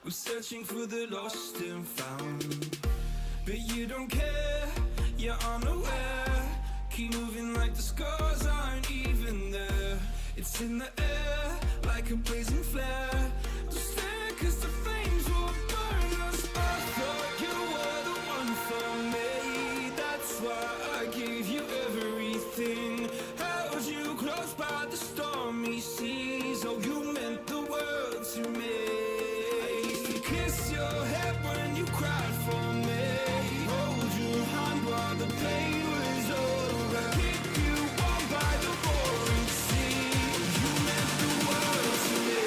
We're searching for the lost and found, but you don't care, you're unaware. Keep moving like the scars aren't even there. It's in the air like a blazing flare. Don't stare 'cause the flames will burn us. I thought you were the one for me. That's why I gave you everything. Held you close by the stormy seas. Oh, you meant the world to me. I used to kiss your head when you cried for me. Hold your hand while the pain was over. Keep you warm by the roaring sea. You meant the world to me.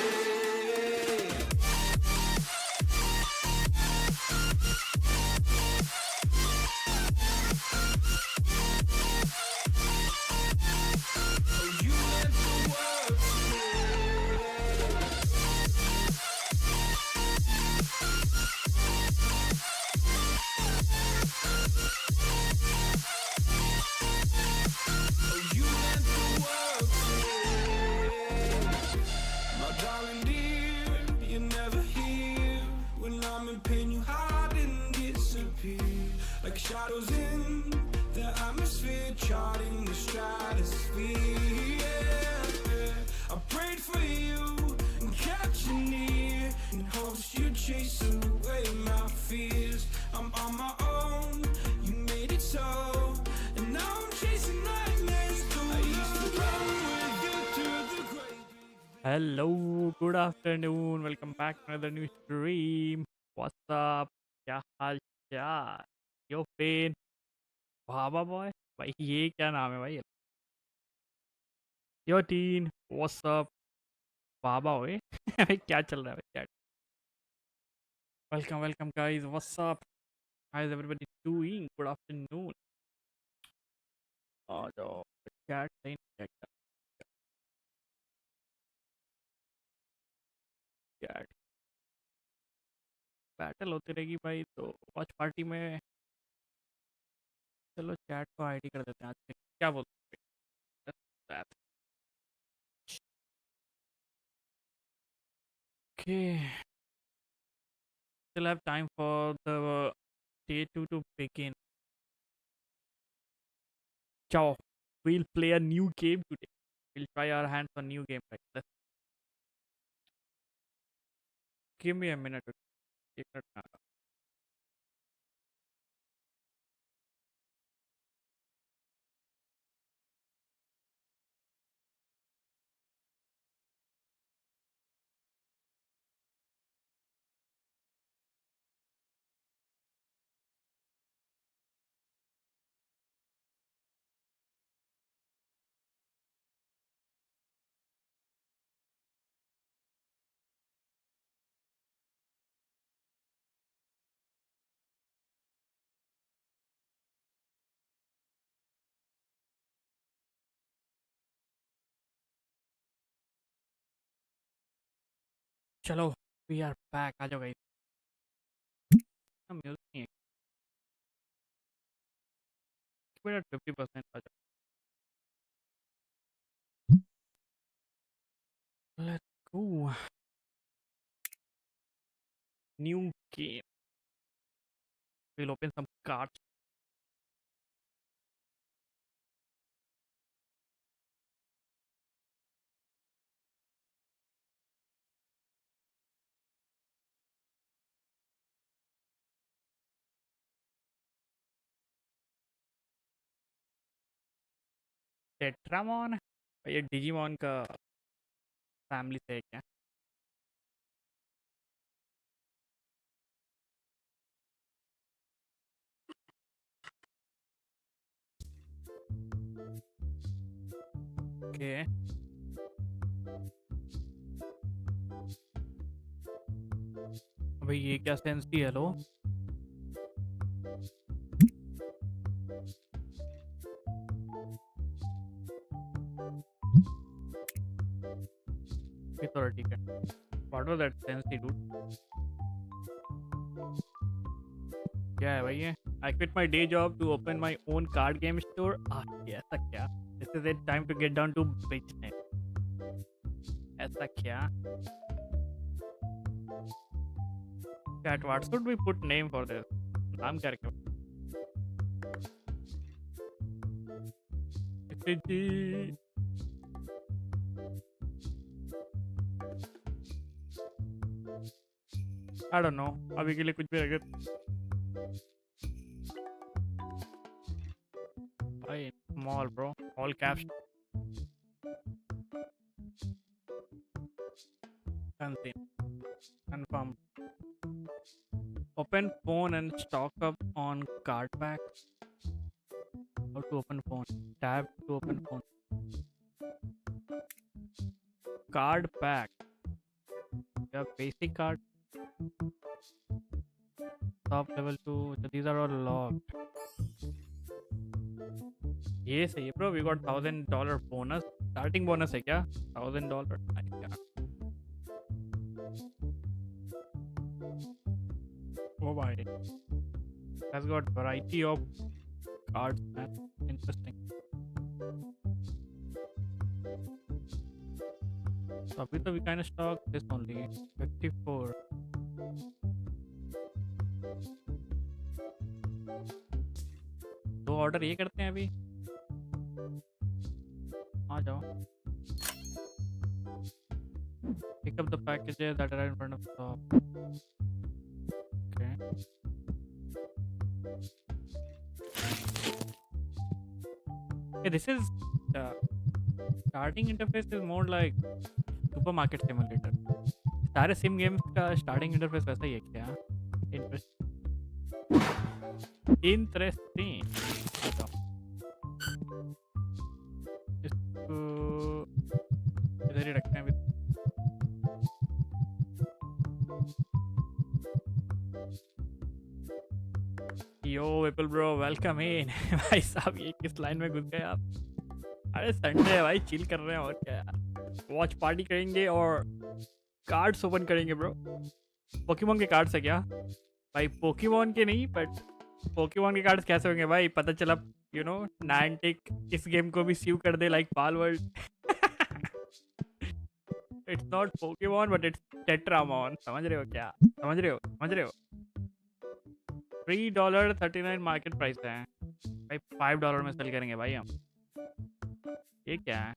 Oh, you meant the world to me. Oh, you meant the world to me. My darling dear, you're never here. When I'm in pain, you hide and disappear. Like shadows in the atmosphere, charting the stratosphere. Yeah. I prayed for you and kept you near, in hopes you'd chase away my fears. I'm on my own, you made it so, and now I'm chasing nightmares through. I used to run with you through the great big. Hello, good afternoon. Welcome back to another new stream. What's up? क्या हाल चाल? यो pen Bhabha boy भाई ये क्या नाम है भाई? Yo टीन what's up बाबा ओए भाई क्या चल रहा है भाई? क्या welcome welcome guys, what's up? How is everybody doing? Good afternoon. आ जाओ चैट सही चैट चैट बैटल होती रहेगी भाई, तो वॉच पार्टी में चलो चैट को आईडी कर देते हैं आज से. क्या बोलते हैं? Okay, still have time for the day 2 to begin. Ciao. We'll play a new game today. We'll try our hands on new game. Right? Let's give me a minute. एक मिनट में आता हूँ. चलो, we are back. आ जाओ guys. Music नहीं है. एक minute 50% आ जाओ. Let's go. New game. We'll open some cards. Tetramon. ये डिजीमॉन का फैमिली से है क्या? Okay. भाई ये क्या सेंस की? हेलो. ये तो ठीक है. What was that sense, dude? क्या है भाई ये? I quit my day job to open my own card game store. ये ऐसा क्या? This is it, time to get down to business. ऐसा क्या? Chat, what should we put name for this? नाम क्या रखें? TCG. I don't know. अभी के लिए कुछ भी रखे. भाई small bro, all caps. Confirm. Open phone and stock up on card packs. How to open phone? Tab to open phone. Card pack. You have basic card. Top level 2. So these are all locked. ये सही है bro. We got $1,000 bonus. Starting bonus है क्या? $1,000. Oh my. Has got variety of cards, man. Interesting. So अभी तो we kind of stock this only. 54. दो order ये करते हैं अभी. आ जाओ. Pick up the packages that are in front of the shop. Okay. Okay, this is starting interface is more like supermarket simulator. सारे SIM games का starting interface वैसा ही है क्या? इंटरेस्टिंग. इसको इधर ही रखते हैं अभी. यो विपुल ब्रो, वेलकम इन. भाई साहब ये किस लाइन में घुस गए आप? अरे संडे है भाई, चिल कर रहे हैं और क्या यार. वॉच पार्टी करेंगे और कार्ड्स ओपन करेंगे ब्रो. पोकेमॉन के कार्ड्स है क्या भाई? पोकेमॉन के नहीं, बट पोकेमॉन के कार्ड्स कैसे होंगे भाई? पता चला यू नो नाइनटिक इस गेम को भी सीव कर दे like Palworld. It's not Pokemon but it's Tetramon. समझ रहे हो क्या? समझ रहे हो. $3.39 मार्केट प्राइस है भाई. $5 में सेल करेंगे भाई हम. ये क्या है?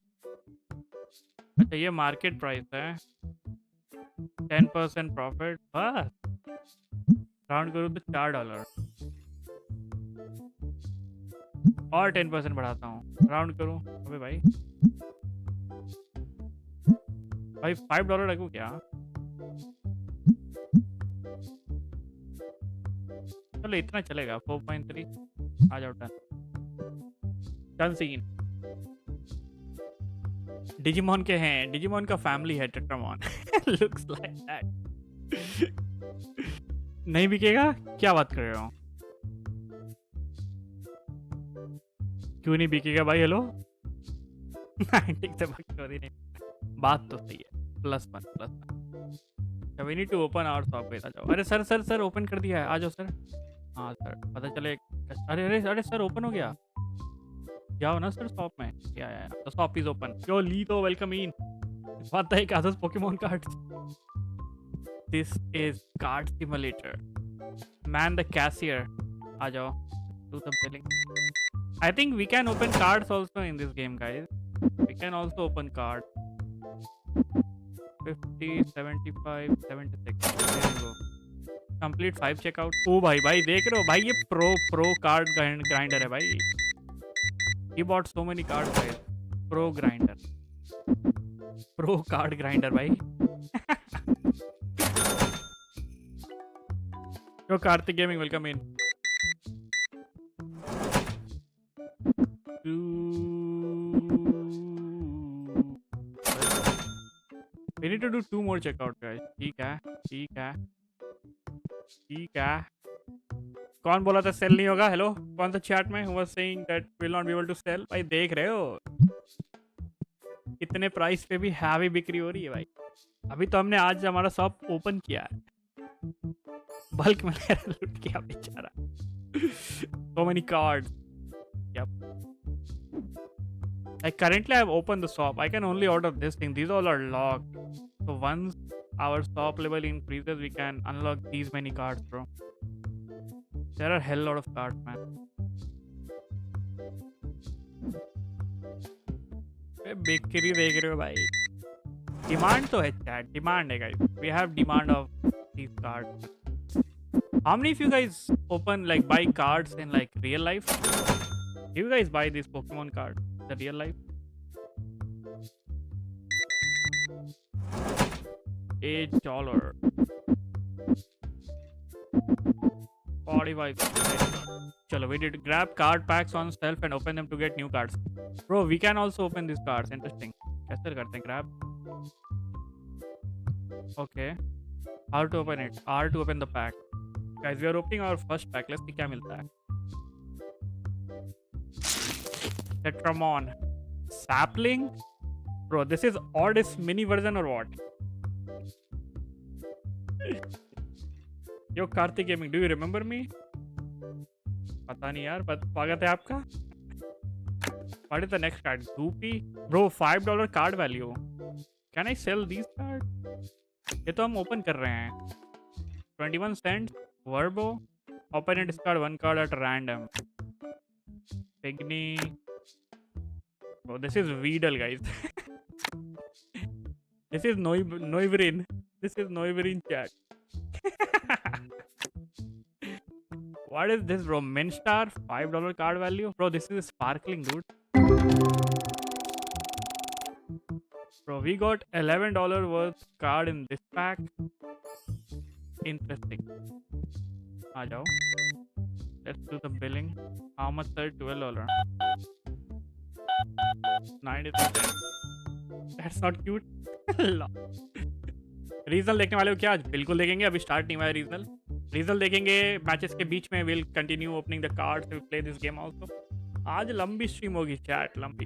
अच्छा ये मार्केट प्राइस है. 10% प्रॉफिट. बस राउंड करूँ तो $4 और 10% बढ़ाता हूँ. राउंड करूँ अबे भाई $5 रखूँ क्या? चलो इतना चलेगा. 4.3 आ जाओ. Done scene. डिजिमॉन के हैं. डिजिमॉन का फैमिली है टेट्रामॉन. Looks like that. नहीं बिकेगा? क्या बात कर रहे हो? क्यों नहीं बिकेगा भाई? हेलो. ठीक से नहीं. बात तो सही है. +1. We need to open our shop. आ जाओ. अरे सर ओपन कर दिया है. आ जाओ सर. हाँ सर पता चले. अरे सर ओपन हो गया. जाओ ना सर शॉप में. या the shop is open. Yo लीतो welcome in. what the heck are those Pokemon cards? This is card simulator. Man the cashier. आ जाओ. Do some selling. I think we can open cards also in this game, guys. We can also open cards. 50, 75, 76. There you go. Complete 5 checkout. ओ भाई देख रहे हो भाई, ये pro card grinder है भाई. He bought so many cards, guys. Pro grinder. Pro card grinder भाई. Yo Karthik Gaming, welcome in. We need to do 2 more checkout, guys. ठीक है. कौन बोला था सेल नहीं होगा? हेलो, कौन सा चैट में was saying that will not be able to sell? भाई देख रहे हो इतने प्राइस पे भी हैवी बिक्री हो रही है भाई. अभी तो हमने आज हमारा शॉप ओपन किया है. बल्क में लूट किया बेचारा. so many cards. Yep. Like currently I have opened the shop. I can only order this thing. These all are locked. So once our shop level increases, we can unlock these many cards, bro. There are hell lot of cards, man. बिक्री देख रहे हो भाई? Demand तो है chat. Demand है guys. We have demand of these cards. How many of you guys open like buy cards in like real life? Do you guys buy these Pokemon cards in the real life? $8. 45. Chalo, we did grab card packs on shelf and open them to get new cards. Bro, we can also open these cards. Interesting. कैसे करते हैं grab? Okay. How to open it? R to open the pack. Guys, we are opening our first pack. Let's see क्या मिलता है. Tetramon. Sapling? Bro, this is oddest mini version or what? Yo, Karthik Gaming, do you remember me? पता नहीं यार, स्वागत है आपका. What is the next card? Goopy? Bro, $5 card value. Can I sell these cards? ये तो हम open कर रहे हैं. 21 cents. Verbo. Open and discard one card at random. Pygmy. Oh, this is Weedle, guys. This is Noivrin. This is Noivrin chat. What is this, bro? Minstar, $5 card value. Bro, this is sparkling, dude. Bro, we got $11 worth card in this pack. Interesting. आ जाओ. Let's do the billing. How much, sir? $12. 93 cents. That's not cute. Regional देखने वाले हो क्या आज? बिल्कुल देखेंगे. अभी start नहीं हुआ है रीजनल. रीजनल देखेंगे मैचेस के बीच में. Will continue opening the cards, will play this game also. आज लंबी स्ट्रीम होगी चैट, लंबी.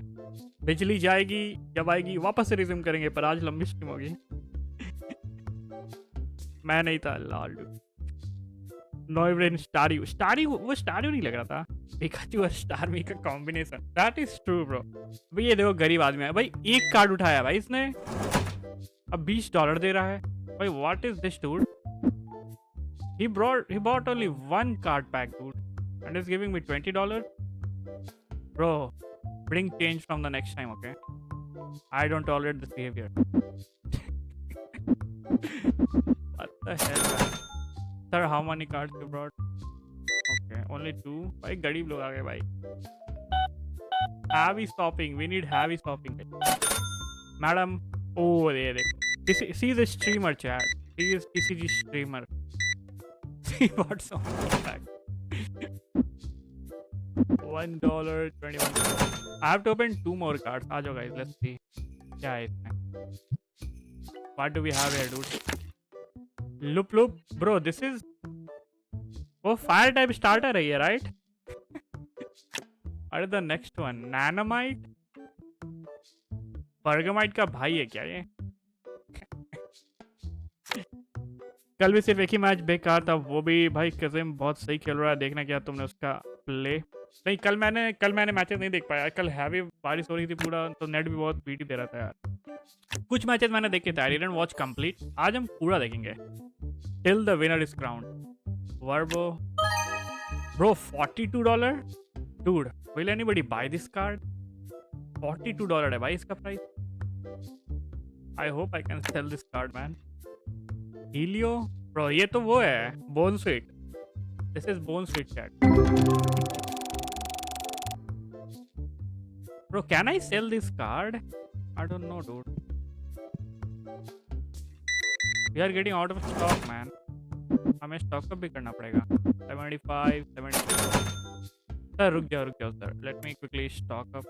बिजली जाएगी, जब आएगी वापस से रिज्यूम करेंगे, पर आज लंबी स्ट्रीम होगी. मैं नहीं था लाल. नोइब्रेन स्टारियो वो स्टारियो नहीं लग रहा था. पिकाचू और स्टारमी का combination. That is true bro. भाई ये देखो गरीब आदमी है भाई. एक कार्ड उठाया भाई इसने, अब $20 दे रहा है भाई. What is this dude? He bought only one card pack, dude, and is giving me $20. Bro, bring change from the next time, okay? I don't tolerate this behavior. What the hell, man? Sir, how many cards you brought? Okay, only 2. भाई गरीब लोग आ गए भाई. Heavy shopping. We need heavy shopping. Madam, oh there. She is a streamer, chat. She is TCG streamer. She bought some back. $1.21. I have to open 2 more cards. आ जाओ guys, let's see. क्या है इसमें? What do we have here, dude? Loop. Bro, this is वो fire type starter है ये, right? What is the next one? Nanomite? Bergamite का भाई है क्या ये? कल भी सिर्फ एक ही मैच बेकार था, वो भी भाई कज़िम बहुत सही खेल रहा है. देखना क्या तुमने उसका प्ले? नहीं, कल मैंने मैचेस नहीं देख पाया. कल हैवी बारिश हो रही थी पूरा, तो नेट भी बहुत बीटी दे रहा था यार. कुछ मैचेस मैंने देखे थे. I didn't watch complete. आज हम पूरा देखेंगे. Till the winner is crowned. वर्बो bro, $42. Dude, will anybody buy this card? $42 है भाई इसका price. I hope I can sell this card man. हीलियो ब्रो, ये तो वो है bone sweet. This is bone sweet chat. Bro, can I sell this card? I don't know dude. We are getting out of stock man. हमें stock up भी करना पड़ेगा. 75. Sir रुक जाओ sir. Let me quickly stock up.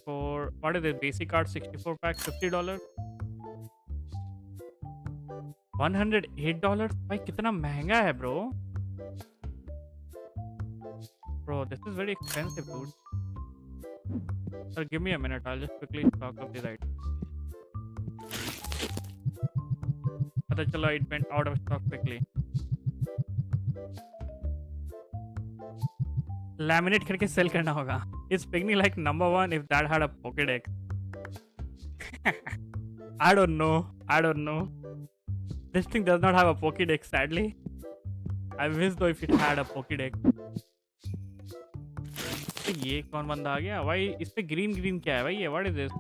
For what is it? Basic card 64 pack, $50. $108. भाई कितना महंगा है bro. Bro, this is very expensive, dude. Sir, give me a minute. I'll just quickly stock up the right. पता चला it went out of stock quickly. Laminate करके cell करना होगा. Is Pygmy like number 1 if that had a Pokédex? I don't know. I don't know. This thing does not have a Pokédex, sadly. I wish though if it had a Pokédex. तो ये कौन बंदा आ गया भाई? इस पे green green क्या है भाई? ये what is this?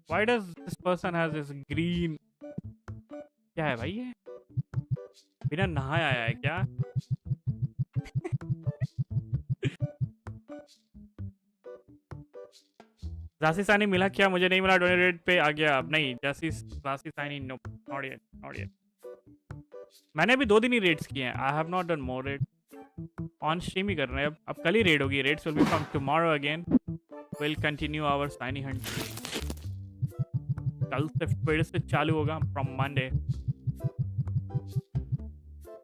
Why does this person has this green? क्या है भाई ये? बिना नहाए आया है क्या? जासी सानी मिला क्या? मुझे नहीं मिला। डोनेटेड पे आ गया। अब नहीं, जासी सानी no, not yet, not yet. मैंने अभी 2 दिन ही रेड्स किए हैं। I have not done more raid. On stream ही कर रहे हैं। अब कल ही रेड होगी। Raids will be from tomorrow again. Will continue our shiny hunt. कल से फिर से चालू होगा फ्रॉम मंडे।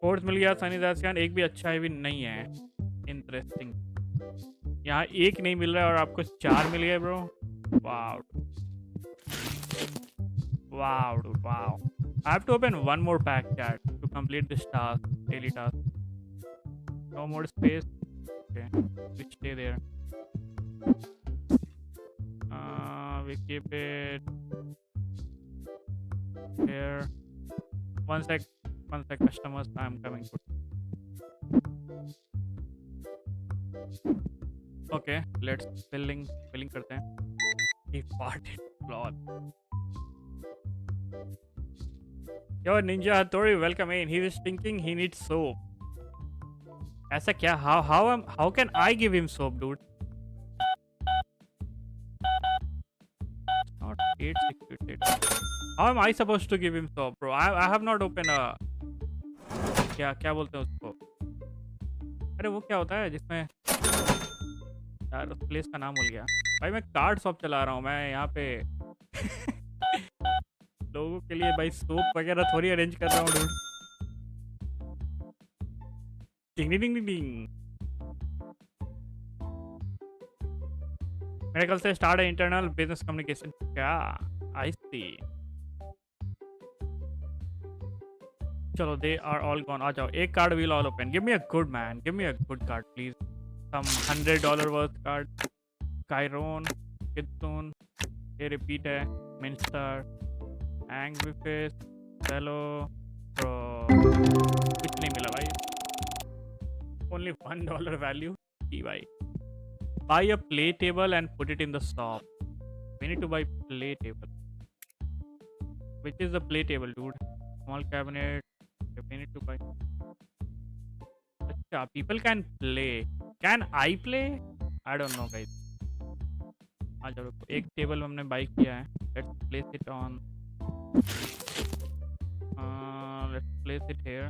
फोर्थ मिल गया सानी दासियान। एक भी अच्छा है भी नहीं है। इंटरेस्टिंग। यहाँ एक नहीं मिल रहा है और आपको 4 मिल गए bro. Wow wow wow. I have to open one more pack, chat, to complete this task, daily task. No more space. Okay, we stay there. We keep it here. One sec, customers. I'm coming. Okay, let's filling करते हैं. He farted. Lol. Yo, Ninja Hattori, welcome in. He was thinking he needs soap. ऐसा क्या? How can I give him soap, dude? Not 868. How am I supposed to give him soap, bro? I have not opened a क्या बोलते हैं उसको? अरे वो क्या होता है जिसमें यार उस प्लेस का नाम भूल गया भाई। मैं कार्ड शॉप चला रहा हूँ मैं यहाँ पे। लोगों के लिए भाई सोप वगैरह थोड़ी अरेंज कर रहा हूँ डूड। डिंग डिंग डिंग डिंग। मेरे कल से स्टार्ट है इंटरनल बिजनेस कम्युनिकेशन। क्या? I see. चलो दे आर ऑल गॉन। आ जाओ। एक card will all open. Give me a good man. Give me a good card please. Some $100 worth card. कायरोन, कित्सून, ये रिपीट है। मिन्स्टर, एंग्री फेस, हेलो ब्रो। कुछ नहीं मिला भाई। ओनली $1 वैल्यू की भाई। Buy a play table and put it in the shop. We need to buy play table. Which is the play table dude? Small cabinet. We need to buy. अच्छा, people can play. Can I play? I don't know guys. आ जाओ। एक table हमने buy किया है। Let's place it on. Let's place it here.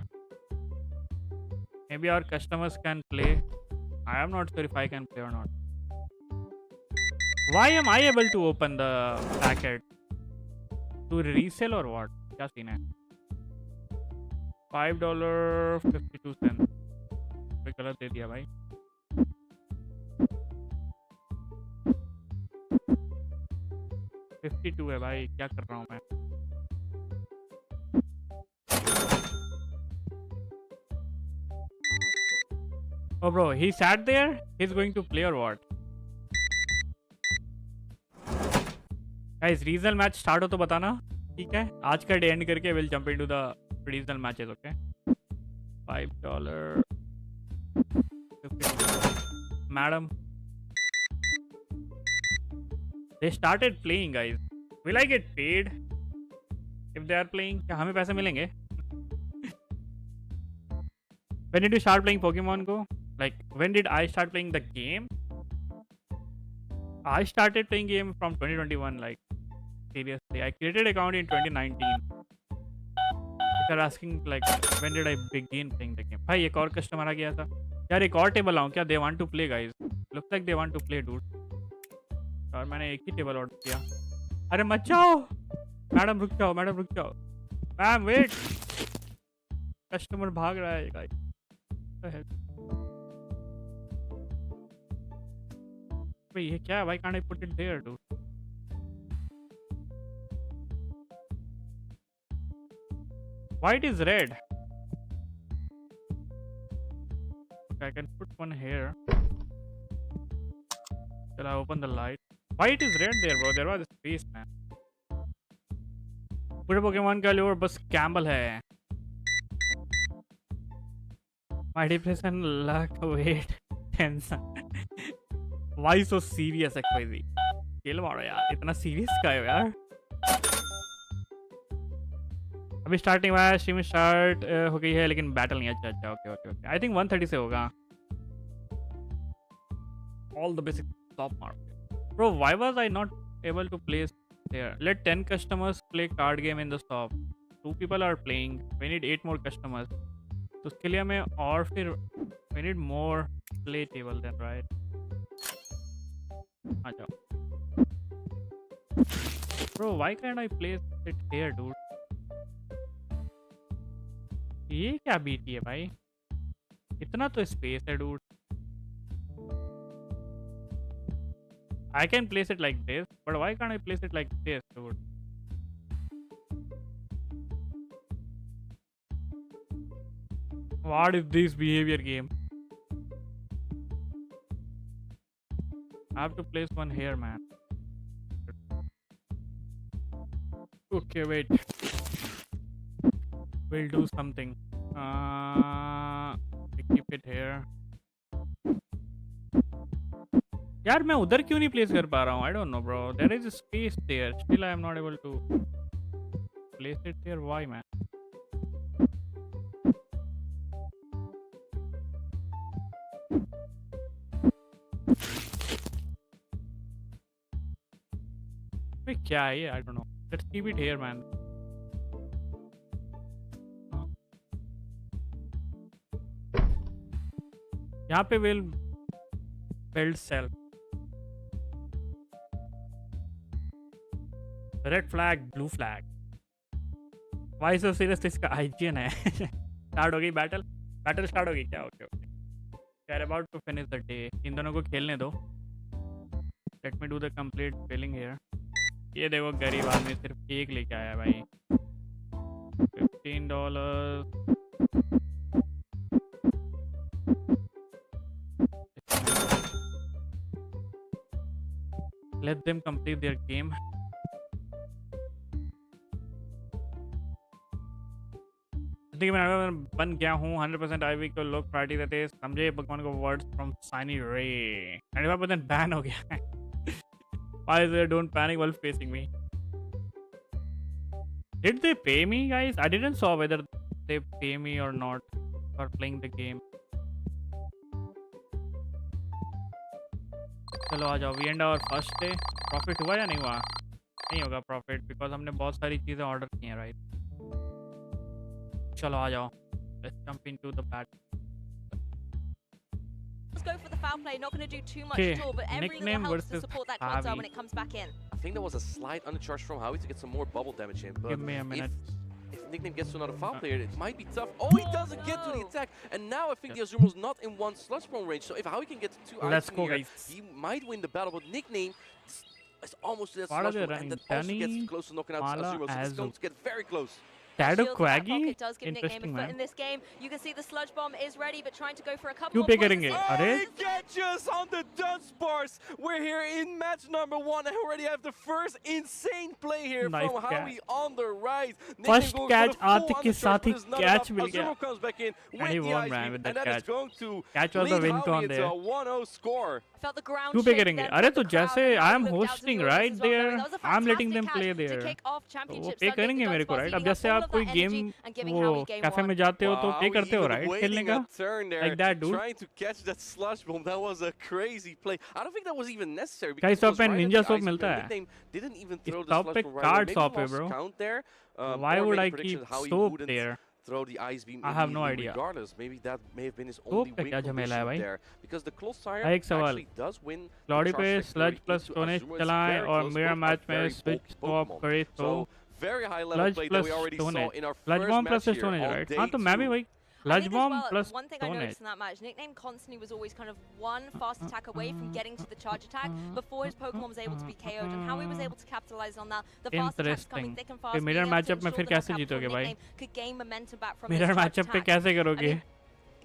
Maybe our customers can play. I am not sure if I can play or not. Why am I able to open the packet? To resell or what? क्या scene है? $5.52. कोई गलत दे दिया भाई। $52 है भाई। क्या कर रहा हूँ मैं? Oh bro, he sat there? He's going to play or what? Guys, regional match start हो तो बताना, ठीक है? आज का डे एंड करके we'll jump into the regional matches, okay? $5.52. Madam. They started playing, guys. Will I get paid if they are playing? क्या हमें पैसे मिलेंगे? When did you start playing Pokemon Go? Like, when did I start playing the game? I started playing game from 2021, like, seriously. I created account in 2019. If you're asking, like, when did I begin playing the game? भाई एक और customer आ गया था यार। एक और table लाऊं क्या? They want to play, guys. Looks like they want to play, dude. और मैंने एक ही टेबल ऑर्डर किया। अरे मत जाओ मैडम, रुक जाओ मैडम, रुक जाओ मैम, वेट। कस्टमर भाग रहा है गाइस। ये क्या है? Why can't I put it there, dude? Why it is red? Okay, I can put one here. Shall I open the light? Why it is red there, bro? There was a space, man. पूरे Pokemon का lore बस Campbell है. My depression, luck, weight, tension. Why so serious, XYZ? खेल मारो यार, इतना serious का है यार. अभी स्टार्टिंग हुआ है, स्ट्रीम स्टार्ट हो गई है लेकिन बैटल नहीं. अच्छा अच्छा, okay okay okay. I think 130 से होगा. All the basic top mark. Bro, why was I not able to place there? Let 10 customers play card game in the shop. 2 people are playing. We need 8 more customers. तो उसके लिए हमें और फिर we need more play table then, right? आ जाओ. Bro, why can't I place it here, dude? ये क्या BT है भाई? इतना तो स्पेस है, dude. I can place it like this, but why can't I place it like this, dude? What is this behavior game? I have to place one here, man. Okay, wait. We'll do something. Keep it here. यार मैं उधर क्यों नहीं place कर पा रहा हूँ? I don't know, bro. There is a space there. Still, I am not able to place it there. Why, man? भाई क्या है ये? I don't know. Let's keep it here, man. यहाँ पे will build cell. Red flag, blue flag. Why so serious? इसका IGN है. Start हो गई बैटल. बैटल स्टार्ट हो गई क्या? Okay okay. We are about to finish the day. इन दोनों को खेलने दो. Let me do the complete filling here. ये देखो गरीब आदमी सिर्फ एक लेके आया भाई. $15. Let them complete their game. जिंदगी में बन गया हूँ 100% IV को लोग प्रायोरिटी देते हैं. समझे भगवान को. वर्ड्स फ्रॉम साइनी रे. 95% बैन हो गया. Why is there? Don't panic while facing me. Did they pay me, guys? I didn't saw whether they pay me or not for playing the game. चलो आ जाओ. We end our first day. Profit हुआ या नहीं हुआ? नहीं होगा profit because हमने बहुत सारी चीज़ें ऑर्डर की हैं, राइट? चलो आ जाओ. Let's jump into the battle. Let's go for the foul play. Not going to do too much Okay, at all, but every little nickname helps to versus support that Quasar Javi. when it comes back in. I think there was a slight undercharge from Howie to get some more bubble damage in. But Give me a minute. if Nickname gets to another foul player, it might be tough. Oh, he doesn't get to the attack. And now I think the Azumo's not in one sludge bomb range. So if Howie can get to 2 Let's items go, here, guys. he might win the battle. But Nickname is almost to that What are sludge they bomb. running? And that also gets Danny, close to knocking out Mala, Azumo. So it's Azu. going to get very close. Shadow Shields in that Quaggy? pocket does give Nickname a Interesting, foot man. in this game. You can see the sludge bomb is ready, but trying to go for a couple क्यों more पे points करेंगे? as Oh, अरे? he catches on the dust bars. We're here in match number 1. I already have the first insane play here Nice from catch. Howie on the rise. First catch आते के साथ ही catch catch मिल गया. Azumo comes back in with And he the won, ice man, beam, with that and that is catch. going to Catch was the lead win con Howie into there. a 1-0 score. I felt the ground क्यों पे shake करेंगे? then अरे from तो the crowd, जैसे and I am looked out to hosting the right audience as well. there. That was a I'm letting them fantastic play catch there. to kick off तो Championship वो पे Sunday. करेंगे The मेरे को, Dust right? Bars अब leading जैसे off all आप of कोई that game energy and giving वो Howie game कैफे में 1. जाते हो तो Wow, पे Howie करते हो, even right? waiting खेलने का. a turn there, Like that, dude. trying to catch that sludge bomb. That was a crazy play. I don't think that was even necessary. Guys, Because it was shop पे right at ninja the shop ice मिलता beam. है. Nickname didn't even इस throw the shop sludge पे bomb right away. Card Maybe shop है, lost bro. count there. Why or would maybe I prediction keep Howie soap wouldn't there? throw the ice beam I have no immediately idea. regardless. Maybe that may have been his soap only का win क्या झमेला है condition भाई? there. Because the close fire एक सवाल. actually does win the Claude पे charge sludge victory plus into Stone Age Azuma. It's चलाएं very और close, mirror both are match में very switch bulky swap Pokemon. करे तो So very high level sludge play that plus we already saw Stone Age. in our sludge first bomb match plus here Stone Age, on right? day हाँ तो मैं भी 2. वही I sludge think as bomb well, plus one thing I Stone Age. noticed in that match, Nickname constantly was always kind of one fast attack away from getting to the charge attack before his Pokemon was able to be KO'd, and how he was able to capitalize on that. The fast attacks coming Interesting. thick and फिर fast, being mirror able to matchup में ensure फिर the कैसे knockout जीतोगे before भाई? Nickname could gain momentum back from his mirror charge matchup पे attack. कैसे करोगे? I mean,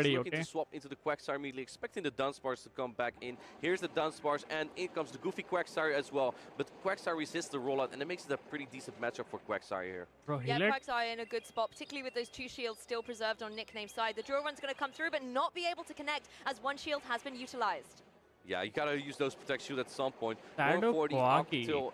buddy, looking okay? to swap into the Quagsire immediately, expecting the Dunsparce to come back in. Here's the Dunsparce, and in comes the goofy Quagsire as well. But Quagsire resists the rollout, and it makes it a pretty decent matchup for Quagsire here. Bro, he Yeah, let Quagsire in a good spot, particularly with those 2 shields still preserved on Nickname's side. The drill run's going to come through, but not be able to connect as 1 shield has been utilized. Yeah, you gotta use those protect shield at some point. Shadow 140 up Quaggy. till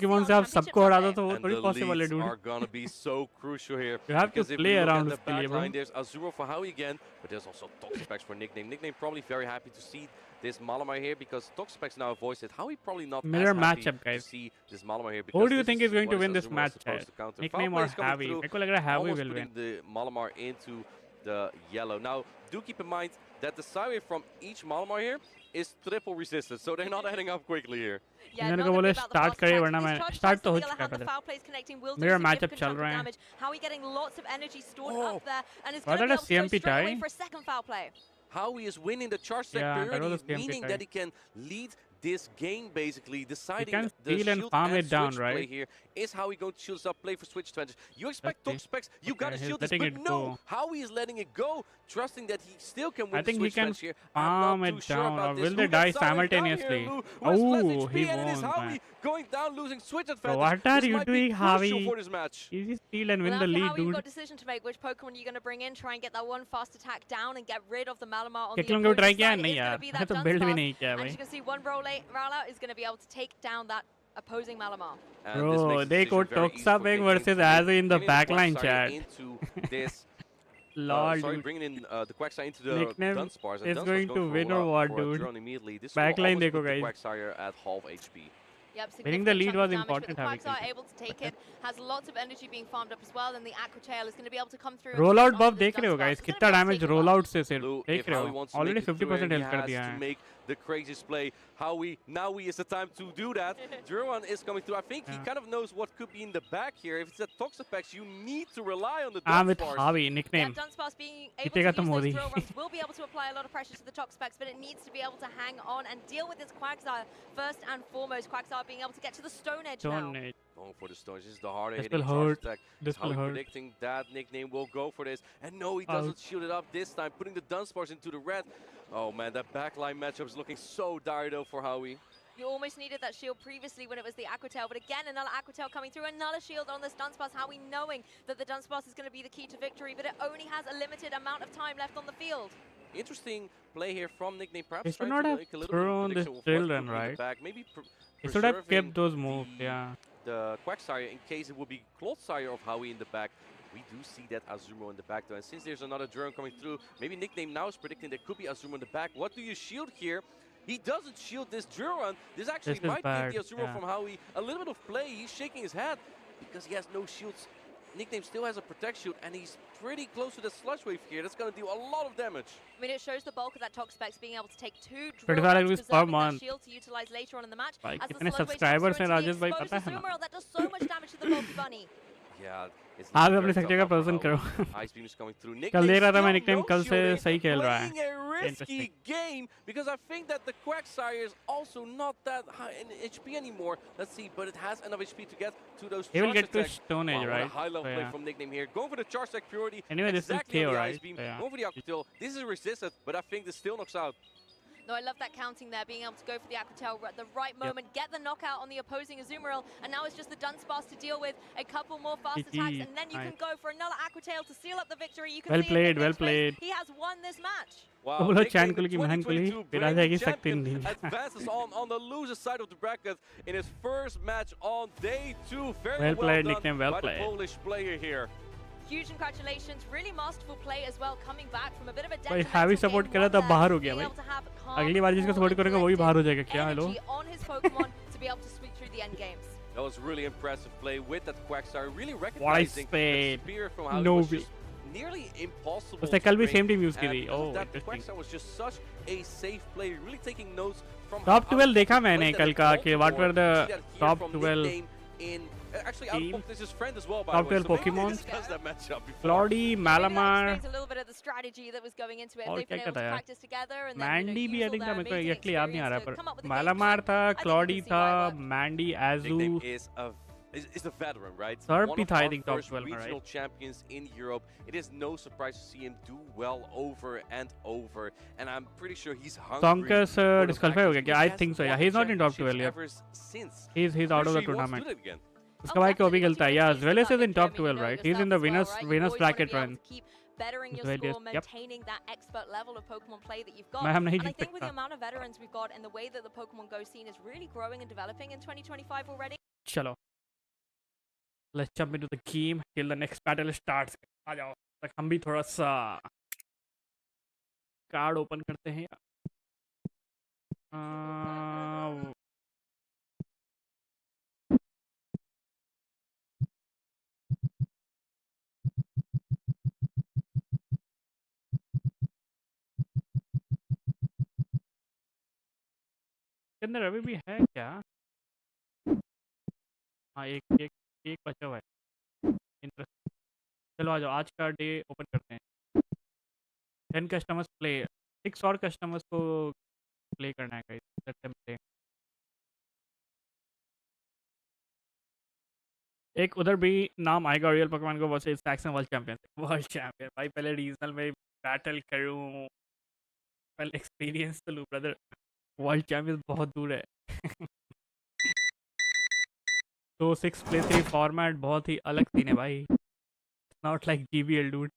Pokemon से आप सबको हरा दो तो वो And थोड़ी the possible है leads dude. are gonna be so crucial here. You have to Because if play we look around at the उसके लिए back bro. line, there's Azuro for Howie again, but there's also Toxapex for Nickname. Nickname probably very happy to see this Malamar here because Toxapex now voiced it. Howie probably not Mirror as happy matchup to guys. see this Malamar here Who because do you this think is going to what win this Azuro match supposed chat? to counter. Nickname Foul play or is coming Javi? through, मेरे को लग रहा है Javi almost will putting win. the Malamar into the yellow. Now, do keep in mind that the side wave from each Malamar here is triple resisted, so they're not adding up quickly here. Yeah, इन्होंने not को gonna be बोले about the start fast करिए attacks. वरना These मैं charge start attacks, तो on हो the other चुका है hand, the brother. foul plays connecting will do मेरा a matchup significant चल chunk of रहे हैं. damage. Howie getting lots of energy stored Oh. up there, and it's Was gonna be that a able to go CMP straight away tie? for a second foul play. Howie is winning the charge stack Yeah, that priority, was a CMP meaning tie. that he can lead this game basically, He deciding can the steal and shield farm and it down, switch play right? here. Is Howie going to shield up play for switch advantage? You expect Let's see. Toxpex, you Okay, gotta he's shield this, letting but it no! go. Howie is letting it go, trusting that he still can win I the think he switch can match here. farm I'm not too it sure down, about or this. will they Who gets die Siren down here, simultaneously? Lou, who has less Oh, HP, he and it is won't. Howie going down, losing switch Bro, advantage. what are This you might be doing, crucial Howie? for this match. Easy steal and Well, win now the for lead, Howie, you've dude. got a decision to make. Which Pokemon are you gonna bring in? Try and get that one fast attack down and get rid of the Malamar on the किकलम को try opposing किया side. It नहीं is gonna यार. be मैंने that तो build भी Dunsparce. नहीं किया And भाई. you can see one rollout is going to be able to take down that opposing Malamar. And this Bro, makes the they decision got very easy for Toxapex Nickname versus to make. Azu in the Bringing backline Quagsire chat. into this, Lol, sorry, dude. bringing in the Quagsire into the Nickname Dunsparce, and is Dunsparce going to for win a or what, for a dude? drone immediately. This Backline will almost देखो, put the guys. Quagsire at half HP. Yep, Winning the significant lead chunk was of damage, important, but the Javi. Quagsire able to take it, has lots of energy being farmed up as well, and the Aqua Tail is going to be able to come through. Rollout buff देख रहे हो guys? कितना damage rollout से सिर्फ Lou, देख if रहे Howie हो? wants to Already make it through 50% here, health he कर has दिया to है. make the craziest play. Howie, now is the time to do that. Duran is coming through. I think he Yeah. kind of knows what could be in the back here. If it's a Toxapex, you need to rely on the I'm with Dunsparce. Howie, Yeah, nickname. Dunsparce being able to जीतेगा use तो those Modi. drill runs will be able to apply a lot of pressure to the top specs, but it needs to be able to hang on and deal with this Quagsire first and foremost. Quagsire being able to get to the Stone Edge now. Don't it. Going for the stones. This is the harder This hitting will charge hurt. attack. This will Howie hurt. predicting that Nickname will go for this. And no, he doesn't shield it up this time, putting the Dunsparce into the red. Oh man, that backline matchup is looking so dire though for Howie. You almost needed that shield previously when it was the Aqua Tail, but again, another Aqua Tail coming through, another shield on this Dunsparce. Howie knowing that the Dunsparce is going to be the key to victory, but it only has a limited amount of time left on the field. Interesting play here from Nickname. Perhaps They should trying not to have make a little bit of thrown prediction this of what children, could be in the right? back. Maybe They should have preserving kept those moves, the- yeah. The Quagsire in case it would be Clodsire of Howie in the back. We do see that Azumo in the back though, and since there's another drone coming through, maybe Nickname now is predicting there could be Azumo in the back. What do you shield here? He doesn't shield this drill run. This actually This is might bad, give the Azumo yeah. from Howie a little bit of play. He's shaking his head because he has no shields. Nickname still has a protect shield, and he's pretty close to the sludge wave here. That's going to do a lot of damage. I mean, it shows the bulk of that Tox specs being able to take two drill 25 runs, rupees per preserving that month. shield to utilize later on in the match. भाई As the कितने sludge wave subscribers comes हैं through into Rajesh the भाई exposed पता है ना? Azumarill, that does so much damage to the bulky bunny. Yeah, it's आप very अपनी tough शक्ति का out for प्रदर्शन Howie. करो. Ice beam is coming through. कल देख रहा था मैं Nickname निकनेम still कल no से shielding, सही खेल रहा है. playing a risky Interesting. game because I think that the Quagsire is also not that high in HP anymore. Let's see, but it has enough HP to get to those He will charge get to attacks. Stone Age, Wow, what a right? high level So, play yeah. from Nickname here. Going for the charge attack priority. Anyway, this is exactly on KO, the right? Ice beam. So, yeah. Going for the Aquatil. This is resisted, but I think this still knocks out. No, I love that counting there, being able to go for the Aqua Tail at the right moment, get the knockout on the opposing Azumarill, and now it's just the Dunsparce to deal with a couple more fast GG, attacks, and then you nice. can go for another Aqua Tail to seal up the victory. You can Well see played, in Nickname's well face, played. he has won this match. Wow, बोलो Nickname, chain the कुली की महन कुली 2022 फिर आ brand जाएगी शक्ति champion, नहीं. advances on the loser side of the bracket in his first match on day 2. Very Well played, done Nickname, well by played. the Polish player here. Huge congratulations, really masterful play as well, coming back from a bit of a भाई detrimental heavy game support one करा था there, बाहर हो गया being भाई. able to have calm, अगली बार जिसको cool, support and करेंगे वही बाहर हो जाएगा collected क्या hello. energy on his Pokemon to be able to sweep through the end games. That was really impressive play with that Quagsire, really What I recognizing that said. spear from Howie No was way. just nearly impossible उसने to कल भी bring, same team use की and थी. because oh of that interesting. Quagsire was just such a safe play, really taking notes from top how 12 देखा he मैंने played कल that का at कि what were the Baltimore. See that here top from 12 Nickname in actually out team. of this is friend as well by Top the way. 12 So maybe we Pokemon. discussed that matchup before. Claude Maybe that मैलामार explains a little bit of the strategy that was going into it. If और they've क्या been क्या able था to यार. practice together and then, Mandy भी use I all think their मेरे को amazing actually याद नहीं आ रहा experience है to come up with पर a game मैलामार plan, था I think you क्लॉडी can see था why it worked. मैंडी एजू Nickname is a veteran, right? Third One भी of था, I our think, top first 12 में, regional right? champions in Europe. It is no surprise to see him do well over and over, and I'm pretty sure he's hungry. Tonkus for the disqualify हो fact गया that क्या? he I hasn't think so, yeah. won He's not in top 12 championships yet. ever since. He's out of the Pretty sure he wants to tournament. do that again. उसका भाई को अभी definitely, खेलता है. once Yeah, you've tasted Zwelis that is in victory, top I mean, you 12, know right? it He's in the yourself as winners well, right? You winners always wanna bracket be able run. to keep bettering your Zwelis, score, yep. maintaining that expert level of Pokemon play that you've got. मैं हम नहीं And I Jeet think with the सकता. amount of veterans we've got and the way that the Pokemon Go scene is really growing and developing in 2025 already, चलो. Let's jump into the game till the next battle starts. आ जाओ. तक हम भी थोड़ा सा card open करते हैं. अंदर अभी भी है क्या? हाँ, एक एक एक बचा हुआ है। इंटरेस्ट। चलो आ जाओ, आज का डे ओपन करते हैं। 10 कस्टमर्स प्ले, 6 और कस्टमर्स को प्ले करना है गाइस। Late them play. एक उधर भी नाम आएगा रियल पोकेमॉन को versus Saxon world champion. World champion भाई, पहले रीजनल में बैटल करूं, पहले एक्सपीरियंस तो लूं ब्रदर। वर्ल्ड चैंपियन बहुत दूर है। तो 6 प्ले 3 फॉर्मेट बहुत ही अलग सीन है भाई। Not like GBL dude.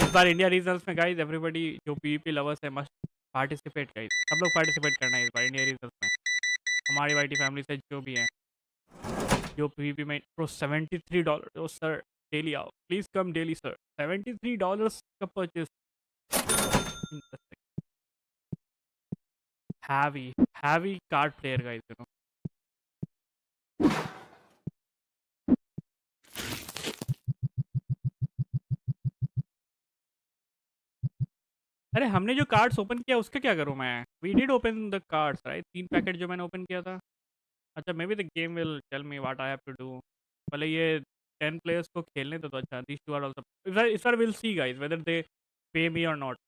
इस बार इंडिया रीजनल्स में गाइस एवरीबॉडी जो पीवीपी लवर्स है मस्ट पार्टिसिपेट गाइस। सब लोग पार्टिसिपेट करना है इस बार इंडिया रीजनल्स में। हमारी वाईटी फैमिली से जो भी है, जो पीवीपी में प्रो $73। ओ सर डेली आओ, प्लीज कम डेली सर। $73 का purchase. Heavy heavy card player guys you know. अरे हमने जो कार्ड्स ओपन किया उसका क्या करूं मैं? We did open the cards right, 3 packet जो मैंने ओपन किया था। अच्छा, maybe the game will tell me what I have to do. पहले ये 10 प्लेयर्स को खेलने दो तो अच्छा। दिस टू आर आल्सो इस बार will see guys whether they pay me और not.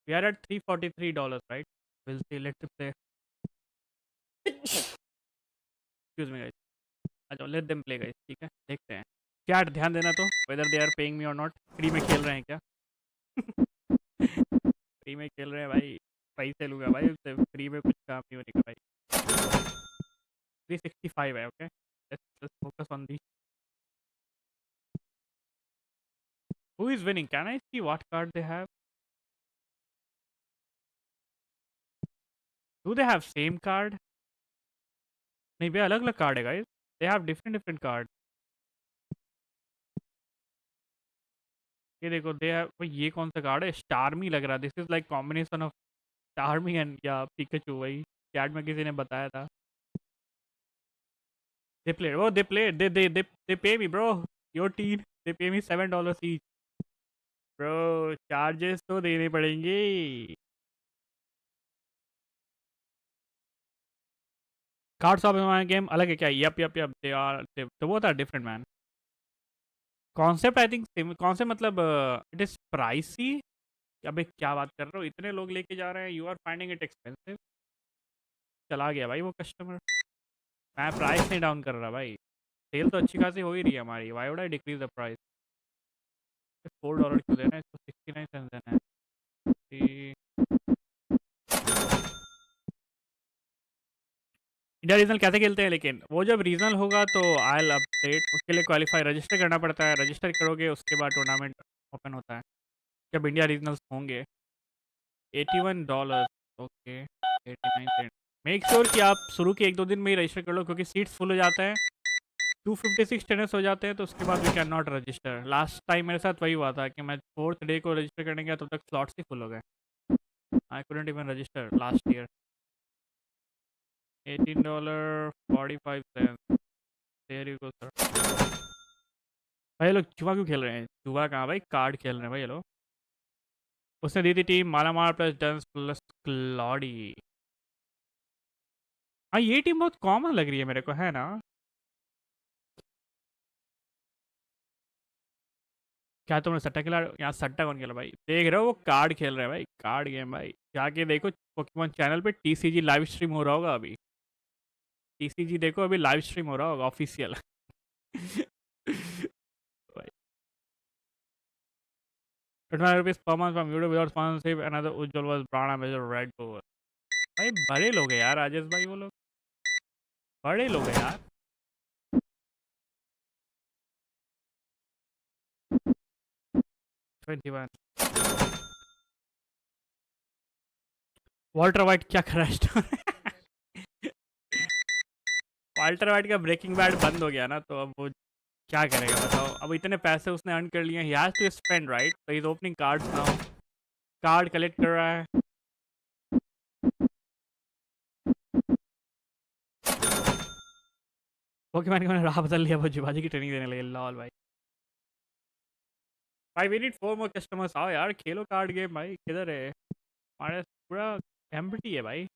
We are at $343 right. Will see, let's play. Excuse me guys. अच्छा, लेट देम प्ले गाइस, ठीक है देखते हैं। क्या ध्यान देना तो whether they are paying me और नॉट। फ्री में खेल रहे हैं क्या? फ्री में खेल रहे हैं भाई, पैसे लूँगा भाई उससे। फ्री में कुछ काम नहीं होने का भाई। 365 है okay. Let's focus on the. Who is winning? Can I see what card they have? Do they have same card? नहीं भैया, अलग अलग कार्ड है guys. They have different different card. ये देखो दे हैव, भाई ये कौन सा कार्ड है? स्टारमी लग रहा है। This is like combination of Starmie and या पिकाचू। वही चैट में किसी ने बताया था। They played. Oh, they played. They pay me, bro. Your team. They pay me $7 each. Bro, charges तो देने पड़ेंगे। कार्ड्स ऑफ हमारा गेम अलग है क्या? Yup yup yup, they are तो वो था different man. Concept I think concept मतलब इट इज प्राइसी। अबे क्या बात कर रहे हो, इतने लोग लेके जा रहे हैं, you are finding it expensive. चला गया भाई वो कस्टमर। मैं प्राइस नहीं डाउन कर रहा भाई। सेल तो अच्छी खासी हो ही रही है हमारी। Why would I decrease the price? $4 क्यों देना है इसको? 69 सेंट देना है। इंडिया रीजनल कैसे खेलते हैं? लेकिन वो जब रीजनल होगा तो आई अपडेट। उसके लिए क्वालिफाई रजिस्टर करना पड़ता है। रजिस्टर करोगे उसके बाद टूर्नामेंट ओपन होता है जब इंडिया रीजनल्स होंगे। $81 ओके। 89 सेंट। मेक श्योर कि आप शुरू के 1-2 दिन में ही रजिस्टर कर लो क्योंकि सीट्स फुल हो जाते हैं। 256 टेनिस हो जाते हैं तो उसके बाद we can not register. Last time मेरे साथ वही हुआ था कि मैं 4th डे को रजिस्टर करने गया तब तक स्लॉट्स ही फुल हो गए। I couldn't even register last year. $18.45। There you go sir. भाई ये लोग जुआ क्यों खेल रहे हैं? जुआ कहाँ भाई, कार्ड खेल रहे हैं भाई ये लोग। उसने दी थी टीम मालामार प्लस डंस प्लस क्लॉडी। हाँ ये टीम बहुत कॉमन लग रही है मेरे को, है ना? क्या तुमने सट्टा खेला? यहाँ सट्टा कौन खेला भाई? देख रहे हो वो कार्ड खेल रहे हैं भाई, कार्ड गेम भाई। जाके देखो पोकेमॉन चैनल पे टीसीजी लाइव स्ट्रीम हो रहा होगा अभी। टीसीजी देखो अभी लाइव स्ट्रीम हो रहा होगा official. ₹29 per month from YouTube without sponsorship. Another Ujjwal was brought up as a Red Bull. भाई बड़े लोग हैं यार राजेश भाई, वो लोग बड़े लोग हैं यार। वॉल्टर वाइट क्या कर रहा है? वॉल्टर वाइट का ब्रेकिंग बैड बंद हो गया ना, तो अब वो क्या करेगा बताओ? अब इतने पैसे उसने अर्न कर लिए, he has to spend right. तो is opening cards now. Card collect कर रहा है। पोकेमॉन के मैंने राह बदल लिया, वो जुबाजी की ट्रेनिंग देने लगे। लॉल भाई। भाई वी नीड 4 मोर कस्टमर्स। आओ यार खेलो कार्ड गेम भाई, किधर है? हमारे पूरा एम्प्टी है भाई.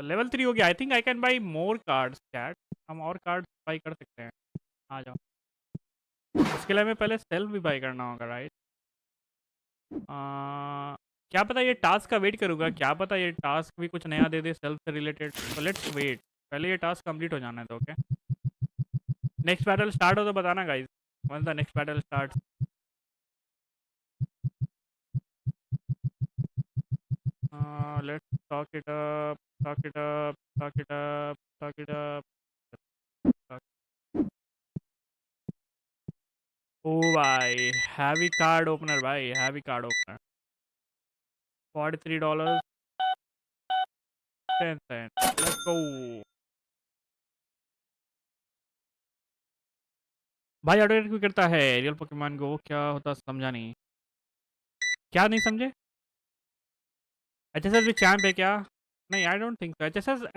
लेवल 3 हो गया. I think I can buy more cards. Chat हम और कार्ड्स बाई कर सकते हैं. आ जाओ. उसके लिए हमें पहले सेल्फ भी बाई करना होगा राइट. क्या पता ये टास्क का वेट करूँगा. क्या पता ये टास्क भी कुछ नया दे दे सेल्फ से रिलेटेड. तो लेट्स वेट. पहले ये टास्क कंप्लीट हो जाना है तो ओके. नेक्स्ट बैटल स्टार्ट हो तो बताना guys. Once the next battle start. Let's talk it up. Talk it up. Talk it up. Talk it up. ओ भाई हैवी कार्ड ओपनर भाई. Heavy card opener. $43 10 cents. Let's go. भाई order क्यों करता है रियल पोकेमॉन को. क्या होता समझा नहीं. क्या नहीं समझे. HSS भी चैंप है क्या. नहीं I don't think so.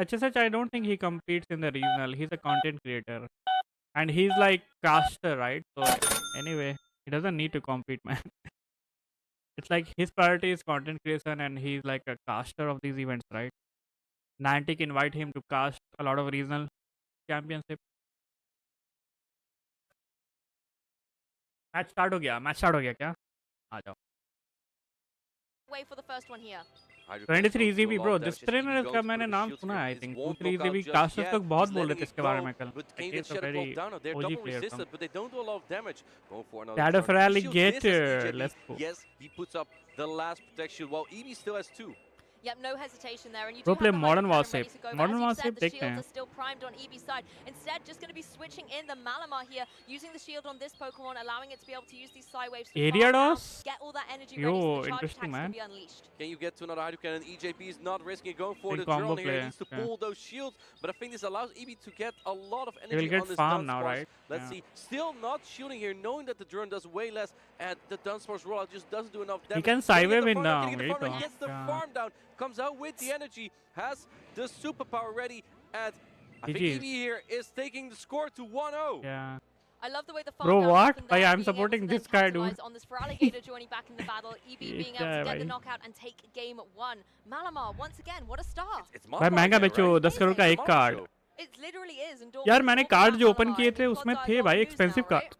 HSS I don't think he competes in the regional. He is a content creator and he's like caster right. So anyway he doesn't need to compete man. It's like his priority is content creation and he's like a caster of these events right. Niantic invite him to cast a lot of regional championship. Match start हो गया क्या. आ जाओ. Wait for the first one here. 23 easy भी bro. This trainer का मैंने नाम सुना है. आई थिंक 23 easy भी कास्टर्स तक बहुत बोल रहे थे इसके बारे में कल. He's a very OG player from Shadow for Alligator. Let's go. Yes, he puts up the last protection while EB still has 2. Yep, no hesitation there. And you Pro do play have the modern hydro war cannon ready shape. to go, but Modern as you war said, shape the देखते shields हैं. are still primed on EB's side. Instead, just going to be switching in the Malamar here, using the shield on this Pokemon, allowing it to be able to use these Psy waves to Area farm down, DOS? get all that energy Yo, ready so the charge interesting, attacks man. can be unleashed. Can you get to another Hydro Cannon? EJP is not risking it, going for Big the combo drone here. player, He needs to yeah. pull those shields, but I think this allows EB to get a lot of will energy get on this farm now, Dunsparce. right? Let's Yeah. see. Still not shooting here, knowing that the drone does way less, and the Dunsparce rollout just doesn't do enough damage. can Can he get sidewave the in farm down? now, Can he get the farm down? wait, He gets the yeah. farm down, comes out with the energy, has the superpower ready, and I think GG's. EB here is taking the score to 1-0. Yeah. I love the way the farm Bro, down what? happened there, Bhai, I'm being able supporting to then this guy, dude. capitalize on this Feraligatr joining back in the battle. EB ये being क्या able है to get the भाई? knockout and take game 1. Malamar, once again, what a start. It's भाई Malamar महंगा again, बेचो. right? 10 crore का It's एक Malamar card. show. It literally is. And यार Dortmund मैंने talking कार्ड about जो ओपन Malamar, किए and थे the उसमें odds थे are भाई you'll lose expensive now, right? Card.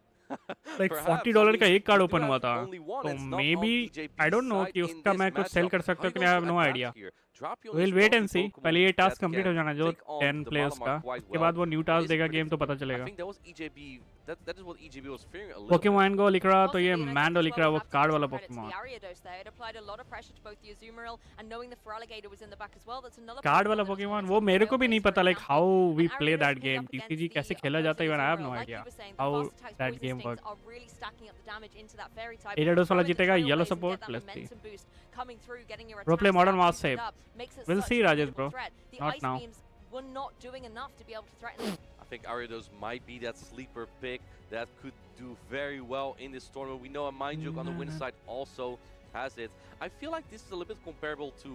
Like Perhaps, $40 का एक कार्ड we do ओपन हुआ have था. only one, तो it's not may on be EJP's I don't know side कि in उसका this मैं कुछ सेल matchup. कर सकता How हूँ you कि I have going to no adapt idea. here? Drapion will is wait one and of the see. पहले ये Pokemon task that complete can हो जाना जो take on 10 the players Malamar का. quite उसके well. बाद वो न्यू टास्क It is देगा गेम तो predictable. पता I चलेगा. think that was EJB. That is what EJB was fearing a little bit. Pokemon को लिख रहा तो ये Possibly, and I think मैंडो as लिख well रहा we वो have to कार्ड give वाला some credit to Pokemon. the Ariados there. It applied a lot of pressure to both the Azumarill, and knowing the Feraligatr was in the back as well, that's another card Pokemon वाला that was Pokemon coming वो from मेरे the को भी नहीं Railways, पता for like example. How we And play Ariados that pulled game. up against TCG कैसे the खेला जाता है even I have opposing no Azumarill. Idea Like you were saying, the how fast attacks, that poison game stings work. are really stacking up the damage into that fairy type. एरियाडोस वाला Throw in the जीतेगा yellow Trailways and get support. that let's see. momentum boost coming through, getting your Pro play attacks modern out, was boosted safe. up, makes it We'll such see, a Rajesh, formidable bro. threat. The Not ice now. beams were not doing enough to be able to threaten. I think Ariados might be that sleeper pick that could do very well in this tournament. We know a Mindjuk on the win side also has it. I feel like this is a little bit comparable to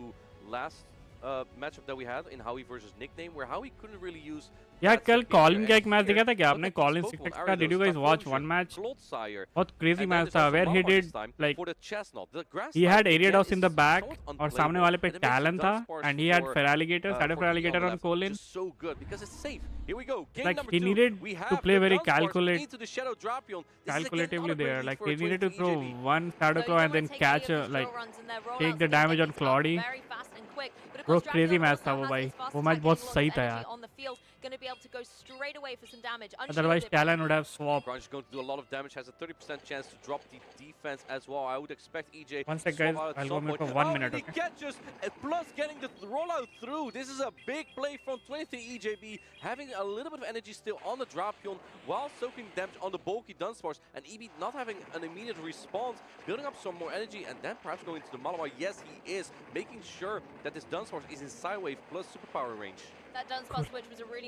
last matchup that we had in Howie versus Nickname, where Howie couldn't really use. यार that कल second Colin gear. का And एक match here, देखा था क्या look आपने. at these Colin Pokemon, 6 का did you Ariados, guys watch Tarkosian, one match. Clodsire, बहुत crazy and then match there's था also where he Malamar did this time like for the Chestnut. The grass he type had again Ariados in is the back somewhat और सामने वाले पे unplayable, and it makes talent the था Dunsparce and he had for, Feraligatr for side EB on Feraligatr the on left Colin. just so good because it's safe. Here we go. Game Like, number he 2. needed We to have play the very Dunsparce into the Shadow Drapion. This is again calculatively not a great there. lead Like for a they needed to 23 throw EJB. one No, Shadow you Claw don't and then want to take any catch of these like drill runs, and their take rollouts the can get damage on things up Claudie. very fast and quick. But of Bro, course, crazy Drapion match also था वो has भाई. his fast वो match attack, बहुत getting lots सही of था energy यार. on the field, going to be able to go straight away for some damage. Otherwise, Unshielded, Talon would have swapped. Crunch is going to do a lot of damage, has a 30% chance to drop the defense as well. I would expect EJ One sec, to swap guys. out at I'll go some mute point. for 1 Oh, minute, and he okay? catches, and plus getting the rollout through. This is a big play from 23 EJB, having a little bit of energy still on the Drapion while soaking damage on the bulky Dunsparce, and EB not having an immediate response, building up some more energy, and then perhaps going to the Malamar. Yes, he is, making sure that this Dunsparce is in Psywave plus superpower range. That Dunsparce switch was a really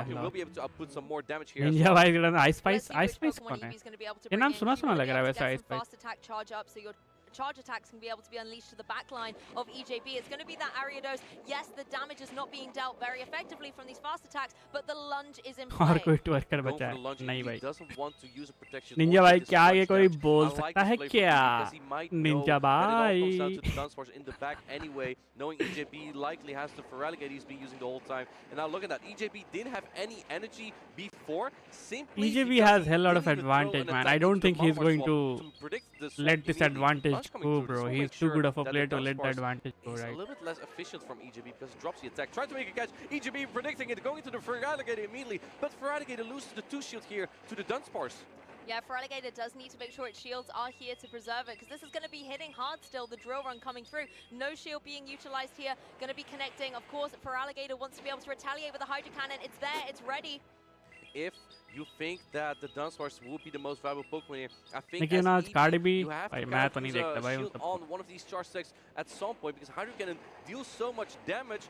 Champion low will be able to output some more damage here as Ninja well. भाई ice Let's spice see which ice spice Pokemon कौन है Eevee's going to be able to ये bring नाम in. सुना You सुना will लग be रहा है able to वैसे get ice some spice fast attack charge up, so you're charge attacks can be able to be unleashed to the back line of EJB. It's going to be that Ariados. Yes, the damage is not being dealt very effectively from these fast attacks, but the lunge is in और play. कोई ट्वर्कर Going बचा for the है lunge, नहीं he भाई doesn't want to use a protection. Ninja or भाई this क्या much ये कोई damage. बोल I like सकता this है play from क्या EB because he might know Ninja that it all comes down भाई to the Dunsparce in the back anyway, knowing EJB likely has the Feraligatr he's been using the whole time. And now look at that, EJB didn't have any energy before, simply EJB because has he hell lot of didn't even throw advantage, an man. attack I don't into the think he's Malamar going swap to predict the swap let this immediately. advantage Lunge coming go, through. This bro. will He's make too sure good of a that player the to let the Dunsparce advantage go, is a right? little bit less efficient from EJB because he drops the attack. Tries to make a catch. EJB predicting it, going to the Feraligatr immediately, but Feraligatr loses the 2-shield here to the Dunsparce. Yeah, Feraligatr does need to make sure its shields are here to preserve it, because this is going to be hitting hard still, the drill run coming through. No shield being utilized here, going to be connecting. Of course, Feraligatr wants to be able to retaliate with a Hydro Cannon. It's there, it's ready. If you think that the Dunsparce will be the most valuable Pokemon here, I think लेकिन as आज EB, card भी you have to भाई kind मैं of तो नहीं use देखता a भाई उन shield सबको on one of these charge stacks at some point because Hydro Cannon deals so much damage.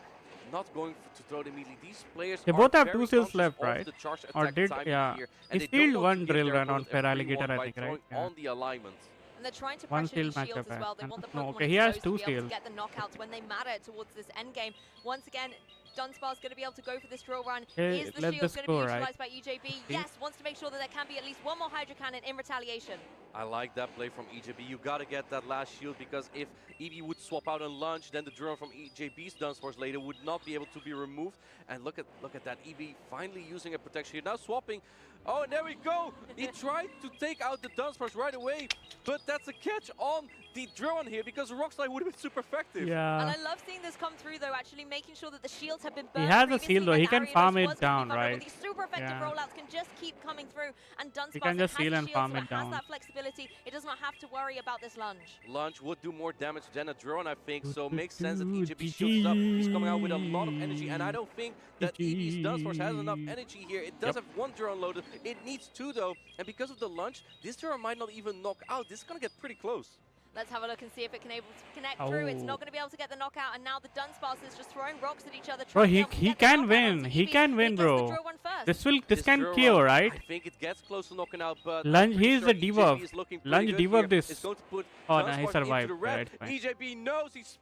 Not going to throw it immediately. These players They are both have very 2 seals conscious left, of right? the charge Or attack did timing yeah? here, He and they don't stealed want to one give drill their run on opponent a free Feraligatr, one I by think, throwing right? Yeah. on the alignment. And they're trying to One pressure these steal shields matchup as well. है. They want the No, Pokemon okay, he has exposed 2 to be able to steals. get the knockouts when they matter towards this end game. Once again, Dunsparce going to be able to go for this drill run. Okay, Is the let shield this going to go, be right? utilized by EJB? Yes, wants to make sure that there can be at least one more Hydro Cannon in retaliation. I like that play from EJB. You gotta get that last shield because if EB would swap out and launch, then the drill from EJB's Dunsparce later would not be able to be removed. And look at that, EB finally using a protection here. Now swapping. Oh, and there we go. He tried to take out the Dunsparce right away, but that's a catch on the drill on here because Rock Slide would have been super effective. And Yeah. I love seeing this come through though, actually making sure that the shields have been He burned has a previously seal, though. when He can Ariados farm it was gonna be down, vulnerable. right? These super effective Yeah. rollouts can just keep coming through, and Dunsparce can just has seal the and shield, farm so it it has down. that flexibility. It does not have to worry about this lunge. Launch would do more damage than a drone, I think, so it makes sense that EJB shields up. He's coming out with a lot of energy, and I don't think that EB's Dunsparce has enough energy here. It does Yep. have one drone loaded. It needs 2 though, and because of the launch, this drone might not even knock out. This is gonna get pretty close. Let's have a look and see if it can able to connect through. It's Oh. not going to be able to get the knockout, and now the Dunsparce is just throwing rocks at each other. Bro, trying to be he- able to he get the can knockout onto win. He EB, can but win, he gets bro. the drill one first. This can drill KO, run, right? I think it gets close to knocking out, but Lunge, I'm pretty he is sure the EJB debuff. is looking pretty Lunge good debuff here. this. It's going to put Oh, no, he Dunsparce into survived. the red. Yeah, it's fine. EJB knows he's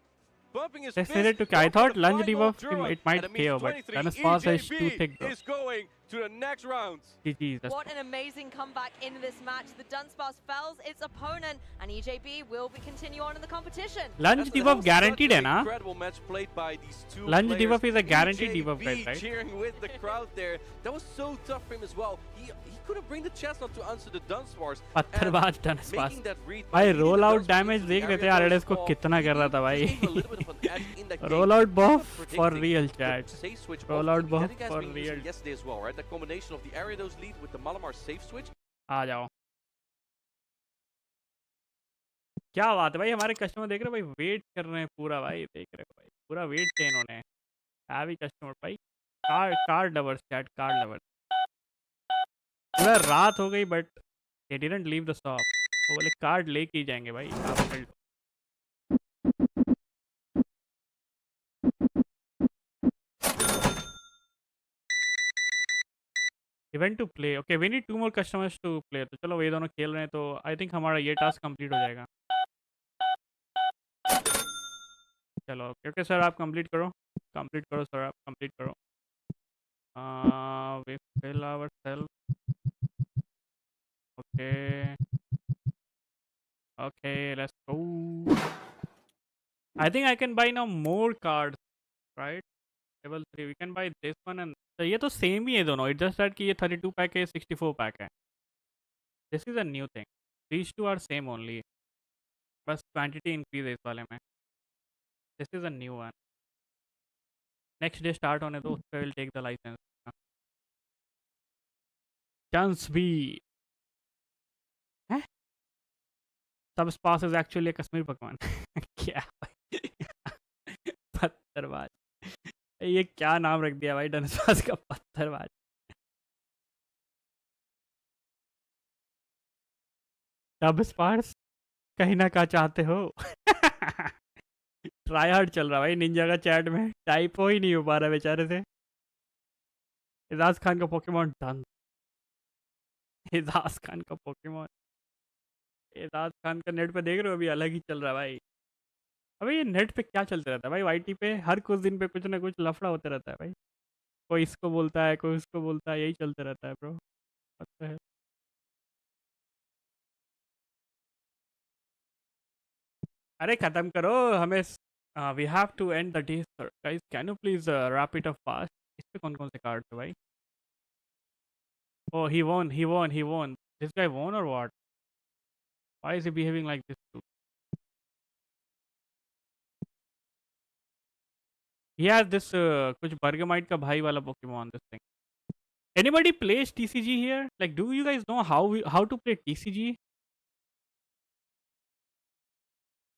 bumping his They fist. said it to Going I for thought the lunge final debuff drill, it might and it means KO, but 23. Dunsparce is too EJB thick, bro. is going to the next round. GG's. What an amazing comeback in this match. The Dunsparce fells its opponent, and EJB will be continue on in the competition. Lunge That debuff was guaranteed such है an ना? incredible match played by these two Lunge players. debuff is a guaranteed debuff, EJB right? cheering with the crowd there. That was so tough for him as well. He couldn't bring the chestnut to answer the Dunsparce. पत्थरबाज and Dunsparce. making that read भाई by leading roll the out Dunsparce damage into देख the रहे थे area आरएडएस goes को for कितना कर रहा था भाई just gave a little bit of an edge in that game. Roll out He buff was for predicting real the chat safe switch of Roll out EB buff that you guys for been using real. yesterday as well, right? The combination of the Ariados lead with the Malamar safe switch. आ जाओ क्या बात है भाई हमारे customer देख रहे हो भाई वेट कर रहे हैं पूरा भाई देख रहे हो भाई पूरा वेट किया इन्होंने हैवी कस्टमर भाई car lovers chat car lovers पूरा रात हो गई but they didn't leave the shop वो बोले कार्ड लेके ही जाएंगे भाई आप कर लो event to play okay we need 2 more customers to play तो चलो ये दोनों खेल रहे हैं तो आई थिंक हमारा ये टास्क कंप्लीट हो जाएगा चलो ओके सर आप कंप्लीट करो सर आप कंप्लीट करो we fill ourselves okay let's go I think I can buy now more cards right level 3 we can buy this one and तो ये तो सेम ही है दोनों इट जस्ट दैट कि ये 32 पैक है 64 पैक है this is a new thing these two are same only बस क्वांटिटी इंक्रीज है इस वाले में this is a new one next day start होने दो उससे will take the licence chance भी है सब स्पास इज एक्चुअली कश्मीर पकवान क्या पत्थरबाज ये क्या नाम रख दिया भाई डनस्पास का पत्थरबाज सब स्पार्स कहीं ना कहा चाहते हो ट्राई हार्ड चल रहा भाई निंजा का चैट में टाइप हो ही नहीं हो पा रहा बेचारे से एजाज खान का पोकेमॉन डन एजाज खान का पोकेमॉन एजाज खान का नेट पे देख रहे हो, अभी अलग ही चल रहा है भाई। अबे ये नेट पे क्या चलते रहता है भाई, वाईटी पे हर कुछ दिन पे कुछ ना कुछ लफड़ा होते रहता है भाई। कोई इसको बोलता है, कोई उसको बोलता है, यही चलते रहता है ब्रो। पता है। अरे खत्म करो हमें। We have to end the day sir, guys can you please wrap it up fast. इस पे कौन कौन से कार्ड थे भाई? Oh, he won. This guy won or what? Why is he behaving like this too? He has this कुछ Bergamite का भाई वाला Pokemon, this thing. Anybody plays TCG here? Like, do you guys know how to play TCG?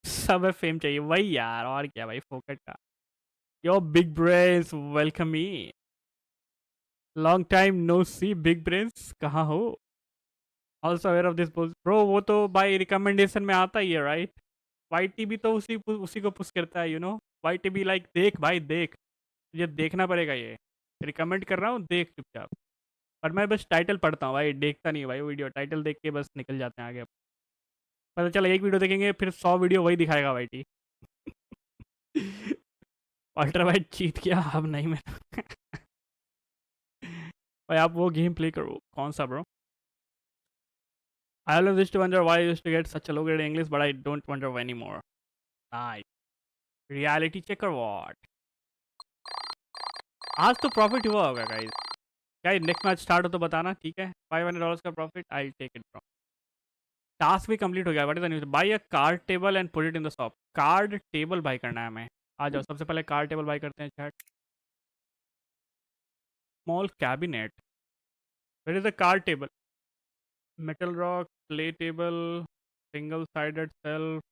सब fame चाहिए वही यार, और क्या भाई, फोकट का। Yo, big brains, welcome me. Long time no see, big brains. कहाँ हो? Also aware of this bro, वो तो भाई रिकमेंडेशन में आता ही है, राइट? वाईटी भी तो उसी उसी को पुश करता है, यू नो। वाईटी भी लाइक, देख भाई देख, ये देखना पड़ेगा, ये रिकमेंड कर रहा हूँ, देख चुपचाप। और मैं बस टाइटल पढ़ता हूँ भाई, देखता नहीं भाई वीडियो, टाइटल देख के बस निकल जाते हैं आगे। पता चला एक वीडियो देखेंगे फिर 100 वीडियो वही दिखाएगा वाईटी। अल्ट्रा वाइट जीत गया, अब नहीं मैं। भाई आप वो गेम प्ले करो, कौन सा bro? I always used to wonder why I used to get such a low grade English, but I don't wonder anymore. Nice. Reality check or what? आज तो प्रॉफिट हुआ होगा guys. Guys next match start हो तो बताना, ठीक है? $500 का profit, I take it bro. Task भी कंप्लीट हो गया। What is the news? Buy a card table and put it in the shop. Card table buy करना है हमें। आ जाओ, सबसे पहले कार्ड टेबल बाय करते हैं chat. Small cabinet, where is the card table? Metal rack, play table, single sided shelf,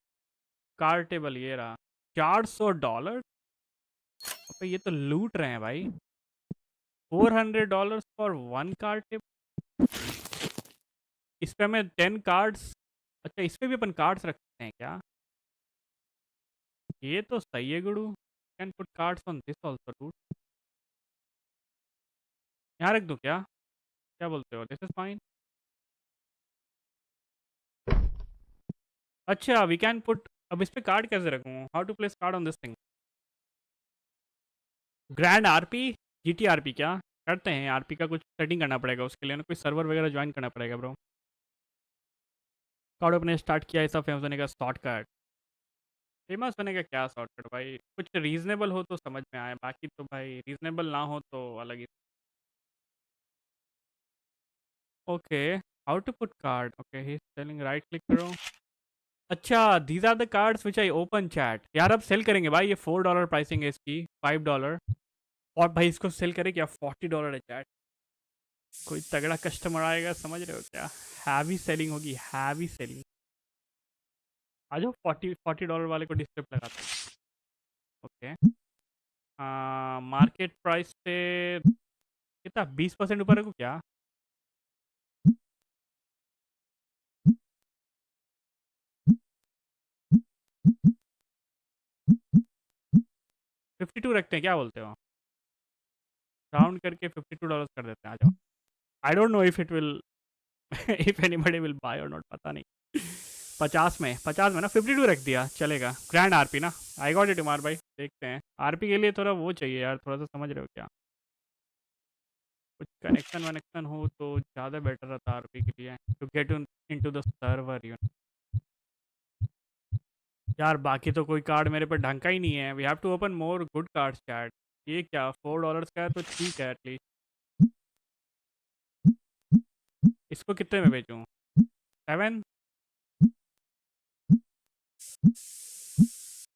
card table ये रहा। $400? अबे ये तो लूट रहे हैं भाई। $400 फॉर वन कार्ड टेबल। इस पे हमें 10 कार्ड्स, अच्छा इस पे भी अपन कार्ड्स रख सकते हैं क्या? ये तो सही है गुरु। Can put cards on this also do. यहाँ रख दूँ क्या? क्या बोलते हो? This is fine. अच्छा वी कैन पुट, अब इस पे कार्ड कैसे रखूँ? How to place card on this thing? Grand RP, GT RP क्या करते हैं? आरपी का कुछ सेटिंग करना पड़ेगा उसके लिए ना, कोई सर्वर वगैरह ज्वाइन करना पड़ेगा ब्रो। कार्ड अपने स्टार्ट किया ऐसा फेमस होने का शॉर्टकट। फेमस होने का क्या शॉर्टकट भाई? कुछ रीजनेबल हो तो समझ में आए, बाकी तो भाई रीजनेबल ना हो तो अलग ही। Okay, how to put card? Okay he selling, right click करो। अच्छा these are the cards which I open chat. यार अब सेल करेंगे भाई, ये $4 प्राइसिंग है इसकी, $5। और भाई इसको सेल करें क्या? $40 है चैट। कोई तगड़ा कस्टमर आएगा, समझ रहे हो क्या? हैवी सेलिंग होगी, हैवी सेलिंग। आ जाओ, $40 वाले को डिस्प्ले लगाते हैं। ओके, मार्केट प्राइस से कितना, 20% ऊपर रखूँ क्या? $52 रखते हैं, क्या बोलते हो? राउंड करके $52 कर देते हैं, आ जाओ। आई don't know if it will if anybody will buy और नॉट, पता नहीं। 50 में ना 52 रख दिया, चलेगा। ग्रैंड आरपी ना, आई गॉट इट उमार भाई। देखते हैं, आरपी के लिए थोड़ा वो चाहिए यार, थोड़ा सा समझ रहे हो क्या? कुछ कनेक्शन वनेक्शन हो तो ज़्यादा बेटर रहता आरपी के लिए, to get into the server you. यार बाकी तो कोई कार्ड मेरे पे ढंग का ही नहीं है। We have to open more good cards chat. ये क्या $4 का है तो ठीक है एटलीस्ट। इसको कितने में बेचूं? 7,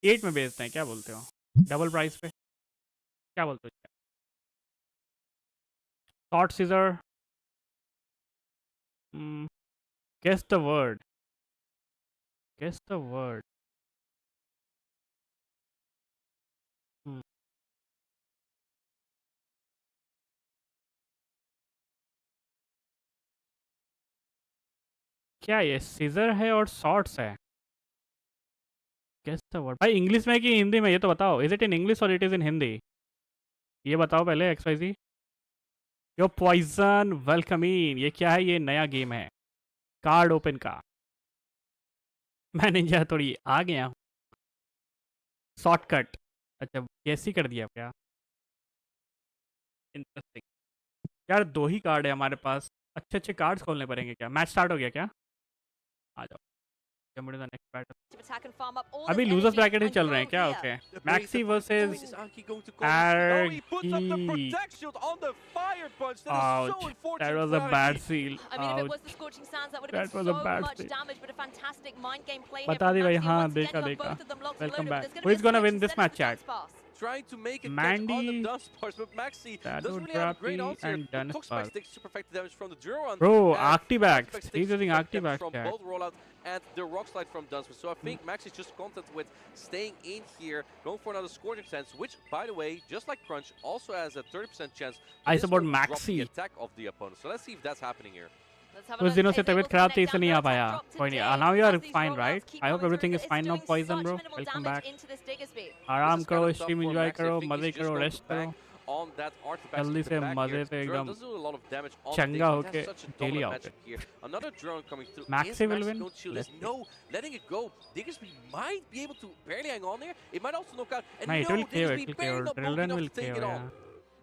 8 में बेचते हैं, क्या बोलते हो? डबल प्राइस पे, क्या बोलते हो? Short scissor, guess the word, guess the word. क्या ये सीजर है और शॉर्ट्स है? गेस द वर्ड भाई, इंग्लिश में कि हिंदी में ये तो बताओ। Is it in English or it is in Hindi? ये बताओ पहले, XYZ। Yo poison, welcome in. ये क्या है? ये नया गेम है कार्ड ओपन का। मैं निंजा थोड़ी आ गया हूँ शॉर्टकट। अच्छा कैसी कर दिया क्या? इंटरेस्टिंग। यार 2 ही कार्ड है हमारे पास, अच्छे अच्छे कार्ड्स खोलने पड़ेंगे क्या? मैच स्टार्ट हो गया क्या? आ जाओ, मुझे the next battle. attack and farm up all अभी this losers energy bracket he and चल रहे go हैं क्या? here. Okay, The maxi base, the fight versus is Anki going to call this? Oh, he puts up the Arky. protect shield on the fire punch. That is so Ouch, unfortunate that was for a bad Arki. seal. I mean, if it Ouch. was the Scorching Sands, that would have That been was a so bad much seal. damage, but a fantastic mind game play here बता from दी भाई, Maxi. हाँ Once again, देखा you have देखा। both of them locked and Welcome loaded, back. but there's Who is gonna gonna be a win switch this instead match, of the chat? Dunsparce. Trying to make a catch on Mandy, the Dunsparce, but Maxi Shadow doesn't really have a great Drappy, answer. and The Toxpax Dunsparce. takes super effective damage from the Duran. Bro, and Arctibax. Toxpax He's takes using super effective Arctibax, from chat. both rollout and the Rock Slide from Dunsparce. So I think Maxi is just content with staying in here, going for another Scorching Sands, which, by the way, just like Crunch, also has a 30% chance I this support will drop Maxi. the attack of the opponent. So let's see if that's happening here. Let's have a कुछ look. दिनों से Is able तबीयत to खराब थी connect इसलिए down, नहीं no आ attack पाया। drop कोई नहीं, today now you are as these fine, rollouts right? keep I hope coming everything through, is but fine it's now, doing Poison such bro. minimal Welcome damage back। into this Diggersby. आराम This is करो, kinda tough stream for enjoy Maxi. I करो, think मजे he's just करो, going to rest करो। bank on that artifact जल्दी in the से back मजे here. से Drone एकदम does do a lot of damage on चंगा the होके has such a daily dominant आओगे। matchup here. Another drone coming through. Maxi Is will Maxi win? going to shield Let's this? No, letting it go. Diggersby might be able to barely hang on there. It might also knock out. And नहीं, it no, will KO, it Diggersby will barely KO. not Drill bold Run enough will to take KO, it yeah. on.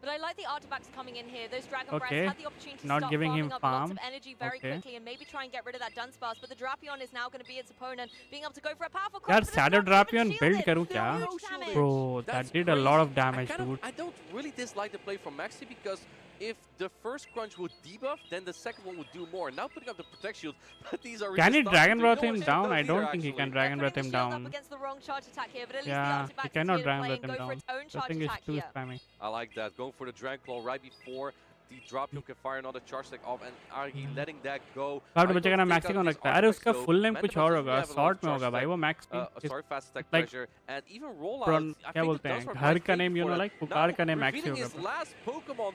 But I like the artifacts coming in here. Those Dragon Okay. Brands had the opportunity to Not start giving farming him up lots farm. of energy very Okay. quickly and maybe try and get rid of that Dunsparce. But the Drapion is now going to be its opponent, being able to go for a powerful यार cross, but it's Shadow not even Drapion build shielded. करूँ क्या? Huge damage. Bro, That's that did a lot of crazy. damage, dude. I don't really dislike the play from Maxi because if the first crunch would debuff, then the second one would do more. Now putting up the protect shield, but these are Can he resistant Dragon to Breath no him one down? knows I don't either, think he actually. can Dragon They're Breath putting him the shield up down. against the wrong charge attack here, but at least Yeah, the he artifact is cannot here to Dragon play Breath and him go for down. its own The charge thing is attack too here. spamming. I like that. Going for the Dragon Claw right before the drop, you can fire another charge stack off, and Argy letting that go. Card बचेगा ना maxi कौन रखता है? अरे उसका full name कुछ और होगा, शॉर्ट में होगा भाई वो max Sorry, fast attack like pressure, and even rollout. क्या बोलते हैं, घर का नेम यू नो लाइक पुकार का नेम मैक्सी Revealing his होगा। last Pokemon.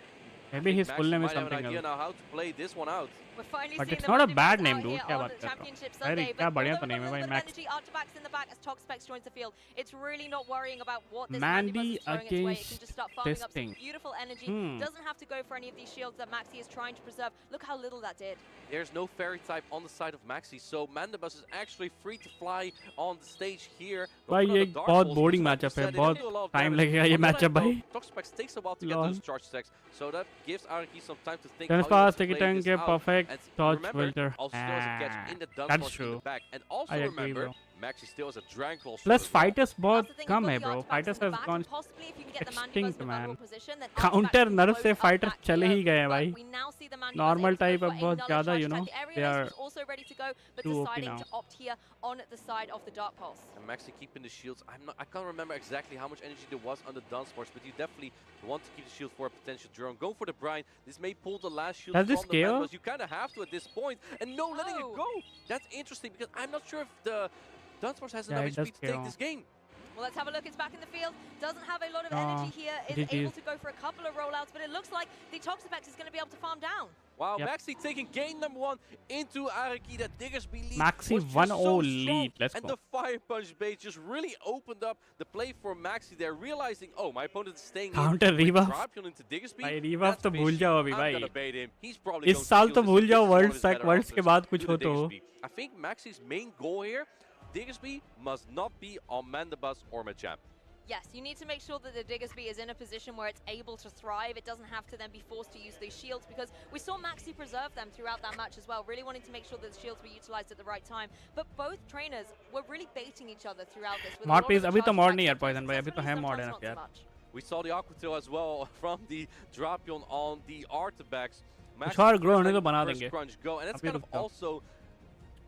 Maybe his full name is Maxi might have an something idea else. now how to play this one out. We're finally But seeing it's the not a Mandy bad Boys name, out dude. here क्या on बात the कर रहा हूँ? Championship अरे Sunday, क्या but बढ़िया although तो we've name है got a भाई little bit of max. energy, artifacts in the back as Toxapex joins the field. It's really not worrying about what this Mandy Buzz Mandy is throwing its way. It can against just start farming this up some thing. beautiful energy. Hmm. Doesn't have to go for any of these shields that Maxi is trying to preserve. Look how little that did. There's no fairy type on the side of Maxi, so Mandibus is actually free to fly on the stage here. भाई ये बहुत boring matchup है, बहुत time लगेगा ये matchup भाई। Toxapex takes a while to get those charge stacks, so that gives Araki some time to think. Dunsparce take it and get out. perfect And dodge remember, filter. also still has a catch in the That's Dunsparce in true. the back. And also I agree, remember, bro. Maxi still has a Dragon Claw. Plus fighters That's बहुत the thing, come you've है got the bro, artifacts fighters in the has back, gone and possibly if you can get the Mandy Buzz extinct in a vulnerable man। position, then Counter artifacts nerf can से close up fighters that चले ही here. गए हैं But भाई। we now see the Mandy Normal Buzz able type to अब go for बहुत another ज़्यादा charge you know attack. The they Aerial are Ace is also ready to go, but too OP deciding now। to opt here on the side of the Dark Pulse. And Maxi keeping the shields. I can't remember exactly how much energy there was on the Dunsparce, but you definitely want to keep the shield for a potential drone. Going for the Brine. This may pull the last shield Does from this the KO? Mandibus. You kind of have to at this point. And no, letting it go. That's interesting because I'm not sure if the Dunsparce has Yeah, enough it does HP to take KO. this game. Well, let's have a look. It's back in the field. Doesn't have a lot of No, energy here. Is GG's. able to go for a couple of rollouts, but it looks like the Toxapex is going to be able to farm down. Wow, Yep. Maxi taking game number 1 into Araki. That Diggersby lead Maxi was just 1-0 so strong. lead. Let's and go। the Fire Punch bait just really opened up the play for Maxi. They're realizing, oh, my opponent is staying Counter in. rebuff। Drapion into Diggersby. भाई rebuff तो भूल जाओ अभी I'm भाई। gonna bait him. He's probably इस going to साल kill तो this. भूल This जाओ is one of world his तक, better वर्ल्ड्स के offers बाद to कुछ the हो तो। Diggersby. I think Maxi's main goal here, Diggersby must not be on Mandibus or Machamp. Yes, you need to make sure that the Diggersby is in a position where it's able to thrive. It doesn't have to then be forced to use these shields, because we saw Maxi preserve them throughout that match as well, really wanting to make sure that the shields were utilized at the right time. But both trainers were really baiting each other throughout this. with a mod lot please, of the अभी तो charge mod attacks नहीं यार sometimes Poison भाई, अभी तो है successfully, mod है sometimes ना not so यार। much. We saw the Aquatail as well from the Drapion on the Artifacts. कुछ और grow होने तो letting बना the first देंगे। crunch go, and that's अभी kind of रुक जाओ। also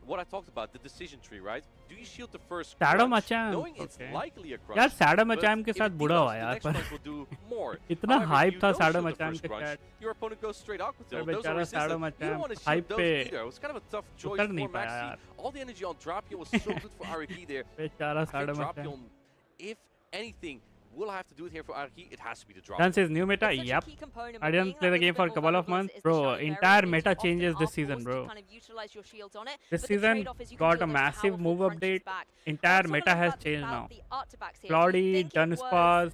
what I talked about, the decision tree, right? Do you shield the first Shadow crunch, Machamp, knowing it's okay। likely a crunch? यार Shadow but Machamp के if साथ it बुरा हुआ debuffs, the यार next पर crunch will do more. इतना However, if hype you था don't Shadow shield the Machamp first के crunch, chat। your opponent goes straight Aquatail. पर Those are बेचारा Shadow resistant. You don't want Machamp to hype shield पे those either. It was kind of a tough choice उतर for नहीं पाया Maxi. यार। All the energy on Drapion was so good for Araki there. बेचारा I think Shadow Machamp। Drapion, if anything, will have to do it here for Araki. It has to be the Drapion. Done says new meta. It's such a Yep. key component, I but didn't being play that the game little for a bit couple more of vulnerable months, is the bro. shiny berry, Entire which meta often changes are this season, forced bro. to kind of utilize your shields on it, This but the season trade-off is you can got deal a those massive powerful move crunches update. back. Entire Also meta wanna has look changed about now. the artifacts here. Do you Cloudy, think it was Dunsparce,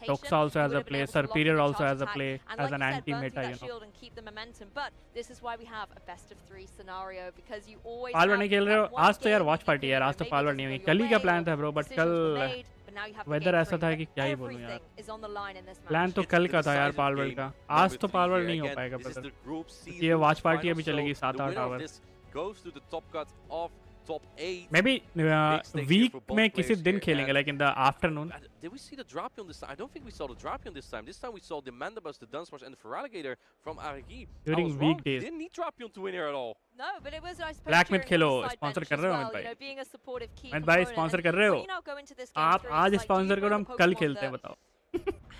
rotation. Tox also you has would a have been play, able to lock in Serperior the also charge has a attack, play and as like an you said, burn anti-meta, through you that know. shield and keep the momentum. But this is why we have a best of 3 scenario, because you always पालवर have नहीं खेल रहे हो that one आज तो यार game watch you party can, है you यार know, आज तो maybe it पालवर doesn't नहीं हुई go कल your ही का way प्लान or था ब्रो बट decisions were कल made, but now you have to weather game ऐसा three. था कि क्या ही बोलूं यार. Everything is on the line in this match. Plan तो It's कल the का था यार decisive पालवर्ल्ड game, का. number आज तो 3 पालवर्ल्ड here. नहीं हो Again, पाएगा this is brother. the Group C ये losers watch party final, अभी so चलेगी the 7-8 winner of our. this goes to the top cut of top 8. May be stakes here week for both में किसी players दिन here, खेलेंगे and- like in the afternoon. Did we see the Drapion this time? I don't think we saw the Drapion this time. This time we saw the Mandibus, the Dunsparce, and the Feraligatr from Arigi. During I was wrong. weekdays. Didn't need Drapion to win here at all. No, but it was, I suppose, Black Myth cheering Khelo, from the side sponsor bench कर as रहे हो well, Amit you know, भाई. being a supportive key Amit भाई component. sponsor And कर रहे हो. when you now go into this game आप three, आज it's like, do sponsor you करो, run हम the कल Pokemon खेलते हैं. that बताओ.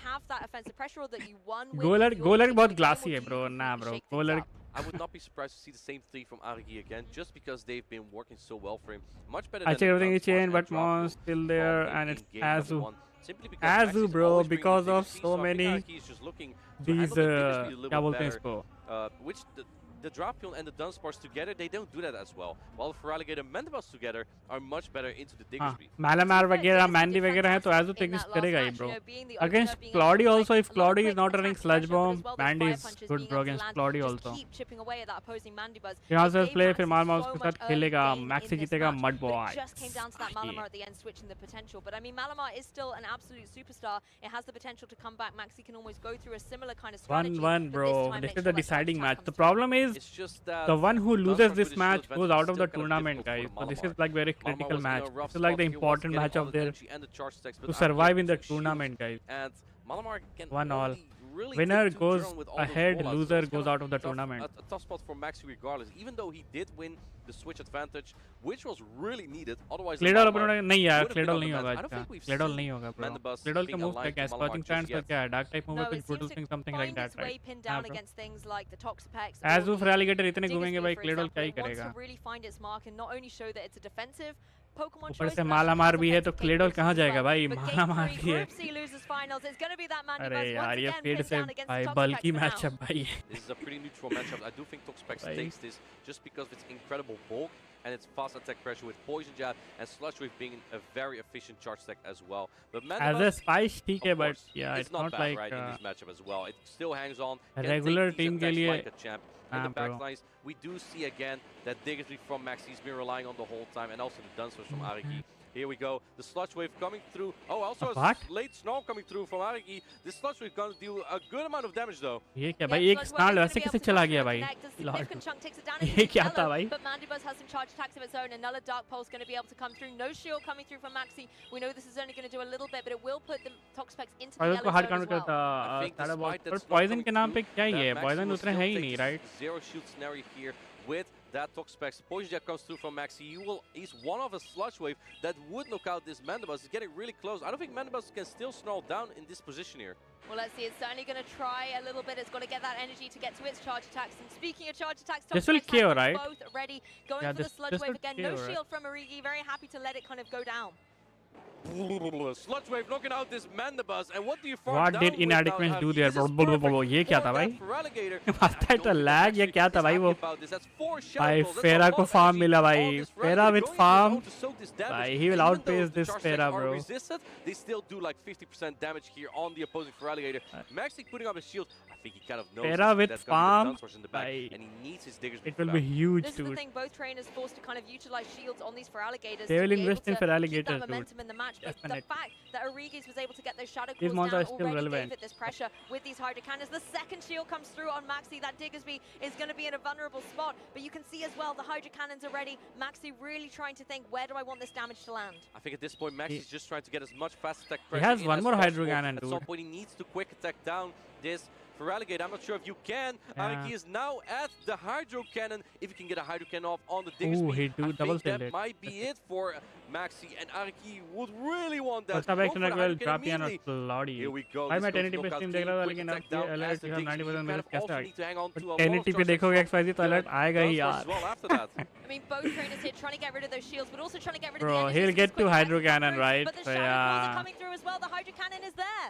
have that offensive pressure, or that you won with गोलर your गोलर बहुत team, ग्लासी or है do you ब्रो. ना completely bro shake things गोलर up? I would not be surprised to see the same thing from Arigi again, just because they've been working so well for him. Much better I than check everything is Dunsparce changed, and but Drapion Mon's still from there, in- and in it's game number Azu. one. Simply because Azu, Max is bro, always bringing because the of Diggersby, so I think many Arigi is just looking to these handle the Diggersby a little क्या bit बोलते हैं better. इसको. Which the Drapion and the Dunsparce together, they don't do that as well. While the Feraligatr and Mandibus together are much better into the हाँ Diggersby. मैलामार Yeah, वगैरह Diggersby Mandy did वगैरह है तो fantastic Azu तो in exist that last करेगा ही match, bro. you know, being the Against opener, being Claudio able to also, make if a lot of Claudio is quick not running attacking sludge pressure, but bomb, as well, those Mandy fire is punches good being bro able to against land, Claudio just also. keep chipping away at that opposing Mandibuzz. यहाँ It से gave play Maxi फिर मालमा so उसके much साथ early खेलेगा. gain maxi in this जीतेगा match, mud but boy. it just came down to that Malamar at the end switching the potential. But I mean, Malamar is still an absolute superstar. It has the potential to come back. Maxi can almost go through a similar kind of strategy. 1-1 but bro. time This make is sure the that deciding attack match. comes The through. problem is It's just that the one who loses Dunsparce this with his match shield goes advantage out is of the still kinda tournament, difficult guys. for So this Malamar. is like very Malamar critical was in a match. rough This is like spot the here, was important getting match all of the their energy and the charge stacks, but to Arigi survive in has the two shields, tournament, guys. and Malamar can 1-1. only really Winner take two goes turn with all those ahead, rollouts, so loser it's goes kind out of the tough, tournament. a tough spot for Maxi regardless, even though he did win the switch advantage, which was really needed. Otherwise, the क्लेडॉल Malamar अपन नहीं यार would have been क्लेडॉल on the नहीं map. होगा I don't इसका. think we've क्लेडॉल seen नहीं होगा bro. Mandibus क्लेडॉल का being move aligned क्या है? to Malamar scorching just pants का yet. क्या है? डार्क टाइप मूव No, कुछ it brutal seems thing to something like find that its way right. pinned हाँ down bro. against things like the Toxapex. Azu Feraligatr इतने घूमेंगे Diggersby, भाई for क्लेडॉल क्या ही example, wants करेगा. to really find its mark and not only show that it's a defensive Pokemon ऊपर choice, से but मालामार actually भी has है तो offensive क्लेडॉल capabilities कहाँ as जाएगा well. भाई. But game मालामार 3, भी है. Group C losers finals. It's going to be that अरे Mandibuzz यार once ये again फिर pinned से down against भाई Toxapex बल्कि for मैच now. है भाई. This is a pretty neutral matchup. I do think Toxapex Bye. takes this just because of its incredible bulk and its fast attack pressure with Poison Jab and Sludge Wave being a very efficient charge stack as well. But As a Mandibuzz, spice ठीक है of but course, yeah it's it's not not bad like right in this matchup as well. It still hangs on. Can regular take these team के attacks लिए like a champ. In हाँ the bro. backlines, we do see again that Diggersby from Maxi has been relying on the whole time, and also the Dunsparce from Arigi. Here we go. The Sludge Wave coming through. Oh, also a What? late Snow coming through from Arigi. This Sludge Wave gonna deal a good amount of damage though. ये क्या Yeah, भाई एक Sludge स्नाल Wave is वैसे gonna be कैसे able to चला touch गया and भाई. connect. A Lord significant chunk takes it down ये into क्या था yellow, भाई. but Mandibuzz has some charge attacks of its own. Another Dark Pulse going to be able to come through. No shield coming through from Maxi. We know this is only going to do a little bit, but it will put the Toxapex into the poison yellow को hard zone count as well. करता I think सारा despite बहुत that पर snow poison coming के नाम पे through, क्या ही that है. Maxi पॉइजन will उतने still है ही take नहीं this right. Zero shield scenario here with that Toxapex. Poison Jab comes through from Maxi. He's one of a Sludge Wave that would knock out this Mandibuzz. He's getting really close. I don't think Mandibuzz can still snarl down in this position here. Well, let's see. It's certainly going to try a little bit. It's got to get that energy to get to its charge attacks. And speaking of charge attacks, This will Toxapex has KO, them right? both ready. Going Yeah, for the this Sludge Wave will again. No KO, right? shield from Arigi. Very happy to let it kind of go down. Sludge Wave knocking out this Mandibuzz, and what do you farm What down did with now, inadequates do Javi? there? This is Blah, blah, blah, perfect blah. ये क्या for था भाई? that Feraligatr. Master I तो don't think lag या actually क्या था is भाई happy वो. about this. That's 4 भाई shadow balls. That's a फेरा lot को of farm energy. मिला All भाई. this फेरा Feraligatr with going in his farm. own to soak this damage. भाई he will And even outpace though the this charge फेरा attacks are bro. resisted, they still do like 50% damage here on the opposing Feraligatr. Maxi putting up his shield. I think he kind of knows Ferra with that's gonna be farm. the Dunsparce in the back, Bhai. and he needs his Diggersby It for will be that. huge This is the dude. thing, both trainers forced to kind of utilize shields on these Feraligators. They will to be invest able in to Feraligators, keep that dude. momentum in the match. But the Definitely. fact that Arigis was able to get those shadow These claws mons are down still already relevant. gave it this pressure with these Hydro Cannons. The second shield comes through on Maxi. That Diggersby is going to be in a vulnerable spot. But you can see as well, the Hydro Cannons are ready. Maxi really trying to think, where do I want this damage to land? I think at this point, Max He- is just trying to get as much fast attack He pressure has in one as more Hydro possible. Cannon, At some dude. point, he needs to quick attack down this Feraligatr. I'm not sure if you can. Yeah. Ariki is now at the Hydro Cannon. If you can get a Hydro Cannon off on the Ooh, Diggersby, he do I double think that filled it. might be it for Maxi. And Ariki would really want that. First up Go action for the as well. Hydro Cannon Drapion और immediately. Claudio. Here we go. भाई This मैं goes 1080p knockout stream team. देख रहा था Quick लेकिन attack अब down ये as alert the जो Diggersby 90% kind मेरे of कैसे also uh need to hang on to a गया. lot of 1080p charge देखोगे attacks XYZ तो from alert आएगा ही Dunsparce as यार. well after that. I mean, both trainers here trying to get rid of those shields, but also trying to get rid of Bro, the energy. he'll so get this to quick Hydro attacks come Cannon, through, right? But the So shadow claws are yeah. coming through as well. The Hydro Cannon is there.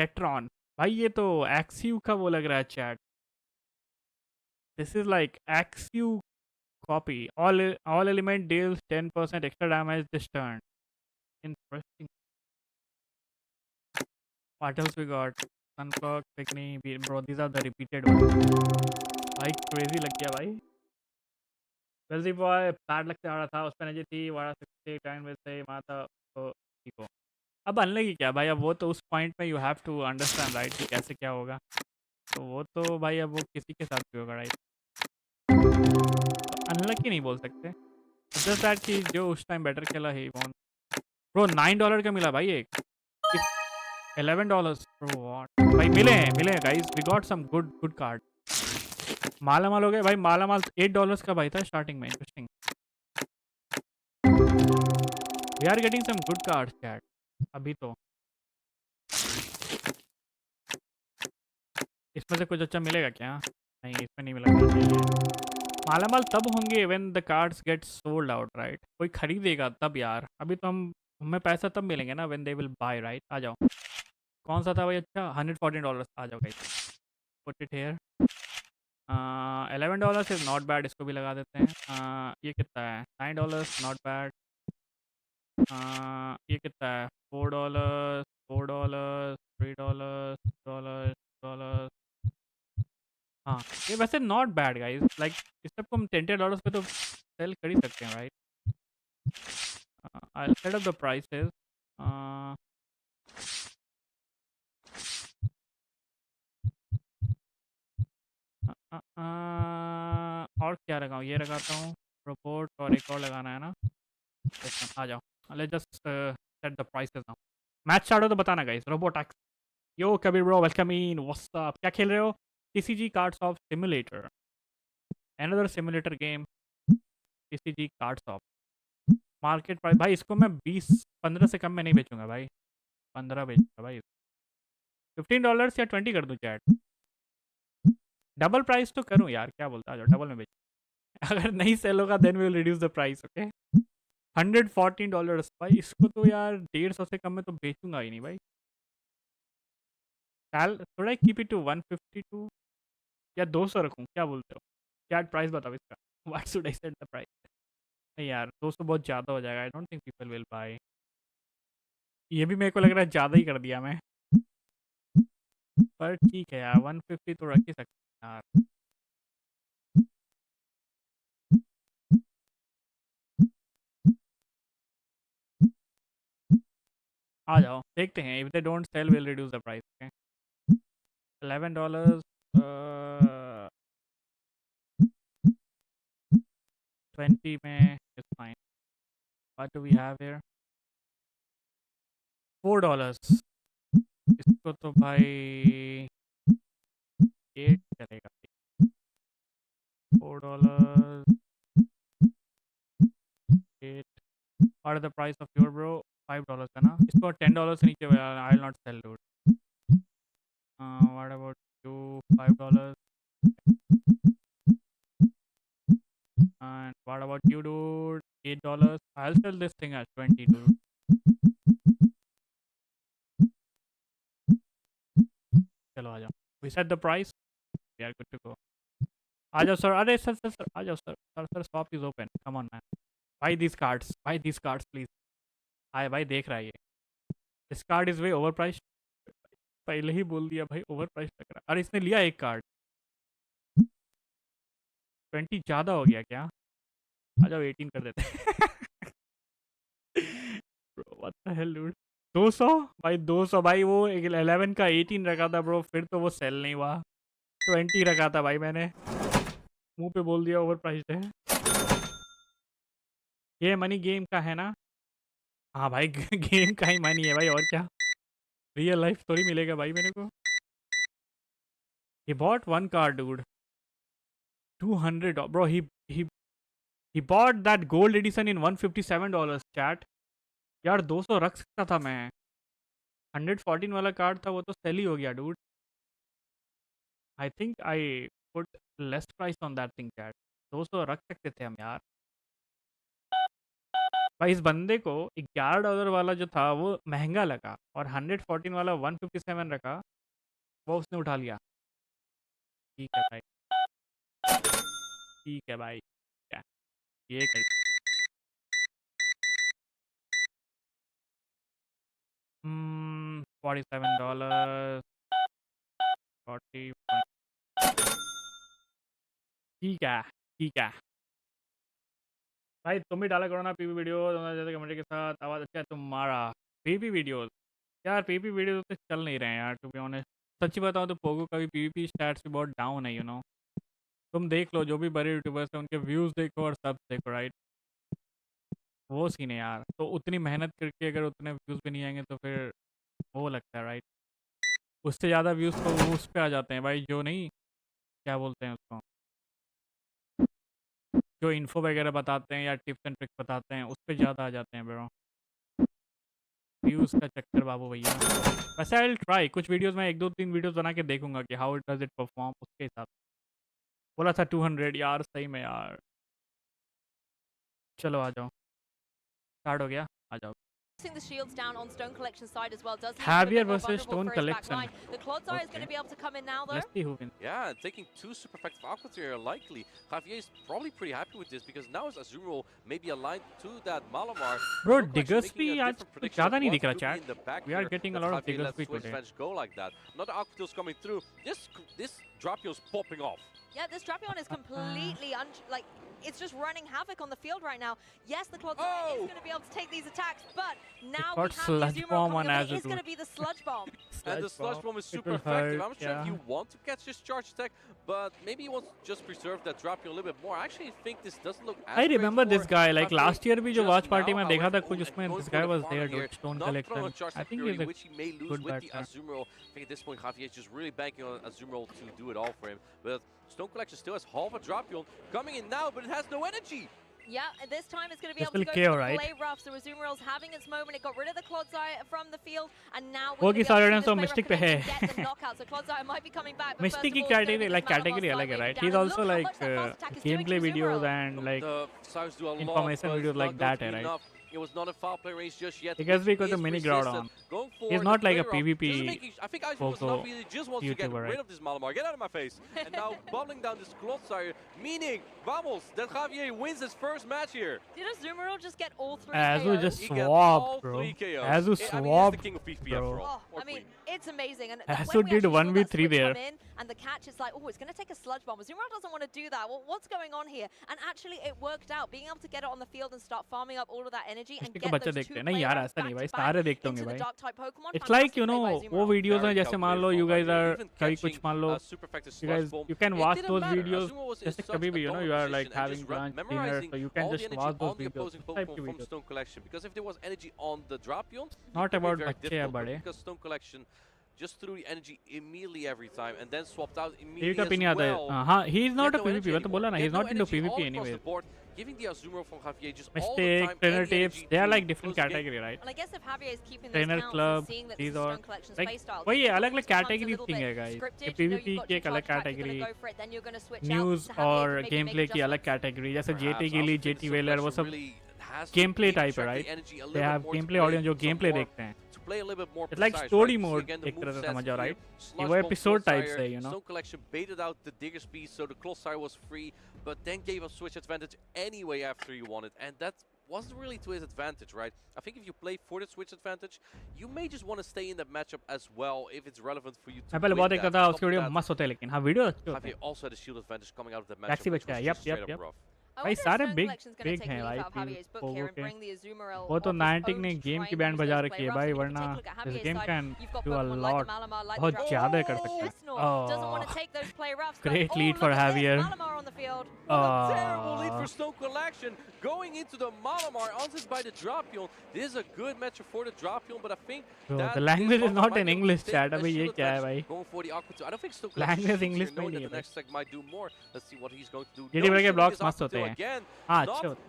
टेट्रॉन भाई, ये तो एक्सयू का वो लग रहा है chat. This is like एक्सयू copy. All element deals 10% extra damage this turn. Interesting. What else we got? Sunflock, Picni, bro, these are the repeated ones. भाई crazy लग गया भाई। वेल्जी बॉय बैड लग से आ रहा था, उस पर एनर्जी थी, वाड़ा सकते टाइम में से माता तो ठीक हो। अब अनलकी क्या भाई, अब वो तो उस पॉइंट में you have to understand right कि कैसे क्या होगा। तो वो तो भाई अब वो किसी के साथ भी होगा राइट। तो अनलकी नहीं बोल सकते, जस्ट दैट कि जो उस टाइम बेटर खेला ही वॉन। ब्रो $9 का मिला भाई एक, $11 ब्रो व्हाट भाई। मिले हैं guys, we got some good good card. माला माल हो गए भाई, माला माल $8 का भाई था स्टार्टिंग में। Interesting, we are getting some good card chat अभी तो। इसमें से कुछ अच्छा मिलेगा क्या? नहीं, इसमें नहीं मिलेगा। माला माल तब होंगे when the cards get sold out right, कोई खरीदेगा तब यार। अभी तो हमें पैसा तब मिलेंगे ना when they will buy right. आ जाओ, कौन सा था भाई अच्छा? $114। आ जाओ guys, put it here. $11 is not bad, इसको भी लगा देते हैं। ये कितना है? $9 नॉट बैड। ये कितना है? $4, $4, $3, $डॉलर। हाँ, ये वैसे नॉट बैड गाइस, लाइक इस सब को हम $10 पे तो सेल कर ही सकते हैं right. I'll set up the prices. और क्या लगाऊँ? ये लगाता हूँ रिपोर्ट, और एक और लगाना है ना। आ जाओ, let's just set the prices now. Match start हो तो बताना guys. Robotax, yo Kabir bro, welcome in, what's up? क्या खेल रहे हो? TCG cards of simulator, another simulator game. TCG cards of market price भाई, इसको मैं 20-15 से कम में नहीं बेचूंगा भाई। 15 बेचूंगा भाई। $15 या 20 कर दूं चैट? डबल प्राइस तो करूं यार, क्या बोलता है? डबल में बेच। अगर नहीं सेल होगा then we will reduce the price. Okay, $114 भाई, इसको तो यार 150 से कम में तो बेचूंगा ही नहीं भाई। Should I keep it to 152 या 200 रखूं? क्या बोलते हो? क्या प्राइस बताओ इसका? What should I set the price? नहीं यार, 200 बहुत ज़्यादा हो जाएगा। I don't think people will buy. ये भी मेरे को लग रहा है ज़्यादा ही कर दिया मैं, पर ठीक है यार, 150 तो रख ही सकते हैं यार। आ जाओ, देखते हैं। If they don't sell will reduce the price. Okay, $11, 20 में is fine. What do we have here? $4, इसको तो भाई 8 चलेगा। $4, 8। What are the price of your bro? $5 का ना, इसको $10 से नीचे I will not sell dude. What about you? $5। And what about you, dude? $8. I'll sell this thing at 20, dude. चलो आ जाओ। We set the price. We are good to go. आ जाओ sir. अरे सर आ जाओ sir. Sir shop is open. Come on man. Buy these cards. Buy these cards please. आए भाई, देख रहा है ये। This card is way overpriced. पहले ही बोल दिया भाई, overpriced लग रहा है। अरे इसने लिया एक कार्ड। 20 ज़्यादा हो गया क्या? आ जाओ 18 कर देते हैं। Bro, what the hell, dude? 200 भाई, 200 भाई। वो 11 का 18 रखा था ब्रो, फिर तो वो सेल नहीं हुआ। 20 रखा था भाई मैंने, मुंह पे बोल दिया ओवर प्राइस्ड है। ये मनी गेम का है ना? हाँ भाई, गेम का ही मनी है भाई, और क्या। रियल लाइफ थोड़ी मिलेगा भाई मेरे को। He bought one card dude, 200 bro. He bought that gold addition in $157 chat. यार 200 रख सकता था मैं। 114 वाला कार्ड था, वो तो सेल ही हो गया dude. I think I put less price on that thing chat. 200 रख सकते थे हम यार। भाई इस बंदे को $11 वाला जो था वो महंगा लगा और 114 वाला 157 रखा, वो उसने उठा लिया। ठीक है भाई, ठीक है भाई, क्या ये कर $47 40 ठीक है, ठीक है। भाई तुम भी डाला करो ना पीपी वीडियो जैसे कमेंट के साथ आवाज़ अच्छा है तुम्हारा। पीपी वीडियोस यार, पीपी वीडियोस तो चल नहीं रहे हैं यार, टू बी ऑनेस्ट। सच्ची बताओ तो पोगो का भी पीवीपी स्टैट्स भी बहुत डाउन है, तुम देख लो जो भी बड़े यूट्यूबर्स हैं उनके व्यूज़ देखो और सब देखो, राइट। वो सीन है यार, तो उतनी मेहनत करके अगर उतने व्यूज़ भी नहीं आएंगे तो फिर वो लगता है, राइट। उससे ज़्यादा व्यूज़ तो वो उस पे आ जाते हैं भाई, जो नहीं क्या बोलते हैं उसको, जो इन्फो वगैरह बताते हैं या टिप्स एंड ट्रिक्स बताते हैं, उस पे ज़्यादा आ जाते हैं ब्रो। व्यूज़ का चक्कर बाबू भैया। वैसे आई विल ट्राई, कुछ वीडियोस मैं 1-2-3 वीडियोस बना के देखूंगा कि हाउ डज इट परफॉर्म, उसके हिसाब से। बोला था 200 यार, सही में यार। चलो आ जाओ, स्टार्ट हो गया, आ जाओ। The shields down on Stone Collection side as well does leave him a Javier bit more versus vulnerable Stone for his back Collection. line. The Clodsire is going to be able to come in now though. Let's see who wins. Yeah, taking 2 super effective aquas here likely. Javier is probably pretty happy with this because now his Azumarill may be aligned to that Malamar. Bro, Stone Collection Diggersby making a आज different prediction ज़्यादा of नहीं what दिख रहा could be chat. in the back We are here. getting a That's lot of Javier lets Diggersby Switch today. Venge go like that. Another Aquatil's coming through. This Drapio's popping off. Yeah, this Drapion is completely it's just running havoc on the field right now. Yes, the Clodsire is going to be able to take these attacks, but now we got have Sludge the Azumarill Bomb coming on up. It is Azure. going to be the Sludge Bomb. And the Sludge Bomb is It super will effective. hurt, I'm not sure if yeah. you want to catch this charge attack, but maybe he wants to just preserve that Drapion a little bit more. I actually think this doesn't look as I great remember this for guy, like Javier last year भी जो just watch party now, में देखा था however, कुछ and उसमें going this for guy the was farmer there, here, dude. Stone not throwing Collection. a charge I attack think purely, he's a which he may lose good with the batsman. Azumarill. I think at this point Javier is just really banking on Azumarill to do it all for him. But Stone Collection still has half a Drapion coming in now, but it has no energy. Yeah, and this time it's going to be This able to will go KO, for the right? play rough. So Azumarill's having its moment. It got rid of the Clodsire from the field, and now वो we're की going to be सारे able to see तो this Mystic play पे rough है. get the knockout. So Clodsire might be coming back, but Mystic first की of all, it's category, gonna be like this Malamar category अलग है, sideways right? down. He's And also look how like much that fast attack is doing to gameplay videos Azumarill. and like The Sires do a lot, information but it's videos like not going that, to be right? enough. It was not a foul play range just yet. Diggersby which got the is mini ground resistant. on. Going for He's the not like a play rough. PvP Just making, I think Ice was Poco not really just wants to get YouTuber, rid right? of this Malamar. Get out of my face. And now bubbling down this Clodsire, meaning, vamos, that Javier wins his first match here. Did Azumarill just get all three Azu KOs? just He got all swapped, bro. 3 KOs. Azu I mean, he's the swapped, king of PvP bro. after all. Oh, Or I mean, queen. it's amazing. And Azu when we did actually saw 1v3 that switch there. come in, and the catch is like, oh, it's going to take a Sludge Bomb. Azumarill doesn't want to do that. Well, what's going on here? And actually, it worked out. Being able to get it on the field and start farming up all of that energy and Mystic को get बच्चे those देखते two हैं नहीं play यार, rounds ऐसा नहीं भाई, back to सारे back देखते into होंगे the भाई. Dark type Pokemon. It's like Fantastic play by वो Azumarill. videos हैं Very जैसे मान लो calculated you from guys Javier. are Even कभी catching, कुछ मान लो super effective you guys Sludge Bomb. you can It watch didn't those matter. videos Azumarill was in जैसे such कभी a भी you dominant you are position like and having just lunch, dinner, memorizing so you can all the just energy watch those on the videos. opposing Type Pokemon के from videos. Stone Collection. Because if there was energy on the Drapion, it Not would be about very बच्चे या difficult. But बड़े. because Stone Collection just threw the energy immediately every time and then swapped out PvP immediately का as pin नहीं आता well. है. हाँ, he is not a no PvP. energy मैं तो बोला anymore. ना, He he's had no not into energy all PvP across the anyways. board, giving the Azumarill from Javier just all Mystic, the time trainer any tips, energy they are to like different close the game. category, right? Well, I guess if Javier is keeping those Trainer counts club, and seeing that this these is are Stone Collection's like play style, वही then अलग अलग it becomes a category little thing bit है guys. scripted. कि You know, PvP you've got की your एक अलग charge attack, you're category, gonna go for it, then you're gonna switch news out. So Javier और can maybe gameplay make की अलग adjustments. category. जैसे Perhaps. JT I के लिए also think JT Stone Whaler वो Collection सब really has to gameplay keep type है, track right? the energy a They little bit have more to gameplay play audience जो some gameplay more- देखते हैं. to play a little bit more It's like precise, story right? You see mode again the एक तरह से movesets समझ जाओ, here. right? Sludge वो Bomb episode type Clodsire, से, you know. Stone Collection baited out the Diggersby, so the Clodsire was free, but then gave a switch advantage anyway after you won it, and that wasn't really to his advantage, right? I think if you play for the switch advantage, you may just want to stay in that matchup as well if it's relevant for you to मैं पहले win बहुत that. देखता था On top उसके of video that, मस्त होते हैं लेकिन हाँ वीडियो अच्छे होते Javier हैं. also had a shield advantage coming out of that Taxi matchup, which बच्चा was है, just yep, straight yep, up yep. rough. I भाई wonder if सारे Stone big Collection's gonna big take a हैं leaf भाई out of Javier's book Pogo here and के. bring the Azumarill वो तो off his Niantic own ने to game try की and band use बजा those रखी play है roughs. भाई And if you वरना take a look at this Javier's game side, can you've got do a Pokemon like lot. the Malamar, like the बहुत Drapion. ज़्यादा कर सकते हैं. Chestnut doesn't want to take those play roughs. But, Great oh, lead look for at this, Javier. Malamar on the field. What a terrible lead for Stone Collection. Going into the Malamar, answered by the Drapion. This is a good matchup for the Drapion, but I think Bro, that the language this is Malamar not might in be able to English, take chat. a अबे ये shield क्या है advantage. भाई? Going for the Aqua 2. I don't think Stone Collection Language shoots English here, में knowing नहीं that है the next attack might do more. Let's see what he's going to do. JD No के shooting blogs this मस्त Aqua होते 2 हैं. again. हाँ Not अच्छे होते हैं.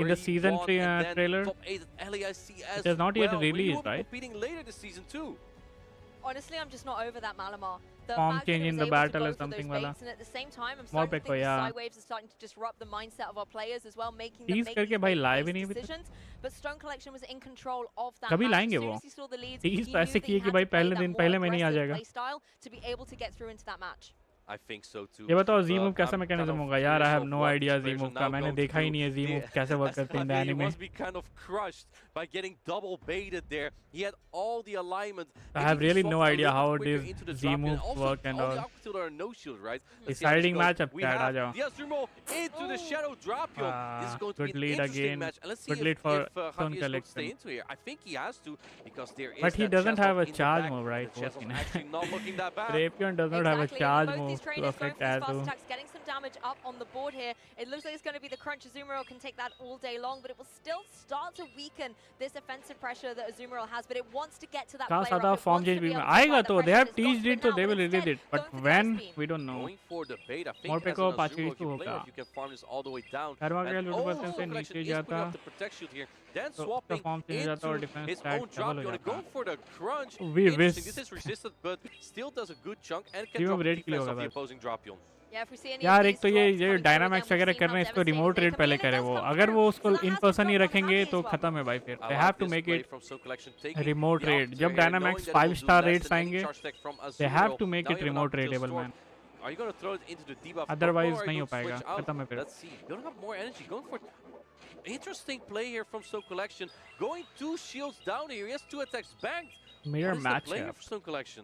in where the he season won, and then trailer, top 8 at LAIC as it has not yet well, where he released, will be right? competing later this season too. Honestly, I'm just not over that Malamar. The Form fact that change it in was the able to battle go or for those something wala. baits, and at the same time, I'm More starting to pick think the yeah. side waves are starting to disrupt the mindset of our players as well, making them Tease make करके these भाई live ही bait-based नहीं अभी तक. decisions. But Stone Collection was in control of that कभी match. As लाएंगे soon वो? as he saw the leads, Tease he तो knew ऐसे that किए he कि had भाई to play पहले that दिन more पहले में नहीं आ aggressive जाएगा. play style to be able to get through into that match. I think so too. ये बताओ जी But मूव कैसा I'm kind मैकेनिज्म of होगा यार? I curious have of no what idea these जी players are मूव का, now मैंने going to देखा ही do. नहीं है जी मूव कैसे वर्क As करते हैं Javier, he anime. must be kind of crushed by getting double baited there. He had all the alignment. I Maybe have if he really swapped no a idea little how bit quicker these into the Z drop in. moves Also, work and all the all. Aqua Tilted are no shield, right? Let's see how this Deciding goes. matchup, We chat, have आ जाओ. the Azumo into the Shadow Drapion. This is going to be Good an lead interesting again. match. And let's see Good lead for if Javier Stone is going to stay Collection. into here. I think he has to because there is But he that doesn't have Chesnaught a in the charge back. move, right? The Chesnaught's actually not looking that bad. Drapion does not have a Exactly, charge both move these to trainers going affect for these fast Azu. attacks, getting some damage up on the board here. It looks like it's going to be the crunch. Azumarill can take that all day long, but it will still start to weaken this offensive pressure that Azumarill has, but it wants to get to that कहाँ player सादा up. It form wants to change be भी able में to apply आएगा the तो pressure they have that it's got teased to it it तो now, they but will release instead it, but going for the when ice beam. we don't know. Going for the bait, I think Morpeko as an पाँच Azumarill, if you तो play होगा. off, you can farm this all the way down. करवा के And लूट बस Soul से Collection नीचे is putting जाता. up the protect shield here. Then तो swapping form change हो जाता और into defense his stat own double हो Drapion and जाता. going for the crunch. We Interesting, wish. this is resisted, but still does a good chunk and जी can move drop the red के लिए defense होगा of the बस. opposing Drapion. Yeah, if we see any यार of एक these तो ये drops coming through Dynamax again, we've वगैरह seen कर how रहे हैं, इसको devastating remote they red can be, पहले and it करे does वो. come अगर through. वो So उसको that in has been person he dropped from रखेंगे Javi as तो well. खत्म है भाई फिर. I They like have to this make play it from Soul Collection, taking remote the raid. opportunity जब here, knowing Dynamax that it will 5 do star less raids than any आएंगे, charge attack from they have Azumarill. to make Now it you have an remote up kill raidable, store. man. Are you going to throw it into the debuff Pokemon, Otherwise or are you नहीं हो going to पाएगा. switch out? खत्म है फिर. Let's see. Building up more energy, going for interesting play here from Stone Collection. Going 2 shields down here. He has 2 attacks banked. Mirror What is the play here matchup. for Stone Collection?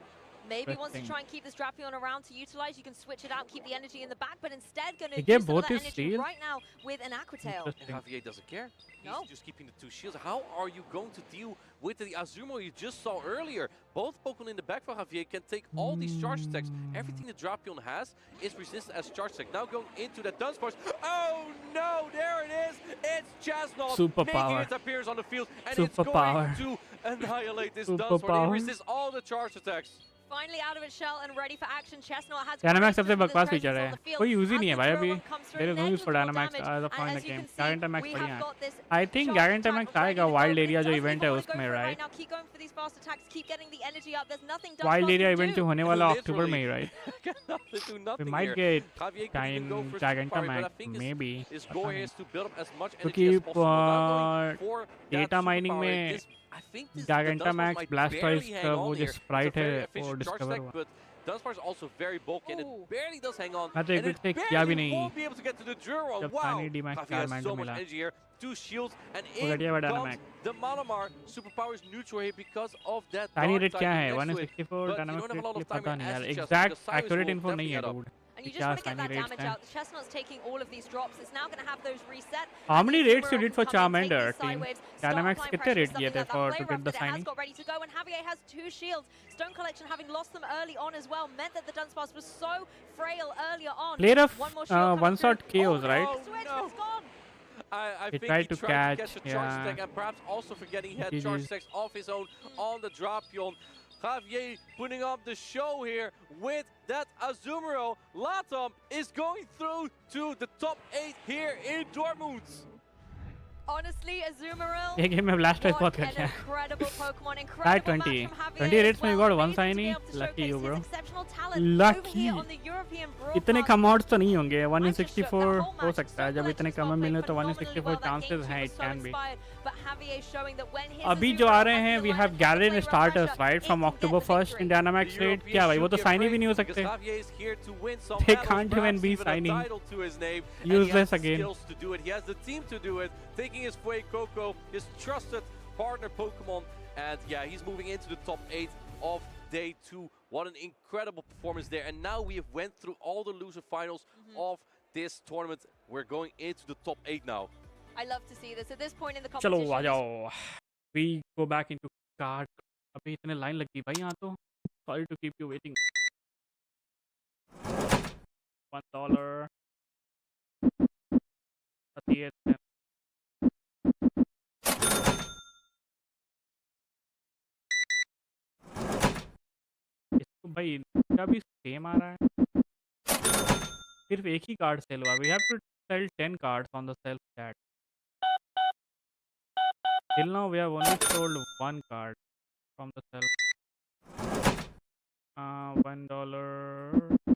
Maybe wants to Interesting. try and keep this Drapion around to utilize. You can switch it out, keep the energy in the back, but instead going to He gave use some of both that his energy shields? right now with an Aqua Tail. And Interesting. Javier doesn't care. He's No. just keeping the 2 shields. How are you going to deal with the Azumarill you just saw earlier? Both Pokemon in the back for Javier can take all these charge attacks. Everything the Drapion has is resisted as charge attack. Now going into the Dunsparce. Oh no, there it is. It's Chesnaught Super making power. its appearance on the field. And Super it's going power. to annihilate this Super Dunsparce. power. It resists all the charge attacks. Finally out of its shell and ready for action. Chesnaught has Dynamax great सबसे use of his बकवास presence feature on है. the field. कोई use ही As नहीं है the भाई drill अभी. run comes through, There is no use for negligible Dynamax damage. as a And point in as the you game. can see, Gargantamacks we बढ़िया have है. got this I think charge Gargantamacks attack आएगा ready to wild go, but area it जो does event need है to go उसमें, for it right? right now. Keep going for these fast attacks. Keep getting the energy up. There's nothing wild Dunsparce area can event do. जो होने वाला अक्टूबर Literally. में ही, right? They do We nothing might here. get Javier could even go for Super Power, but I Gargantamacks, think maybe. his पता goal here नहीं. is to build up as much energy क्योंकि as possible. Now going for that data mining superpower, में this, I think this, the Gargantamacks, Dunsparce might Blastoise barely hang का on वो जो here. It's a sprite very है वो efficient charge discover attack, हुआ. but Dunsparce is also very bulky and it Ooh. barely does hang on. हाँ तो एक And it से किया भी barely नहीं. won't be able to get to the Duro. जब Wow! tiny D max Javier चार has माइंड so much मिला. energy here. 2 shields and वो in घटिया वाला comes Dynamax. the Malamar. Superpower is neutral here because of that tiny dark rate type क्या है? next to it. 164 But you dynamics don't have a lot rate of time पता here नहीं as यार. the Chesnaught, exact because Cyrus accurate will info नहीं definitely है head up. dude. And you क्या just want to get tiny that rates damage हैं? out. The Chestnut's taking all of these drops. It's now going to have those reset. How And many the rates you Azumarill did for can come in, take Charmander these side team? waves, start Dynamax applying कितने pressure, rate किए something थे like that for play to rough get the that it has signing? got ready to go. And Javier has 2 shields. Stone Collection having lost them early on as well meant that the Dunsparce was so frail earlier on. Player of One more shield coming one shot through. KOs, Oh, right? no, the switch was gone. I He think tried he to tried catch, to catch a charge yeah. attack and perhaps also forgetting he had GG's. charge attacks of his own on the Drapion. Javier putting up the show here with that Azumarill. Latam is going through to the top 8 here in Dortmund. Honestly, Azumarill. ये game में Blastoise बहुत What कर an गया. incredible Pokemon, Try incredible 20. match from Javier 20 as rates में you well, got one able to be signing. able to Lucky you, showcase bro. his exceptional talent over Lucky. here on the European इतने broadcast. कम odds तो नहीं होंगे. 1 in I'm just shook. That 64 whole हो match, सकता है. Stone जब इतने Collection's कम में played मिले तो phenomenally 164 well. That chances game हैं. was It so can be. inspired, but Javier showing that when his अभी Azumarill जो आ has रहे the हैं, we line have up to Garen play rough starters, pressure, right? it From can get October the 1st in victory. Dynamax The raid. European क्या भाई वो तो should get sign ही भी नहीं हो brave सकते. because Javier is here to win some They battles, can't even perhaps be even a signing. title to his name. And he Useless has the again. skills to do it. He has the team to do it. Taking his Fue Coco, his trusted partner Pokemon. And yeah, he's moving into the top 8 of day 2. What an incredible performance there. And now we have went through all the loser finals of this tournament. We're going into the top 8 now. I love to see this. At this point in the चलो competition, आ जाओ. We go back into card. अभी इतने line लग गई भाई यहाँ तो. Sorry to keep you waiting. $1. 38 cents. इसको भाई इनका भी सेम आ रहा है. सिर्फ एक ही कार्ड सेल हुआ. We have to sell 10 cards on the self chat. Till now we have only sold 1 card from the self. $1.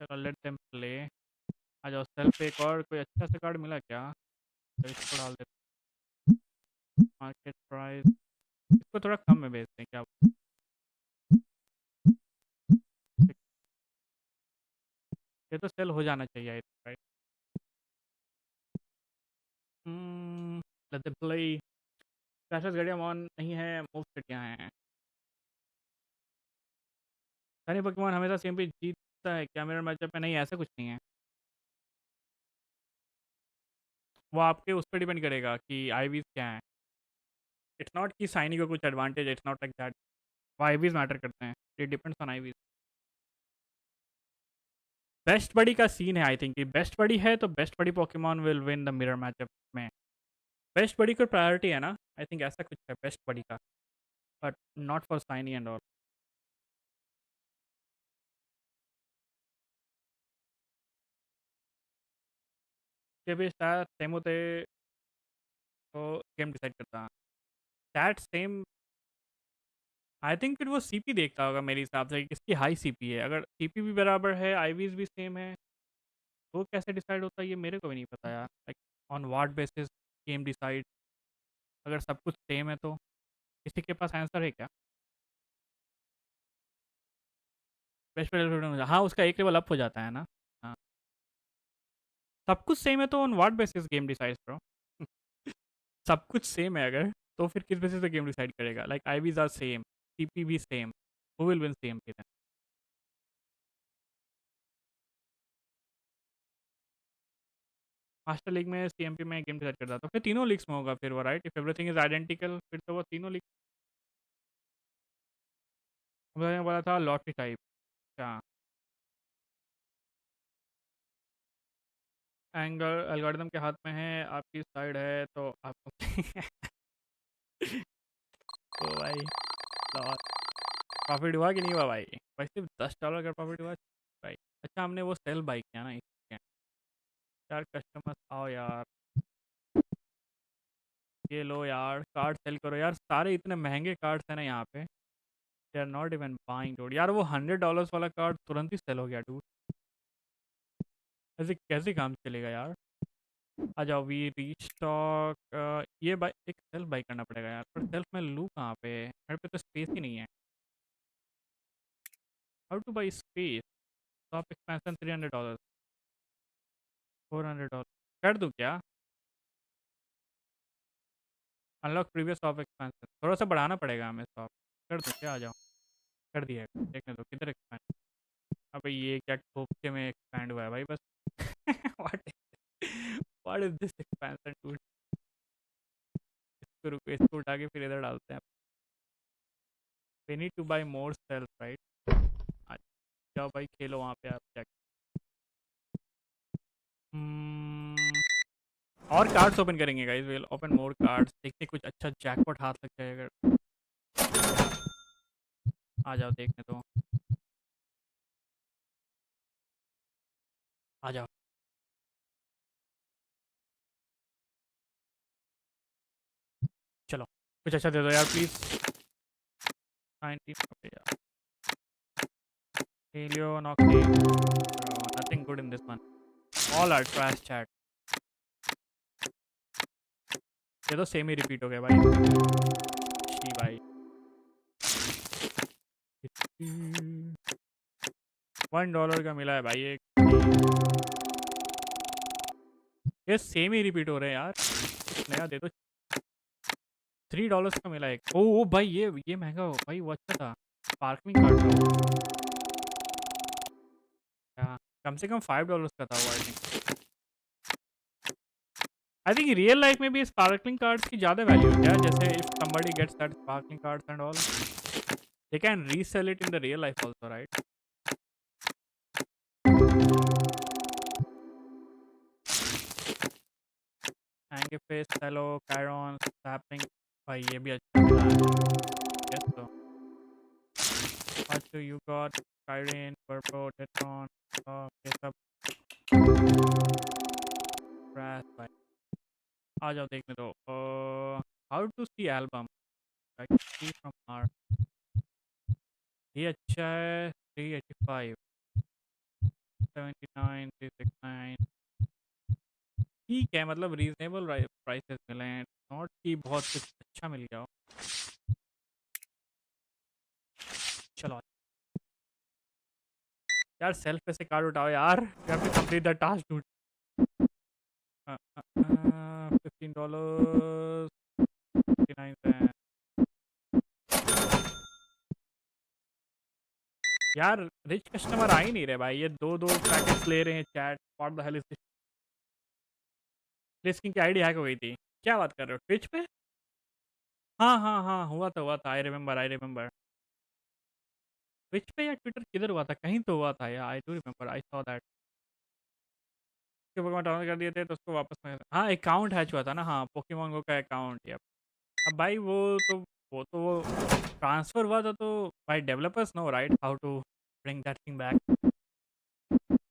चलो let them play. आ जाओ सेल्फ. एक और कोई अच्छा सा कार्ड मिला क्या? तो इसको डाल देते. मार्केट प्राइस इसको थोड़ा कम में बेचते हैं क्या? ये तो सेल हो जाना चाहिए राइट। Let's play. क्लैशेस गाड़ियाँ ऑन नहीं है, मूव गाड़ियाँ हैं। सनी पोकेमॉन हमेशा सेम पे जीतता है क्या? मेरा मैचअप में नहीं, ऐसा कुछ नहीं है। वो आपके उस पर डिपेंड करेगा कि आईवीज क्या है। इट्स नॉट कि साइनी को कुछ advantage, it's not like that. वो आईवीज मैटर करते हैं, it depends on IVs. Best buddy का सीन है आई थिंक कि बेस्ट बडी है तो best buddy Pokemon will win the mirror matchup में। बेस्ट बडी को प्रायोरिटी है ना, आई थिंक ऐसा कुछ है बेस्ट बडी का, but not for shiny and all. के भी शायद सेम होते तो गेम डिसाइड करता। दैट सेम आई थिंक फिर वो सीपी देखता होगा मेरे हिसाब से कि किसकी हाई सीपी है। अगर सीपी भी बराबर है, आईवीज भी सेम है, तो कैसे डिसाइड होता है ये मेरे को भी नहीं पता यार। Like on what basis game decide? अगर सब कुछ सेम है तो किसी के पास आंसर है क्या? बेस्ट प्लेयर, हाँ उसका एक लेवल अप हो जाता है ना। हाँ, सब कुछ सेम है तो on what basis game decides bro? सब कुछ सेम है अगर, तो फिर किस बेसिस पे गेम डिसाइड करेगा? Like IVs are same, CP भी same, who will win same फिर? मास्टर लीग में सीएमपी में गेम डिसाइड करता तो फिर तीनों लीग्स में होगा फिर वो, right? If everything is identical फिर तो वो तीनों लीग। मैंने बोला था लॉटरी टाइप। क्या एंगल एल्गोरिदम के हाथ में है, आपकी साइड है तो आपको तो भाई लॉस प्रॉफिट हुआ कि नहीं हुआ भाई? भाई सिर्फ $10 का प्रॉफिट हुआ भाई। अच्छा हमने वो सेल बाई किया ना इसलिए। यार कस्टमर्स आओ यार, ये लो यार कार्ड सेल करो यार, सारे इतने महंगे कार्ड्स हैं ना यहाँ पे। They are not even buying dude. यार वो $100 वाला कार्ड तुरंत ही सेल हो गया डूड। ऐसे कैसे काम चलेगा यार? आ जाओ वी रीच स्टॉक। ये बाई एक सेल्फ बाई करना पड़ेगा यार, पर सेल्फ में लूँ कहाँ पे? मेरे पे तो स्पेस ही नहीं है। How two by space? Shop expansion $300, $400 कर दूँ क्या? अनलॉक प्रीवियस शॉप एक्सपेंशन, थोड़ा सा बढ़ाना पड़ेगा हमें शॉप। कर दूँ क्या? आ जाओ, कर दिया। देखने दो किधर एक्सपेंड। अबे ये क्या ठोके में एक्सपैंड हुआ है भाई बस। What what is this expansion tool? इसको रुको, इसको उठा के फिर इधर डालते हैं। We need to buy more shelf right. जाओ भाई खेलो वहाँ पे आप जाके। और कार्ड्स ओपन करेंगे guys, will open more cards, देखते कुछ अच्छा जैकपॉट हाथ लग जाए अगर। आ जाओ देखने दो, आ जाओ। चलो कुछ अच्छा दे दो यार प्लीज। 19 ओके यार। Helio, Noxy, nothing good in this one. All are trash chat. ये तो सेम ही रिपीट हो गया भाई। शी भाई $1 का मिला है भाई एक। ये सेम ही रिपीट हो रहे हैं यार, कुछ नया दे दो। $3 का मिला एक। ओ भाई ये महंगा हो भाई, वो अच्छा था स्पार्कलिंग कार्ड था। क्या कम से कम $5 का था वो I think. I think real life में भी स्पार्कलिंग कार्ड्स की ज़्यादा वैल्यू है क्या? जैसे if somebody gets that sparkling cards and all, they can resell it in the real life also, right? एंगे फेस, हेलो, कैरॉन, सैपलिंग। भाई ये भी अच्छा मिला है। यस तो अच्छा यू गॉट काइरिन, पर्पो, टेट्रॉन, ये सब क्रैश भाई। आ जाओ देखने दो। How to see album, like see from R. ये अच्छा है 385, 79, 369। ठीक है मतलब रीजनेबल प्राइसेस मिले हैं, नॉट कि बहुत कुछ अच्छा मिल गया हो। चलो यार सेल्फ पे से कार्ड उठाओ यार, you have to complete the task dude. $15, 59 cents. यार रिच कस्टमर आ ही नहीं रहे भाई, ये दो दो पैकेट्स ले रहे हैं chat, what the hell is this. Place की आईडी हैक हो गई थी, क्या बात कर रहे हो ट्विच पे? हाँ हाँ हाँ, हुआ था, I remember I remember. Twitch पे या ट्विटर किधर हुआ था, कहीं तो हुआ था यार, I do remember, I saw that. उसके पोकेमॉन डाउनलोड कर दिए थे तो उसको वापस में, हाँ अकाउंट हैच हुआ था ना, हाँ पोकेमॉन गो का अकाउंट। या अब भाई वो ट्रांसफर हुआ था तो भाई developers know right how to bring that thing back.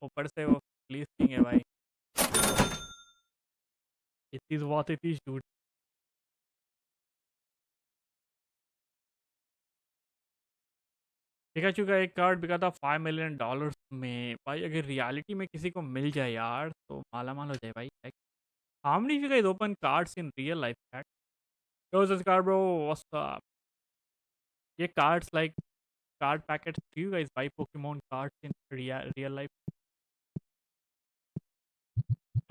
ऊपर से वो प्लीज किंग है भाई, it is what it is dude. Pikachu का एक कार्ड बिका था $5 million में भाई, अगर रियलिटी में किसी को मिल जाए यार तो माला माल हो जाए भाई। Like how many of you guys open cards in real life chat? Yo, this card bro, what's up? ये cards like card packets, do you guys buy Pokemon cards in real life?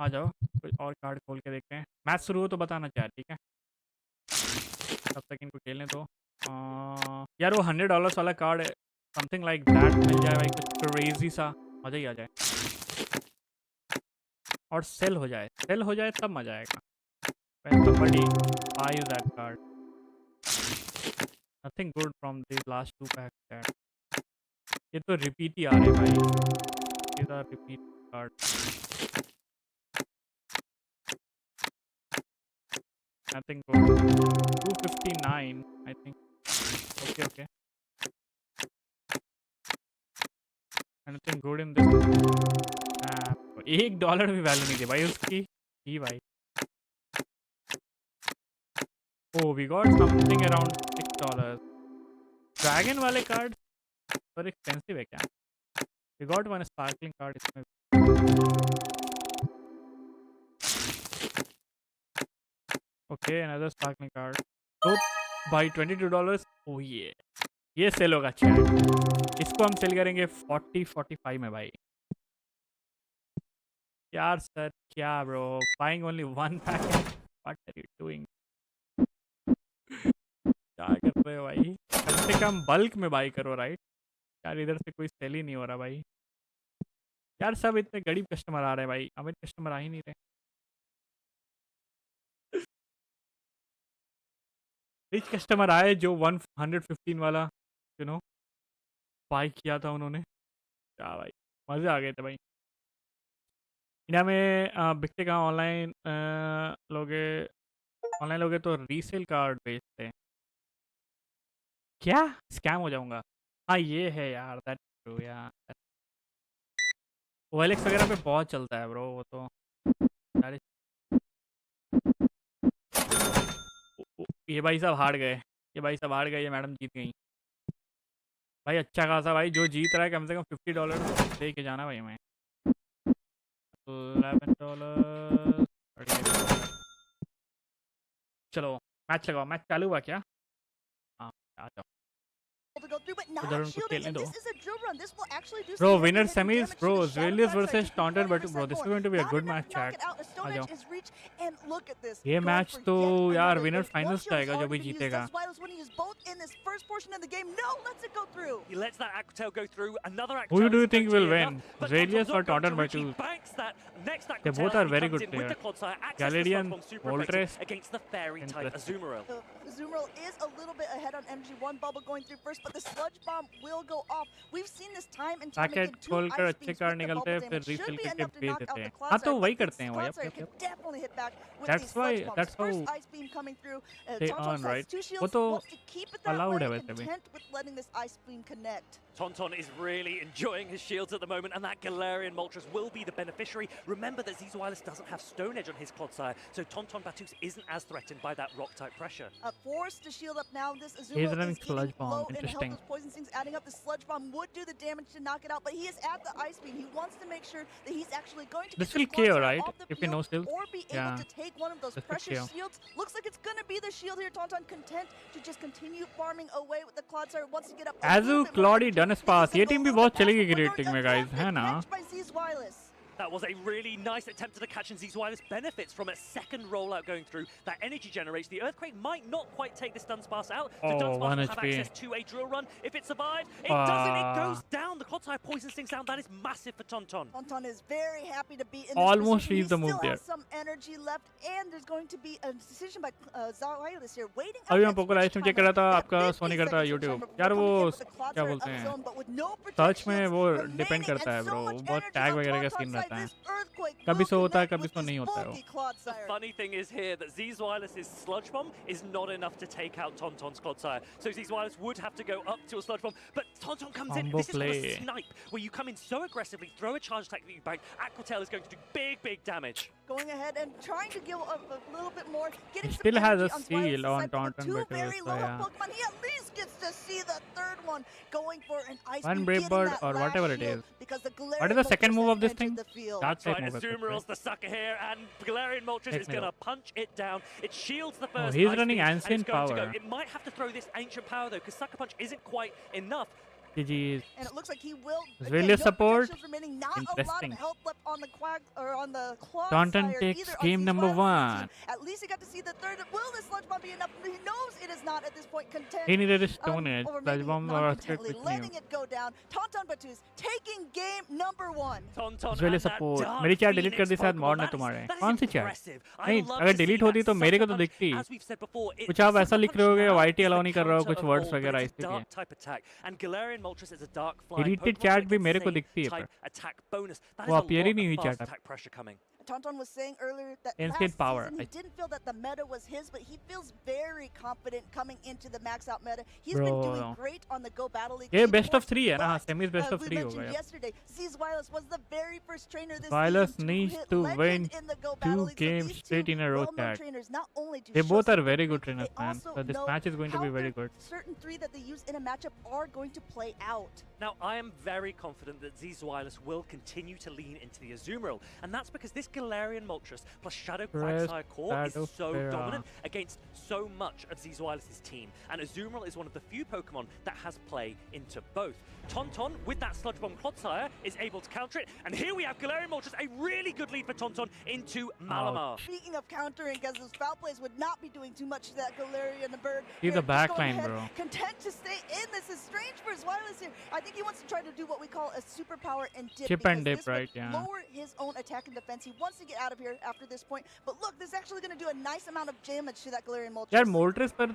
आ जाओ कोई और card खोल के देखते हैं, match शुरू हो तो बताना चाहे, ठीक है? तब तक इनको खेलने दो। यार वो $100 वाला कार्ड समथिंग लाइक दैट मिल जाए भाई, कुछ क्रेजी सा, मज़ा ही आ जाए। और सेल हो जाए तब मज़ा आएगा। When somebody buys that card, nothing good from these last two packs that। ये तो रिपीट ही आ रहे भाई, these are repeat cards, nothing good। 259 I think, okay, anything good in this? $1 भी वैल्यू नहीं थी भाई उसकी ही भाई। Oh, we got something around $6। Dragon वाले कार्ड पर एक्सपेंसिव है क्या? We got one sparkling card इसमें। Okay, another sparkling card। तो भाई $22। oh ये सेल होगा चैट, इसको हम सेल करेंगे 40-45 में भाई। यार सर क्या bro, buying only one packet, what are you doing? क्या कर रहे हो भाई, कम से कम बल्क में बाई करो राइट यार, इधर से कोई सेल ही नहीं हो रहा भाई। यार सब इतने गरीब कस्टमर आ रहे हैं भाई, अमीर कस्टमर आ ही नहीं रहे। रिच कस्टमर आए जो 115 वाला यू नो बाई किया था उन्होंने, क्या भाई मज़े आ गए थे भाई। इंडिया में बिकते कहाँ, ऑनलाइन लोगे तो रीसेल कार्ड बेचते हैं क्या? स्कैम हो जाऊंगा। हाँ ये है यार, दैट ट्रू यार, ओएलएक्स वगैरह पे बहुत चलता है ब्रो वो तो। that is- ये भाई साहब हार गए, ये मैडम जीत गई भाई। अच्छा खासा भाई, जो जीत रहा है कम से कम $50 दे के जाना भाई हमें। $11। चलो मैच लगाओ, मैच चालू हुआ क्या? हाँ आ जाओ, to go through, but not उधर उनको shielding, खेलने and दो। this is a drill run. This will actually do Bro, some winner heavy semis, damage to bro, the Shadow Zwelius Fire versus side. Taunter, but 20% bro, this is more. going to be a Not good enough match, to knock chat। it out. आ Stone जाओ, Edge is reached, and look at this. ये Going match for तो yet यार another winner hit. One finals shield का has आएगा जो already भी been used. जीतेगा। That's why I was wanting to use both in this first portion of the game. No, lets it go through. He lets that Aquatail go through. Another Who Aquatail do you is think will punchy win, enough, but Zwelius Tonton's or not going Taunter to by reach. He 2? banks that next They Aquatail both are and he very comes good in with the players। Clodsire. Access to Galadian, Sludge Bomb super Moltres, effective against the fairy type interesting। Azumarill. Azumarill is a little bit ahead on MG1 bubble going through first, but the sludge bomb will go off. We've seen this time and time packet again. Two खोलकर ice अच्छे beams card with the निकलते bubble हैं, फिर damage should resale be करके enough to बेच knock देते out हैं। the हाँ तो Clodsire, वही but करते this हैं भाई, Clodsire अपने could definitely hit back with That's these why, sludge bombs. that's how First ice beam coming through. they Tauntaun earn, has right? two वो shields, तो wants to keep it that allowed way, है वैसे भी। content with letting this ice beam connect. Tonton is really enjoying his shields at the moment, and that Galarian Moltres will be the beneficiary. Remember that Zizwilus doesn't have Stone Edge on his Clodsire, so Tonton Batus isn't as threatened by that rock-type pressure. Forced to shield up now. This He's Azumarill running is getting sludge bomb, low in health interesting। think. Those poison stings adding up. The sludge bomb would do the damage to knock it out, but he is at the ice beam. He wants to make sure that he's actually going to This get will the KO, Clodsire right? off the If he field knows still. or be able Yeah. to take one of those This will precious KO. shields. Looks like it's going to be the shield here. Tauntaun content to just continue farming away with the Clodsire. Wants to get up a Azu, little bit more Claudy, energy. Dunsparce, This is ये a team भी little बहुत bit चलेगी faster, but rating में no guys, है ना? catch by Z's Wireless. That was a really nice attempt at a catch, and Zizwilus benefits from a second rollout going through. That energy generates. The Earthquake might not quite take this Dunsparce out. So Oh, Dunsparce 1 will have HP. access to a drill run. If it survives, it doesn't. It goes down. The Clodsire poison stings down. That is massive for Tauntaun. Tauntaun is very happy to be in this Almost position. reached the He move still there. has some energy left, and there's going to be a decision by Zawireless here, waiting अभी मैं out that पोको live switch stream check कर timer. रहा था That आपका 50 सोनी करता है seconds of YouTube timer यार before वो coming in with the क्या Clodsire बोलते of हैं zone, but with no search protect में shields वो remaining डिपेंड करता है and ब्रो so much बहुत energy टैग on वगैरह का Tauntaun's सीन side. रहता है This Earthquake कभी will सो होता है connect कभी with सो this नहीं होता है वो bulky Clodsire. Funny thing is here that Zizwilus' Sludge Bomb is not enough to take out Tauntaun's Clodsire. So Zizwilus would have to go up to a Sludge Bomb, but Tauntaun comes in. Combo This is called a play. snipe, where you come in so aggressively, throw a charge attack that you bank. Aquatail is going to do big damage. Going ahead and trying to give up a little bit more. Getting He some still has a energy on Zwile's seal on side, but with Tauntaun, two but very so low yeah. Pokemon, he at least gets to see the third one going for an ice One beam, Brave getting Bird that or last whatever it shield is. because the Galarian What is the second Moltres move has of this entered thing? the field. That type Trying move to है Zoom कुछ, rolls the sucker here, and Galarian Moltres is going to punch it down. It shields the first he's ice running beam, and Ancient it's going to Power. go. It might have to throw this Ancient Power, though, because Sucker Punch isn't quite enough. GG's. And it looks like he will. Really support? protections remaining, not a lot Interesting. of health left on the Quag or on the Clodsire. Tauntaun takes either on game Z's number Wireless' 1. team. At least he got to see the third. Will the Sludge Bomb be enough? He knows it is not at this point. Content. He needed a Stone Edge, or Sludge maybe Bomb or Earthquake non-contently कुछ नहीं letting it go down. Tauntaun Batus taking game number 1. Tauntaun Really and that support. Dark मेरी chat delete Phoenix कर दी शायद Pokemon, mod ने that is- तुम्हारे that is कौन सी chat impressive. I नहीं love अगर to see delete that होती तो मेरे को Sucker तो Punch, दिखती as we've said before, कुछ आप ऐसा Sucker लिख Punch रहे होगे now YT is allow the नहीं कर रहे हो counter कुछ of words all, but वगैरह it's a इसलिए dark type attack, and Galarian Moltres is a dark flying Deleted Pokemon, chat so भी it's मेरे को same दिखती है type पर attack bonus. That वो is a appear he lot नहीं of हुई fast chat अब attack pressure coming. Tauntaun was saying earlier that Instant last power, season he I- didn't feel that the meta was his, but he feels very confident coming into the max out meta. He's Bro, been doing no. great on the Go Battle League. ये leaderboard, best of 3 है ना but, semis best of we 3 mentioned होगा यार yesterday, Z's Wireless was the very first trainer this Wireless season needs hit to legend win in the Go Battle 2 League. So games these straight two in a row well-known chat trainers not only do they show both are some very ability, good trainers they man also so this know match is going to how be very their good certain 3 that they use in a matchup are going to play out. Now, I am very confident that Zizwilus will continue to lean into the Azumarill, and that's because this Galarian Moltres plus Shadow Press Quagsire core is Shadow so Fera. dominant against so much of Zizwilus' team, and Azumarill is one of the few Pokemon that has play into both. Tauntaun, with that Sludge Bomb Clodsire, is able to counter it, and here we have Galarian Moltres, a really good lead for Tauntaun into Malamar. Speaking of countering, because those foul plays would not be doing too much to that Galarian bird. See the Here, just back going line, ahead, bro. Content to stay in. This is strange for his wireless here. I think he wants to try to do what we call a superpower and dip. Chip because and dip, this would right, yeah. Lower his own attack and defense. He wants to get out of here after this point. But look, this is actually going to do a nice amount of damage to that Galarian Moltres. यार Moltres पर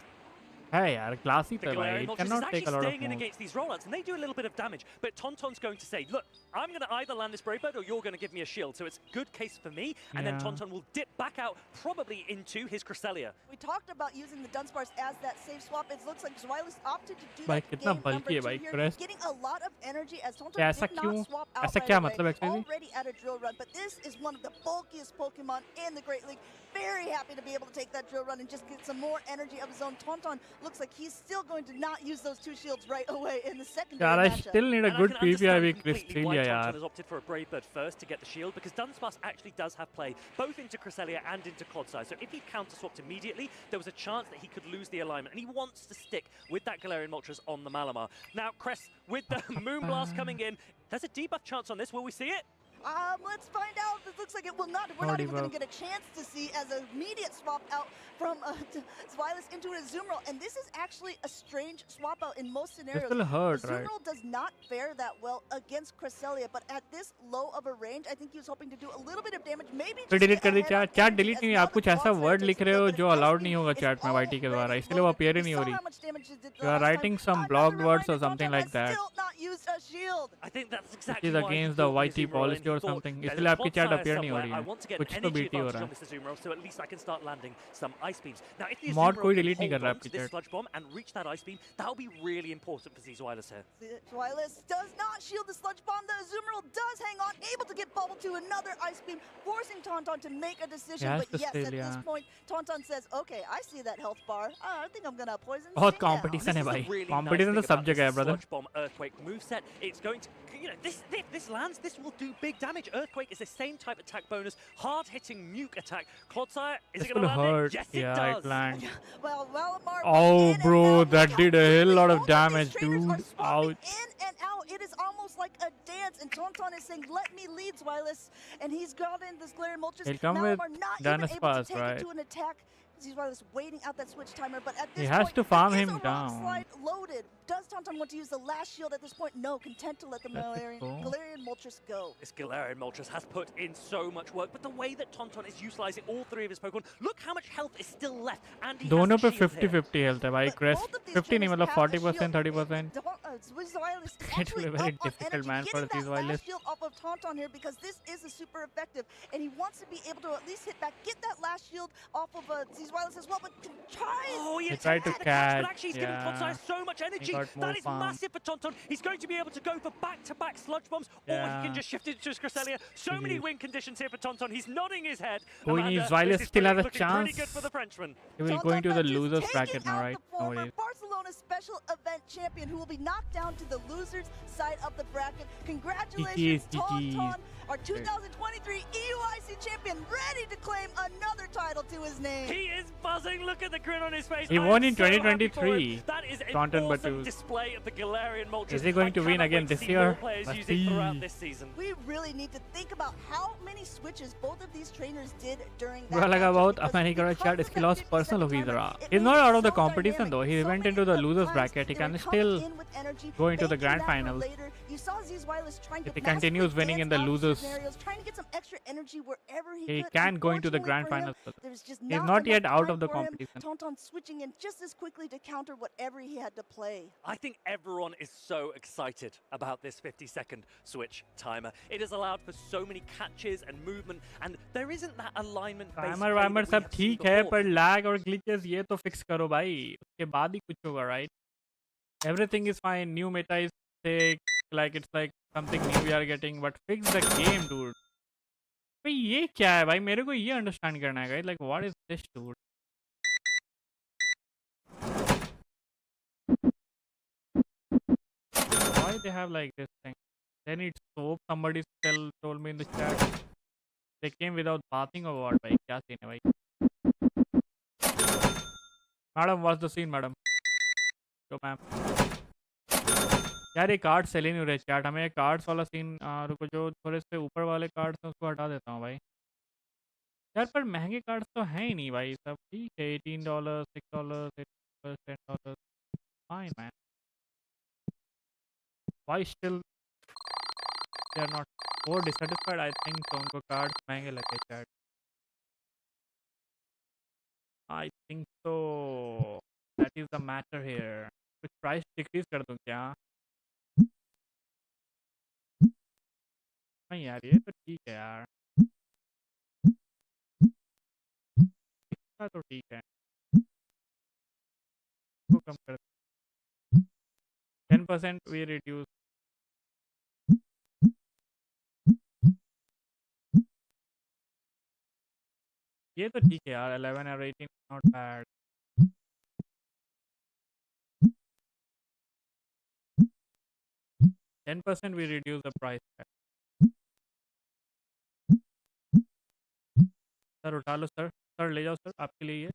है यार classy The पे भाई Galarian it Moltres is cannot actually take a lot of staying in moves against these rollouts, and they do a little bit of damage, but Tauntaun's going to say, look, I'm going to either land this Brave Bird or you're going to give me a shield, so it's a good case for me, and then Yeah. Tauntaun will dip back out, probably into his Cresselia. We talked about using the Dunsparce as that safe swap. It looks like Zwilus opted to do भाई that कितना game bulky है number 2 भाई here, Crest getting a lot of energy as Tauntaun क्या did ऐसा क्यों not swap out ऐसा right क्या away. मतलब actually Already at a drill run, but this is one of the bulkiest Pokemon in the Great League. Very happy to be able to take that drill run and just get some more energy of his own. Tauntaun looks like he's still going to not use those 2 shields right away in the secondary यार I matchup. still need a And good I can PPI understand with completely Cresselia why Tauntaun यार has opted for a Brave Bird first to get the shield, because Dunsparce actually does have play both into Cresselia and into Clodsire. So if he counter-swapped immediately, there was a chance that he could lose the alignment, and he wants to stick with that Galarian Moltres on the Malamar. Now, Cress, with the Moonblast coming in, there's a debuff chance on this. Will we see it? Let's find out. It looks like it will not. We're No not even going debuff. to get a chance to see as an immediate swap out from Zwilus into a Azumarill. And this is actually a strange swap out in most scenarios. will hurt, right? Azumarill does not fare that well against Cresselia, but at this low of a range, I think he was hoping to do a little bit of damage. Maybe फिर just delete get कर दी ahead on chat chat energy delete as नहीं now आप कुछ the ऐसा Clodsire word takes लिख the रहे field, हो but जो his allowed ice नहीं beam होगा is chat में YT के द्वारा already इसलिए वो loaded. appear ही We नहीं हो saw रही how much damage it did the you are last time. writing some Another blocked reminder, words or something Tauntaun like has that still not used a shield. I think that's which exactly is why he against the brought YT Azumarill in. policy He or thought, something there's इसलिए a आपकी chat Clodsire appear नहीं हो somewhere. रही I है want to get कुछ an तो energy BT हो advantage रहा on है this Azumarill, so at least I can start landing some ice beams. Now, if the Mod Azumarill कोई can delete नहीं hold कर रहा on है to आपकी this chat sludge bomb and reach that ice beam, that'll be really important for Zwilus here. Zwilus does not shield the sludge bomb. The Azumarill does hang on, able to get both. bubble to another ice beam, forcing Tauntaun to make a decision. Yes, But yes, at this Australia. point, Tauntaun says, okay, I see that health bar. I think I'm gonna poison बहुत Sting down. competition This है is the भाई. really Competition nice तो thing सब about जगह है, this brother. Sludge Bomb Earthquake moveset. It's going to, if this lands, this will do big damage. Earthquake is the same type attack bonus, hard-hitting nuke attack. Clodsire, is This it going will to land hurt. it? Yes, Yeah, it it does. lands. Well, Valimar Oh, went in bro, and out. that Look how did a hell quickly lot of both these damage, trainers are dude. swapping Ouch. in and out. It is almost like a dance, and Tauntaun is saying, "Let me lead, Zwilus," and he's got in this Glaring Moltres. He'll come with Malamar not even able to Dinosaurs, take right? it to an attack. Zwilus waiting out that switch timer, but at He this has point, to farm there is him a rock down. slide loaded. Does Tauntaun want to use the last shield at this point? No, content to let the That's it, cool. Galarian Moltres go. This Galarian Moltres has put in so much work, but the way that Tauntaun is utilizing all three of his Pokemon, look how much health is still left, and he दोनों has पे a shield here. 50-50 health है भाई. But Crest both of these 50 नहीं trainers मतलब have a 40%, shield. 30%. Zwilus is It will actually be very up on difficult, energy, man, for getting these that Zwilus. last shield off of Tauntaun here because this is a super effective, and he wants to be able to at least hit back, get that last shield off of Zwilus as well, but try Oh, he He tried to attempted the catch, catch, but actually he's giving yeah. Clodsire so much energy. got more That is farm. massive for Tauntaun. He's going to be able to go for back-to-back sludge bombs, or he Yeah. can just shift it to his Cresselia. So many GG. win conditions here for Tauntaun. He's nodding his head. कोई नहीं, Amanda, Zwilus this is still has a looking pretty good chance. for the Frenchman. He will Tauntaun go into the French is losers taking bracket now, out right? the No former worries. Barcelona special event champion who will be knocked down to the losers side of the bracket. Congratulations, GG. Tauntaun, our 2023 EUIC champion, ready to claim another title to his name. He is buzzing. Look at the grin on his face. He I am won in so happy for him. 2023. That is an Tauntaun awesome Batus. display of the Galarian Moltres. Is he going I to win cannot again wait to this see year? more players Let's use it throughout see. this season. We really need to think about how many switches both of these trainers did during that बुरा लगा matchup, बहुत because अपना नहीं करा because chat of इसकी that loss 50% personal होगी timer, जरा. it He's made not it out of the so competition dynamic. though. He So went many into the of losers times bracket. He they can were still coming in with energy, go into the banking grand that for finals. later. You saw Zwilus trying to If he massively continues winning in dance the out of losers, scenarios, trying to get some extra energy wherever he he could. can go into the Unfortunately grand for him, finals. there's just He's not not enough yet out time of the for him. competition. Tauntaun switching in just as quickly to counter whatever he had to play. I think everyone is so excited about this 50-second switch timer. It has allowed for so many catches and movement, and there isn't that alignment-based timer play Weimar that we सब have seen ठीक है before. पर lag और glitches ये तो fix करो भाई. उसके बाद ही कुछ होगा, right? Everything is fine. New meta is sick. Like it's like something new we are getting, but fix the game, dude. भाई ये क्या है भाई? मेरे को ये understand करना है, guys. Like what is this, dude? Why they have like this thing? They need soap. Somebody told me in the chat. They came without bathing or what? भाई क्या scene है भाई? Madam, what's the scene, madam? Yo, ma'am. यार ये card cell ही नहीं हो रहे chat. हमें ये कार्ड्स वाला सीन रुको, जो थोड़े से ऊपर वाले कार्ड्स हैं उसको हटा देता हूँ भाई. यार पर महंगे कार्ड्स तो हैं ही नहीं भाई. सब ठीक है. $18, $6, $8, $10. Fine man. Why still they are not more dissatisfied? I think तो उनको कार्ड्स महंगे लगे chat. I think so. That is the matter here. कुछ प्राइस डिक्रीज कर दूँ क्या? नहीं यार ये तो ठीक है यार. इसका तो ठीक है. इसको कम कर 10% we reduce. ये तो ठीक है यार. 11 or 18 not bad. %10% we reduce the price tag. Sir उठा लो सर. सर ले जाओ सर, आपके लिए ये.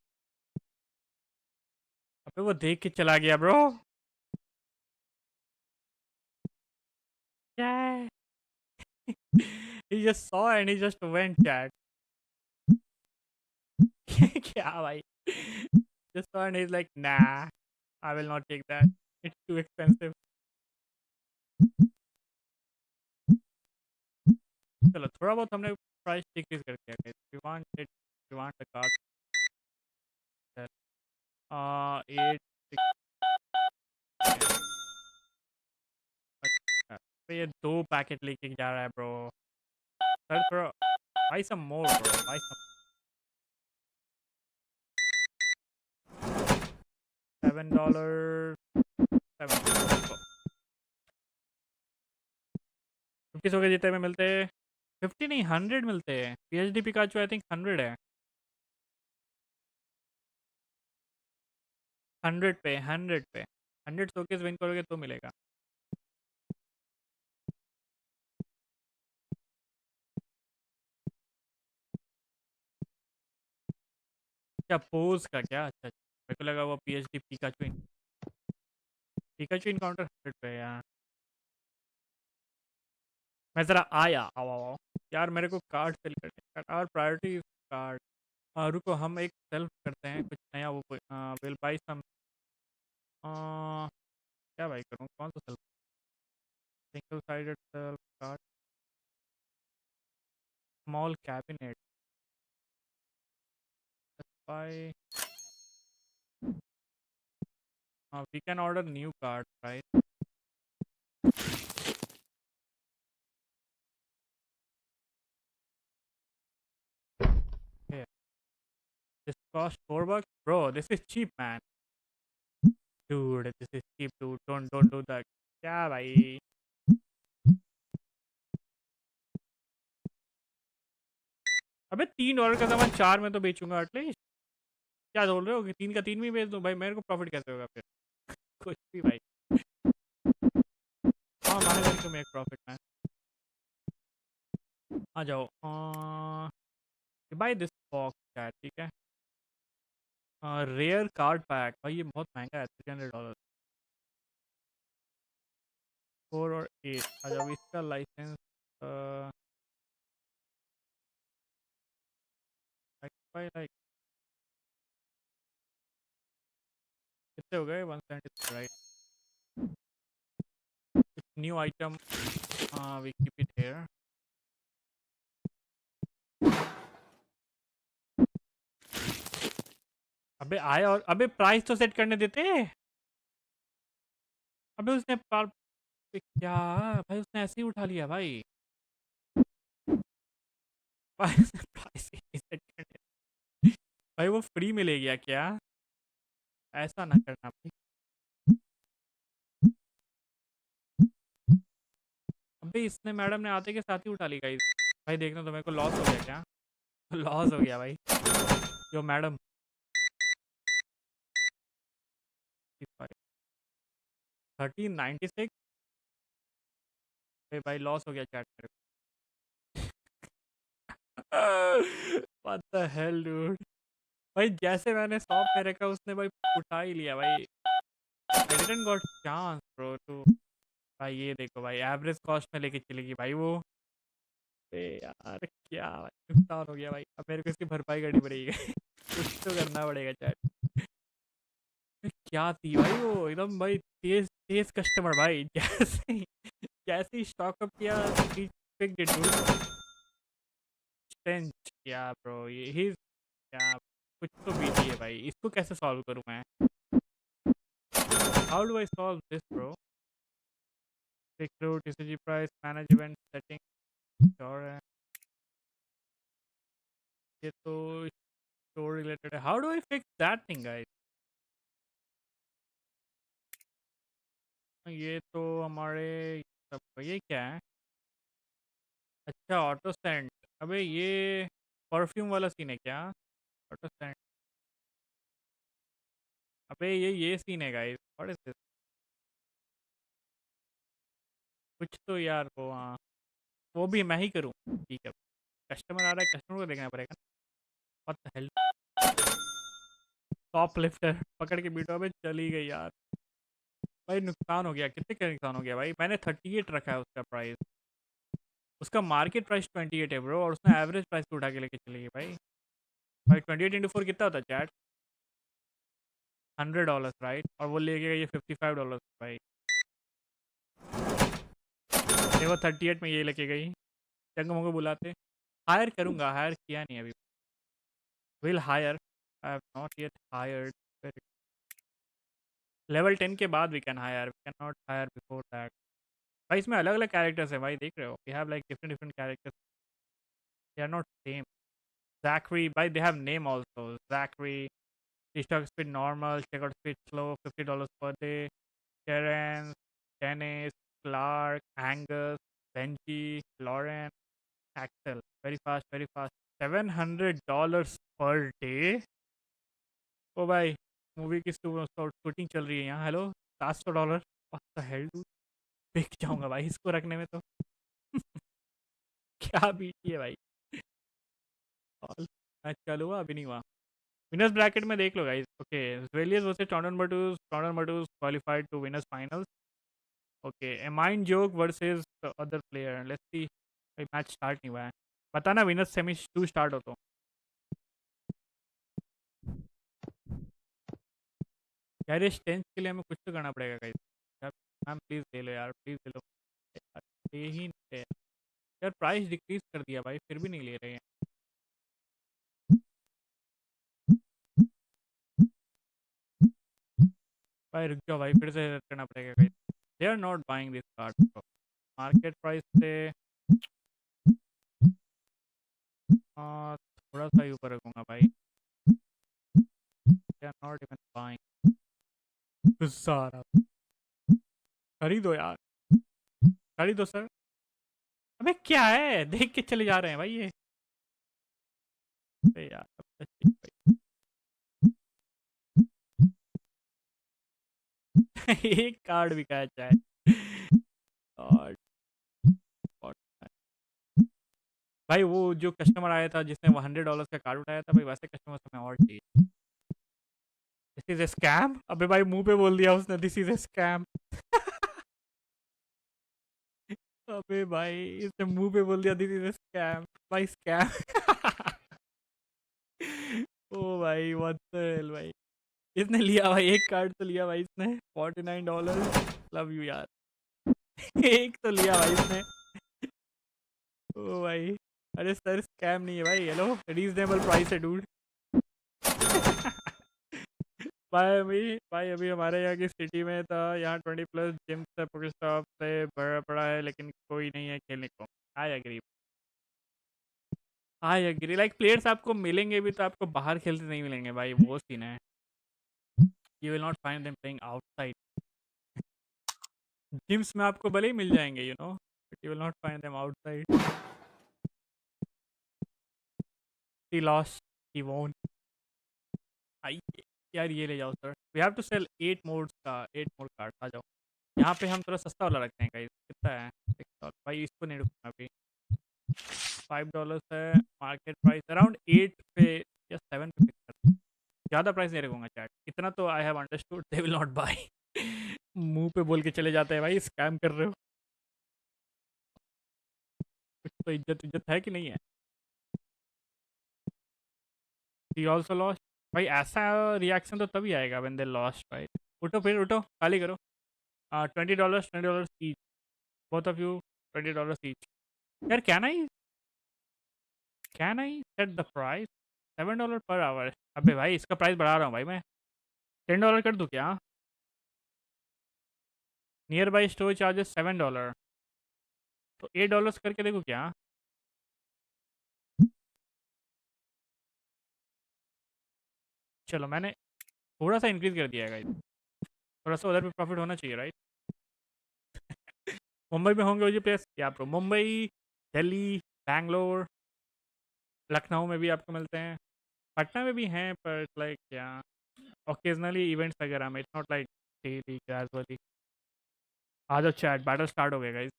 अबे वो देख के चला गया ब्रो. क्या? He just saw and he just went chat. क्या भाई? Just saw and he's like, nah, I will not take that. It's too expensive. चलो थोड़ा बहुत हमने प्राइस डिक्रीज कर दिया. We want it. We want the card. 8 अच्छा, तो ये 2 पैकेट लेके जा रहा है ब्रो. सर थोड़ा buy some more bro. Buy some. $7. 7. 50 हो गए जीते में मिलते. 50 नहीं 100 मिलते हैं। पीएचडी पिकाचू आई थिंक 100 है। 100 पे 100 पे 100 शोकेस विन करोगे तो मिलेगा। क्या पोज का क्या? अच्छा अच्छा, मेरे को लगा वो पीएचडी पिकाचू इनकाउंटर 100 पे है यार। मैं जरा आया आओ आओ आओ। यार मेरे को कार्ड फिल करने का और प्रायोरिटी कार्ड। रुको हम एक सेल्फ करते हैं कुछ नया वो विल बाई सम। क्या भाई करूँ कौन सा shelf? Single sided shelf card small cabinet buy we can order new card right. This cost $4, bro. This is cheap, man. Dude, this is cheap, dude. Don't do that. क्या भाई? अबे $3 का सामान 4 में तो बेचूंगा एटलीस्ट। क्या बोल रहे हो कि 3 का 3 में बेच दूं भाई? मेरे को प्रॉफिट कैसे होगा फिर? कुछ भी भाई। हाँ मैंने टू मेक प्रॉफिट मैन। आ जाओ। बाय दिस बॉक्स क्या ठीक है। रेयर कार्ड पैक भाई ये बहुत महंगा है $300। 4 और 8 आ जाओ इसका लाइसेंस लाइक कितने हो गए 170 right. New item we keep it here. अबे आए और अबे प्राइस तो सेट करने देते। अबे उसने क्या भाई उसने ऐसे ही उठा लिया भाई। प्राइस सेट करने भाई वो फ्री में ले गया क्या? ऐसा ना करना भाई। अबे इसने मैडम ने आते के साथ ही उठा ली गाइस। भाई देखना तो मेरे को लॉस हो गया क्या? लॉस हो गया भाई। यो मैडम 1396 भाई लॉस हो गया चैट मेरे को। What the hell dude? भाई जैसे मैंने शॉप में रखा उसने भाई उठा ही लिया भाई। I didn't got chance bro to भाई ये देखो भाई एवरेज कॉस्ट में लेके चलेगी भाई वो। अरे यार क्या भाई नुकसान हो गया भाई। अब मेरे को इसकी भरपाई करनी पड़ेगी। कुछ तो करना पड़ेगा चैट। क्या थी भाई वो एकदम भाई तेज तेज कस्टमर भाई। जैसे ही स्टॉक अप किया he picked it, dude. Stench, yeah bro ये he's क्या कुछ तो बीती है भाई। इसको कैसे सॉल्व करूँ मैं? How do I solve this bro? Recruit TCG price manage event setting और है ये तो स्टोर रिलेटेड है। How do I fix that thing guys? ये तो हमारे सब ये क्या है? अच्छा ऑटो सेंड। अबे ये परफ्यूम वाला सीन है क्या? Auto send. अबे ये सीन है गाइस व्हाट इज दिस? कुछ तो यार वो हाँ वो भी मैं ही करूँ ठीक है। कस्टमर आ रहा है कस्टमर को देखना पड़ेगा। What the hell? Top lifter पकड़ के बीटो में चली गई यार। भाई नुकसान हो गया। कितने का नुकसान हो गया भाई? मैंने 38 रखा है उसका प्राइस। उसका मार्केट प्राइस 28 है ब्रो और उसने एवरेज प्राइस को उठा के लेके चली गई भाई। भाई 28 × 4 कितना होता है चैट? $100 राइट और वो ले गया ये $55 भाई। देखो 38 में ये लेके गई। चंग को बुलाते हायर करूँगा। हायर किया नहीं अभी। Will hire I have not yet hired. Level 10 के बाद we can hire we can not hire before that. भाई इसमें अलग अलग कैरेक्टर्स है भाई देख रहे हो। We have like different different characters they are not same. Zachary भाई they have name also Zachary stock speed normal checkout speed slow $50 per day Terence Dennis Clark Angus Benji Lauren Axel, very fast, very fast. $700 per day. ओ भाई, movie की shooting चल रही है यहाँ. Hello, $700. What the hell, dude? बिक जाऊंगा भाई इसको रखने में तो. क्या बीटी है भाई. और मैच चालू हुआ अभी नहीं हुआ. विनर्स ब्रैकेट में देख लो guys. Okay, Zwelius versus Tornado Matus qualified to winners finals. Okay, a mind joke versus the other player. Let's see. भाई मैच स्टार्ट नहीं हुआ है. बताना विनर्स सेमी 2 स्टार्ट हो तो. यार इस 10th के लिए हमें कुछ तो करना पड़ेगा गाइस. यार मैम प्लीज़ ले लो यार, प्लीज़ ले लो यार, ले ही नहीं रहे. यार प्राइस डिक्रीज कर दिया भाई, फिर भी नहीं ले रहे हैं. भाई रुक जाओ भाई, फिर से करना पड़ेगा guys. They are not buying this card. Market price से थोड़ा सा ही ऊपर रखूंगा भाई. They are not even buying. गुस्सा आ रहा. खरीदो यार, खरीदो सर. अबे क्या है, देख के चले जा रहे हैं भाई ये. अबे यार एक कार्ड बिका है चाहे. और भाई वो जो कस्टमर आया था जिसने वो $100 का कार्ड उठाया था भाई, वैसे कस्टमर हमें और चाहिए. This is a scam. अबे भाई मुंह पे बोल दिया उसने, दिस इज ए स्कैम. अबे भाई इसने मुंह पे बोल दिया दिस इज ए स्कैम. भाई स्कैम. ओ भाई व्हाट द हेल भाई. इसने लिया भाई, एक कार्ड तो लिया भाई इसने. $49. लव यू यार. एक तो लिया भाई इसने. ओ भाई, अरे सर स्कैम नहीं है भाई. हेलो, रीजनेबल प्राइस है डूड. भाई अभी हमारे यहाँ की सिटी में था, यहाँ 20+ जिम से पोकेस्टॉप से बड़ा पड़ा है, लेकिन कोई नहीं है खेलने को. I agree. I agree. Like players आपको मिलेंगे भी तो आपको बाहर खेलते नहीं मिलेंगे भाई, वो सीन है. You will not find them playing outside. Gyms में आपको भले ही मिल जाएंगे you know, but you will not find them outside. He lost, he won. आइए यार ये ले जाओ sir. We have to sell 8 modes का 8 मोड कार्ड. आ जाओ यहाँ पे. हम थोड़ा सस्ता वाला रखते हैं गाइस. कितना है? $6. भाई इसको नहीं रुकना अभी. $5 है. मार्केट प्राइस अराउंड 8 पे या 7 पे पिक करते हैं. ज़्यादा प्राइस नहीं रखूंगा चैट. इतना तो I have understood they will not buy. मुंह पे बोल के चले जाते हैं भाई, स्कैम कर रहे हो. कुछ तो इज्जत है कि नहीं है. He also lost. भाई ऐसा रिएक्शन तो तभी आएगा व्हेन दे लॉस्ट राइट. उठो फिर उठो, खाली करो. $20 each. Both of you $20 each. यार can I set the price $7 per our. अबे भाई इसका प्राइस बढ़ा रहा हूँ भाई मैं. $10 कर दूँ क्या? नियर बाई स्टोर चार्जेस $7, तो $8 करके देखो क्या. चलो मैंने थोड़ा सा इंक्रीज कर दिया है गाइस. थोड़ा सा उधर भी प्रॉफिट होना चाहिए राइट. मुंबई में होंगे वो प्लेस या प्रो. मुंबई, दिल्ली, बैंगलोर, लखनऊ में भी आपको मिलते हैं. पटना में भी हैं पर लाइक क्या ओकेजनली इवेंट्स वगैरह में. It's not like daily casually. आ जाओ चैट, बैटल स्टार्ट हो गया guys.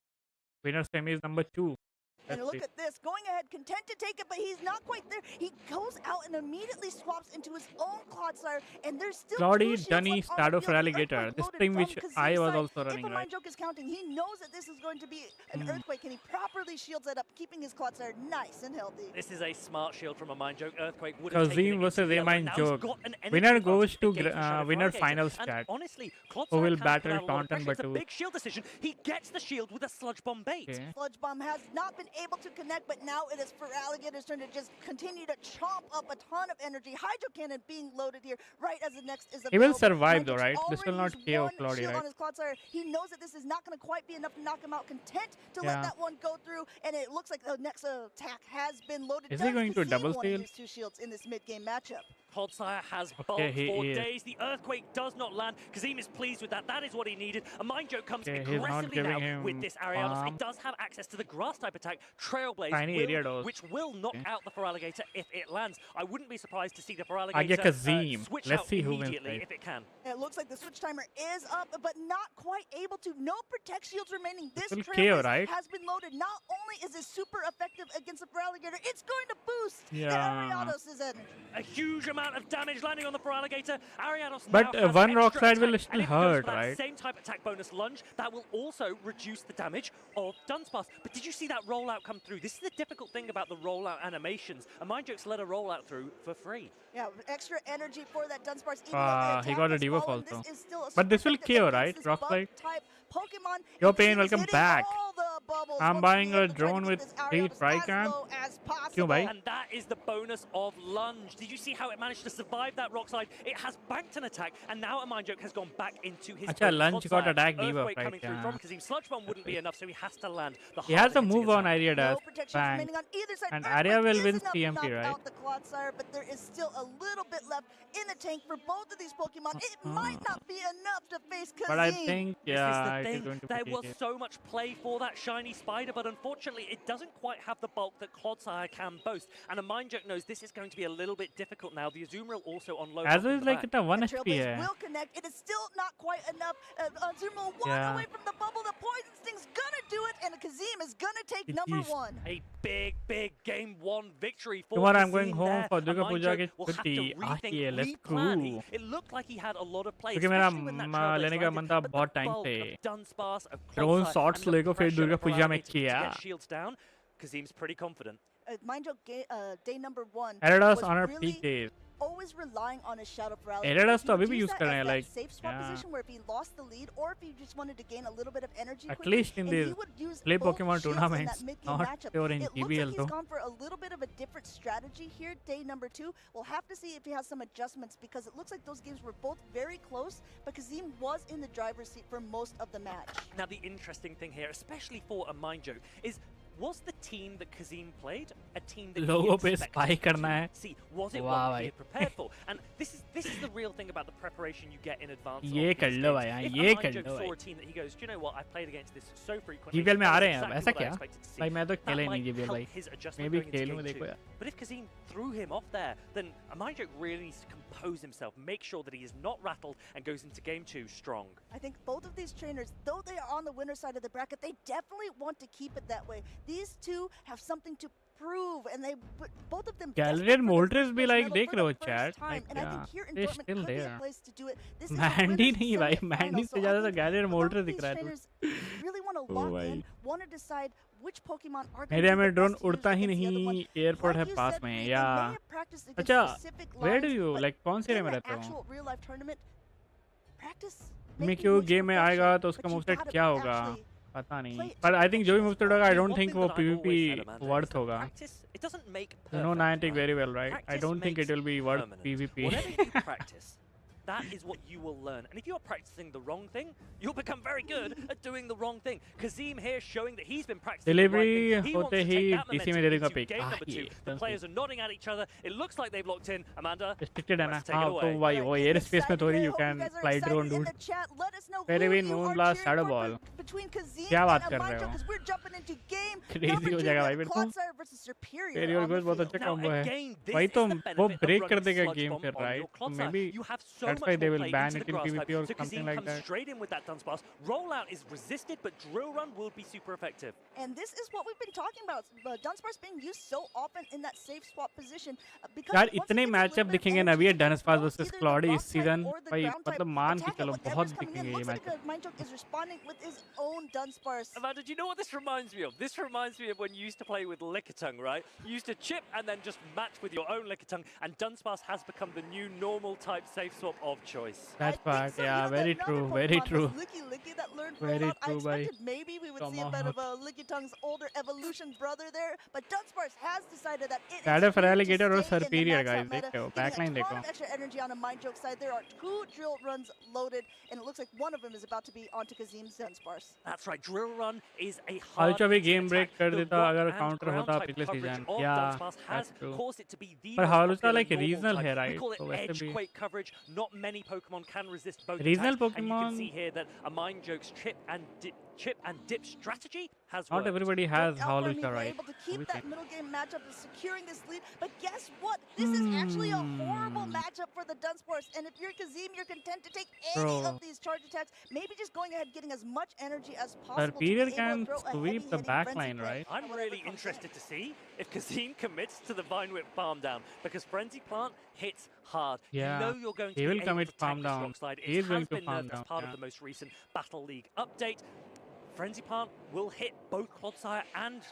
Winner semi is number 2. And look at this, going ahead, content to take it, but he's not quite there. He goes out and immediately swaps into his own Clodsire, and there's still Claudie, two shields Dunny, left on Shadow the for field. Alligator. Earthquake This loaded thing from which Kazim's I was side. also running, If a right? mind joke is counting, he knows that this is going to be an Earthquake, and he properly shields it up, keeping his Clodsire nice and healthy. This is a smart shield from a mind joke. Earthquake would have taken Kazim it into versus a yellow. mind Now he's joke. got an energy Winner advantage goes to against the Shadow winner Alligator. finals And chat. honestly, Who Clodsire will can put battle out a lot of Taunton pressure. It's a Batu? big shield decision. He gets the shield with a sludge bomb bait. Okay. Sludge Bomb has not been able to connect, but now it is for Alligator's turn to just continue to chomp up a ton of energy. Hydro Cannon being loaded here right as the next is He will available. survive Mind though, Joke's right? This will not already KO used Claudia, shield right? on his Clodsire. He knows that this is not going to quite be enough to knock him out. Content to Yeah. let that one go through, and it looks like the next attack has been loaded. Is he Does going to Kazim double want to steal? use two shields in this mid-game matchup? Clodsire has bulk for days. The Earthquake does not land. Kazim is pleased with that. That is what he needed. A Mind Joke comes aggressively now with this Ariados. It does have access to the Grass-type attack, Trailblaze, which will knock out the Feraligatr if it lands. I wouldn't be surprised to see the Feraligatr switch out immediately if it can. It looks like the switch timer is up, but not quite able to. No Protect Shields remaining. This KO, Trailblaze right? has been loaded. Not only is it super effective against the Feraligatr, it's going to boost the Ariados' energy. A huge amount of damage landing on the Feraligatr. Ariados But now has one rock extra slide will attack, still and if it goes hurt, for that right? same type attack bonus lunge, that will also reduce the damage of Dunsparce. But did you see that rollout come through? This is the difficult thing about the rollout animations. A Mind Joke's let a rollout through for free. Yeah, extra energy for that Dunsparce. Even though the he got a attack has debuff fallen, also. this is still a But this will super effective KO, right? against this Rock bug slide. type Pokemon. Yo, And Pain, Kazim is welcome hitting back. all the bubbles I'm once buying again a to try to drone get with this 3 Ariados fry as cam. low as possible. Kyun, bhai? And that is the bonus of lunge. Did you see how it managed to survive that rock slide? It has banked an attack, and now a Mind Joke has gone back into his Acha, lunge got attack debuff, Earthquake right? coming through from Kazim. Sludge Bomb wouldn't be enough, so he has to land the He has a harder move hitting on attack. Arya does. No protection Bang. remaining on either side. And Earthquake Arya will is win enough to CMP, knock right? out the Clodsire, but there is still a little bit left in the tank for both of these Pokemon. It might not be enough to face Kazim. But I think, This yeah, is it the is thing. going to There be was TK. so much play for that shiny spider, but unfortunately, it doesn't quite have the bulk that Clodsire can boast. And a Mind Joke knows this is going to be a little bit difficult now. The Azumarill also on low. As health is in the like back. it's a 1 The HP Trailblaze hai. will connect. It is still not quite enough. Azumarill one Yeah. away from the bubble. The Poison Sting's gonna do it, and Kazim is gonna take It number is. 1. A big game 1 victory for Tomorrow I'm Kazim going home there. for A Durga Mind Puja Joke ke will have to chutti. rethink, let's replan. go. It looked like he had a lot of play, क्योंकि मेरा especially when that Trailblaze लेने का landed, मन था but बहुत the time bulk से. of Dunsparce, of Drone Clodsire, shots and the लेको फिर pressure Durga of पूजा में Feraligatr to किया. get shields down. Kazim's pretty confident. Mind Joke day number 1 Ariados was on her really PKs. always relying on his Shadow Feraligatr. Ariados He तो would अभी भी use use that कर रहे as हैं, that like, safe swap yeah. position where if he lost the lead or if he just wanted to gain a little bit of energy At quickly, least in and these he would use play both Pokemon shields in tournaments, that mid-game not matchup. pure in It looks GBL like he's though. gone for a little bit of a different strategy here, day number 2. We'll have to see if he has some adjustments because it looks like those games were both very close, but Kazim was in the driver's seat for most of the match. Now, the interesting thing here, especially for a Mind Joke, is was the team that Kazim played a team that लोगों पे he spy expected करना to है. see? Was it वाह what he भाई. had prepared for? And this is the real thing about the preparation you get in advance. ये of कर these low games. भाई, हाँ, If a ये Mind कर Joke लो saw भाई. a team that he goes, do you know what? I've played against this so frequently. GBL में आ that रहे is हैं अब, exactly ऐसा what I क्या? expected to see." भाई मैं तो That खेला ही might नहीं GBL help भाई. his adjustment मैं भी going into खेलूँ game देखो 2. यार. But if Kazim threw him off there, then a Mind Joke really needs to compose himself, make sure that he is not rattled and goes into game 2 strong. I think both of these trainers, though they are on the winner side of the bracket, they definitely want to keep it that way. These two have something to prove, and they both of them. Gallery desperate and for their Moltres first भी like medal देख for रहे the हो first chat, time, like and I yeah, think here in they're Dortmund still could be a there. place to do it. This Mandy is a नहीं भाई, winners' Mandy semifinal, से so ज़्यादा I तो think Gallery and both Moltres of दिख these रहा है trainers really want to Oh, lock भाई. in, want to decide which Pokemon are going मेरे to यहाँ be में the drone best to use उड़ता ही against the other one. नहीं, airport है Like you पास said, में they या. may have practiced against अच्छा, specific where do lines, you but like कौन से एरिया in में the रहते हो? actual real life tournament, practice मैं may be क्यों much गेम में perfection, आएगा तो उसका but you मूवसेट gotta क्या होगा actually पता नहीं. play it पर to आई थिंक जो भी perfection मूवसेट as होगा, आई One डोंट thing थिंक वो that I've always said, PvP Amanda, is worth that होगा. practice, it doesn't make You know perfect, Niantic right? very well, right? I Practice don't think makes it will be worth permanent. PvP. Whatever you practice, that is what you will learn. And if you're practicing the wrong thing, you'll become very good at doing the wrong thing. Kazim here showing that he's been practicing Delivery the right thing. He wants होते to he take that DC में momentum दे दूंगा into pick. game Ah, number 2. ये The एकदम players are nodding at each other. It looks like they've locked in. Amanda, restricted है ना. let's take हाँ it तो away. भाई वो एयर स्पेस में थोड़ी I you hope can guys are fly excited drone, in dude. the chat. Let us know Very who win, you Moon are Blast, cheering Shadow for Ball. between Kazim क्या बात and कर रहे Amanjo, हो? because we're jumping into game Crazy number हो 2 जाएगा with भाई फिर तो. Clodsire versus Superior Superior on the बहुत field. अच्छा Now, combo है. again, this भाई is तो the वो benefit of break कर running देगा Sludge game Bomb फिर, on right? your So Clodsire. maybe You have so that's much why they more will play ban into it the in grass type. PvP or So something Kazim like comes that. straight in with that Dunsparce. Rollout is resisted, but Drill Run will be super effective. And this is what we've been talking about. Dunsparce being used so often in that safe swap position. Because यार once इतने he gets a matchup little bit of दिखेंगे ना energy, अभी he can Dunsparce throw versus either the Claude rock इस type season or the भाई ground type मतलब मान के attack at चलो whatever's बहुत coming in. दिखेंगे ये Looks like matchup. Mindjoke is responding with his own Dunsparce. Amanda, do you know what this reminds me of? This reminds me of when you used to play with Lickitung, right? You used to chip and then just match with your own Lickitung, and Dunsparce has become the new normal type safe swap of choice. That's I think fact. so. You Yeah, know, very that true. another Very Pokemon true. was Licky that learned Very Rollout. I true, bhai. expected maybe we would Come see a bit on. of a Licky Tongue's older evolution brother there, but Dunsparce has decided that it is Shadow here to Alligator और stay in the superior matchup guys. meta, देखते हो getting backline a देखो. ton of extra energy on a Mind Joke side. There are 2 drill runs loaded, and it looks like one of them is about to be onto Kazim's Dunsparce. That's right, Drill Run is a hard Also भी hitting game break attack. कर The देता rock अगर and counter ground होता type पिछले coverage season. of Yeah, Dunsparce has that's true. caused it to be the पर most Halucha popular like normal regional type. है, We right? call it तो वैसे भी edge-quake coverage. Not many Pokemon can resist both Regional attacks, and you can Pokemon- see here that a Mind Joke's chip and dip strategy has not worked. everybody has Alpha, I mean, Halucha, we're right? able to So we keep that can- middle game matchup of securing this lead, but guess what? This is actually a horrible matchup for the Dunsparce, and if you're Kazim, you're content to take any Bro. of these charge attacks, maybe just going ahead getting as much energy as possible Superior to be able can to throw a sweep the heavy-hitting back frenzy line, play right? I'm on whatever really comes in. interested to see if Kazim commits to the Vine Whip farm down, because Frenzy Plant hits hard. Yeah, You know you're going to he be will able commit to farm tank this down. rock slide. He It is going has to been farm nerfed as down, part yeah. of the most recent Battle League update. Frenzy Plant will hit both Clodsire and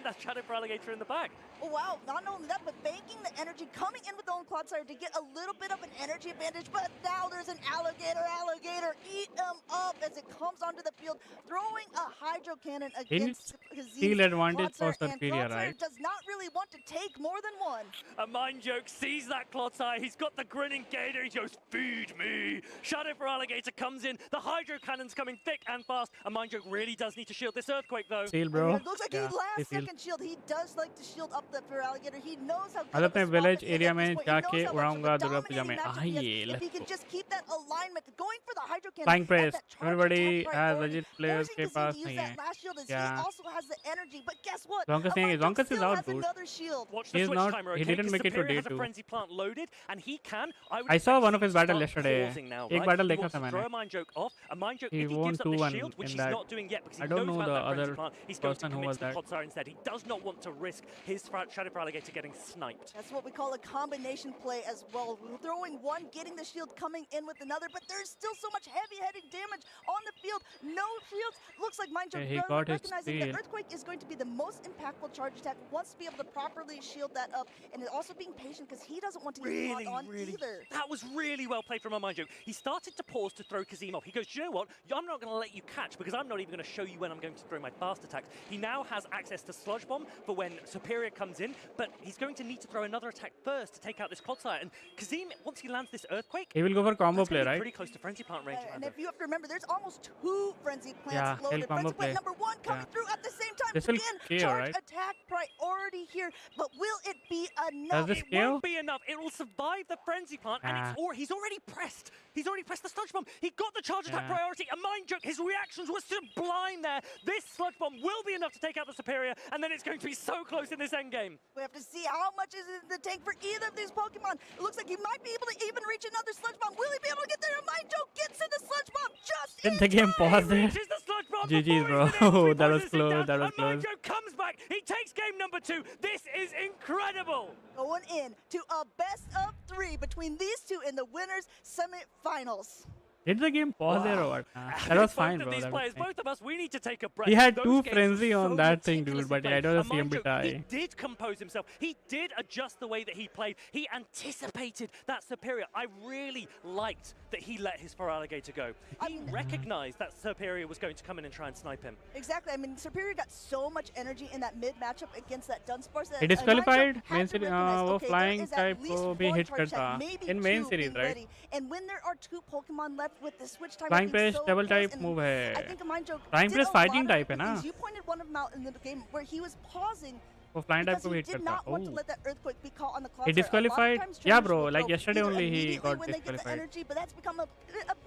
that Shadow Alligator in the back. Oh, wow, not only that, but banking the energy, coming in with the own Clodsire to get a little bit of an energy advantage, but now there's an alligator, eat him up as it comes onto the field, throwing a Hydro Cannon against Kazim's steal advantage for Clodsire, and superior, Clodsire right? does not really want to take more than one. A Mind Joke sees that Clodsire, he's got the grinning gator, he goes, feed me! Shadow for Alligator comes in, the Hydro Cannon's coming thick and fast. A Mind Joke really does need to shield this Earthquake though. Steal, I bro. mean, it looks like Yeah, he last they steal. second shield. He does like to shield up the for Alligator. He knows how good मतलब of a अपने spot village this is area at this में point. He knows जाके how much of a उड़ाऊंगा Durga Puja dominating में. matchup he has. आइए, If he let's can go. just keep that alignment, going for the Hydro Cannon. Flying at press. that charge Everybody attack has priority, legit players forcing के Kazim pass to use नहीं that है. last shield as he Yeah. also has the energy. But guess what? Zonkus नहीं है. Amando Zonkus is still out, has dude. another shield. Watch He the is switch not- timer, he okay? didn't 'Cause make it to Superior day has a 2. Frenzy Plant loaded, and he can. I would I saw expect one of Kazim his to battle start yesterday. pausing now, एक right? battle He देखा wants था to मैंने. throw a Mind Joke off. A Mind Joke, He if he won gives up the 2-1 shield, which in he's that. not doing yet because he I don't knows know about the that Frenzy other Plant, he's going to person who commit was to the that. Clodsire instead. He does not want to risk his Shadow Alligator getting sniped. That's what we call a combination play as well. Throwing one, getting the shield, coming in with another, but there's still so much heavy-hitting damage on the field. No shields. Looks like Mind Joke Yeah, he got his recognizing that steal. Earthquake is going to be the most impactful charge attack. Wants to be able to properly shield that up, and also being patient because he doesn't want to get caught on either. That was really well played from a Mind Joke. He started to pause to throw Kazim off. He goes, you know what? I'm not going to let you catch because I'm not even going to show you when I'm going to throw my fast attacks. He now has access to Sludge Bomb for when Superior comes in, but he's going to need to throw another attack first to take out this Clodsire. And Kazim, once he lands this Earthquake, He will go for combo that's gonna play, be right? pretty close to Frenzy Plant range. And Amanda. if you have to remember, there's almost 2 Frenzy Plants Yeah, he'll loaded. combo Frenzy Plant play. number 1 coming Yeah. through at the same time. This will Again, KO, charge right? attack priority here, but will it be Does enough? this It KO? won't be enough. It will survive the Frenzy Plant, and Ah. he's already pressed. He's already pressed the Sludge Bomb. He got the charge attack Yeah. priority. A Mind Joke, his reactions were sublime there. This Sludge Bomb will be enough to take out the Superior, and then it's going to be so close in this endgame. We have to see how much is in the tank for either of these Pokemon. It looks like he might be able to even reach another Sludge Bomb. Will he be able to get there? And Mind Joke gets to the Sludge Bomb just Did in the game time. pause He there? reaches the Sludge Bomb GG's, before bro. he's been able to That was process it close, down. that was And Mind close. Joke comes back. He takes game number 2. This is incredible. Going in to a best of 3 between these two in the winners semifinals. Did the game pause there or what? That was fine, both bro. of these that was players, fine. both of us, we need to take a breath. He had Those 2 games frenzy were on so that thing, dude, meticulously but I played. don't And see him Mind Joke, die. He did compose himself. He did adjust the way that he played. He anticipated that Superior. I really liked that he let his Alligator go. He recognized that Superior was going to come in and try and snipe him. Exactly. I mean, Superior got so much energy in that mid matchup against that Dunsparce. He disqualified main series. वो flying type को भी hit करता in main series, right? And when there are 2 Pokemon left with the switch time, Flying press double type move I है. think a Mind Joke Flying did press a fighting lot of type है ना? things. You pointed one of them out in the game where he was pausing वो flying type because को भी he hit did करता. not want to Oh. let that Earthquake be caught on the clock. He disqualified? Yeah, bro, like yesterday only he got when they get the disqualified. energy, but that's become a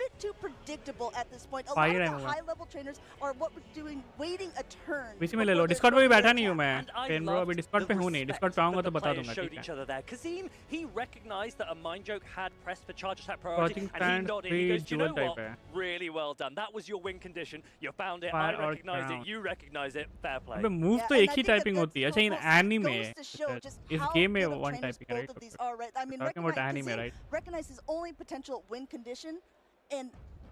bit too predictable at this point. A lot Fire of time the हुआ. high-level trainers are what we're doing, waiting a turn. बीच में ले लो. before they're Discord पे भी going to बैठा नहीं हूँ attack. मैं. And I पेन ब्रो loved अभी Discord the पे हूँ नहीं. respect Discord पे आऊँगा that तो the बता players दूंगा, showed ठीक each है. other there. Kazim, he recognized that a Mind Joke had pressed for charge attack priority, Watching and he stand nodded. He 3 goes, "Do you know dual what? type है. Really well done. That was your win condition. You found it. Fire I or recognized ground. it. You recognize it. Fair play." अबे move Yeah, तो and एक I he think that typing होती है. this अच्छा इन almost anime goes to show just इस how game में good of one trainers typing है, both right? of these are, right? I mean, Talking about recognize anime, Kazim right? recognize his only potential win condition, and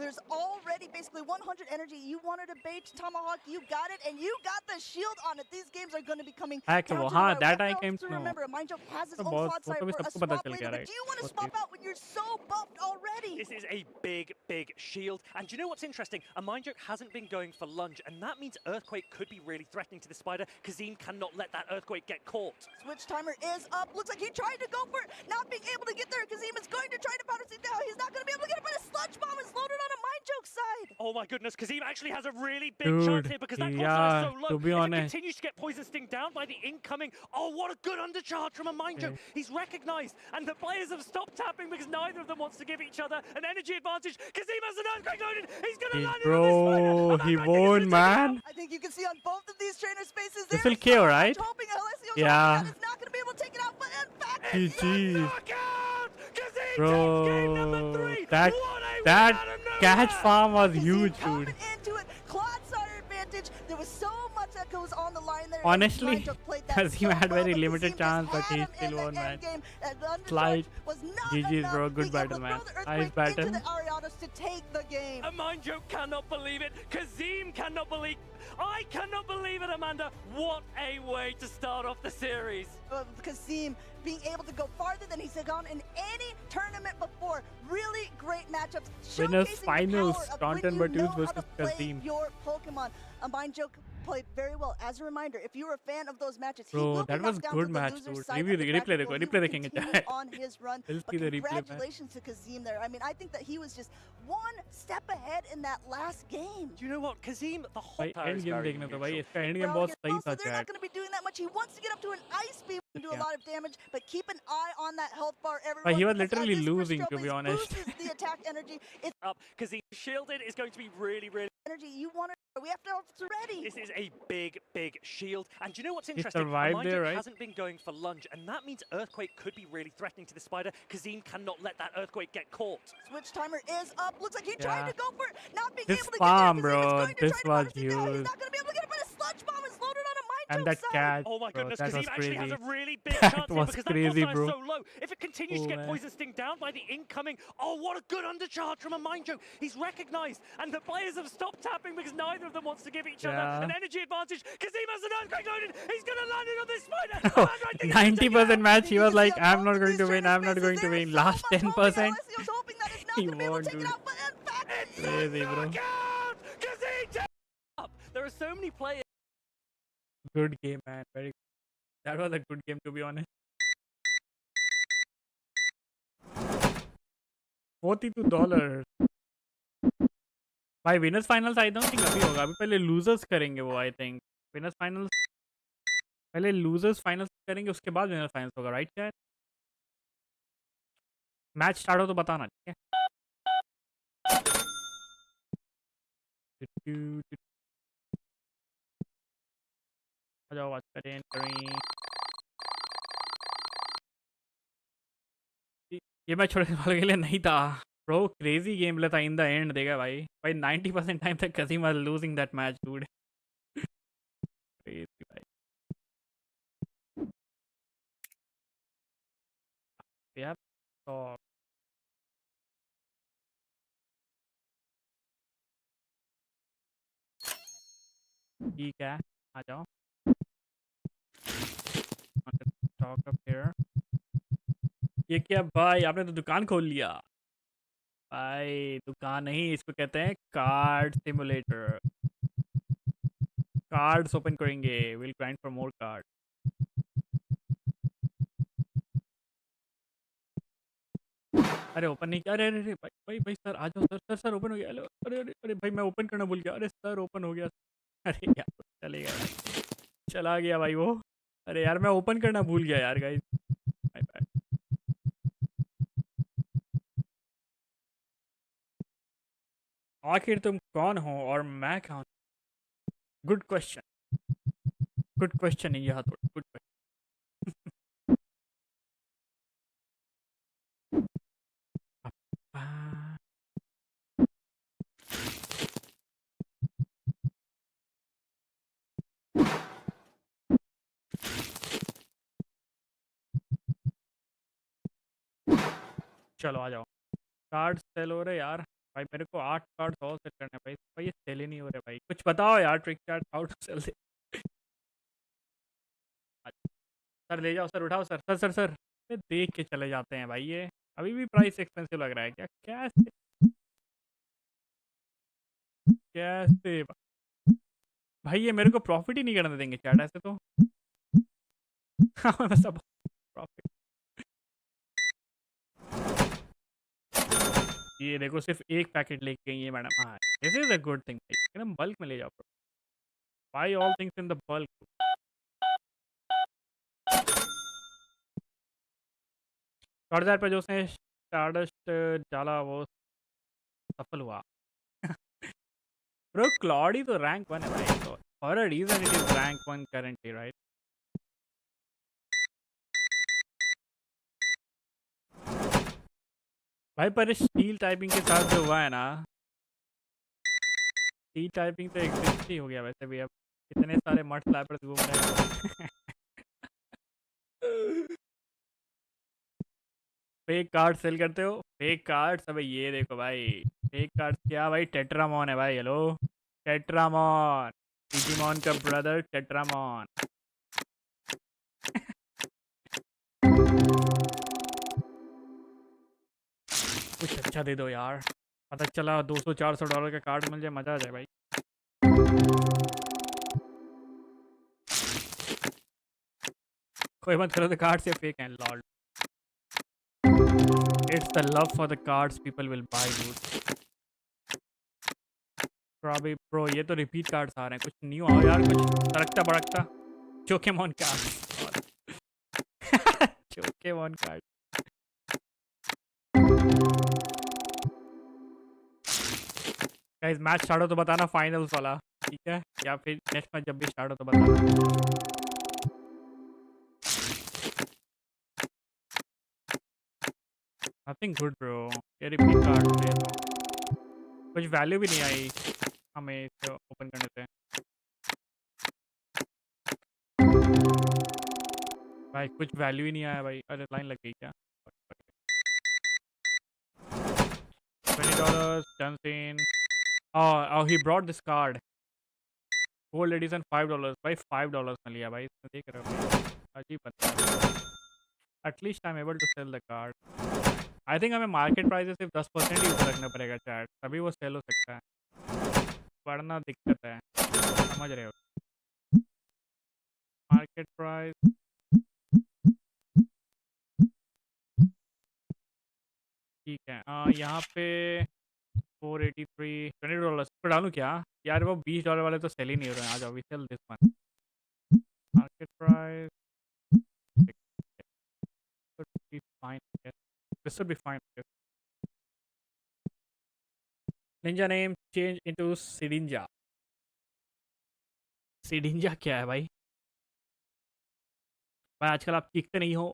there's already basically 100 energy. You wanted to bait Tomahawk, you got it, and you got the shield on it. These games are going to be coming Hack down वो to the हाँ wire. that What I else came to to know. remember? Mindjoke has his तो own बहुत plot वो side तो भी for a सबको पता swap चल later, गया but right do you want to बहुत swap he out when you're so buffed already? This is a big, big shield. And do you know what's interesting? A Mindjoke hasn't been going for lunge, and that means Earthquake could be really threatening to the Spider. Kazim cannot let that Earthquake get caught. Switch timer is up. Looks like he tried to go for it, not being able to get there. Kazim is going to try to powder seed now. He's not going to be able to get it, but a sludge bomb is loaded on a Mindjoke. Mind Joke's side. Oh my goodness, Kazim actually has a really big chance Dude, here because that yeah, Clodsire is so low. to be If it honest. continues to get Poison Sting down by the incoming, oh, what a good undercharge from a Mind Joke. He's recognized, and the players have stopped tapping because neither of them wants to give each other an energy advantage. Kazim has an Earthquake loaded. He's going to land it on this Bro, spider. he Amanda is won, gonna take it man. out. I think you can see on both of these trainer spaces This there will is KO, so much right? hoping Alessio's Yeah. hoping that it's not going to be able to take it out, but in fact, GG. Knockout! Kazim Bro, takes game number 3. that What a that win out of nowhere. catch farm was Kazim huge, coming dude. into it, Clodsire advantage. There was so much that goes on the line there. Honestly, Mind Joke played that Kazim so had well, very but limited Kazim chance, just but had he him in still the won, man. end game. The undercharge Slide. was not GG's, enough bro. Good being able battle, to man. throw the Nice Earthquake into battle. the Ariados to take the game. A Mind Joke cannot believe it. Kazim cannot believe. I cannot believe it, Amanda. What a way to start off the series. Kazim being able to go farther than he's gone in any tournament before. Really great matchups. Winners showcasing the finals, power of Taunton when you know Batus how to versus play Kazim. your Pokemon. A Mind Joke played very well. As a reminder, if you were a fan of those matches, he Bro, will be that was knocked down good to the match, loser's dude. side Replay of the the- bracket, replay but the- he replay will the king continue attack. on his run. We'll But see the replay, man. congratulations to Kazim there. I mean, I think that he was just one step ahead in that last game. Do you know what, Kazim? The hot भाई power and is game very देखना था neutral. भाई इसका end game Well, बहुत yes, सही also था they're not chat going to be doing that much. He wants to get up to an ice beam and do a Yeah. lot of damage, but keep an eye on that health bar, But everyone. he was because literally as this losing, first to be Strobe honest. boosts the attack energy. It's Up. Kazim shielded is going to be really, really. energy you want to. We have to have it ready. This is a big, big shield. And do you know what's He interesting? survived Mind there, Joke right? hasn't been going for lunge, and that means Earthquake could be really threatening to the spider. Kazim cannot let that Earthquake get caught. Switch timer is up. Looks like he tried Yeah. to go for it. Not being This able to farm, get there. Kazim is bro, going to this try to was burst it down. He's huge. not going to be able to get it, but a sludge bomb is loaded on a Mind And Joke that side. catch, Oh my bro, goodness, that was Kazim actually crazy. has a really big That chance here was because crazy, that bro. is so low. If it continues Oh, to get man. Poison Sting down by the incoming, oh, what a good undercharge from a Mind Joke. He's recognized, and the players have stopped tapping because neither of them wants to give each other Yeah. an energy advantage. Kazim has an Earthquake loaded. He's going to land it on this spider. Amanda, I think he's gonna take it 90% out. match, he You was can like, see on I'm both not of going these to win, trainer I'm not spaces, going to there win. is Last so much hoping 10%. Alessio's hoping that it's not He going to be able won, to take it dude. out, but in fact, It's a Crazy, bro. knockout. Kazim takes it up. There are so many players. Good game, man. Very good. That was a good game, to be honest. $42. भाई winners finals I don't think अभी होगा, अभी पहले losers करेंगे वो, I think winners finals पहले losers finals करेंगे, उसके बाद विनर्स फाइनल्स होगा, राइट क्या? मैच स्टार्ट हो तो बताना, ठीक है? आ जाओ, बात करें करें। ये मैच छोड़ने वाले के लिए नहीं था ब्रो, क्रेजी गेम प्ले था इन द एंड, देखा भाई 90% टाइम तक Kasim was losing that match dude. Crazy भाई। यार तो ठीक है, आ जाओ। Talk up here. ये क्या भाई, आपने तो दुकान खोल लिया भाई। दुकान नहीं, इसको कहते हैं कार्ड सिमुलेटर। कार्ड्स ओपन करेंगे, will grind for more card. अरे ओपन नहीं किया, अरे अरे अरे भाई भाई भाई सर आ जाओ, सर सर सर ओपन हो गया। हेलो, अरे अरे अरे भाई मैं ओपन करना भूल गया। अरे सर ओपन हो गया। अरे यार चलेगा भाई, चला गया भाई वो। अरे यार मैं ओपन करना भूल गया यार गाइस, माय बैड। आखिर तुम कौन हो और मैं कौन? गुड क्वेश्चन, गुड क्वेश्चन है यह तो, गुड क्वेश्चन। चलो आ जाओ। कार्ड सेल हो रहे यार भाई, मेरे को 8 कार्ड और सेल करने हैं भाई। भाई ये सेल ही नहीं हो रहे भाई, कुछ बताओ यार trick chat, how to sell दे। सर ले जाओ, सर उठाओ, सर सर सर सर ये देख के चले जाते हैं भाई। ये अभी भी प्राइस एक्सपेंसिव लग रहा है क्या? कैसे कैसे भाई, ये मेरे को प्रॉफिट ही नहीं करने देंगे चैट ऐसे तो। हाँ सब प्रॉफिट। ये देखो सिर्फ एक पैकेट लेके गई है मैडम। हाँ, this is a good thing भाई, एकदम बल्क में ले जाओ। Buy all things in the bulk. थोड़ी पे जो उसने स्टारडस्ट डाला वो सफल हुआ। ब्रो क्लॉडी तो रैंक 1 है भाई, तो for a reason it is rank 1 currently, right? भाई पर स्टील टाइपिंग के साथ जो हुआ है ना, स्टील टाइपिंग तो एग्जिस्ट ही हो गया वैसे भी। अब कितने सारे मड फ्लैपर्स घूम रहे हैं। फेक कार्ड सेल करते हो? Fake cards? अबे ये देखो भाई, फेक कार्ड्स क्या भाई? टेट्रामॉन है भाई। हेलो, टेट्रामॉन, डिजिमॉन का ब्रदर टेट्रामॉन। कुछ अच्छा दे दो यार, पता चला $200-400 का कार्ड मिल जाए, मजा आ जाए भाई। कोई मत करो, तो कार्ड्स या फेक हैं Lord. It's the love for the cards people will buy dude. Bro ये तो रिपीट कार्ड्स आ रहे हैं, कुछ न्यू आओ यार, कुछ तड़कता भड़कता। Pokemon card. Pokemon card. Guys match start हो तो बताना, फाइनल्स वाला, ठीक है? या फिर नेक्स्ट मैच जब भी स्टार्ट हो तो बताना। नथिंग गुड ब्रो, ये रिपीट कार्ड है तो कुछ वैल्यू भी नहीं आई हमें इसे ओपन करने से। भाई कुछ वैल्यू ही नहीं आया भाई। अरे लाइन लग गई क्या? $20 turns in। Oh, he brought this card, gold edition, $5 भाई। $5 में लिया भाई इसने, देख रहे हो भाई? अजीब बंदा है। At least I am able to sell the card. I think हमें मार्केट प्राइस से सिर्फ 10% ही ऊपर रखना पड़ेगा चैट, तभी वो सेल हो सकता है, वरना दिक्कत है। समझ रहे हो? मार्केट प्राइस ठीक है। यहाँ पे 483, $20 पर डालूँ क्या यार? वो $20 वाले तो सेल ही नहीं हो रहे हैं। आज अभी sell this one. Market price should be fine, I guess. This should be fine, I guess. Ninja name change into Sidinja। सिडिंजा क्या है भाई? भाई आजकल आप चीखते नहीं हो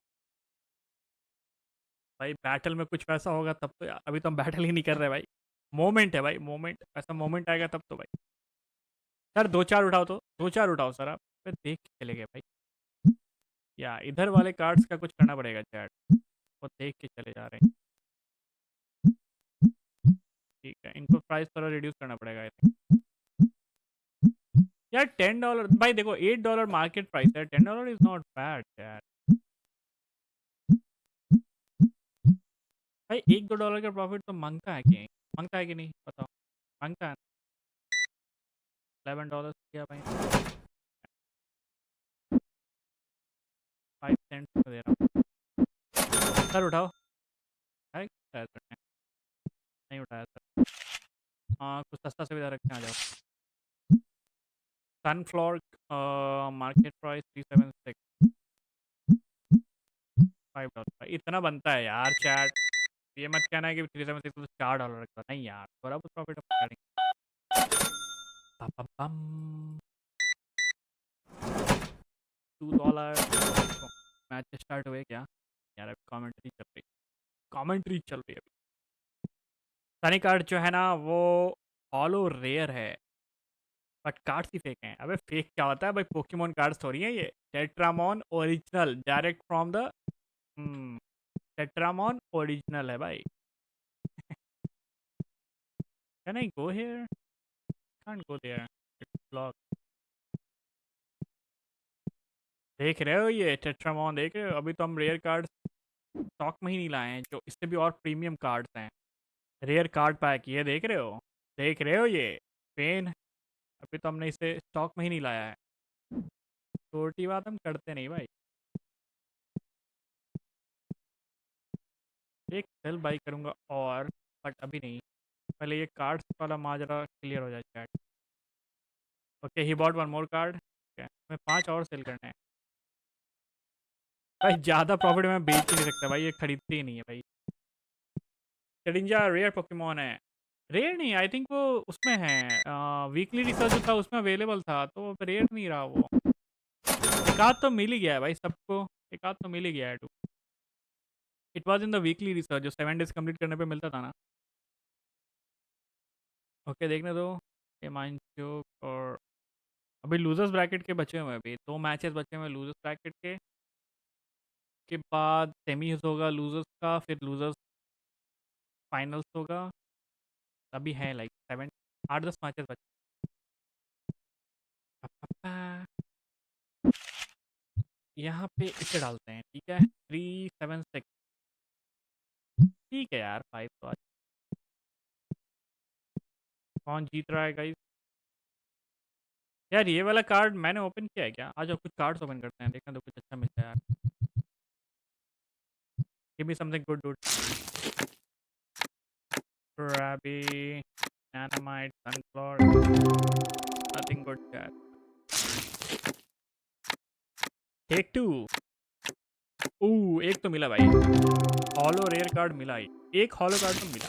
भाई। बैटल में कुछ वैसा होगा तब तो यार, अभी तो हम बैटल ही नहीं कर रहे भाई। मोमेंट है भाई, मोमेंट। ऐसा मोमेंट आएगा तब तो भाई। सर दो चार उठाओ, तो दो चार उठाओ सर। आप फिर देख के चले गए भाई। या इधर वाले कार्ड्स का कुछ करना पड़ेगा चैट, वो देख के चले जा रहे हैं। ठीक है, इनको प्राइस थोड़ा रिड्यूस करना पड़ेगा आई थिंक। यार $10 भाई, देखो $8 मार्केट प्राइस है, $10 इज नॉट बैड यार। भाई $1-2 का प्रॉफिट तो मांगता है कि मांगता है कि नहीं बताओ? मांगता है। $11 किया भाई, 5 सेंट दे रहा हूँ। सर उठाओ। है उठाया सर ने? नहीं उठाया सर। हाँ कुछ सस्ता सुविधा रखते हैं, आ जाओ। सनफ्लावर मार्केट प्राइस 376, $5 भाई। इतना बनता है यार चैट। ये मत कहना है कि 376 तो $4 रखता नहीं यार, थोड़ा बहुत प्रॉफिट पम $2। मैच स्टार्ट हुए क्या यार? अभी कमेंट्री चल रही, कमेंट्री चल रही है अभी। सनी कार्ड जो है ना वो हॉलो रेयर है, बट कार्ड्स ही फेक हैं। अबे फेक क्या होता है भाई? पोकेमोन कार्ड्स थोड़ी हैं ये। Tetramon original direct from the Tetramon original है भाई। Can I go here? Can't go there, it's block. देख रहे हो ये टेट्रामॉन? देख रहे हो? अभी तो हम रेयर कार्ड स्टॉक में ही नहीं लाए हैं, जो इससे भी और प्रीमियम कार्ड्स हैं। रेयर कार्ड पैक, ये देख रहे हो? देख रहे हो ये पेन? अभी तो हमने इसे स्टॉक में ही नहीं लाया है। छोटी बात हम करते नहीं भाई। एक सेल बाई करूंगा और बट अभी नहीं। पहले ये कार्ड्स वाला माजरा क्लियर हो जाए chat. Okay he bought one more card. मैं 5 और सेल करने हैं भाई। ज़्यादा प्रॉफिट में बेच ही नहीं सकता भाई, ये खरीदते ही नहीं है भाई। चडिंजा रेयर पोकेमोन है। रेयर नहीं, आई थिंक वो उसमें है वीकली रिसर्च जो था उसमें अवेलेबल था, तो रेयर नहीं रहा वो। एक आध तो मिल ही गया है भाई सबको, एक आध तो मिल ही गया है too. It was in the weekly research जो 7 डेज कंप्लीट करने पे मिलता था ना। ओके देखने दो ये माइनचुक। और अभी लूजर्स ब्रैकेट के बचे हुए हैं, अभी 2 मैचेस बचे हुए हैं लूजर्स ब्रैकेट के बाद सेमीज होगा लूजर्स का, फिर लूजर्स फाइनल्स होगा। अभी है लाइक 8-10 मैचेस बचे। यहाँ पे इसे डालते हैं, ठीक है 376। ठीक है यार 5 तो आज। कौन जीत रहा है गाइस? यार ये वाला कार्ड मैंने ओपन किया है क्या? आज कुछ कार्ड्स ओपन करते हैं, देखना तो कुछ अच्छा मिलता है यार। Give me something good dude. Krabby, Dynamite, Sunflower, nothing good यार। Take 2। एक तो मिला भाई, हॉलो रेयर कार्ड मिला ही, एक हॉलो कार्ड तो मिला।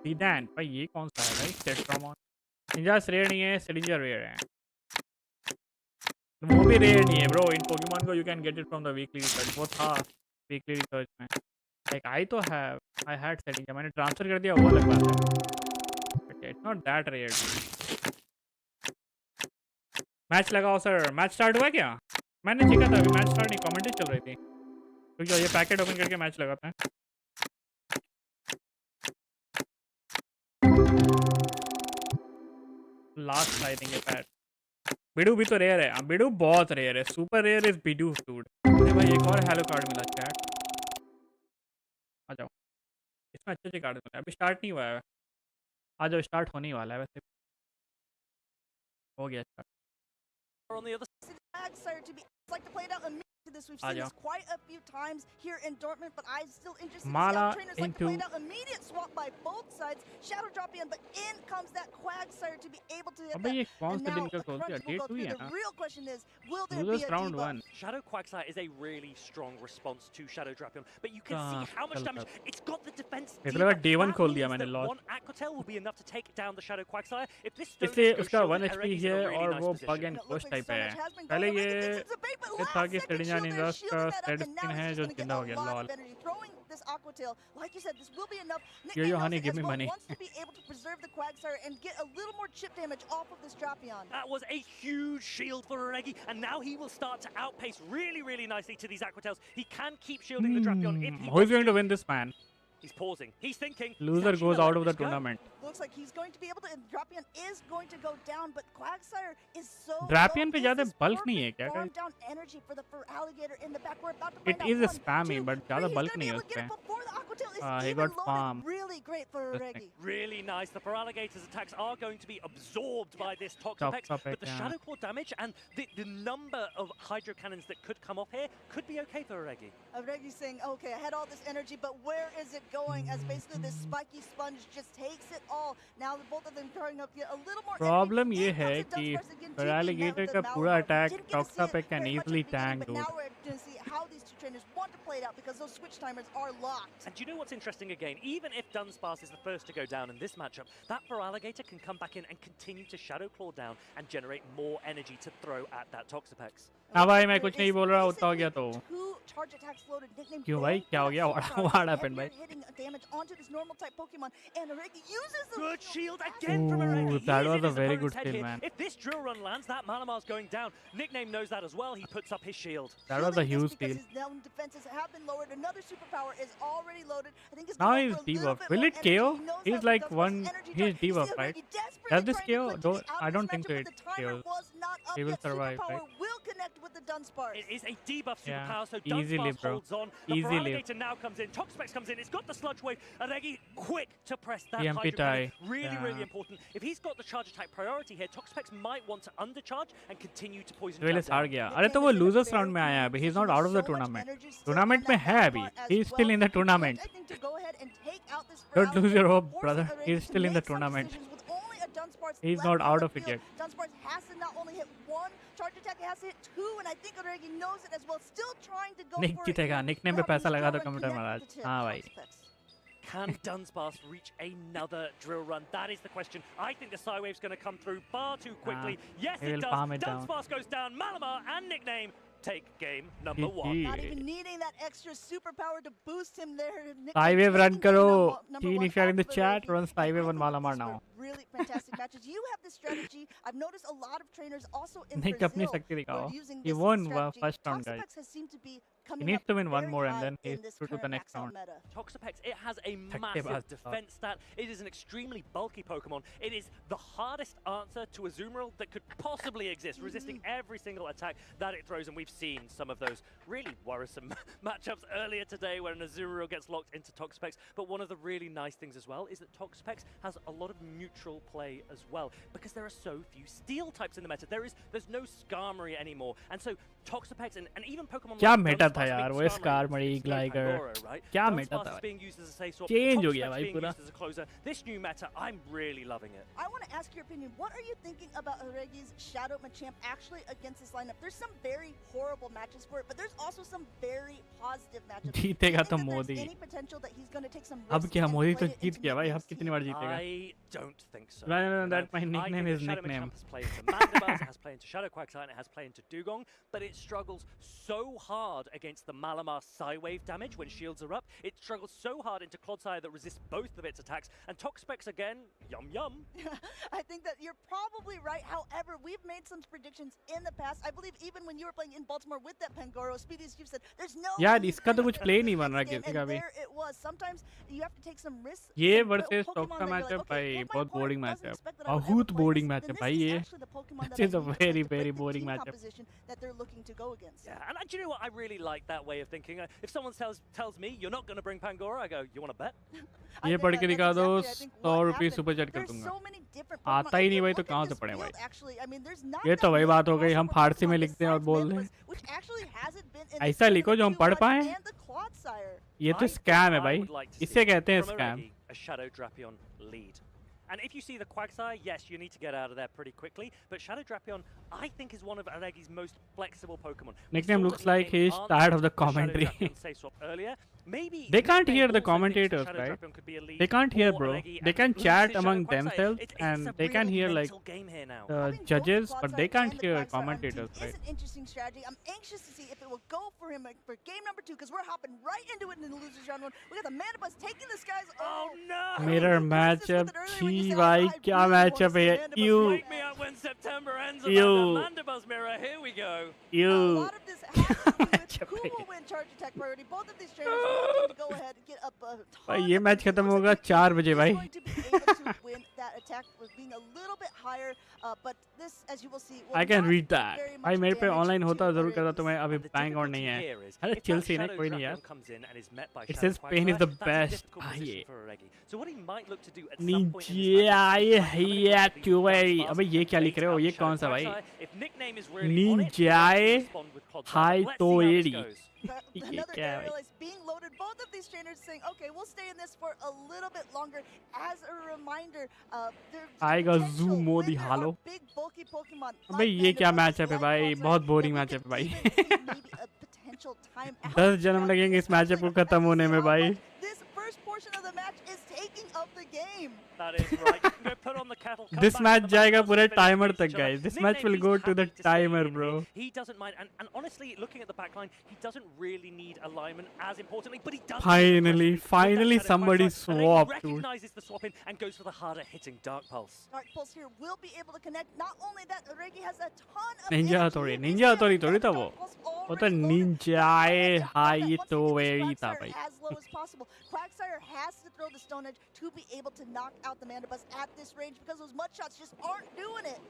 सीडैन भाई ये कौन सा है भाई? सेट्रामॉन। निंजास रेयर नहीं है, सेडिंजा रेयर है। वो भी रेयर नहीं है ब्रो, इन पोकेमॉन को you can get it from the weekly research. वो था वीकली रिसर्च में। लाइक आई हैड सेडिंजा, मैंने ट्रांसफर कर दिया, वो अलग बात है, but it's not that rare. Match लगाओ सर। मैच स्टार्ट हुआ क्या? मैंने देखा था अभी मैच स्टार्ट नहीं, कमेंट्री चल रही थी। तो ये पैकेट ओपन करके मैच लगाते हैं। Last I think pat. बिडू भी तो रेयर है, बिडू बहुत रेयर है, सुपर रेयर इज बिडू डूड। अरे भाई एक और हेलो कार्ड मिला चैट, आ जाओ। इसमें अच्छे अच्छे कार्ड मिले, अभी स्टार्ट नहीं हुआ है। आ जाओ, स्टार्ट होने ही वाला है वैसे। हो गया start. On the other To be like to play it out immediately. This we've seen Aja. this quite a few times here in Dortmund, but I'm still interested Mala to see how trainers like to play it into- out. Immediate swap by both sides. Shadow drop in, but in comes that Quagsire to be able to hit अबे ये that. कौन And सा now दिन का the खोल दिया? crunch will Day go 2 he through. है The ना? real question is, will there Losers be a round debuff? 1। Shadow Quagsire is a really strong response to Shadow Drapion, but you can Ah, see how much चल damage तब। it's got. The defense मेरे को लगा debuff. day 1 That खोल दिया means मैंने, that loss. one Aquatel will be enough to take down the Shadow Quagsire. If this इसलिए Stone उसका goes 1 shielded, HP Eregi's in है a really और nice वो position. Bug and And it push looks like type so है। much has been पहले going. ये Reggie gets into the bait, but ये last था कि second सेडिंजा shield there, निंजास का shielding that up, said and skin now है he's जो just gonna जिंदा get हो a गया, lot lol. of energy. Throwing this Aquatail, like you said, this will be enough. Yo, Nickname knows honey, it give as me well, money. wants to be able to preserve the Quagsire and get a little more chip damage off of this Drapion. That was a huge shield for Eregi, and now he will start to outpace really, really nicely to these Aquatels. He can keep shielding the Drapion if he Who is wants going to win this man? He's pausing. He's thinking. he's Loser actually goes gonna out let of the this go. tournament. Looks like he's going to be able to, and Drapion is going to go down, but Quagsire is so Drapion low. पे Is ज़्यादा this bulk नहीं है perfect क्या, farm guys? down energy for the Alligator in the back. We're about to It find out. is a 1, spammy, 2, but 3. ज़्यादा He's bulk gonna be नहीं है able to get it उसपे। before the Aquatail is He even got loaded. farm. Really great for Interesting. Regi. Really nice. The Feraligator's attacks are going to be absorbed by this Toxapex, Toxapex, but the yeah. Shadow Claw damage and the number of Hydro Cannons that could come off here could be okay for Regi. Regi's saying, okay, I had all this energy, but where is it going? As basically this spiky sponge just takes it all. Now both of them throwing up a little more problem energy. ये In है comes the कि Dunsparce again, TP met Feraligator with का the पूरा Malamar. Attack Didn't get to see it Toxapex can very much at easily the beginning, tank, but dude। now we're going to see how these two trainers want to play it out because those switch timers are locked. And do you know what's interesting again? Even if Dunsparce is the first to go down in this matchup, that Feraligator can come back in and continue to Shadow Claw down and generate more energy to throw at that Toxapex. हाँ भाई मैं There कुछ नहीं is बोल रहा, उतना हो गया तो। basically 2 charge attacks loaded, nicknamed क्यों Go भाई, क्या हो for गया? that What superpower, happened भाई? heavier hitting damage onto this normal type Pokemon, and Regi uses the Good shield again from Eregi. Ooh, He that is was in a his very opponent's good head kill, here. man. If this drill run lands, that Malamar's going down. Nickname knows that as well. He puts up his shield. That was a shielding this huge because steal. his down defenses have been lowered. Another superpower is already loaded. I think it's Now going he's for a little debuffed. bit Will more it KO? energy. He knows He's that like Dunsparce's one. energy He's charge. You see debuffed, right? Regi desperately Does this trying to KO? quick Don't, switch out I of don't this think so. matchup, It but the timer KOs. was not up He will yet. survive, Superpower right? will connect with the Dunsparce. Dunsparce. It is a debuff Yeah, superpower, so easily, Dunsparce bro. holds on. The Easily. Feraligatr now comes in, Toxapex comes in, it's got the Sludge Wave, Aregi quick to press that EMP Hydro tie. Cannon. Really Yeah. important. If he's got the charge attack priority here, Toxapex might want to undercharge and continue to poison Wallace Jab हार down. गया अरे तो वो losers round में आया है अभी he is not out of the tournament tournament में है अभी he is still in the tournament don't lose your hope brother he is still in the tournament he is not out of it yet. Dunsparce has to not only hit one charge attack, he has to hit two, and I think Aregi knows it as well. Still trying to go nick for जीतेगा it. Nickname पे पैसा लगा दो commenter महाराज हाँ भाई Can Dunsparce reach another drill run? That is the question. I think the Psywave's going to come through far too quickly. Yes, he it will does. palm it down. Dunsparce goes down. Malamar and Nickname take game number GG. 1. Not even needing that extra superpower to boost him there. Skywave run karo. Number Teen, one if you are in the off of chat, Aregi. run Skywave on I think Malamar these now. were Really fantastic matches. You have this strategy. I've noticed a lot of trainers also in Nick Brazil अपनी शक्ति who are दिखाओ. using He this won strategy. first round, guys. Toxapex has seemed to be He coming needs up to win one very more and high then he's in this through to the current next Max Out round. meta. Toxapex, it has a Thakte massive baat. defense stat. It is an extremely bulky Pokemon. It is the hardest answer to Azumarill that could possibly exist, resisting every single attack that it throws. And we've seen some of those really worrisome matchups earlier today when an Azumarill gets locked into Toxapex. But one of the really nice things as well is that Toxapex has a lot of neutral play as well, because there are so few steel types in the meta. There's no Skarmory anymore. And so Toxapex and even Pokemon क्या like Meta था Dunsparce यार being वो Skarmory, Skarmory, it's no Gligar Pandora, right? क्या Meta Dunsparce था is being used as a safe swap. Change हो गया Toxapex भाई being पूरा. used as a closer. This new meta, I'm really loving it. I want to ask your opinion. What are you thinking about Aregi's Shadow Machamp actually against this lineup? There's some very horrible matches for it, but there's also some very positive matches. जीतेगा तो There's Modi any potential that he's going to take some अब risks क्या and Modi तो play it Jeet into गया भाई Nickname's अब कितनी team? बार जीतेगा I don't think so. No, no, no, You that know, my nickname I is think that Shadow nickname. Machamp has played into Mandibuzz, it has played into Shadow Quagsire, and it has played into Dugong, but it struggles so hard against the Malamar Psywave damage when shields are up. It struggles so hard into Clodsire that resists both of its attacks, and Toxapex again, yum yum. I think that you're probably right. However, we've made some predictions in the past. I believe even when you were playing in Baltimore with that Pangoro, Speedy, you've said there's no यार easy इसका तो way कुछ to play win नहीं this बन रहा game, किसी का and भी. there it was. Sometimes you have to take some risks. ये some versus Pokemon Stock का that you're like, matchup okay, भाई if my बहुत opponent boring doesn't matchup expect that I would ever बहुत play boring this, matchup then भाई this is ये actually the Pokemon that This is I a need to very, play to very break the boring team matchup. composition that they're looking to go against. Yeah, and do you know what? I really like that way of thinking. If someone tells me you're not going to bring Pangoro, I go, you want to bet? I ये think पढ़ that के that's दिखा दो exactly, I think, 100 what रुपये happened. Super chat कर There's दूंगा so many different आता Pokemon. He If नहीं you भाई तो look at कहाँ this से पढ़े भाई field, actually, I mean, there's not ये that तो वही many बात हो गई हम crossover फारसी में Pokemon लिखते हैं और besides बोल रहे Mandibuzz, हैं which actually hasn't been in the ऐसा लिखो जो हम पढ़ Pokemon पाए and the Clodsire. ये तो I think स्कैम है I भाई would like to इसे see कहते हैं from scam Aregi a Shadow Drapion lead. And if you see the Quagsire, yes, you need to get out of there pretty quickly. But Shadow Drapion, I think, is one of Aregi's most flexible Pokemon. We Nickname saw looks that like Nickname he's answered tired of the Shadow commentary. Drapion safe swap earlier. Maybe They can't Nickname hear the also thinks commentators, Shadow right? Drapion could be a lead They can't hear, for bro. Aregi They and can lose chat his Shadow among Quagsire. themselves It's and a they can real hear like mental game here now. Having both judges, the but Clodsire they can't and the hear Quagsire on team commentators, is right? an interesting strategy. I'm anxious to see if it will go for him for game number 2, because we're hopping right into it in the losers round 1. We got the Mandibuzz taking the skies. Oh no! Mirror matchup छी भाई क्या matchup है you Wake me up when September ends. Ew. Mandibuzz mirror. Here we go. A you lot of this has to do with matchup who है will win charge attack priority. Both of these trainers are looking to go ahead and get up a ton भाई ये of match XP. खत्म Looks होगा like 4 बजे he's भाई going to be able to win that attack with being a little bit higher, but this, as you will see, will I can not read do that very भाई much मेरे पे damage online to होता जरूर करता Aregi's. तो मैं अभी And the bang और difficulty नहीं है here is, अरे if चिल that सी है Shadow कोई नहीं यार Drapion comes in and is met by It Shadow says pain is the Quagsire, that's a best. difficult Ah, position yeah. for Aregi. So what he might look to do at some point in this Ninja match is है to too bounce very fast अबे ये क्या and लिख रहे हो bait ये out कौन सा Shadow भाई Quagsire. If Nickname is really on it, he Ninja can respond with Clodsire. Hi Let's see how this Toeri goes. Another क्या aerial भाई is being loaded. Both of these trainers saying, okay, we'll stay in this for a little bit longer. As a reminder, there's आएगा potential Zoom mode with दिखा our low big bulky Pokemon अबे like ये क्या Mandibuzz, matchup है like भाई Clodsire, बहुत that boring we matchup है could भाई even see maybe a potential time out 10 जन्म strategy, लगेंगे इस मैचअप को especially खत्म as we होने see में how भाई much this first portion of the match is taking up the game. That is right. You can go put on the kettle. Come This back match to the जाएगा Mandibuzz पूरे and finish timer each तक other. guys this Nickname, match will he's go to the happy to stay timer in bro here. He doesn't mind, and honestly, looking at the backline, he doesn't really need alignment as importantly, but he does. Finally, need aggressively with that finally Shadow somebody Quagsire, and then swapped, he dude. recognizes the swap in and goes for the harder hitting Dark Pulse. Dark Pulse here will be able to connect. Not only that, Aregi has a ton of Ninja energy. Hattori, He's Ninja got Hattori that थोड़ी था Dark वो Pulse वो तो already loaded. ninja He's है got high that once तो he gets very था Quagsire भाई as low as possible. Quagsire has to throw the Stone Edge to be able to knock out the Mandibuzz at this range, because those mud shots just aren't doing it.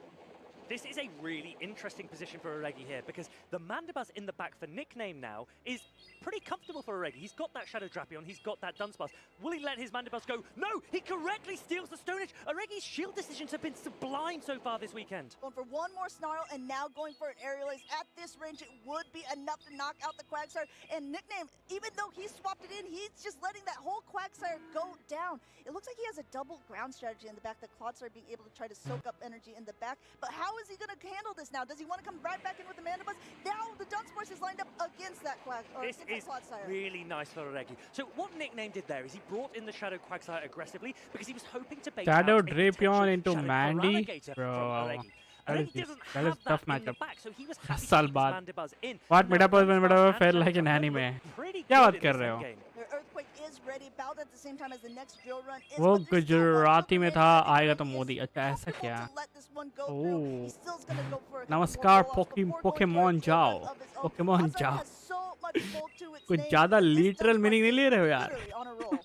This is a really interesting position for Oregi here because the Mandibuzz in the back for Nickname now is pretty comfortable for Oregi. He's got that Shadow Drapion, he's got that Dunsparce. Will he let his Mandibuzz go? No! He correctly steals the Stone Edge! Oregi's shield decisions have been sublime so far this weekend. Going for one more Snarl and now going for an Aerial Ace. At this range, it would be enough to knock out the Quagsire. And Nickname, even though he swapped it in, he's just letting that whole Quagsire go down. It looks like he has a double ground strategy in the back, the Clodsire being able to try to soak up energy in the back. But how is he going to handle this now? Does he want to come right back in with the Mandibuzz? Now the Dunsparce is lined up against that This is Clodsire. really nice for Oregi. So what Nickname did there is he brought in the Shadow Quagsire aggressively because he was hoping to bait Shadow out a Drapion potential into Shadow Mandy? Coraligator Bro, from Oregi. that is Oregi doesn't that is have tough that in the matchup. back, so he was happy to साल keep his बाद Mandibuzz in. What Now, Metapod Dunsparce Metapod felt and like an Shadow anime. look pretty क्या good बात in कर this रहे हो? endgame. Their Earthquake is ready, about at the same time as the next drill run is. वो but there's still one Gujarati में couple था, minutes. आएगा तो He is मोदी. अच्छा ऐसा comfortable क्या? to let this one go through. Oh. He still is gonna go for a couple नमस्कार more rollouts before going for a Pokémon drill run जाओ. of his own. Pokémon Clodsire जाओ. has so much bulk to its कुछ name. ज़्यादा This literal Dunsparce meaning नहीं is ले रहे हो यार. literally on a roll.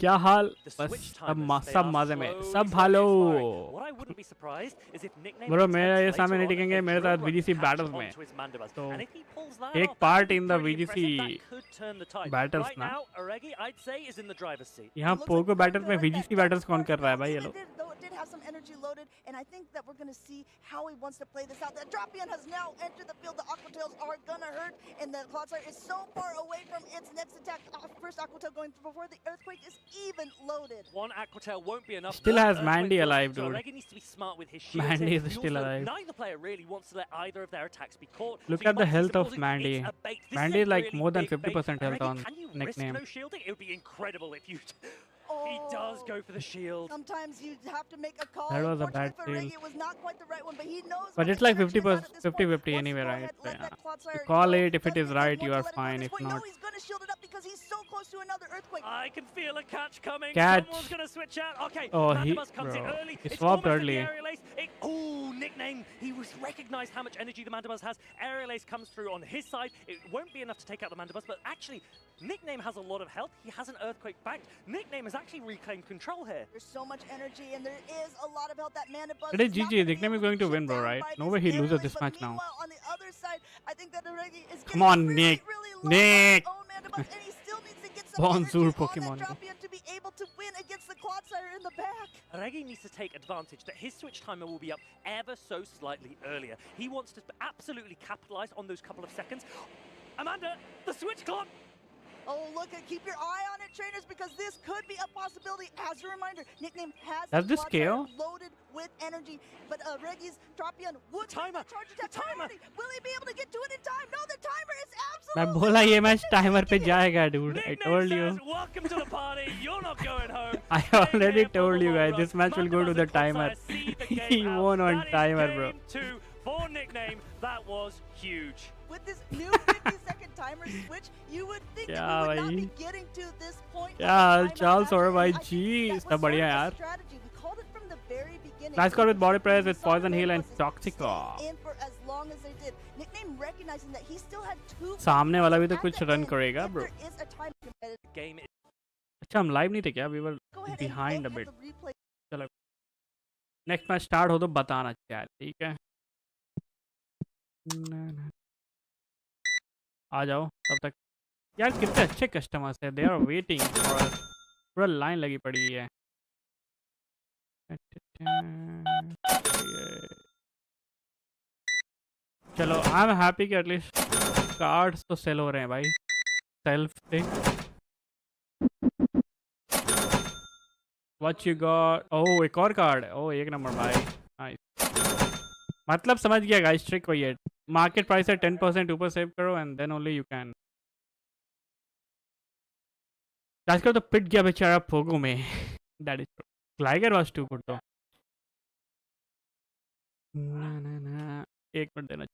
क्या हाल? The बस switch सब timers, they सब are मजे में, slowly, सब slowly भालो. expiring. What I wouldn't be surprised is if Nickname Bro, attempts मेरा ये later सामने नहीं on टिकेंगे a मेरे drill साथ run VGC catch battles में. onto his Mandibuzz. तो And if he pulls that एक off, part that in would the be pretty VGC impressive. That could turn the tide. battles Right ना. now, Oregi, I'd say, is in the driver's seat. यहाँ It looks Poco like battles में Thunder and VGC that battles कौन Dunsparce कर रहा है now, भाई ये even लोग? though it did have some energy loaded, and I think that we're going to see how he wants to play this out. The Drapion has now entered the field. The Aqua Tails are going to hurt, and the Clodsire is so far away from its next attack. First Aqua Tail going before the Earthquake is even loaded. One Aqua Tail won't be enough. Still One has Earthquake Mandy will. alive, So dude. Oregi needs to be smart with his shields. Mandy here. is He still also- alive. Neither player really wants to let either of their attacks be caught. Look so you at the might see health some of pausing. Mandy. It's a bait. This Mandy a is like really more than big bait. 50% health Oregi, on can you Nickname. risk no shielding? It would be incredible if you... He does go for the shield. Sometimes you have to make a call. That was a Unfortunately bad for steal. Reggie, it was not quite the right one, but he knows. But what it's his like energy is at 50%, this point. 50-50 Wants to anyway, go right? ahead, let Yeah. that Clodsire You call go. it if it is Doesn't right, want you to are let it go at fine. this If point. No, not, he's going to shield it up because he's so close to another Earthquake. I can feel a catch coming. Catch. Someone's going to switch out. Okay, Oh, Mandibuzz comes in bro. early. He It's swapped almost at early. the aerial ace. Oh, Nickname. He was recognized how much energy the Mandibuzz has. Aerial ace comes through on his side. It won't be enough to take out the Mandibuzz, but actually, Nickname has a lot of health. He has an Earthquake back. Nickname has actually reclaimed control here. There's so much energy, and there is a lot of health that Mandibuzz It is is not GG. gonna be Nickname able is going to shut win, bro, down right? by No this way he loses aerial this ace, match but now. meanwhile, on the other side, I think that Oregi is Come getting on, really, Nick. really low Nick. on his own Mandibuzz, and he still needs to get some Bonjour, energy Pokémon. on that Drapion to be able to win against the Clodsire in the back. Regi needs to take advantage that his switch timer will be up ever so slightly earlier. He wants to absolutely capitalize on those couple of seconds. Amanda, the switch clock! Oh, look, keep your eye on it, trainers, because this could be a possibility. As a reminder, Nickname has Does the this Clodsire scale? loaded with energy, but Regi's Drapion would Timer. charge attack. The timer. Already. Will he be able to get to it in time? No, the timer is मैं absolutely बोला ये match timer पे जाएगा, dude. I Nickname told says, you. welcome to the party, you're not going home. I Stay already here for told the you long guys. run. This match will go to Mandibuzz the and Clodsire timer. see the game He out. won on That is timer, bro. game 2 for Nickname. That was huge. with this new 50-second timer switch, you would think क्या that we would not भाई? be getting to this point. of क्या the hall timer चाल match, Saurabh भाई and I ji? think that सब was बढ़िया sort of यार. the strategy. We called it from the very beginning. Nice score with body press, We with saw poison heal and Mandibuzz Toxico. stay in for as long as they did. Nickname recognizing that he still had two. सामने वाला भी तो at कुछ the run end, करेगा, if bro. there is a time competitive, Game is अच्छा हम live नहीं थे क्या? We were go ahead and behind a look at bit. the replay. चलो नेक्स्ट मैच स्टार्ट हो तो बताना क्या है, ठीक है? आ जाओ तब तक. यार कितने अच्छे कस्टमर्स हैं. They are waiting for us. पूरा लाइन लगी पड़ी है. चलो आई एम हैप्पी कि एटलीस्ट कार्ड्स तो सेल हो रहे हैं भाई. सेल्फ पे व्हाट यू गॉट. ओह एक और कार्ड. ओह एक नंबर भाई. नाइस. मतलब समझ गया गाइस. ट्रिक वही है. मार्केट प्राइस है 10% ऊपर सेव करो and then only you can. आजकल तो पिट गया बेचारा फोगो में. That is Gligar was too good तो. ना ना ना एक मिनट देना.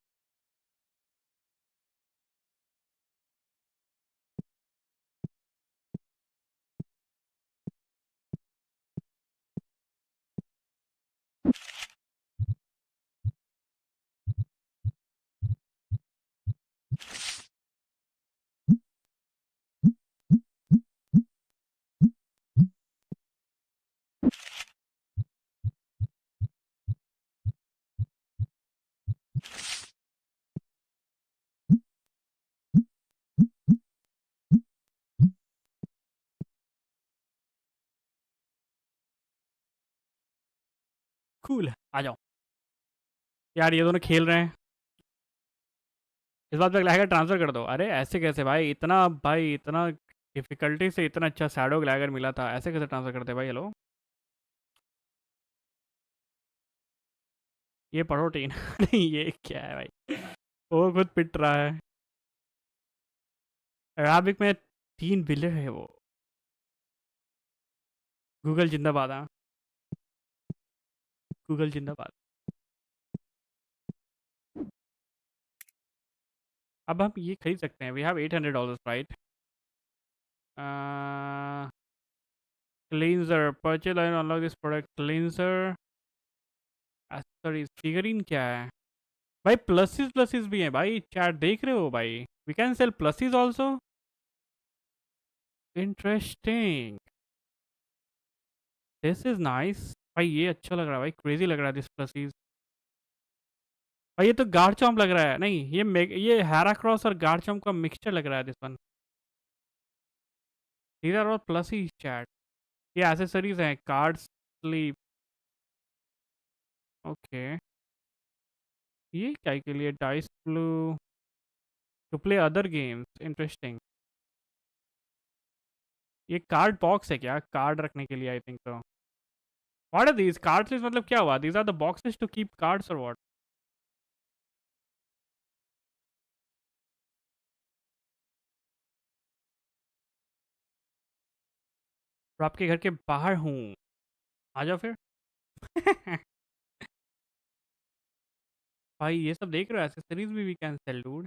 कूल आ जाओ यार, ये दोनों खेल रहे हैं। इस बात पे ग्लैगर ट्रांसफर कर दो। अरे ऐसे कैसे भाई, इतना डिफिकल्टी से इतना अच्छा शैडो ग्लैगर मिला था, ऐसे कैसे ट्रांसफर करते भाई? हेलो, ये पढ़ो टीन। नहीं ये क्या है भाई, वो खुद पिट रहा है। अराबिक में 3 बिलियन है वो। गूगल जिंदाबाद। हाँ, गूगल जिंदाबाद। अब हम ये खरीद सकते हैं। We have $800 right. Cleanser purchase line unlock this product cleanser accessories figurine क्या है भाई? प्लसेस भी हैं भाई, चैट देख रहे हो भाई? We can sell plushes also. Interesting, this is nice भाई, ये अच्छा लग रहा है भाई, क्रेजी लग रहा है दिस प्लसेस भाई। ये तो गार्ड चॉम्प लग रहा है। नहीं, ये हैराक्रॉस और गार्ड चॉम्प का मिक्सचर लग रहा है this one. These are all pluses chat. ये एसेसरीज हैं, कार्ड स्लीप। ओके, ये क्या के लिए? Dice blue to play other games, interesting. ये कार्ड बॉक्स है क्या? कार्ड रखने के लिए आई थिंक तो। What are these cards? मतलब क्या हुआ? These are the boxes to keep cards और व्हाट? और आपके घर के बाहर हूँ, आ जाओ फिर। भाई ये सब देख रहे हो, एसेसरीज भी we can sell dude,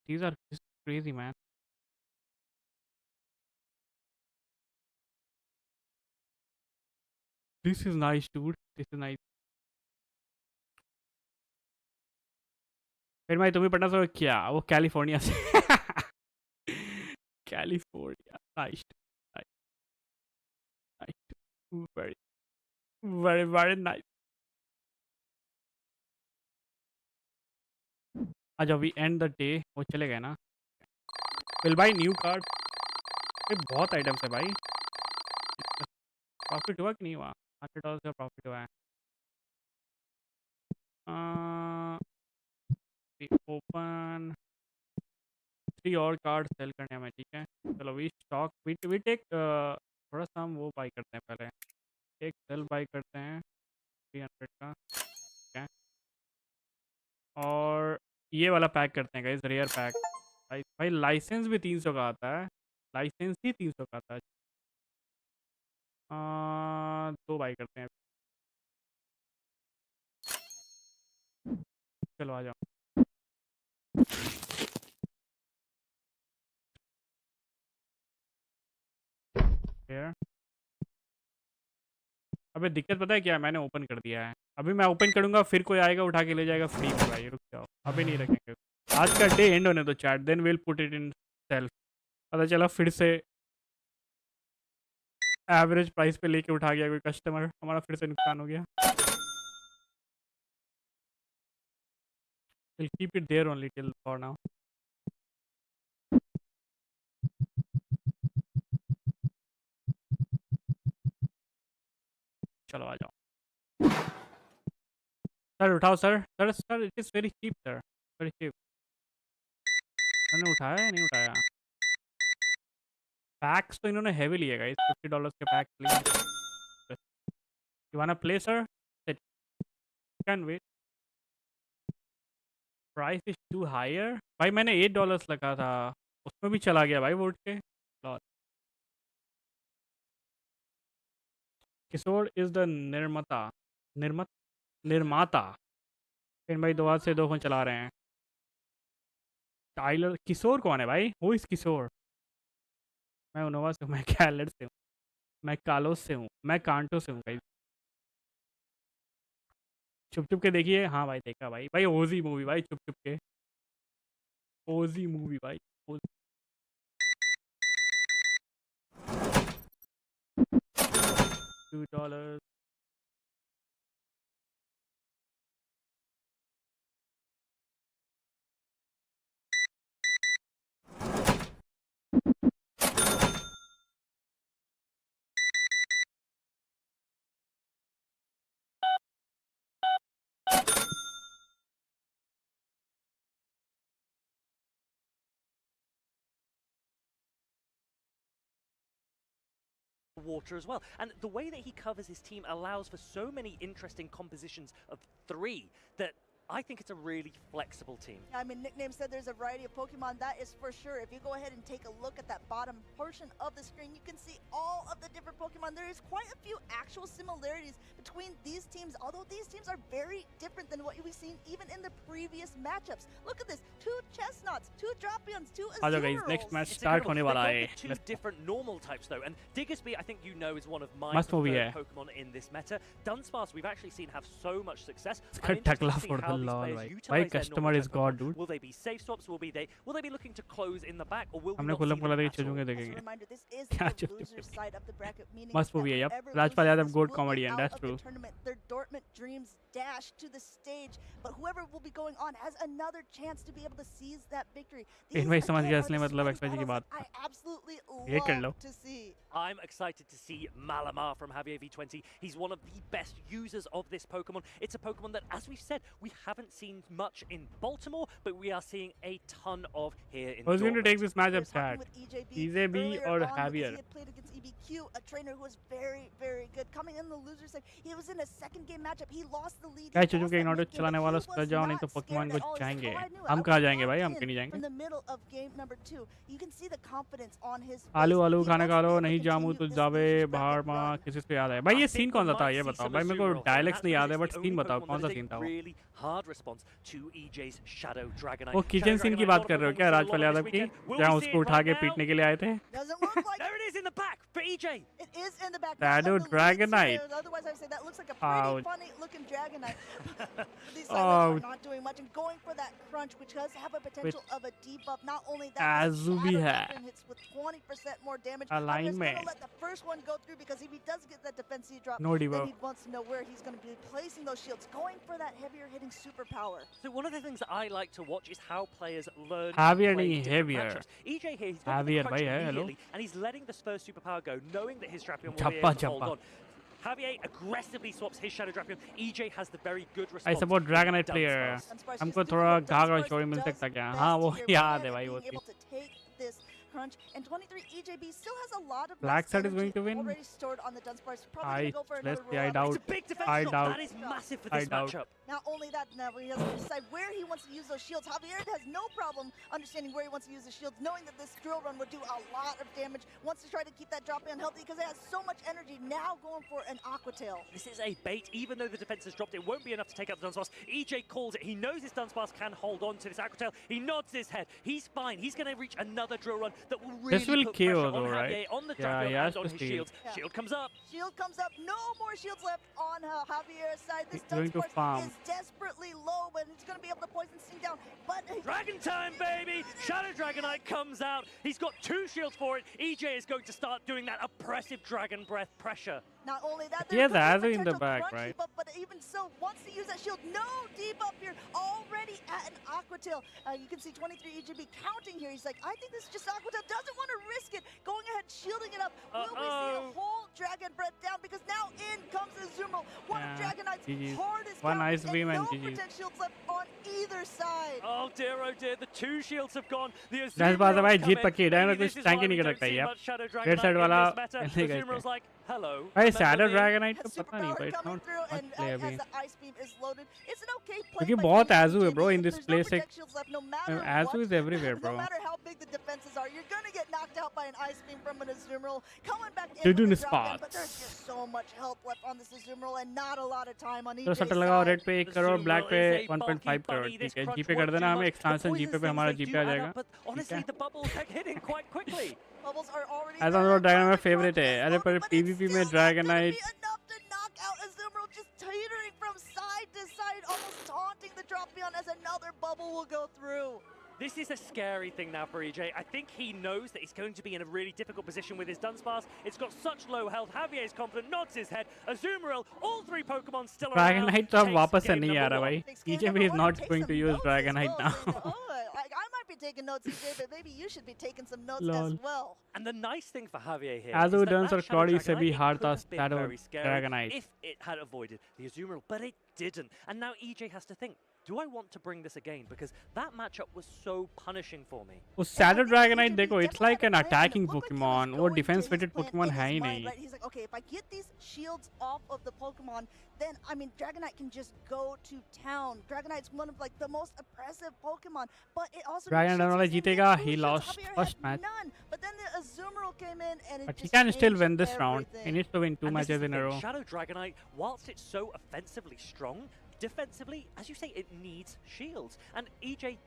these are crazy man. This is nice dude, this is nice. फिर भाई तुम्हें पढ़ना सो क्या? वो कैलिफोर्निया से। California, nice nice, very very very nice. अच्छा वी एंड द डे, वो चले गए ना। Will buy new card. ये बहुत आइटम्स है भाई। प्रॉफिट हुआ कि नहीं हुआ? $100 का प्रॉफिट हुआ है। ओपन 3 और कार्ड सेल करने हमें, ठीक है। चलो वी स्टॉक वी टेक थोड़ा सा हम वो बाई करते हैं पहले। एक सेल बाई करते हैं 300 का, ठीक है। और ये वाला पैक करते हैं गाइस, रेयर पैक। भाई भाई लाइसेंस भी 300 का आता है, लाइसेंस ही 300 का आता है। 2 बाई करते हैं। चलो आ जाओ। Here. अबे दिक्कत पता है क्या है? मैंने ओपन कर दिया है। अभी मैं ओपन करूंगा फिर कोई आएगा उठा के ले जाएगा फ्री में भाई, रुक जाओ, अभी नहीं रखेंगे। आज का डे एंड होने दो chat, then will put it in shelf. पता चला फिर से एवरेज प्राइस पे लेके उठा गया कोई कस्टमर, हमारा फिर से नुकसान हो गया। Will keep it there only till for now. चलो आ जाओ सर, उठाओ sir, sir sir it is very cheap sir, very cheap. मैंने उठाया या नहीं उठाया? पैक्स तो इन्होंने हैवी लिए गाइस, $50 के पैक लिए। You wanna play sir? Can wait, price is too higher. भाई मैंने $8 लगा था, उसमें भी चला गया भाई वोट के। लॉल। किशोर इज द निर्माता, निर्मत निर्माता। फिर भाई दो हाथ से दो फोन चला रहे हैं। टाइलर किशोर कौन है भाई? वो इस किशोर। मैं उनोवा से हूँ, मैं कैलेट से हूँ, मैं कालोस से हूँ, मैं कांटो से हूँ भाई। चुप चुप के देखिए। हाँ भाई देखा भाई, भाई ओजी मूवी भाई, चुप चुप के ओजी मूवी भाई। $2। water as well. And the way that he covers his team allows for so many interesting compositions of 3 that I think it's a really flexible team. I mean, Nickname said there's a variety of Pokemon, that is for sure. If you go ahead and take a look at that bottom portion of the screen, you can see all of the different Pokemon. There is quite a few actual similarities between these teams, although these teams are very different than what we've seen even in the previous matchups. Look at this, 2 Chestnuts, 2 Dropions, 2 आ जाओ guys, Azumarill. next match It's start incredible. होने वाला They've है. gone for 2 different normal types though, and Diggersby I think you know is one of my Must movie preferred है. Pokemon in this meta. Dunsparce we've actually seen have so much success. इसका I'm interested टकला to see फोड़ how दो these lol players भाई. utilize भाई their customer normal is type god Pokemon. dude. Will they be safe swaps? Will they be looking to close in the back, or will we हमने not खुला see खुला them देखी at all? चीजों के As a देखेंगे. reminder, this is क्या the चुप loser चुप. side of the bracket, meaning Must that movie है यार. whoever Rajpal loses Yadav this goat will be comedian, out that's of the true. tournament. Their Dortmund dreams dash to the stage, but whoever will be going on has another chance to be able to seize that victory. These, भाई समझ again, गया are इसलिए the मतलब spin XYZ की battles बात. that I absolutely ये कर लो. love to see. I'm excited to see Malamar from Javier V20. He's one of the best users of this Pokemon. It's a Pokemon that, as we've said, we haven't seen much in Baltimore, but we are seeing a ton of here in Who's going to Dortmund. take this matchup, He was talking chat? with EJB EJB earlier or on because Javier? He had played against EBQ, a trainer who was very, very good. Coming in the loser side, he was in a second game matchup. He lost the lead. क्या He चीजों lost के that ignore mid game, चलाने but वाला he सुधर was जाओ नहीं not तो Pokemon scared को at all. He said, जाएंगे. "Oh, I knew. हम I कहाँ was जाएंगे भाई? locked हम क्यों नहीं in जाएंगे? From the middle of game number 2, you can see the confidence on his face. आलू आलू He खाने wants खा to be low able to नहीं जामू continue तो this जावे losers बाहर bracket माँ run. किसी से याद है भाई. I ये think सीन we कौन सा था might ये see बताओ some भाई. मेरे को Azumarill here, and dialects that's नहीं याद because है it's but the scene only बताओ Pokemon कौन that सा is a सीन था वो. really hard response to EJ's Shadow Dragonite. वो किचन Shadow सीन की Dragonite, बात not a कर रहे हो Pokemon क्या we've seen a Rajpal lot Yadav this की? weekend. Will जहाँ we उसको see it उठा right के now? पीटने के लिए आए थे. Doesn't look like There it is in the back for EJ. It is in the back. Shadow Not of the lead Dragonite. scenarios, otherwise, I would say that looks like a pretty Ouch. funny looking Dragonite. These silos are Ouch. not doing much and going for that crunch, which does have a potential of a debuff. Not only that, Azu this भी Shadow है. Dragon hits with 20% more damage. I'm just Alignment. going to let the first one go through because if he does get that defensive drop, No then debuff. he wants to know where he's going to be placing those shields, going for that heavier hitting superpower. So one of the things that I like to watch is how players learn Javier to play नहीं, different heavier. matchups. EJ here, he's going for Javier the भाई crunch है, hello. immediately, and he's letting this first superpower go, knowing that his Drapion will be Chappa, able to hold chappa. on. Javier aggressively swaps his Shadow Drapion. EJ has the very good I response. support Dragonite Dunsparce. player. Dunsparce, हमको he's doing थोड़ा what घाघरा Dunsparce story मिल does सकता क्या? best हाँ वो here, याद being है भाई वो able चीज. to take this crunch. And 23 EJB still has a lot of Black max side is energy going to win? already stored on the Dunsparce. Probably gonna go for Let's another see, I roll-up. doubt. It's a big defense I drop. doubt. That is massive for I this doubt. matchup. Not only that, now he has to decide where he wants to use those shields. Javier has no problem understanding where he wants to use the shields, knowing that this drill run would do a lot of damage. Wants to try to keep that drop in healthy because it has so much energy. Now going for an Aqua Tail. This is a bait. Even though the defense has dropped, it won't be enough to take out the Dunsparce. EJ calls it. He knows his Dunsparce can hold on to this Aqua Tail. He nods his head. He's fine. He's going to reach another drill run that will really This will put kill pressure though, on right? Javier, on the Yeah, Drapion, he has and on to his steal. shields. Yeah. Shield comes up. Shield comes up. No more shields left on Javier's side. This He's going to Dunsparce farm. is desperately low, but he's going to be able to poison Sting down. But Dragon time, baby! Shadow Dragonite comes out. He's got 2 shields for it. EJ is going to start doing that oppressive Dragon Breath pressure. not only that, He has could be Azu in the potential back, crunch right? debuff, but even so, wants to use that shield. No debuff here. Already at an Aqua Tail. You can see 23 EGB counting here. He's like, I think this is just Aqua Tail. Doesn't want to risk it. Going ahead, shielding it up. Will we see a whole Dragon Breath down? Because now in comes Azumarill. One of Yeah, Dragonite's GG's. hardest One counters, ice beam and no GG's. protect shields left on either side. Oh dear, the 2 shields have gone. The That's बात है भाई, Azumarill Jeet come in. पक्की है. Diana Maybe कुछ this is tank why he we नहीं कर don't सकता see ये. much Shadow Red Dragonite side in वाला this meta. ऐसे ही करते Azumarill's हैं. like, hello. भाई remember Shadow me? Dragonite That तो पता नहीं superpower भाई. coming Not through, much and play as अभी. the ice beam is loaded, it's an okay play. क्योंकि by बहुत 23 Azu है bro EGB. in this There's no place. protect shields left, no matter Azu what. is everywhere, No bro. matter how big the defenses are, you're gonna get knocked out by an ice beam from an Azumarill. Coming back They're in doing with the drop in, spots. but there's just so much help left on this Azumarill and not a lot of time on तो EJ's shutter लगाओ side. Red पे 1 crore, black पे Azumarill is a 1.5 bulky crore. bunny. This ठीक है, crunch जीपे कर won't देना do हमें. much. Extension The GPay poison पे हमारा stings, they GPay do uh add जाएगा. up, but honestly, the bubbles are hitting quite quickly. Bubbles are already As there. on Dragon The my favorite crunch है. is अरे loaded, पर but it's PvP में still not gonna Dragonite be enough to knock out Azumarill, just teetering from side to side, almost taunting the Dropion as another bubble will go through. This is a scary thing now for EJ. I think he knows that he's going to be in a really difficult position with his Dunsparce. It's got such low health. Javier is confident, nods his head. Azumarill, all 3 Pokemon still around. Dragonite तो अब takes वापस से game नहीं आ number रहा 1. भाई. Takes game EJB number is one not and takes going some to use notes as Dragonite well, saying, now. I might be taking notes, EJ, but maybe you should be taking some notes Lol. as well. And the nice thing for Javier here Azu is that Duns that और Shadow Claudio से भी Dragonite, it हारता could have been Shadow very scary Dragonite. if it had avoided the Azumarill, but it didn't. And now EJ has to think, do I want to bring this again? Because that matchup was so punishing for me. वो Shadow Dragonite देखो, it's like an attacking Pokemon. वो defense weighted Pokemon है ही नहीं. Right? He's like, okay, if I get these shields off of the Pokemon, then I mean Dragonite can just go to town. Dragonite's one of like the most oppressive Pokemon, but it also Dragonite वाला जीतेगा. He lost first match. None. But then the Azumarill came in and it But he just can still changed win this round. everything. He needs to win 2 And this is matches the in a thing, row. Shadow Dragonite, whilst it's so offensively strong, defensively, as you say, it needs shields. And EJ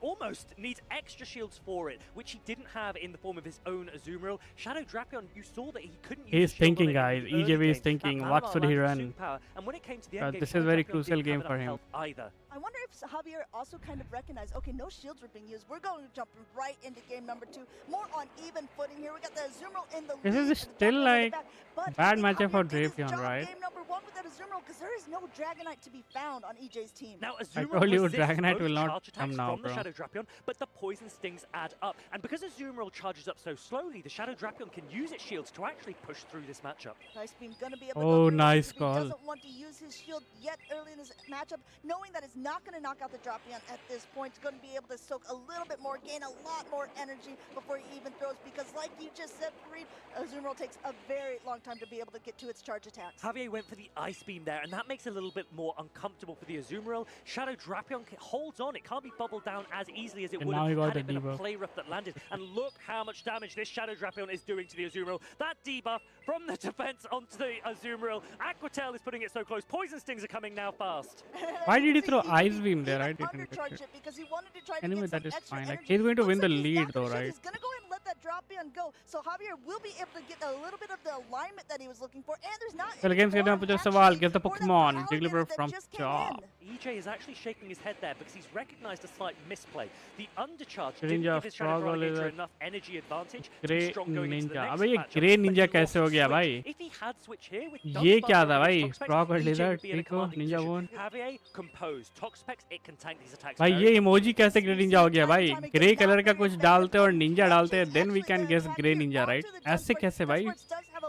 almost needs extra shields for it, which he didn't have in the form of his own Azumarill. Shadow Drapion, you saw that he couldn't use He's the shield on thinking, it in guys. the early EJB is game. thinking, That what Malamar should he landed run? superpower, and when it came to the end game, This is Shadow very Drapion crucial didn't game have for enough him. health either. I wonder if Javier also kind of recognized, okay, no shields were being used. We're going to jump right into game number 2. More on even footing here. We got the Azumarill in the This lead. is and the still Dragonite's in the like back. But bad I think matchup for Javier did his Drapion, job right? Game number 1 with that Azumarill, because there is no Dragonite to be found on EJ's team. Now, I Azumarill told you resists Dragonite both will not charge come attacks now, from the bro. Shadow Drapion, but the poison stings add up. And because Azumarill charges up so slowly, the Shadow Drapion can use its shields to actually push through this matchup. Nice Beam gonna be able Oh, to go through. nice He call. doesn't want to use his shield yet early in this matchup, knowing that it's not going to knock out the Drapion at this point. He's going to be able to soak a little bit more, gain a lot more energy before he even throws, because like you just said, Fareed, Azumarill takes a very long time to be able to get to its charge attacks. Javier went for the Ice Beam there, and that makes it a little bit more uncomfortable for the Azumarill. Shadow Drapion holds on. It can't be bubbled down as easily as it And would now have he got had the it been a debuff. play rough that landed. And look how much damage this Shadow Drapion is doing to the Azumarill. That debuff from the defense onto the Azumarill. Aquatail is putting it so close. Poison Stings are coming now fast. Why did he throw See, Ice Beam there? I even didn't get undercharged it. it because he wanted to try to Anyway, get that some is extra fine. Like, energy. he's going to Looks win the like he's lead not though, gonna shoot. right? He's going to go ahead and let that Drapion go. So Javier will be able to get a little bit of the alignment that he was looking for. And there's not चल any games खेलते हैं form पूछा actually सवाल give the for that Pokemon alligator Jigglypuff that from just came job. in. EJ is actually shaking his head there because he's recognized a slight misplay. The undercharge Ninja didn't give his Shadow Frog Alligator Lizard. enough energy advantage to be Grey strong going into the Ninja. next अबे ये matchup, Grey but Ninja he कैसे हो lost गया switch. भाई? If he had switch here with ये Dunsparce क्या था over भाई? Toxapex, Frog और EJ Lizard would be in a ठीक हो commanding Ninja position. Bone. Javier composed. Toxapex, it can tank these attacks. भाई very ये इमोजी कैसे ग्रे निंजा हो गया भाई? ग्रे कलर का कुछ डालते और निंजा डालते हैं, then we can guess grey Ninja, right? ऐसे कैसे भाई?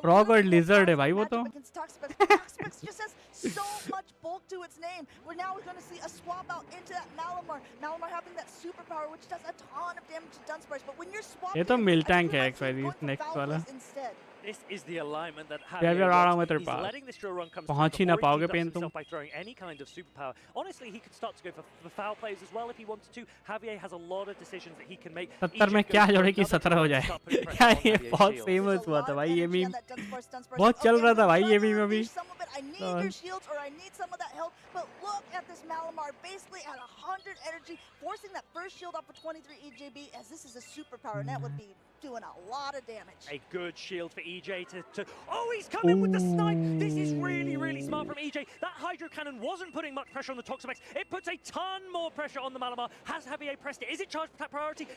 Frog और lizard है भाई वो तो. Toxapex just has so much bulk to its name. We're now going to see a swap out into that Malamar. Malamar having that superpower, which does a ton of damage to Dunsparce. But when you're swapping, ये तो I Miltank think है we might see him XYZ going for next Valkyries वाला. instead. This is the alignment that यार Javier आ रहा हूँ मैं wants. तेरे He's pass. letting this drill run come पहुंच through ही ना before he पाओगे conducts पेन तुम. himself by throwing any kind of superpower. Honestly, he could start to go for foul plays as well if he wanted to. Javier has a lot of decisions that he can make. 70 में EJ क्या goes for जोड़े कि another 17 हो try to जाए? start putting pressure यार on ये Javier's बहुत shield. Famous हुआ था भाई ये मीम. बहुत बहुत चल रहा था भाई ये मीम अभी. I need your shields or I need some of that help. But look at this Malamar, basically at 100 energy, forcing that first shield off of 23 EJB, as this is a superpower, and that would be doing a lot of damage. A good shield for EJ to... Oh, he's come in with the snipe! This is really, really smart from EJ. That Hydro Cannon wasn't putting much pressure on the Toxapex. It puts a ton more pressure on the Malamar. Has Javier pressed it? Is it charged priority?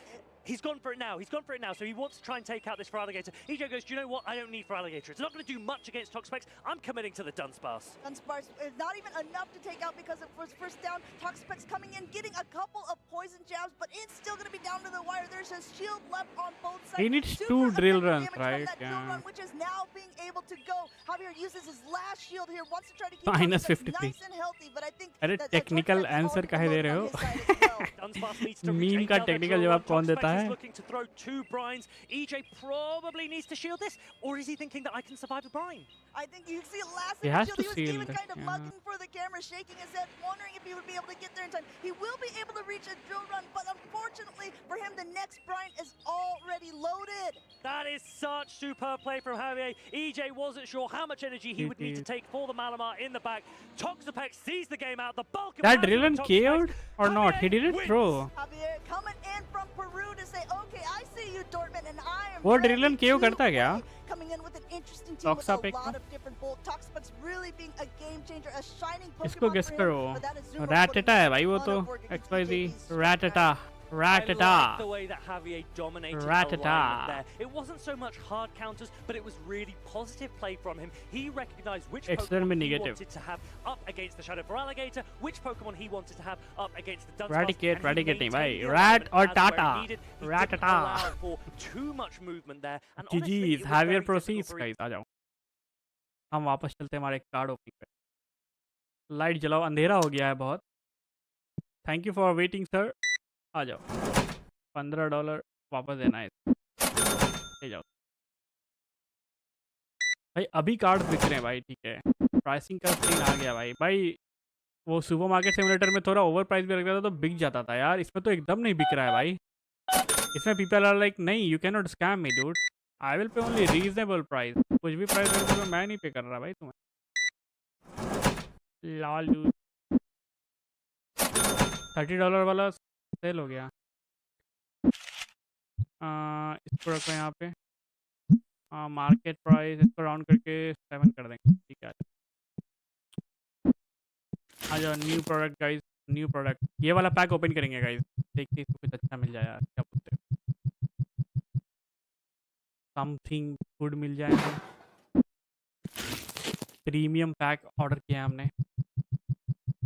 He's gone for it now. He's gone for it now. So he wants to try and take out this Feraligatr. EJ goes, do you know what? I don't need Feraligatr. It's not going to do much against Toxapex. I'm committing to the Dunsparce. Dunsparce is not even enough to take out because it was first down. Toxapex coming in, getting a couple of poison jabs, but it's still going to be down to the wire. There's a shield left on both sides. He needs Super 2 drill effective runs, damage from right? that drill Yeah. run, which is now being able to go. Javier uses his last shield here, wants to try to keep Minus Toxapex 53. nice and healthy, but I think अरे that technical Toxapex is answer already काहे दे low रहे on हो? his side as well. Dunsparce needs to Meme retain का down their technical drill जवाब run. कौन देता Toxapex है? is looking to throw 2 brines. EJ probably needs to shield this, or is he thinking that I can survive a brine? I think you see last He in has the to shield. He was shield, even kind of yeah. mugging for the camera, shaking his head, wondering if he would be able to get there in time. He will be able to reach a drill run, but unfortunately for him, the next brine is already loaded. That is such superb play from Javier. EJ wasn't sure how much energy he would need to take for the Malamar in the back. Toxapex sees the game out. The bulk of That it drill run Toxapex. KO'd or not? He Javier didn't wins. throw. Javier coming in from Peru to say, okay, I see you, Dortmund, and I am वो ready drill run KO to करता है क्या? play. Coming in with an interesting team with a Toxapex lot को? of different bolt. Toxapex really being a game changer, a shining Pokemon इसको guess for him, करो. but that is Zuma Ratata putting है भाई a वो ton तो of work against XYZ. EJB's Ratata. I like the Ratata. way that Javier dominated Ratata. alignment there. It wasn't so much hard counters, but it was really positive play from him. He recognized which External Pokemon he negative. wanted to have up against the Shadow Feraligatr, which Pokemon he wanted to have up against the Dunsparce. Eradicate, and he eradicate maintained नहीं the भाई. Rat alignment और as where Tata. needed. He didn't Ratata. allow for too much movement there. And honestly, GG's. it was very Javier difficult proceeds for guys. आ जाओ. हम वापस चलते हैं हमारे card opening पे. लाइट जलाओ अंधेरा हो गया है बहुत. Thank you for waiting sir. आ जाओ, $15 वापस देना है, ले जाओ भाई। अभी कार्ड्स बिक रहे हैं भाई, ठीक है, प्राइसिंग का सीन आ गया भाई। भाई वो सुपरमार्केट सिमुलेटर में थोड़ा ओवर प्राइस भी रखता था तो बिक जाता था यार, इसमें तो एकदम नहीं बिक रहा है भाई। इसमें पीपल आर लाइक नहीं, you can not scam me dude, I will pay only reasonable price. कुछ भी प्राइस रख दो, मैं नहीं पे कर रहा भाई तुम्हें। लाल डूड, $30 वाला सेल हो गया। इसको रखो यहाँ पे, मार्केट प्राइस इसको राउंड करके 7 कर देंगे, ठीक है। आ जाओ, new product guys, new product. ये वाला पैक ओपन करेंगे गाइस, देखते इसको कुछ अच्छा मिल जाए यार, क्या बोलते हो, समथिंग गुड मिल जाए हमें। प्रीमियम पैक ऑर्डर किया है हमने,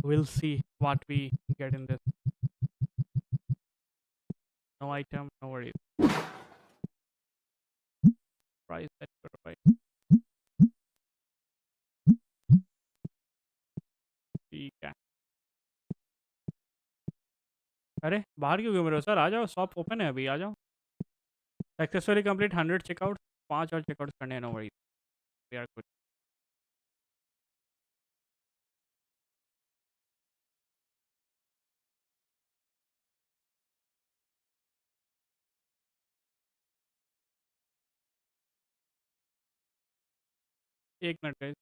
will see what we get in this. No item, no worries, price set करो भाई, ठीक है। अरे बाहर क्यों घूम रहे हो सर, आ जाओ, शॉप ओपन है अभी, आ जाओ। सक्सेसफुली कंप्लीट 100 चेकआउट, 5 और चेकआउट करने हैं, no worries, we are good. एक minute guys,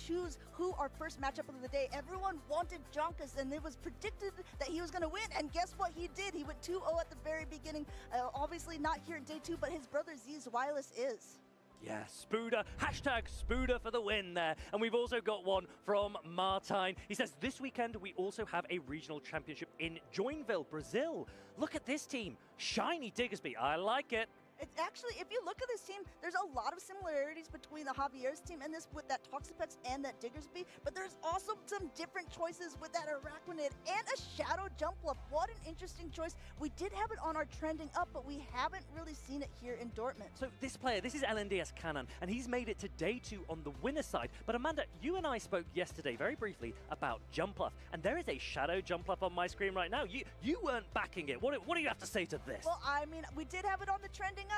choose who our first matchup of the day. Everyone wanted Jonkus, and it was predicted that he was going to win. And guess what he did? He went 2-0 at the very beginning. Obviously not here at day 2, but his brother Z's Wireless is. Yeah, Spooder, hashtag Spooder for the win there. And we've also got one from Martine. He says, this weekend we also have a regional championship in Joinville, Brazil. Look at this team, Shiny Diggersby, I like it. It's actually, if you look at this team, there's a lot of similarities between the Javier's team and this with that Toxapex and that Diggersby, but there's also some different choices with that Arachnid and a Shadow Jumpluff. What an interesting choice. We did have it on our trending up, but we haven't really seen it here in Dortmund. So this player, this is LNDS Canon, and he's made it to day 2 on the winner's side. But Amanda, you and I spoke yesterday very briefly about Jumpluff, and there is a Shadow Jumpluff on my screen right now. You weren't backing it. What do you have to say to this? Well, I mean, we did have it on the trending up.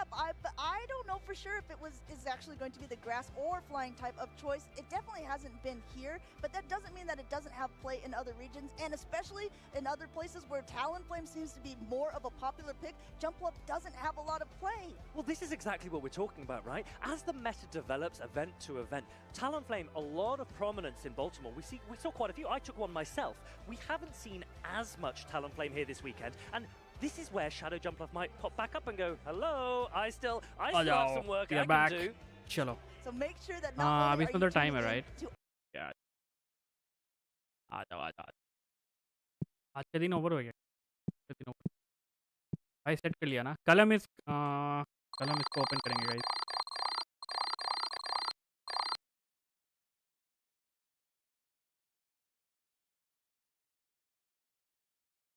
But I don't know for sure if it is actually going to be the grass or flying type of choice. It definitely hasn't been here, but that doesn't mean that it doesn't have play in other regions, and especially in other places where Talonflame seems to be more of a popular pick. Jumpluff doesn't have a lot of play. Well, this is exactly what we're talking about, right? As the meta develops event to event, Talonflame, a lot of prominence in Baltimore. We saw quite a few. I took one myself. We haven't seen as much Talonflame here this weekend, and this is where Shadow Jumpluff might pop back up and go, hello, I still have some work I can do. चलो, So make sure that not only अभी are तो you time है tuning in right, to आ जाओ आ जाओ। आज के दिन over हो गया, आज के दिन ओवर भाई, सेट कर लिया ना। कल हम इसको ओपन करेंगे गाइस।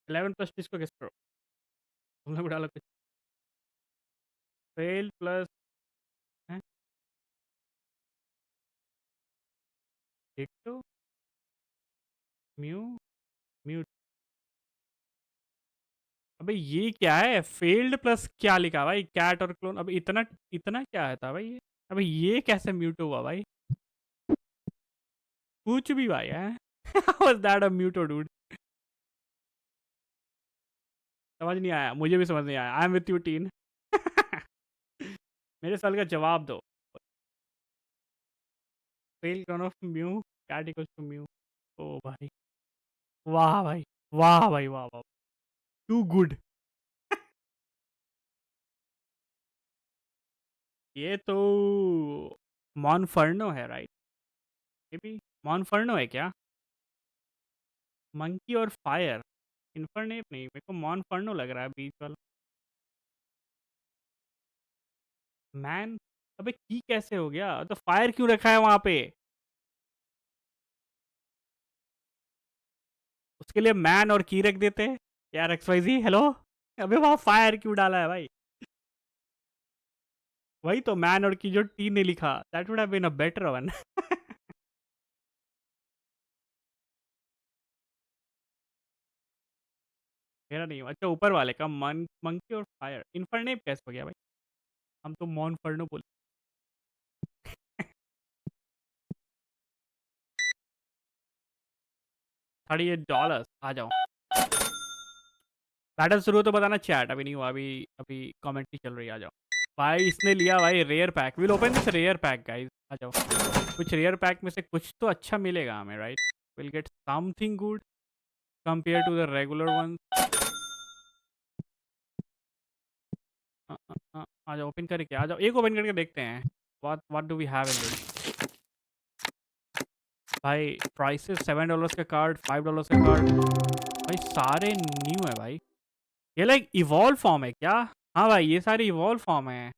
इलेवन प्लस इसको किस करो, तुम लोग डालो कुछ। फेल प्लस है, एक तो म्यू म्यूट। अबे ये क्या है, फेल्ड प्लस क्या लिखा भाई, कैट और क्लोन। अब इतना इतना क्या है था भाई ये, अबे ये कैसे म्यूट हुआ भाई, कुछ भी भाई है। How was that a mute dude? समझ नहीं आया, मुझे भी समझ नहीं आया। I am with you teen. मेरे सवाल का जवाब दो। Fail clone of Mew, cat equals to Mew. ओ भाई, वाह भाई, वाह भाई, वाह वाह, टू गुड। ये तो मॉनफर्नो है राइट, ये भी मॉनफर्नो है क्या? मंकी और फायर, इन्फरनेप नहीं, मेरे को मॉनफर्नो लग रहा है बीच वाला। मैन, अबे की कैसे हो गया, तो फायर क्यों रखा है वहां पे? उसके लिए मैन और की रख देते यार, XYZ हेलो। अबे वहां फायर क्यों डाला है भाई? वही तो मैन और की जो टी ने लिखा, that would have been a better one. मेरा नहीं हुआ। अच्छा ऊपर वाले का मंकी और फायर इन्फर्नेप कैसे हो गया भाई? हम तो मॉनफर्नो बोल। $38 आ जाओ। बैटल शुरू हो तो बताना चैट, अभी नहीं हुआ, अभी अभी कमेंट्री चल रही है, आ जाओ। भाई इसने लिया भाई rare pack, will open this rare pack guys, आ जाओ। कुछ रेयर पैक में से कुछ तो अच्छा मिलेगा हमें, right? Will get something good compare to the regular one. आ जाओ, ओपन करके आ जाओ, एक ओपन करके देखते हैं what do we have in this. भाई प्राइसेस $7 का कार्ड, $5 का कार्ड, भाई सारे न्यू है भाई। ये लाइक इवॉल्व फॉर्म है क्या? हाँ भाई ये सारे इवॉल्व फॉर्म है।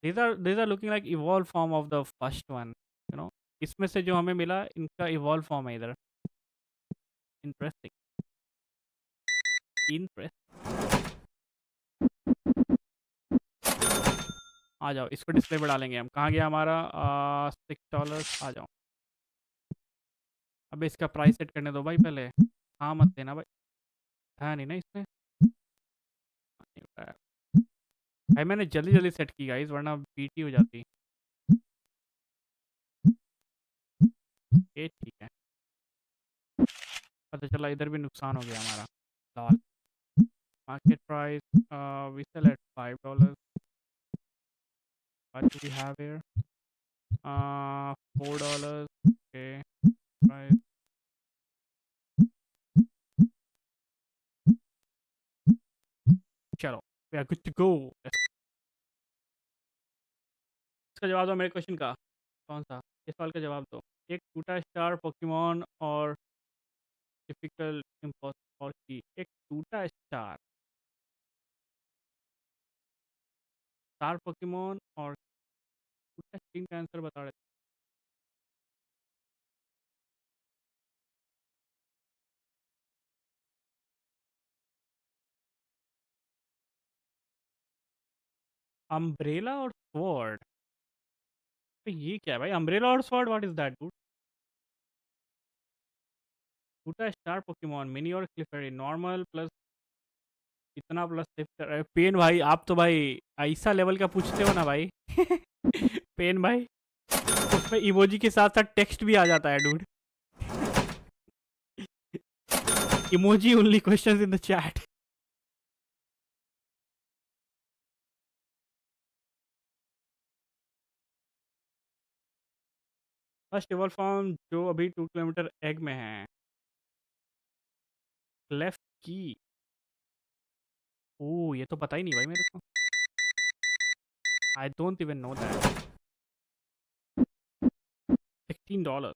these are looking like evolve form of the first one, you know। इसमें से जो हमें मिला इनका इवॉल्व फॉर्म है इधर। Interesting, interest. आ जाओ, इसको डिस्प्ले पर डालेंगे हम। कहाँ गया हमारा $6? आ जाओ। अब इसका प्राइस सेट करने दो भाई पहले। हाँ मत देना भाई, था नहीं ना इसमें। नहीं उठाया। भाई मैंने जल्दी जल्दी सेट की गाइस, वरना बीटी हो जाती। ये ठीक है, पता चला इधर भी नुकसान हो गया हमारा। Lol. Market price we sell at $5। What do we have here? $4. Okay. Price. चलो, we are good to go. इसका जवाब दो मेरे क्वेश्चन का। कौन सा? इस सवाल का जवाब दो। एक टूटा स्टार पोकेमॉन और डिफिकल्ट इम्पॉसिबल की। एक टूटा स्टार स्टार पोकेमॉन और टूटा स्ट्रिंग का आंसर बता रहे थे। अम्ब्रेला और स्वॉर्ड, तो ये क्या है भाई? अम्ब्रेला और sword, what is that dude? टूटा स्टार पोकेमॉन मिनी और क्लिफेरी, नॉर्मल प्लस इतना प्लस शिफ्टर। पेन भाई आप तो भाई ऐसा लेवल का पूछते हो ना भाई। पेन भाई उसमें इमोजी के साथ साथ टेक्स्ट भी आ जाता है dude. Emoji only questions in the chat. First evolve form जो अभी 2 किलोमीटर एग में है। लेफ्ट की। ओ ये तो पता ही नहीं भाई मेरे को। I don't even know that. $16।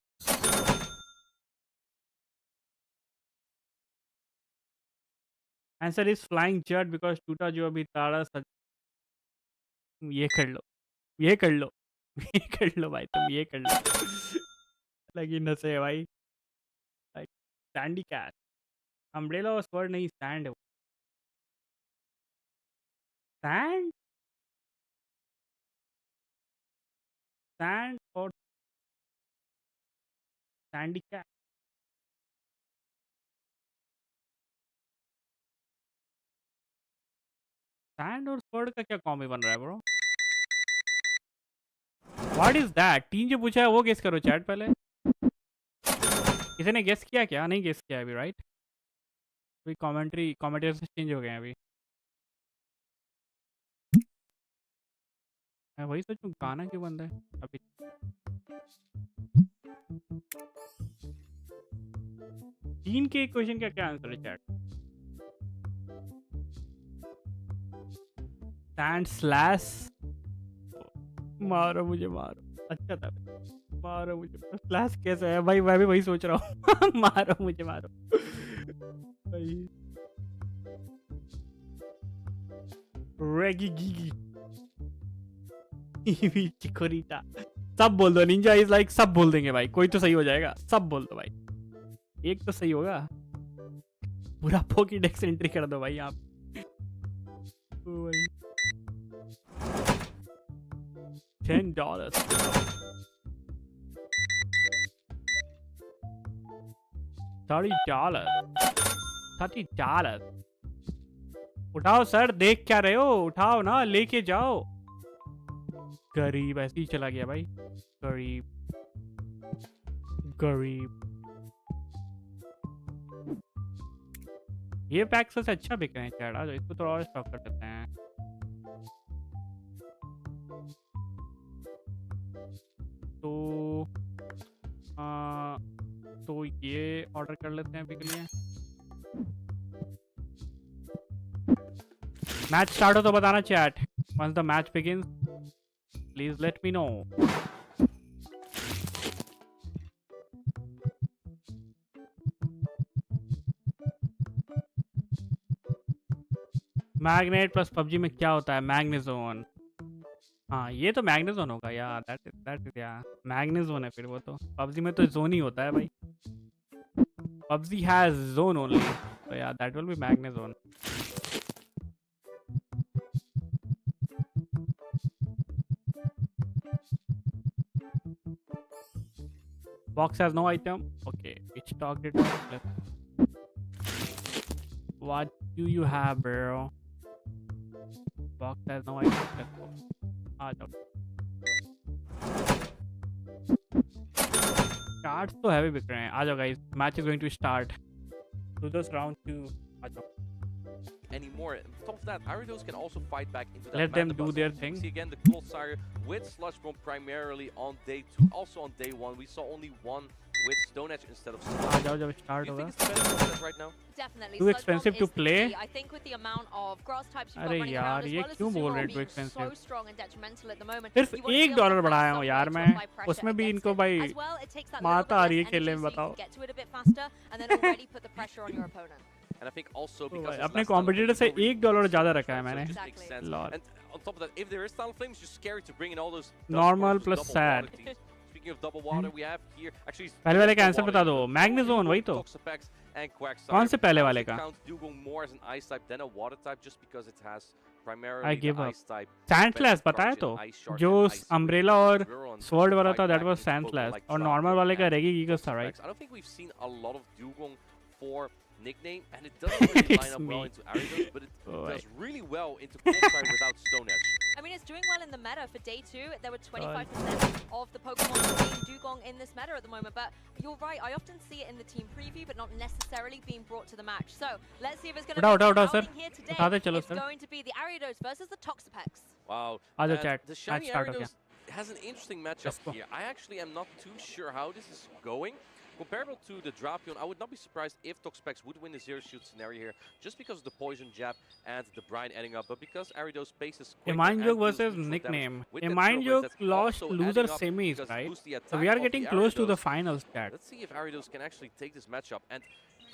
Answer is flying jet because टूटा जो अभी तारा ये कर लो, ये कर लो। ये कर लो भाई, तुम ये कर लो। लगी नसे भाई। Sandy cat. अम्ब्रेला और स्वर्ड नहीं, सैंड है। सैंड, सैंड और सैंडी कैट। सैंड और स्वर्ड का क्या कॉम्बी बन रहा है ब्रो? What is that? तीन जो पूछा है वो गेस करो चैट पहले। किसी ने गेस किया क्या? नहीं गेस किया अभी, राइट? अभी कमेंट्री से चेंज हो गए हैं अभी। मैं वही सोचूं गाना क्यों बंद है अभी। तीन के क्वेश्चन का क्या आंसर है चैट? Sand slash. मारो मुझे, मारो। अच्छा था, मारो मुझे। स्लैश कैसे है भाई? मैं भी वही सोच रहा हूँ। मारो मुझे, मारो भाई। रेगी गीगी चिकोरीटा। सब बोल दो, निंजा इज लाइक सब बोल देंगे भाई, कोई तो सही हो जाएगा। सब बोल दो भाई, एक तो सही होगा। पूरा पोकेडेक्स एंट्री कर दो भाई आप। ओ भाई $10. $30. $30. उठाओ सर, देख क्या रहे हो? उठाओ ना, लेके जाओ। गरीब ऐसे ही चला गया भाई। गरीब गरीब। ये पैक सबसे अच्छा बिक रहे हैं चैट। आज इसको थोड़ा और स्टॉक कर देते हैं। तो तो ये ऑर्डर कर लेते हैं अभी के लिए। मैच स्टार्ट हो तो बताना chat. Once the match begins please let me know. Magnet plus PUBG में क्या होता है? मैग्नेजोन। हाँ ये तो मैग्नेजोन होगा यार। दैट इज यार मैग्नेजोन है फिर वो तो। पबजी में तो जोन ही होता है भाई। पबजी हैज जोन ओनली, तो यार that will be Magnezone. Box has no item. Okay, we stocked it up. What do you have, bro? Box has no item. Let's go. Cards तो heavy बिक रहे हैं। आ जाओ guys. Match is going to start. To this round 2. आ जाओ। Anymore. On top of that, Aridos can also fight back into that. Let them do their thing. See again the Clotsire with Sludge Bomb primarily on day 2. Also on day 1, we saw only one with Stone Edge instead of Sludge. आ जाओ जब Do start you होगा। think it's better than that right now? Definitely. Too Sludge expensive Bomb to is the play? key. I think with the amount of grass types you've got अरे running यार, around, as ये well as क्यों the बोल Zero रहे हैं too being so expensive? strong and detrimental at the moment. सिर्फ You want to be able to $1 have बढ़ाया हूँ some यार way to मैं। apply pressure उसमें भी against इनको it. भाई As well, it takes that little मारता bit आ रही है less खेलने energy में so you बताओ। can get to it a bit faster and then already put the pressure on your opponent. And I think also तो because भाई, it's अपने less Talon competitor Flames, से no reason $1 to ज़्यादा switch, रखा है so it मैंने। just makes sense. Lord. And on top of that, if there is Talon Flames, it's just scary to bring in all those Normal double plus sad. water teams. Speaking of double water, we have here actually पहले वाले का double answer water बता teams, दो। but मैग्नेजोन वही तो। Toxapex and Quagsire. कौन से पहले I वाले also का? count Dugong more as an ice type than a water type just because it has I primarily give the up. ice type. Sand defensive flash बताया coverage तो and ice shard जो and ice umbrella और Zero and sword वाला fight था that back was against sand Pokemon flash like और Draco normal वाले का and रेगी गीगस था Toxapex. Right. I don't think we've seen a lot of Dugong for nickname, and it doesn't really It's line up well me. into Aridos, but it Oh, does really well into Coldfire without Stone Edge. I mean, it's doing well in the meta. For day 2, there were 25% of the Pokemon being Dugong in this meta at the moment. But you're right, I often see it in the team preview, but not necessarily being brought to the match. So let's see if it's going to be उठाओ, outing sir. here today. उठा दे, चलो, It's sir. going to be the Aridos versus the Toxapex. Wow. आ जाओ and chat, The match Shiny start हो गया। Aridos has an interesting matchup Let's go. here. I actually am not too sure how this is going. Comparable to the Drapion, I would not be surprised if Toxapex would win the Zero Shield scenario here, just because of the Poison Jab and the Brine adding up, but because Aridos pace is quicker Mind and Joke deals versus neutral nickname. damage with that Mind Trailblaze, Joke that's lost also loser adding up semis, because right? boosts the So attack we are of getting the close to the Aridos. finals chat. Let's see if Aridos can actually take this matchup. And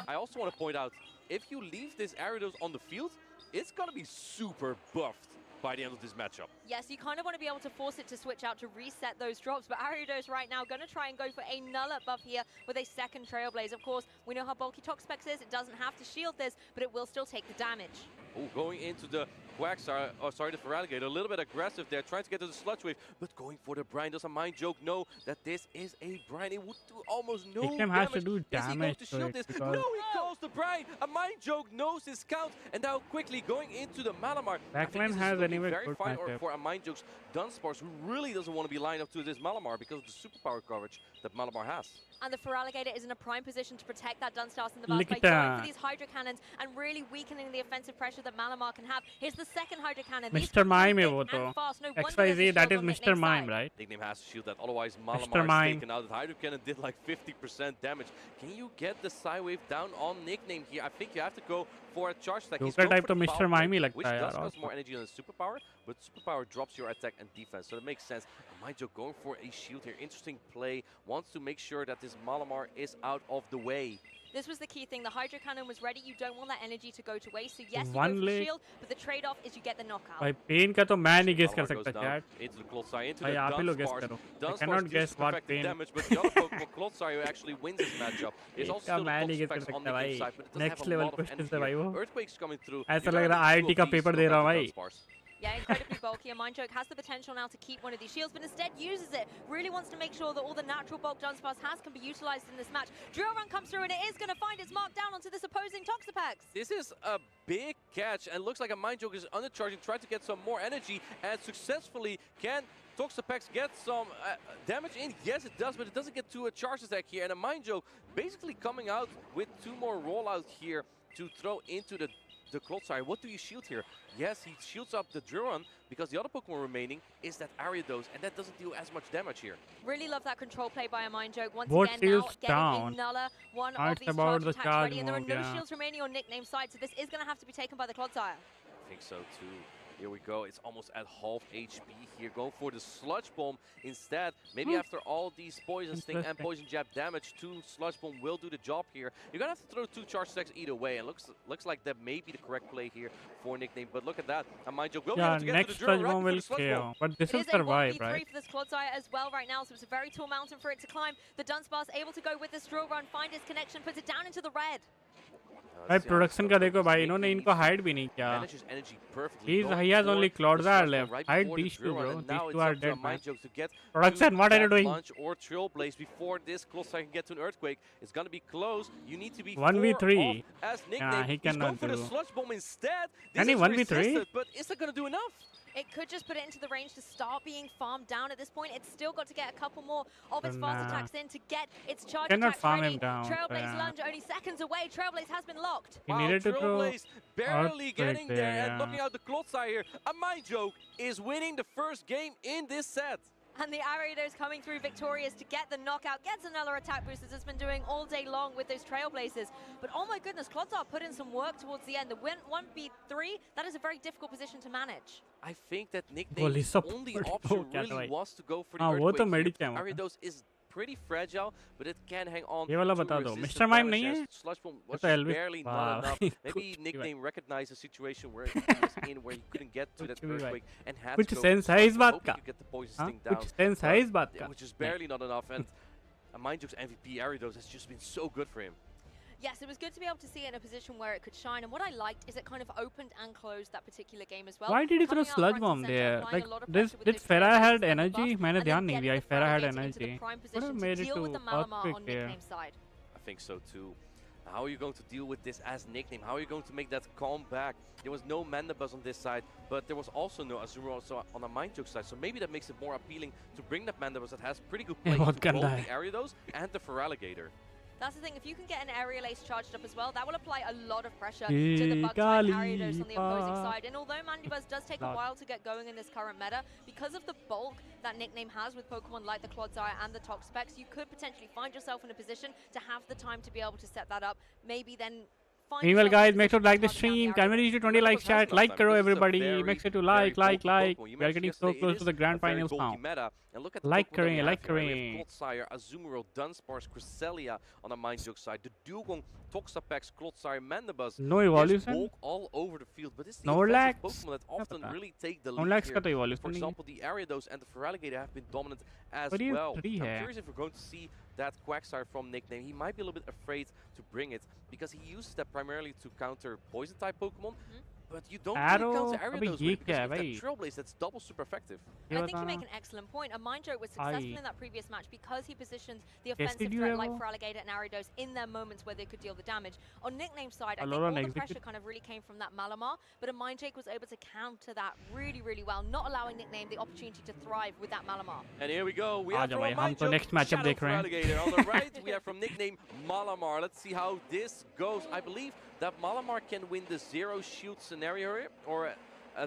I also want to point out, if you leave this Aridos on the field, it's going to be super buffed by the end of this matchup. Yes, you kind of want to be able to force it to switch out to reset those drops, but Aridos right now going to try and go for a Nullet buff here with a second Trailblaze. Of course, we know how bulky Toxapex is. It doesn't have to shield this, but it will still take the damage. Oh, going into the Quagsire, the Feraligatr, a little bit aggressive there, trying to get to the Sludge Wave, but going for the Brine. Does a Mind Joke know that this is a Brine? It would do almost no Nickname damage. has to do Is he going damage to to shield it this? because- No, he calls the Brine. A Mind Joke knows his count, and now quickly going into the Malamar. I think Backline this is has looking anyway very good fine matchup. for a Mind Joke's Dunsparce, who really doesn't want to be lined up to this Malamar because of the superpower coverage that Malamar has. And the Feraligatr is in a prime position to protect that Dunstarce in the burst Look by at going that. for these Hydro Cannons and really weakening the offensive pressure that Malamar can have. Here's the second Hydro Cannon. These Mr. come Mime through है वो thick and तो। fast. No wonder there's a XYZ, that shield is on Mr. Nickname's Mime, side. right? Nickname has to shield that, otherwise Malamar is Mime. taken out. The Hydro Cannon did like 50% damage. Can you get the Psy Wave down on Nickname here? I think you have to go for a charge attack. He's Joker going type for the तो Mr. power Mime play, ही लगता which है does यार cost और more energy than the superpower, but superpower drops your attack and defense, so it makes sense. Mind Joke going for a shield here. Interesting play. Wants to make sure that this Malamar is out of the way. This was the key thing. The Hydro Cannon was ready. You don't want that energy to go to waste. So yes, you One go for leg. shield, but the trade-off is you get the knockout. भाई pen का तो मैं नहीं guess कर Malamar goes सकता down chat। into the Clotsire, into भाई the आप ही लोग guess Dunsparce. करो। I Dunsparce cannot deals guess what perfected pain- damage, but the other Pokemon Clotsire who actually wins this matchup is also क्या still the मैं नहीं guess कर Toxapex on सकता the भाई। inside, but it doesn't Next have a level lot of questions energy है भाई here. वो। Earthquake's coming through. ऐसा You लग gotta रहा है have two IIT of का these paper to they knock रहा हूँ out भाई। the Dunsparce. Yeah, incredibly bulky. A Mind Joke has the potential now to keep one of these shields, but instead uses it. Really wants to make sure that all the natural bulk Dunsparce has can be utilized in this match. Drill Run comes through, and it is going to find its mark down onto this opposing Toxapex. This is a big catch, and looks like a Mind Joke is undercharging, trying to get some more energy, and successfully can Toxapex get some damage in? Yes, it does, but it doesn't get to a charge attack here, and a Mind Joke basically coming out with 2 more rollouts here to throw into the Clodsire. What do you shield here? Yes, he shields up the Druron because the other Pokemon remaining is that Ariados, and that doesn't do as much damage here. Really love that control play by a Mind Joke. Once What again, now shields getting down? another one Ah, of it's these about charge the attacks charge ready, and there are move, no yeah. shields remaining on Nickname side, so this is going to have to be taken by the Clodsire. I think so too. Here we go. It's almost at half HP here. Going for the Sludge Bomb instead. Maybe after all these Poison Sting and Interesting. Poison Jab damage, 2 Sludge Bomb will do the job here. You're going to have to throw 2 charge attacks either way. And looks like that may be the correct play here for Nickname. But look at that. A Mind Joke will be Yeah, able to get next to the Sludge Drill right Bomb before will the Sludge Bomb. KO. But this It will is a survive, 1v3 right? for this Clodsire as well right now, so it's a very tall mountain for it to climb. The Dunsparce able to go with this Drill Run, find his connection, puts it down into the red. भाई production का देखो भाई इन्होंने इनको hide भी नहीं किया. Manages energy perfectly. He has only Clodsire left. Right Hide before the these two, Drill Run, bro. and These now two it's are up to a dead, man. Mind Joke to get Production, to what are you that doing? Lunge or Trailblaze before this Clodsire can get to an Earthquake. It's gonna be close. You need to be 1v3. 4 off as Nickname. he He's cannot going for the do. Sludge Bomb instead. Can This he is 1v3? resisted, but is that gonna do enough? It could just put it into the range to start being farmed down at this point. It's still got to get a couple more of its fast Nah. attacks in to get its charge Cannot attacks farm ready. him down, Trailblaze yeah. lunge only seconds away. Trailblaze has been locked. He Wow, needed to throw Trailblaze barely Earthquake getting there there, and yeah. knocking out the Clodsire here. A Mind Joke is winning the first game in this set. And the Ariados coming through victorious to get the knockout, gets another attack boost as it's been doing all day long with those Trailblazers. But oh my goodness, Clodsire put in some work towards the end. The win 1v3, that is a very difficult position to manage. I think that Goalie Nickname's support only हो option क्या really भाई? was to go for the हाँ, वो तो Earthquake medic here. है वो तो. Ariados is pretty fragile, but it can hang on ये वाला to बता दो. resist Mr. the Mime damage नहीं as है? Sludge Bomb वो was तो just Elvis. barely वाह not enough. भाई, Maybe कुछ भी भाई. Nickname recognized a situation where he was in where he couldn't get to that कुछ भी भाई. Earthquake and had कुछ to go sense है for इस Sludge बात Bomb, का? hoping to get the Poison हाँ, Sting down. कुछ sense है इस बात का? Which is barely not enough, and a Mind Joke's MVP Ariados has just been so good for him. Yes, it was good to be able to see it in a position where it could shine. And what I liked is it kind of opened and closed that particular game as well. Why did he throw Coming out Sludge front Bomb and centre, there? applying Like a lot of this, pressure with did those Farah Trailblazers had and the energy? buff, मैंने and then ध्यान नहीं getting दिया. the Farah had Faragator into the energy. prime What position made to it deal to with the Malamar Earthquake on there? Nickname's side. I think so too. How are you going to deal with this as Nickname? How are you going to make that comeback? There was no Mandibuzz on this side, but there was also no Azumarill also on the Mind Joke side, so maybe that makes it more appealing to bring that Mandibuzz that has pretty good play to बहुत both गंदा the है. Ariados and the Feraligatr. That's the thing, if you can get an Aerial Ace charged up as well, that will apply a lot of pressure to the Bug-type Gali Ariados on the opposing pa. side. And although Mandibuzz does take a Lord. while to get going in this current meta, because of the bulk that Nickname has with Pokemon like the Clodsire and the Toxapex, you could potentially find yourself in a position to have the time to be able to set that up. Maybe then find Meanwhile, yourself in guys, a make sure to position like the target down stream. the Can we Ariados. reach to 20 likes, chat? Like karo, everybody. Make sure to like. bulky Pokemon. You We are mentioned getting so yesterday, close it to the is grand a very finals bulky now. meta. And look at the Like Pokemon that we Kareem, have like here. We have Kareem. Clodsire, Azumarill, Dunsparce, Cresselia on the Mind Joke side. The Dugong, Toxapex, Clodsire, Mandibuzz. No There's evolution. bulk all over the field, but it's the Snorlax? offensive Pokemon that often पता? really take the lead Snorlax here. का तो evolution For नहीं है. example, the Ariados and the Feraligatr have been dominant as But he has well. 3 I'm है. curious if we're going to see that Quagsire from Nickname. He might be a little bit afraid to bring it because he uses that primarily to counter poison type Pokemon. But you don't Arrow, really counter अबे Ariados ये with it क्या है because भाई? with that Trailblaze that's double super effective. And ये I think you बताना. make an excellent point. A Mind Joke was successful Aye. in that previous match because he positioned the Yes, offensive did you threat like ever? Feraligatr and Ariados in their moments where they could deal the damage. On Nickname's side, I think Alolan all the execute. pressure kind of really came from that Malamar, but a Mind Joke was able to counter that really, really well, not allowing Nickname the opportunity to thrive with that Malamar. And here we go. We uh have जाओ from भाई, a हम Mind तो Joke, next matchup Shadow देख रहे हैं. Feraligatr. On the right, we have from Nickname Malamar. Let's see how this goes. I believe that Malamar can win the 0 shield scenario here, or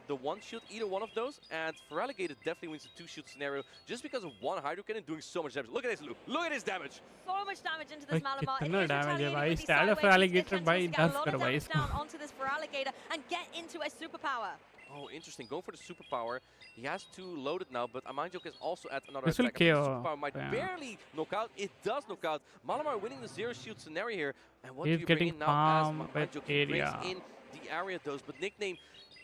the 1 shield, either one of those. And Feraligatr definitely wins the 2 shield scenario just because of 1 Hydro Cannon doing so much damage. Look at this, Luke. Look at this damage. So much damage into this भाई, Malamar. It कितना is damage है retaliating भाई? with these Shadow sideways Feraligatr attempts भाई, to get a 10 lot of करो भाई damage इसको. down onto this Feraligatr and get into a superpower. Oh, interesting. Going for the superpower. He has 2 loaded now, but a Mind Joke is also at another This will attack. I think the KO. superpower might Yeah. barely knock out. It does knock out. Malamar winning the 0 shield scenario here. And what He's do you bring getting in now as farm Mind with Joke? He brings area. in the Ariados, but Nickname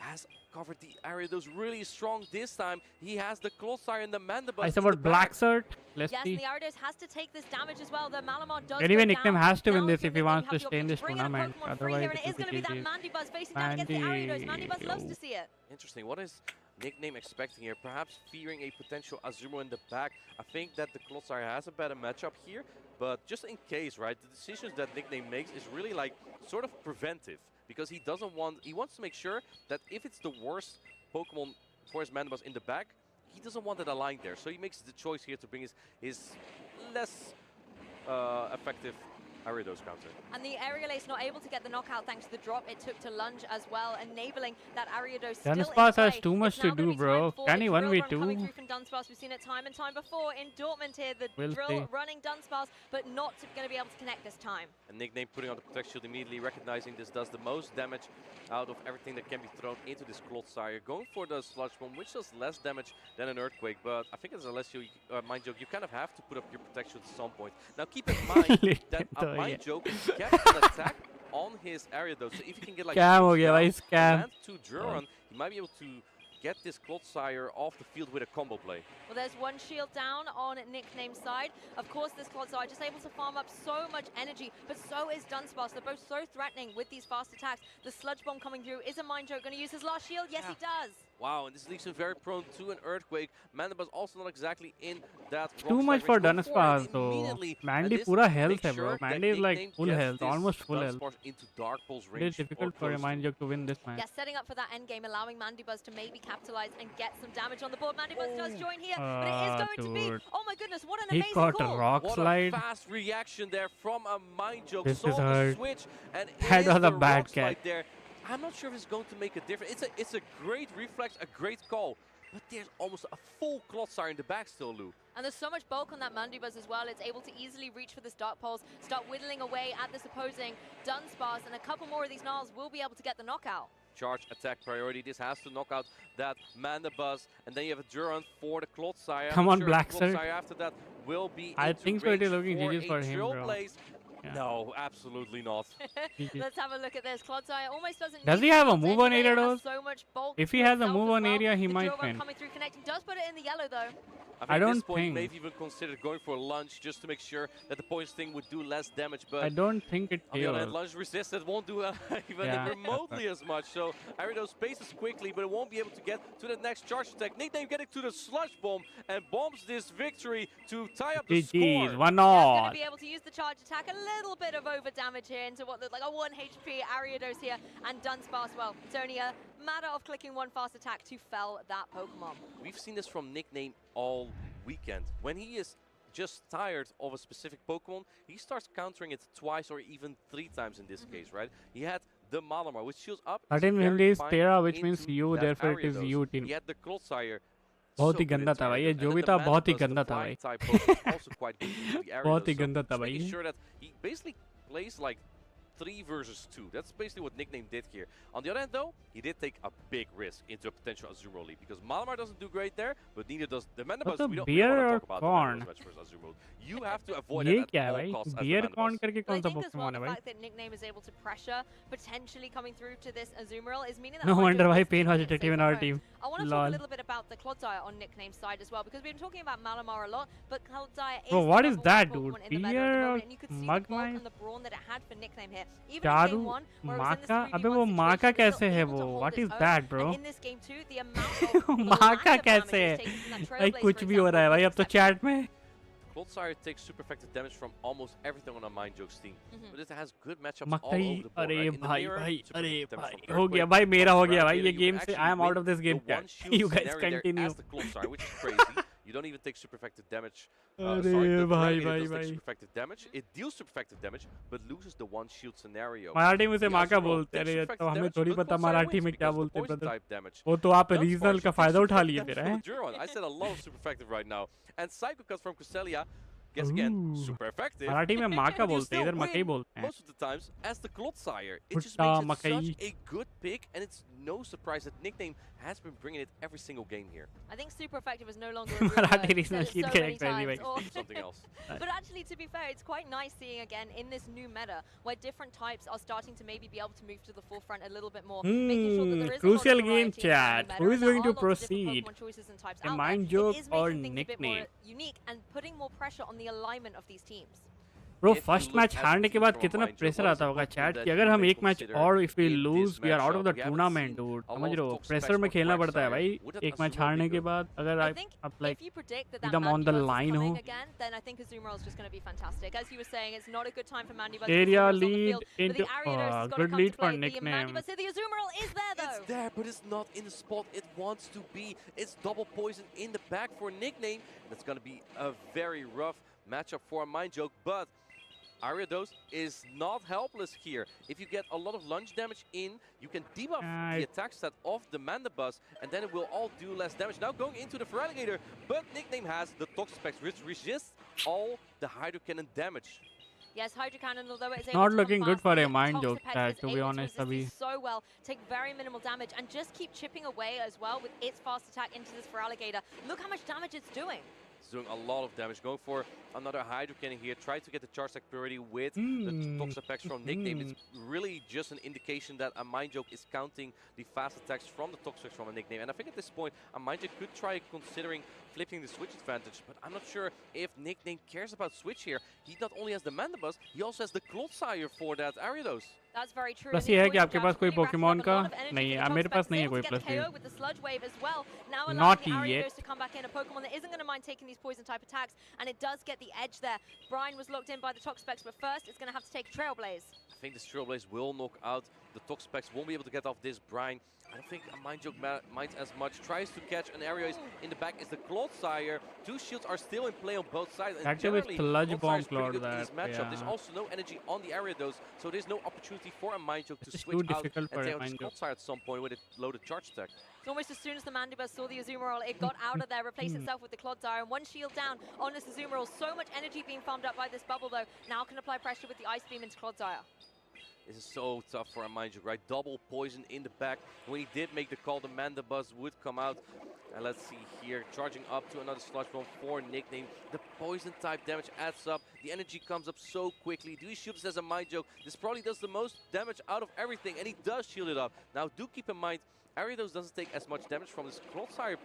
has covered the Ariados really strong this time. He has the Clodsire and the Mandibus. I said about Black Cert. Let's Yes, see. and the Ariados has to take this damage as well. The Malamar does Anyway, go Nickname down. has to Now win this if he Nickname, wants you to have stay in the this option to bring in a tournament. Pokemon free here, Otherwise, and it is going to be that Mandibuzz facing down against the Ariados. Mandibuzz loves to see it. Interesting. What is Nickname expecting here? Perhaps fearing a potential Azumarill in the back. I think that the Clodsire has a better matchup here, but just in case, right? The decisions that Nickname makes is really like sort of preventive, because he wants to make sure that if it's the worst Pokemon for his Mandibuzz in the back, he doesn't want it aligned there. So he makes the choice here to bring his less effective Ariados counter. And the Aerial Ace not able to get the knockout thanks to the drop it took to lunge as well, enabling that Ariados still in Dunsparce has play. too much It's to now gonna do, be bro. time for Can the he drill run 1v2? coming through from Dunsparce. We've seen it time and time before in Dortmund here. The We'll drill see. running Dunsparce, but not going to be able to connect this time. And Nickname putting on the Protect Shield immediately, recognizing this does the most damage out of everything that can be thrown into this Clodsire. Going for the Sludge Bomb, which does less damage than an Earthquake, but I think as a Mind Joke, you kind of have to put up your Protect Shield at some point. Now keep in mind that a Mind Joke kept an attack on his Ariados, so if you can get like Scam ho gaya bhai, and scam. land to Duron, he might be able to get this Clodsire off the field with a combo play. Well, there's one shield down on Nickname's side. Of course, this Clodsire just able to farm up so much energy, but so is Dunsparce. They're both so threatening with these fast attacks. The Sludge Bomb coming through. Is a Mind Joke going to use his last shield? Yes, he does. Wow, and this leaves him very prone to an Earthquake. Mandibuzz also not exactly in that Too rock much slide for range. Go Dunsparce it though. immediately, and Mandy this pura health makes hai, bro. sure that Mandy is like Nickname full gets health, this almost full health. Dunsparce into Dark Pulse It range. is difficult or for a close to. Mind Joke to win this match. Yes, setting up for that end game, allowing Mandibuzz to maybe capitalize and get some damage on the board. Mandibuzz does join here, but it is going to be, dude. oh my goodness, what an He amazing caught call. a rock What slide. a fast reaction there from a Mind Joke. This Saw is the hard. switch, and it That is was a the bad rock slide catch. there. I'm not sure if it's going to make a difference. It's a great reflex, a great call. But there's almost a full Clodsire in the back still, Lou. And there's so much bulk on that Mandibuzz as well. It's able to easily reach for this Dark Pulse, start whittling away at this opposing Dunsparce, and a couple more of these Gnarls will be able to get the knockout. Charge attack priority. This has to knock out that Mandibuzz, and then you have a Duron for the Clodsire. Come I'm on, sure Black the Sir. Clodsire after that will be I into think so. It is range looking GG's a for him, Drill bro. Blaze. Yeah. No, absolutely not. GG. Let's have a look at this. Clodsire almost doesn't Does need he have a shields move on anyway. area It has though? so much bulk If he to has a itself move as on well. area, he The might drill run win. coming through connecting does put it in the yellow though. I think at this don't point he think. may have even considered going for a lunge just to make sure that the poison sting would do less damage, but I don't think it on the other hand, kills. lunge resisted won't do even Yeah. remotely as much. So Ariados spaces quickly, but it won't be able to get to the next charge attack. Nickname getting to the Sludge Bomb and bombs this victory to tie up the GG's, score. one Yeah, going all. to be able to use the charge attack, a little bit of over damage here into what looked like a 1 HP Ariados here, and Dunsparce, well, it's only a matter of clicking one fast attack to fell that Pokemon. We've seen this from Nickname all weekend. When he is just tired of a specific Pokemon, he starts countering it twice or even 3 times in this case, right? He had the Malamar, which shields up. Certain is very memory is fine Terra, which means into you, that therefore it is Ariados. you team. He had the Clodsire. बहुत ही so good गंदा into था भाई, ये Ariados. जो And भी then था the बहुत ही Mandibuzz, the गंदा था flying भाई. type Pokemon, also quite good into the बहुत ही Ariados. So गंदा था just making भाई. sure that he basically plays like 3 versus 2. That's basically what Nickname did here. On the other hand, though, he did take a big risk into a potential Azumarill lead because Malamar doesn't do great there, but neither does the Mandibuzz. तो We don't beer want और to talk about corn? the Mandibuzz match versus Azumarill. You have to avoid ये it क्या at है all भाई? costs as the beer कौन Mandibuzz. करके But I कौन सा think as well, Pokemon the है भाई? fact that Nickname is able to pressure, potentially coming through to this Azumarill, is meaning that No Mind wonder Joke why is Pain was keeping it detective safe in at our home. team. I want to talk Lol. a little bit about the Clodsire on Nickname's side as well, because we've been talking about Malamar a lot, but Clodsire is Bro, the what is #1 that, Pokemon dude? in the meta at the Beer, moment, and you could see the Mug bulk Knife? and the brawn that it had for Nickname here. Even in Charu game 1, where it was in this माका 3v1 अबे वो situation, माका it was कैसे still है able to वो? hold What its is own, that, and bro? in this game too, the amount of माका blast of कैसे damage है? it's taken from that भाई Trailblaze, कुछ for भी हो रहा है example, भाई is अब तो exceptional. chat में. Clodsire takes super effective damage from almost everything on a Mind Joke's team, but it has good matchups all मकई over the board. अरे right? In the भाई mirror, भाई super अरे effective damage भाई from हो गया Earthquake. भाई मेरा हो गया Ground भाई ये Beating, you गेम can से actually I am out win of this game the one chat. shield You guys scenario there continue. as the Clodsire, which is crazy. You don't even take super effective damage. अरे Sorry, the भाई Dragon भाई does take भाई. super effective damage. It deals super effective damage, but loses the one shield scenario. Marathi में उसे The माका Azumarill बोलते हैं takes अरे super तो effective हमें damage, थोड़ी but पता Clodsire मराठी wins में क्या because बोलते हैं poison brother. type damage. वो तो आप Dunsparce रीजनल का takes फायदा super उठा effective लिए damage फिर from हैं. the Duron. I said a lot of super effective right now. And Psycho Cut from Cresselia, guess again, Ooh. super effective. Marathi में माका And you बोलते हैं still इधर मकई win बोलते हैं. most of the times as the Clodsire. It just भुट्टा makes it मकई. such a good pick, and it's no surprise that Nickname has been bringing it every single game here. I think super effective is no longer a real Marathi word. regional Said it sheet so many character anyway. times. Something else. But actually, to be fair, it's quite nice seeing again in this new meta where different types are starting to maybe be able to move to the forefront a little bit more, making sure that there is Crucial a lot of game variety in the chat. meta, Who is and there going are to lots of different proceed? Pokemon choices and types A out mind there. joke It is or making things a bit more nickname? unique and putting more pressure on the alignment of these teams. Bro, If you first look match at हारने the के team बाद from a कितना mind joke, pressure what is आता a होगा Pokemon chat that कि you अगर हम may एक मैच consider और if we in lose this we are out of matchup? The We haven't tournament seen dude a समझ lot रहे of हो Toxic प्रेशर Specs में for खेलना पड़ता है Quagsire. भाई Would that एक मैच Azumarill हारने be के good? बाद अगर I आई think अब like if you predict that एकदम on the Mandibuzz is line coming हो again, then I think Azumarill is just going to be fantastic. As you were saying, it's not a good time for Mandibuzz. area Azumarill on the lead field, but into the Ariados has got to good come lead to for play. The nickname. Mandibuzz, the Azumarill is there though. It's there, but it's not in the spot it wants to be. It's double poison in the back for Nickname. That's going to be a very rough matchup for a Mind Joke, but Ariados is not helpless here. If you get a lot of lunge damage in, you can debuff the attack stat of the Mandibuzz, and then it will all do less damage. Now going into the Feraligatr, but Nickname has the Toxic Specs, which resists all the Hydro Cannon damage. Yes, Hydro Cannon, although it's Not able to looking come good fast, for the a Mind Toxic Joke Pex tag, is to be able honest, resist these Abhi. so well, take very minimal damage, and just keep chipping away as well with its fast attack into this Feraligatr. Look how much damage it's doing. It's doing a lot of damage. Going for another Hydro Cannon here. Try to get the charge attack priority with the Toxic Specs from Nickname. It's really just an indication that a Mind Joke is counting the fast attacks from the Toxic Specs from a Nickname. And I think at this point, a Mind Joke could try considering flipping the switch advantage, but I'm not sure if Nickname cares about switch here. He not only has the Mandibuzz, he also has the Clodsire for that Ariados. That's very true. Plus and ये है the कि आपके Poison पास कोई Jab really Pokemon racking का up a lot of energy नहीं for है the मेरे Toxic पास Specs, नहीं है able कोई to get प्लस the भी KO with the Sludge Wave as well. Now allowing Not the yet. Ariados to come back in, a Pokemon that isn't going to mind taking these poison type attacks, and it does get the edge there. Brian was locked in by the Toxic Specs, but first it's going to have to take a Trailblaze. I think this Trailblaze will knock out the Toxic Specs. Won't be able to get off this Brine. I don't think a Mind Joke minds as much. Tries to catch an Ariados. In the back is the Clodsire. Two shields are still in play on both sides. And Actually, with generally, Sludge Clodsire Bomb is pretty Cloud good in this that, matchup. There's yeah. also no energy on the Ariados, so there's no opportunity for a Mind Joke to It's switch too out difficult and for take a out this Mind Joke. Clodsire at some point with a loaded charge attack. It's almost as soon as the Mandibuzz saw the Azumarill, it got out of there, replaced itself with the Clodsire, and one shield down on this Azumarill. So much energy being farmed up by this bubble, though. Now can apply pressure with the Ice Beam into Clodsire. This is so tough for a Mind Joke, right? Double poison in the back. When he did make the call, the Mandibuzz would come out. And let's see here, charging up to another Sludge Bomb for Nickname. The poison type damage adds up. The energy comes up so quickly. Do he shield this as a Mind Joke? This probably does the most damage out of everything, and he does shield it up. Now, do keep in mind, Ariados doesn't take as much damage from this Clodsire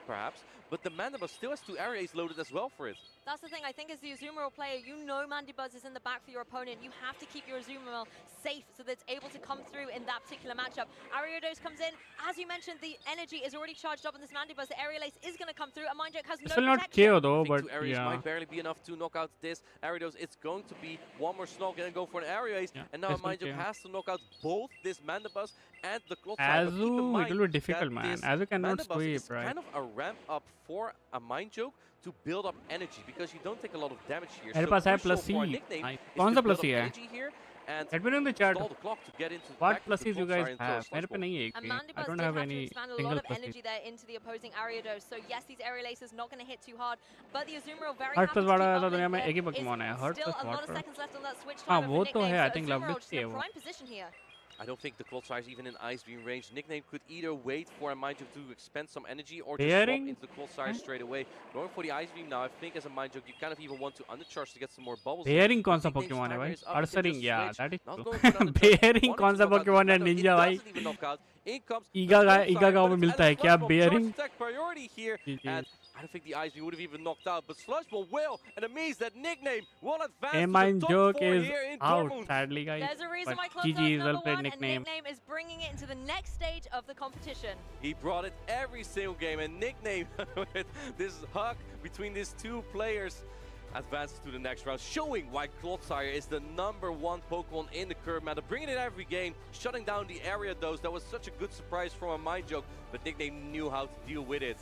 perhaps, but the Mandibuzz still has two Ariados loaded as well for it. That's the thing, I think as the Azumarill player, you know Mandibuzz is in the back for your opponent. You have to keep your Azumarill safe so that it's able to come through in that particular matchup. Ariados comes in. As you mentioned, the energy is already charged up on this Mandibuzz. The Aerial Ace is going to come through. A Mind Joke has It's no still not protection. KO though, I think but two Arias yeah. might barely be enough to knock out this Ariados. It's going to be one more Snog and then go for an Arias. Yeah, And now that's Mind Joke okay. has to knock out both this Mandibuzz and the Clodsire. But keep in Azu, mind it will be difficult, that man. this Azu cannot Mandibuzz sweep, is right? kind of a ramp up for a Mind Joke to build up energy because you don't take a lot of damage here. मेरे So पास है crucial plus for a C. Nickname Nice. is कौन to सा plus build C up है? energy here and Let me know in the chat. stall the clock to get into What back to pluses the you guys Clodsire and throw a have? Sludge मेरे पे Bomb. नहीं है एक And भी. I Mandibuzz don't did have have to any expand a single lot of plus energy there into the opposing Ariados. So yes, these Aerial Aces not going to hit too hard, but the Azumarill very Hurt happy plus to वाला keep तो up दुनिया in में there. एक ही Pokemon है. Hurt Still plus a lot what of for? seconds left on that switch हाँ, timer वो for तो Nickname. है. I So think Azumarill Lovely just in a है वो. prime position here. I don't think the Clodsire is even in Ice Beam range. Nickname could either wait for a Mind Joke to expend some energy or just Bearing? swap into the Clodsire straight away. Going for the Ice Beam now, I think as a Mind Joke, you kind of even want to undercharge to get some more bubbles. Bearing कौन सा Nickname's Pokemon है timer भाई? is up, he can Ursaring, just yeah, switch. that is Not true. going for another turn. Bearing Wanted कौन to सा knock out Pokemon this है Mandibuzz. Ninja It भाई? doesn't even knock out. In comes the Eega Clodsire, गाँव but में it's मिलता है added क्या Sludge Bomb. Bearing? Charge attack priority here, GG. and I don't think the Ice Beam would have even knocked out, but Sludge Bomb will, and it means that Nickname will advance A to Mind the Joke top 4 is here in out, Dortmund. sadly guys. There's a reason But why GG Clodsire is is well number played one, and Nickname. Nickname is bringing it into the next stage of the competition. He brought it every single game, and Nickname with this hug between these two players advances to the next round, showing why Clodsire is the #1 Pokemon in the current meta, bringing it every game, shutting down the Ariados. That was such a good surprise from a Mind Joke, but Nickname knew how to deal with it.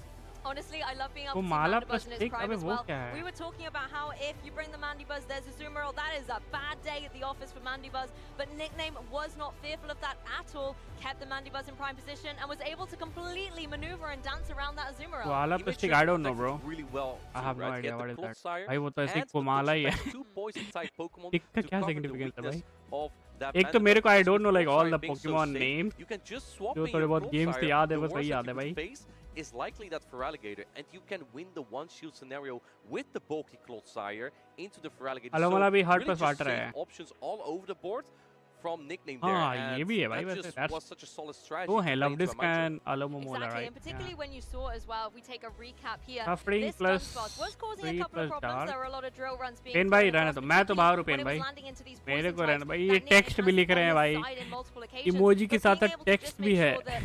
Honestly, I love being able वो to see Mala Mandibuzz plus in its stick, prime अबे as वो well. क्या है? We were talking about how if you bring the Mandibuzz, there's a Azumarill. That is a bad day at the office for Mandibuzz. But Nickname was not fearful of that at all. Kept the Mandibuzz in prime position and was able to completely maneuver and dance around that Azumarill. Koala He plus made stick, sure I to don't know, protect bro. it really well. I too, have no right? idea Get what the is that. Clodsire भाई वो तो ऐसे and the कोमाला ही है. Toxic Specs, two poison type Pokemon Stick का to क्या cover the significance है weakness भाई? of that एक तो मेरे को I Mandibuzz, don't know like all Clodsire the being so Pokemon safe, names. you can just swap जो in थोड़े your बहुत games थे Clodsire. याद है The बस वही worst याद that है you भाई. could face is likely that Feraligatr, and you can win the one shield scenario with the bulky Clodsire into the Feraligatr. अलमला भी hard really pass just water है. safe options all over the board from nickname there, हाँ and ये भी है भाई that वैसे. just That's was such a solid strategy वो to है play Love into a Disc Mancho. and Alomomola, Exactly, right? and particularly when you saw as well, if we take a recap here, Suffering this plus Dunsparce was causing a 3 couple of plus problems. dark. There were a lot of drill runs being पेन भाई thrown रहने across, दो, मैं तो बाहर हूँ particularly pen when it भाई. was landing into these मेरे poison को रहने types. दो भाई. That ये nickname टेक्स्ट has भी been लिख रहे हैं on भाई. his side in multiple occasions, emoji के but साथ being साथ able to टेक्स्ट just भी make है. sure that,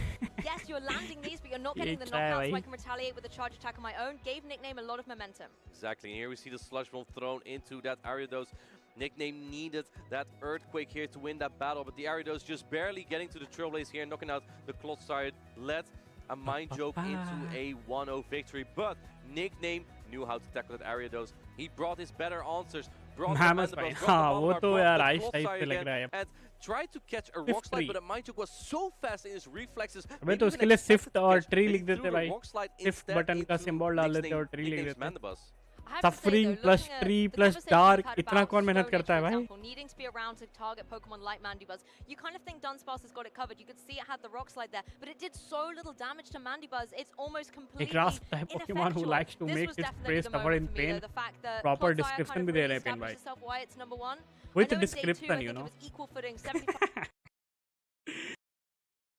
yes, you're landing these, but you're not getting the क्या है knockouts, so भाई? I can retaliate with a charge attack on my own, gave nickname a lot of momentum. Exactly, and here we see the Sludge Bomb thrown into that Ariados. Nickname needed that Earthquake here to win that battle, but the Ariados just barely getting to the Trailblaze here, knocking out the Clodsire, led a Mind Joke into a 1-0 victory, but Nickname knew how to tackle that Ariados. He brought his better answers, brought the Mammoth Mandibuzz, भाई. brought the हाँ वो Malamar, तो brought यार the ice type Clodsire से लग again, रहा है. and tried to catch a Rock Slide, Tree. but the Mind Joke was so fast in his reflexes. अबे maybe तो even उसके लिए expected Shift to और catch, Tree but he लिख threw देते the भाई. Rock Slide Shift instead button का into symbol डाल देते nickname- और ट्री लिख nickname's देते. Mandibuzz. I have to say, Suffering though, plus looking at tree the plus conversation we've dark. had इतना about कौन मेहनत Stone Age, करता है for भाई? example, needing to be around to target Pokemon like Mandibuzz, you kind of think Dunsparce has got it covered. You could see it had the Rock Slide there, but it did so little damage to Mandibuzz, it's almost completely एक रास्ता है Pokemon who ineffectual. likes to This make was its definitely prey the suffer moment in for me, though, pain. the fact that Proper Clodsire description kind भी of they really रहे हैं pen established भाई. itself why it's number one. With I know in day two, description, I you think know. it was equal footing, 75.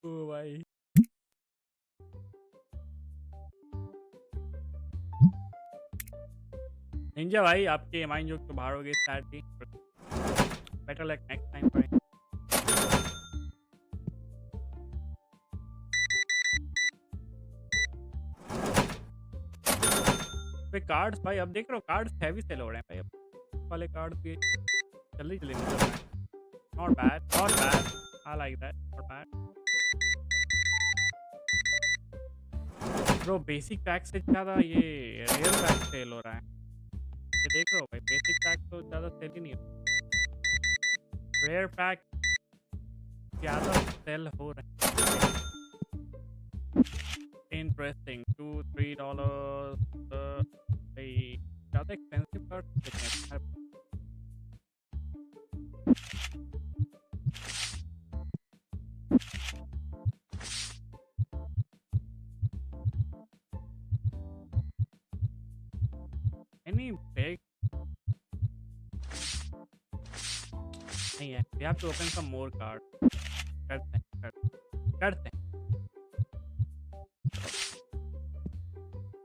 ओ भाई. Ninja भाई आपके mind joke तो बाहर हो गए स्टार्ट की. बेटर लक नेक्स्ट टाइम भाई. पे कार्ड्स भाई अब देख रहे हो कार्ड्स हैवी सेल हो रहे हैं भाई. अब वाले कार्ड्स भी जल्दी जल्दी निकल रहे हैं. Not bad I like that. Not bad bro. Basic pack से ज़्यादा ये रेयर पैक सेल हो रहा है. ये देख रहे हो भाई बेसिक पैक तो ज़्यादा सेल ही नहीं हो. रेयर पैक ज़्यादा सेल हो रहे हैं. इंटरेस्टिंग. $2-3 ज़्यादा एक्सपेंसिव कार्ड. Any big? नहीं है. We have to open some more cards. करते हैं.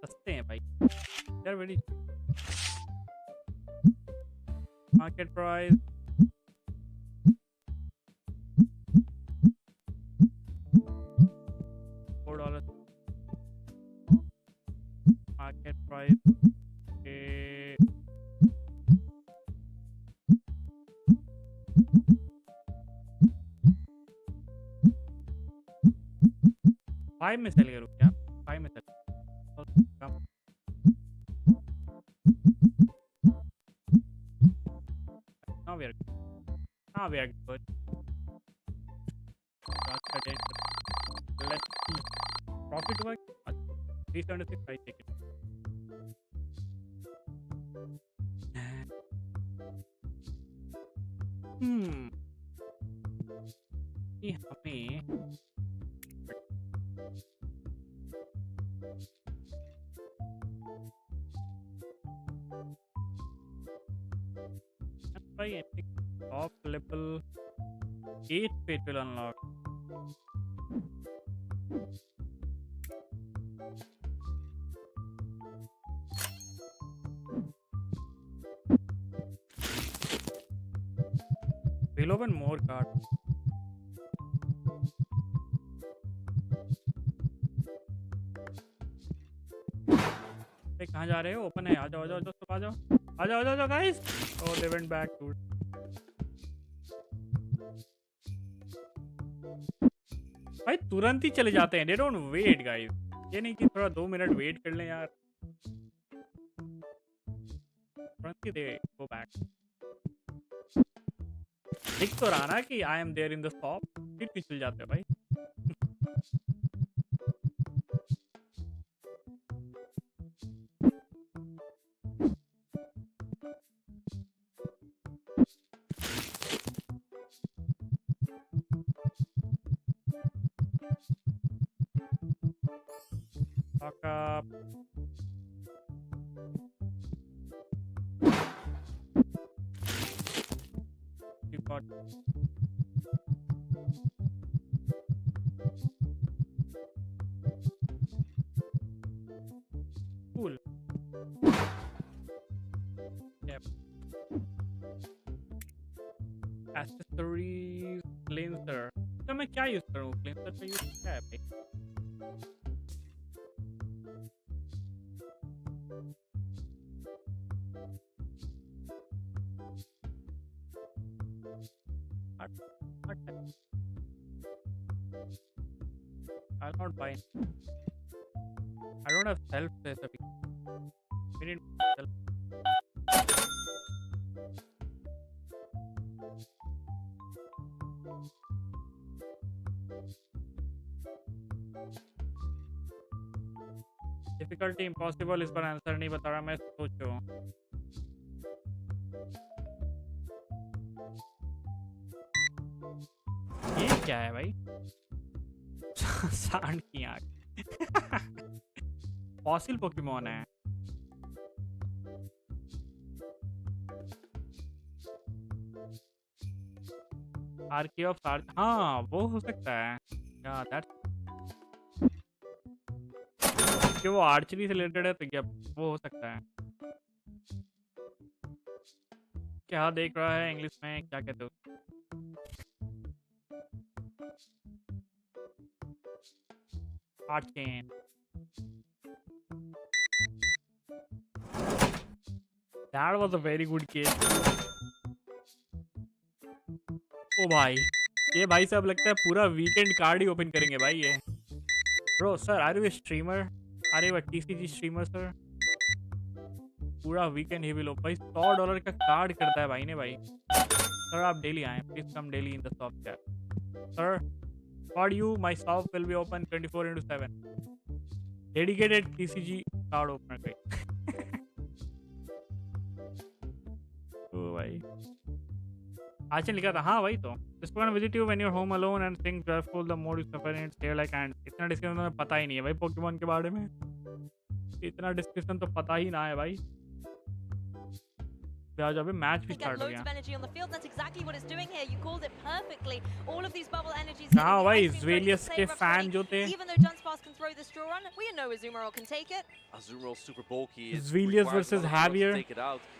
सस्ते हैं भाई. They're very market price. $4. Market price. Okay. Five में सेल करूँ क्या? 5 में सेल कम. Now we are good. Let's see. Profit हुआ 376. I take it. ये हमें भाई I think top level 8 पे it will unlock. We'll open more cards. कहाँ जा रहे हो? ओपन है. आ जाओ दोस्तों. आ जाओ guys. Oh, they went back dude. भाई तुरंत ही चले जाते हैं. They don't wait guys. ये नहीं कि थोड़ा 2 मिनट वेट कर लें यार. तुरंत ही they go back. दिख तो रहा ना कि I am there in the shop. फिर भी चल जाते हैं भाई. god. Cool. Yep. Accessories, cleanser. तो मैं क्या यूज करूँ? Cleanser का यूज क्या है भाई? I'll not buy. I don't have self this. We need self. Difficulty impossible इस पर आंसर नहीं बता रहा मैं सोच रहा हूँ ये क्या है भाई सांड की आँख फॉसिल पोकेमॉन है आर्की ऑफ आर्क हाँ वो हो सकता है या दैट्स कि वो आर्चरी से रिलेटेड है तो क्या वो हो सकता है क्या देख रहा है इंग्लिश में क्या कहते हो आर्चेन That was a very good case. ओ भाई ये भाई साहब लगता है पूरा वीकेंड कार्ड ही ओपन करेंगे भाई ये bro sir are you a streamer are you a TCG streamer sir पूरा वीकेंड ही विल भाई $100 का कार्ड करता है भाई ने भाई सर आप डेली आए please come daily in the shop chat sir for you my shop will be open 24/7 dedicated TCG card opener पे ओ भाई आज लिखा था हाँ भाई तो this program visit you when you're home alone and think joyful the more you suffer in its hair like ants इतना description तो पता ही नहीं है भाई पोकेमॉन के बारे में इतना डिस्क्रिप्शन तो पता ही ना है भाई आज अभी मैच भी स्टार्ट हो गया हाँ भाई ज़्वेलियस के फैन जो थे Zzvelius versus Javier.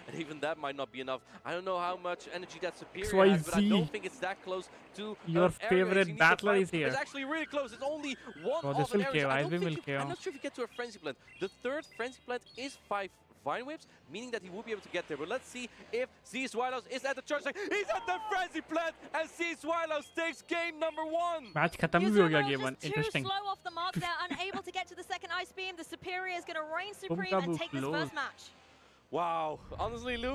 And even that might not be enough. I don't know how much energy that Superior XYZ. has, but I don't think it's that close to your Aries. favorite You need to battler fight- is here. It's actually really close. It's only one Oh, of this an will Aries. KO. I Icebeam don't will think KO. I'm not sure if you get to a Frenzy Plant. The third Frenzy Plant is 5 Vine Whips, meaning that he will be able to get there. But let's see if Zzvelius is at the charge. He's at the Frenzy Plant, and Zzvelius takes game number 1. Match खत्म भी हो गया game 1 interesting slow off the mark there, unable to get to the second Ice Beam. The Superior is going to reign supreme Boom, and take this close. first match. Wow, honestly, Lou,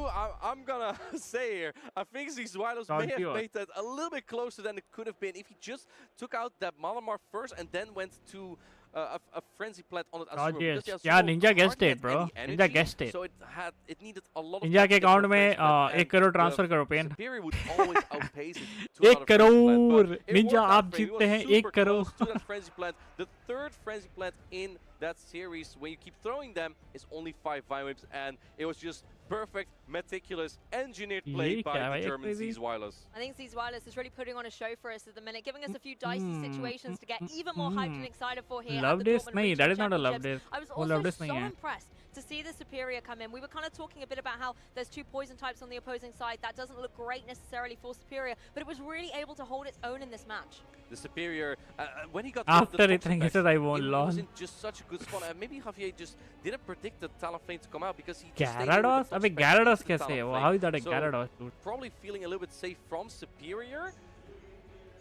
I'm gonna say here, I think Zzvelius may have Champion. made that a little bit closer than it could have been if he just took out that Malamar first and then went to a Frenzy Plant on it. Rajesh, yeah, Ninja guessed it, bro. Ninja guessed it. So it needed a lot of Ninja के damage account for में Frenzy Plant, 1 and crore the transfer करो pen Superior would always outpace it to 1 another Frenzy Plant, crore but it Ninja worked out आप for him. He जीतते was हैं super 1 crore close to that Frenzy Plant. The third Frenzy Plant in that series, when you keep throwing them, is only 5 Vine Whips, and it was just perfect, meticulous, engineered play ये by क्या है the भाई, German crazy? Zzvelius. I think Zzvelius is really putting on a show for us at the minute, giving us a few dicey situations to get even more hyped and excited for here. Love at the this? Dortmund नहीं, Regional that is not a love Championships. this. I was वो also love this so नहीं है. impressed to see the Superior come in. We were kind of talking a bit about how there's 2 poison types on the opposing side. That doesn't look great necessarily for Superior, but it was really able to hold its own in this match. The Superior, when he got After the it, he said, "I won't it lose." was in just such a good spot. And maybe Javier just didn't predict the Talonflame to come out because he just stayed here with Gyarados the अबे Toxic Pact Gyarados into the कैसे है वो Talonflame. how is that a So, Gyarados dude probably feeling a little bit safe from Superior.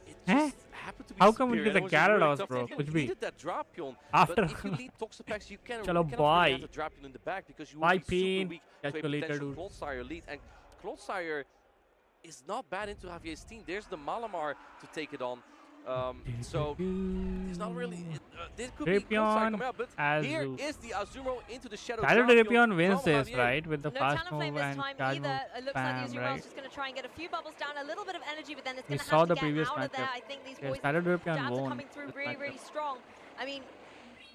It Eh? just happened to be How come it Superior, is and a was just really Gyarados, tough to bro? hit. कुछ He भी. needed that Drapion, After but if you lead Toxic Packs, you चलो cannot really bye. have the Drapion in the back because you Bye, will be super Peen. weak Catch to a you later, potential dude. Clodsire lead. And Clodsire is not bad into Javier's team. There's the Malamar to take it on. So it's not really. This could be Clodsire Drapion, coming out, but here Azu. is the Azumarill into the Shadow Shadow Drapion wins from this Javier. right with the No fast Talonflame move this and time charge either. move It looks like the spam Azumarill right just going to try and get a few bubbles down, a little bit of energy, but then it's we going to saw have the to get previous out of there. matchup I think these yes poison Shadow Drapion jabs are won coming through this really, matchup. really strong. I mean,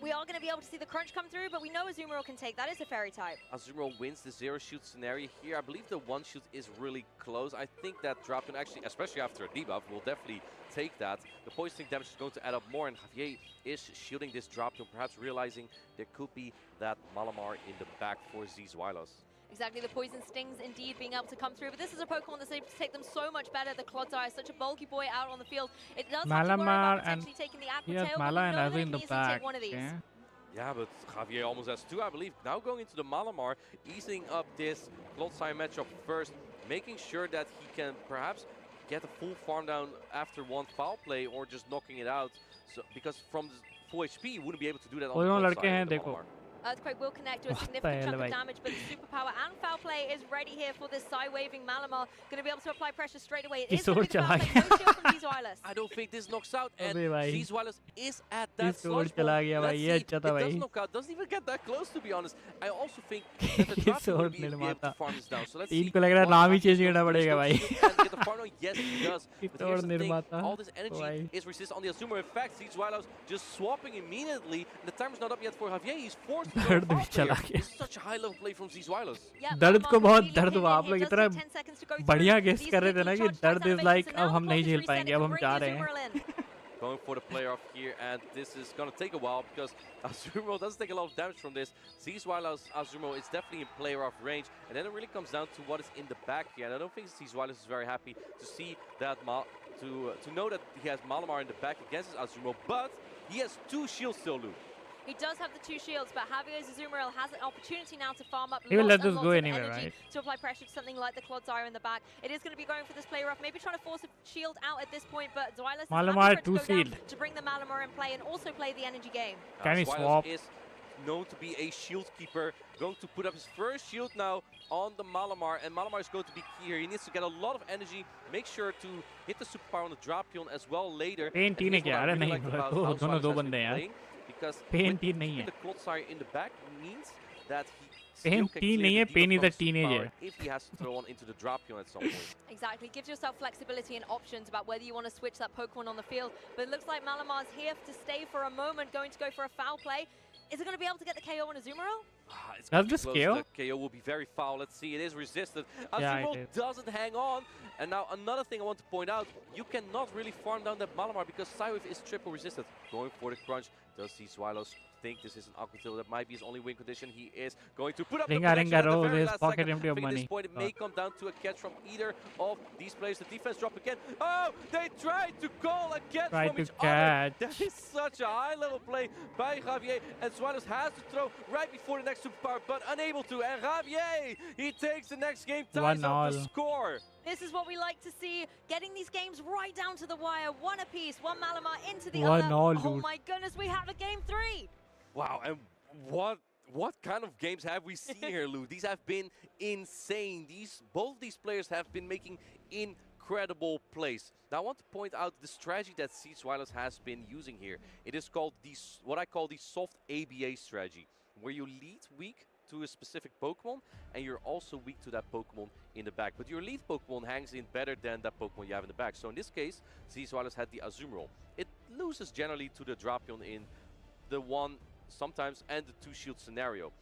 We are going to be able to see the crunch come through, but we know Azumarill can take that. It's a fairy type. Azumarill wins the 0-shoot scenario here. I believe the 1-shoot is really close. I think that drop can actually, especially after a debuff, will definitely take that. The poisoning damage is going to add up more, and Javier is shielding this drop, perhaps realizing there could be that Malamar in the back for Zizwilos. Exactly, the poison stings indeed being able to come through, but this is a Pokemon that's able to take them so much better. The Clodsire is such a bulky boy out on the field. It does have to worry about potentially taking the Aqua Tail, but we know that it can easily take one of these. Yeah, but Javier almost has two, I believe. Now going into the Malamar, easing up this Clodsire matchup first, making sure that he can perhaps get a full farm down after one foul play or just knocking it out. So because from the full HP, you wouldn't be able to do that on the Clodsire with the Malamar. Earthquake will connect to a significant chunk of damage, but the superpower and foul play is ready here for this Psy-waving Malamar. Going to be able to apply pressure straight away. It is going to be the foul play. No shield from Zizwilos. I don't think this knocks out, and Zizwilos is at that sludge bomb. Let's see, it does knock out, doesn't even get that close, to be honest. I also think that the drop will be able to farm this down. So let's see. इनको लग रहा है नाम ही change करना पड़ेगा भाई. Get the farm down? Yes, he does. But here's the thing, all this energy is resistant on the Azumarill. In fact, Zizwilos just swapping immediately. The timer's not up yet for Javier. He's forced to go off player. It's such a high level play from Zizwilos. दर्द को बहुत दर्द हुआ. आप लोग इतना बढ़िया guess कर रहे थे ना कि दर्द is like अब हम नहीं झेल पाएंगे, अब हम जा रहे हैं. Going for the player off here, and this is going to take a while because Azumarill doesn't take a lot of damage from this. Zizwilos Azumarill is definitely in player off range, and then it really comes down to what is in the back here. And I don't think Zizwilos is very happy to see that, to know that he has Malamar in the back against his Azumarill, but he has two shields still, Luke. He does have the two shields, but Javier's Azumarill has an opportunity now to farm up He will let lots this and go lots of anywhere, energy right? to apply pressure to something like the Clodsire in the back. It is going to be going for this player off, maybe trying to force a shield out at this point, but Zizwilos is Malamar happy for it to two go down shield to bring the Malamar in play and also play the energy game. Can he swap? Is known to be a shield keeper, going to put up his first shield now on the Malamar, and Malamar is going to be key here. He needs to get a lot of energy, make sure to hit the superpower on the Drapion as well later. Pain है क्या? अरे नहीं, दोनों दो बंदे हैं यार. Because Pain नहीं है. the Clodsire in the back means that he Pain still can teen नहीं clear है, the Pain is a debuff from teenager. superpower if he has to throw one into the Drapion at some point. Exactly, gives yourself flexibility and options about whether you want to switch that Pokemon on the field. But it looks like Malamar's here to stay for a moment, going to go for a foul play. Is it going to be able to get the KO on Azumarill? It's Does gonna be this close. KO? The KO will be very foul. Let's see, it is resisted. Yeah, Azumarill doesn't hang on. And now another thing I want to point out, you cannot really farm down that Malamar because Psywave is triple resisted. Going for the crunch. Does Zizwilos think this is an Aqua Tail? That might be his only win condition. He is going to put up the protection at the very last second. empty of At money. this point, it may come down to a catch from either of these players. The defense drop again. Oh, they tried to call a catch from each other. That is such a high-level play by Javier. And Zizwilos has to throw right before the next superpower, but unable to. And Javier, he takes the next game, ties up the score. This is what we like to see, getting these games right down to the wire, one apiece, one Malamar into the other. Oh my goodness, we have a game 3. Wow, and what kind of games have we seen here, Lou? These have been insane. Both these players have been making incredible plays. Now I want to point out the strategy that Zizwilos has been using here. It is called what I call the soft ABA strategy, where you lead weak to a specific Pokemon, and you're also weak to that Pokemon in the back. But your lead Pokemon hangs in better than that Pokemon you have in the back. So in this case, Zizwilos had the Azumarill. It loses generally to the Drapion in the 1 sometimes and the 2 shield scenario.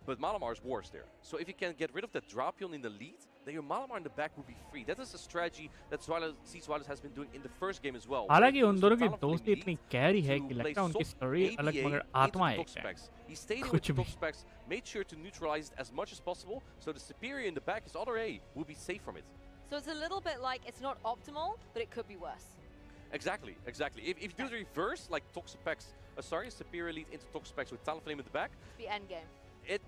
But Malamar is worse there. So if you can get rid of that Drapion in the lead, then your Malamar in the back will be free. That is a strategy that Zizwilos has been doing in the first game as well. हालांकि उन दोनों की दोस्ती इतनी गहरी है कि लगता है उनकी स्टोरी अलग मगर आत्मा एक है. He stayed in with the top specs, made sure to neutralize it as much as possible, so the superior in the back, his other A, will be safe from it. So it's a little bit like it's not optimal, but it could be worse. Exactly. If you do the reverse, like Toxapex, superior lead into Toxapex with Talonflame in the back, It's the end game.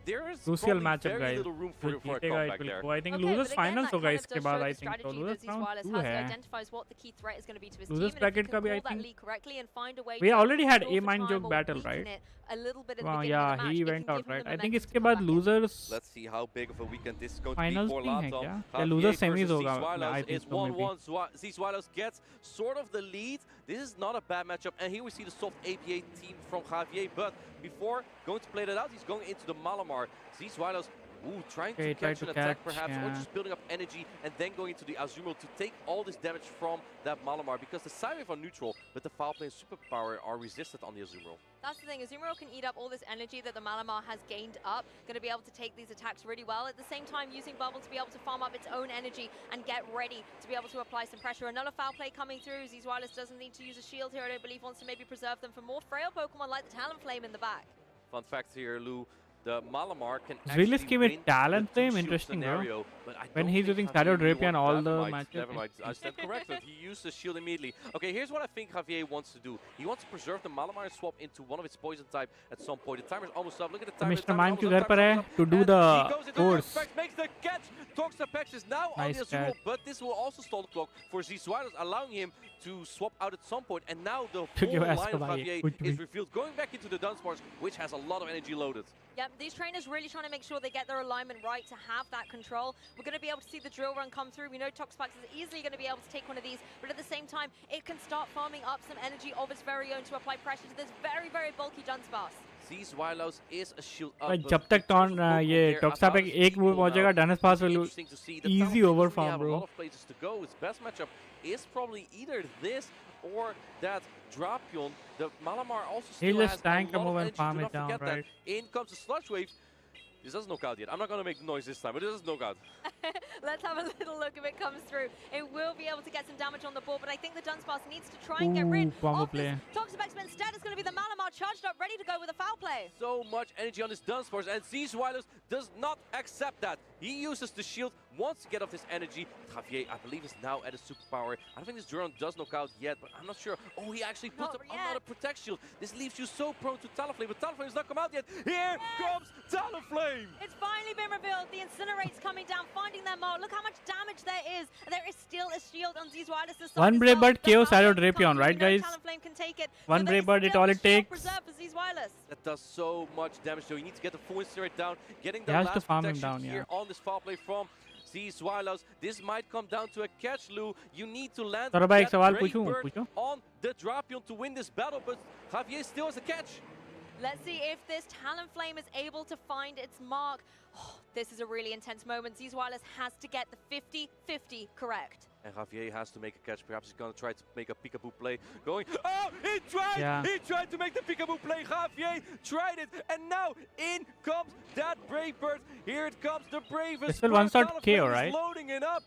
There is Crucial probably matchup, very guys. little room for a comeback there. I think Okay, losers but again, finals that होगा kind of इसके does बाद show I the think. तो strategy losers that round Zizwilos 2 has. It है. identifies what the key threat is going to be to his Losers team, and if bracket he का can भी I call that think lead correctly and find a way we to already had stall for A-Mind time joke or battle, weaken right? it a little bit at the beginning Yeah, of the match, he it went can out give him right. the I think momentum इसके to बाद come back in. losers Let's see how big of a weekend this is going to finals be for नहीं है Lato. क्या? या losers semis versus होगा. Zizwilos I think is so maybe. 1-1. Zizwilos gets sort of the lead. This is not a bad matchup. And here we see the soft APA team from Javier. But before going to play that out, he's going into the Malamar. Zizwilos Ooh, trying Okay, to try catch to an attack catch, perhaps, or yeah. just building up energy and then going into the Azumarill to take all this damage from that Malamar, because the Psywave are neutral, but the Foul Play and Superpower are resisted on the Azumarill. That's the thing, Azumarill can eat up all this energy that the Malamar has gained up, going to be able to take these attacks really well. At the same time, using Bubble to be able to farm up its own energy and get ready to be able to apply some pressure. Another foul play coming through. Zizwilus doesn't need to use a shield here, I don't believe, wants to maybe preserve them for more frail Pokemon like the Talonflame in the back. Fun fact here, Lou. The Malamar can Zwillis actually give it win talent the flame, two-shield interesting, bro. scenario, but I When don't he's think using Javier Shadow really Drapion wants all that. the Never matches. Never mind, I stand corrected. He used the shield immediately. Okay, here's what I think Javier wants to do. He wants to preserve the Malamar and swap into one of its poison type at some point. The timer's almost up. Look at the timer. Mr. Man क्यों घर पर है to do the course. Makes the catch. Toxapex is now on Nice the Azumarill, catch. but this will also stall the clock for Zizwilus, allowing him to swap out at some point. And now the क्योंकि whole वो line of ऐसा भाई है, Javier कुछ is भी. revealed, going back into the Dunsparce, which has a lot of energy loaded. Yep, these trainers really trying to make sure they get their alignment right to have that control. We're going to be able to see the drill run come through. We know Toxapex is easily going to be able to take one of these, but at the same time, it can start farming up some energy of its very own to apply pressure to this very, very bulky Dunsparce. Zizwilus is a shield up. भाई but जब तक because of ton Pokémon ये there, टॉक्सा पे about his एक move equal पहुंचेगा now, डनसपास will interesting to see. The easy Talonflames really overfarm, have bro. a lot of places to go. His best matchup is probably either this or that Drapion. The Malamar also still just has tank a a lot move of and energy. farm Do it not down, forget right? that. In comes the Sludge Wave. This doesn't knock out yet. I'm not going to make noise this time, but it doesn't knock out. Let's have a little look if it comes through. It will be able to get some damage on the board, but I think the Dunsparce needs to try and get rid Ooh, combo of this play. Toxapex, but instead it's going to be the Malamar charged up, ready to go with a foul play. So much energy on this Dunsparce, and Zizwilus does not accept that. He uses the shield, wants to get off this energy. Javier, I believe, is now at a superpower. I don't think this Duron does knock out yet, but I'm not sure. Oh, he actually puts Not up yet. another Protect Shield. This leaves you so prone to Talonflame, but Talonflame has not come out yet. Here comes Talonflame! It's finally been revealed. The Incinerate's coming down, finding their mark. Look how much damage there is. There is still a shield on Zizwilus' side. One as Brave well. Bird The KO Shadow Talonflame's Drapion, coming. right, We know guys? Talonflame can take it. One So Brave there Bird, is it still all a it shield takes. preserved for Zizwilus. That does so much damage, though. You need to get the full Incinerate down, getting the He has last to farm him protection down, here yeah. on this foul play from Zizwilus. This might come down to a catch, Lou. You need to land Saurabh भाई एक that सवाल Brave पूछूं Bird पूछूं on the Drapion to win this battle, but Javier still has a catch. Let's see if this Talonflame is able to find its mark. Oh, this is a really intense moment. Zizwilus has to get the 50-50 correct. And Javier has to make a catch. Perhaps he's going to try to make a peekaboo play. Going, oh, he tried! Yeah. He tried to make the peekaboo play. Javier tried it. And now in comes that Brave Bird. Here it comes, the bravest This will bird. one-shot KO, Talonflame is right? loading it up.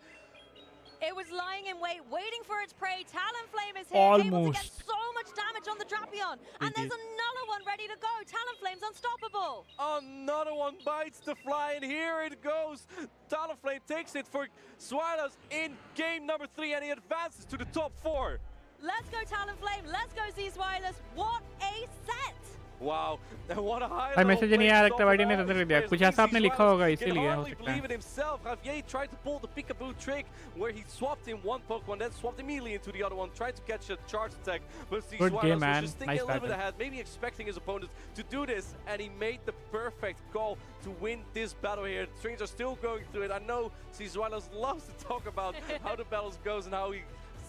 It was lying in wait, waiting for its prey. Talonflame is here, able to get Almost. so much damage on the Drapion. And there's another one ready to go. Talonflame's unstoppable. Another one bites the fly, and here it goes. Talonflame takes it for Zizwilus in game number 3, and he advances to the top 4. Let's go Talonflame, let's go Zizwilus. What a set! Wow, what a high भाई level message नहीं play आया from लगता वाइडी ने all रद्द कर these दिया players. कुछ I ऐसा think आपने लिखा Zizwilus होगा can इसीलिए हो hardly सकता believe है it himself. Javier tried to pull the peekaboo trick where he swapped in one Pokemon, then swapped immediately into the other one, tried to catch a charge attack, but Good Zizwilus game, was man. just thinking Nice a little bit battle. ahead, maybe expecting his opponent to do this, and he made the perfect call to win this battle here. The trains are still going through it. I know Zizwilus loves to talk about how the battles goes and how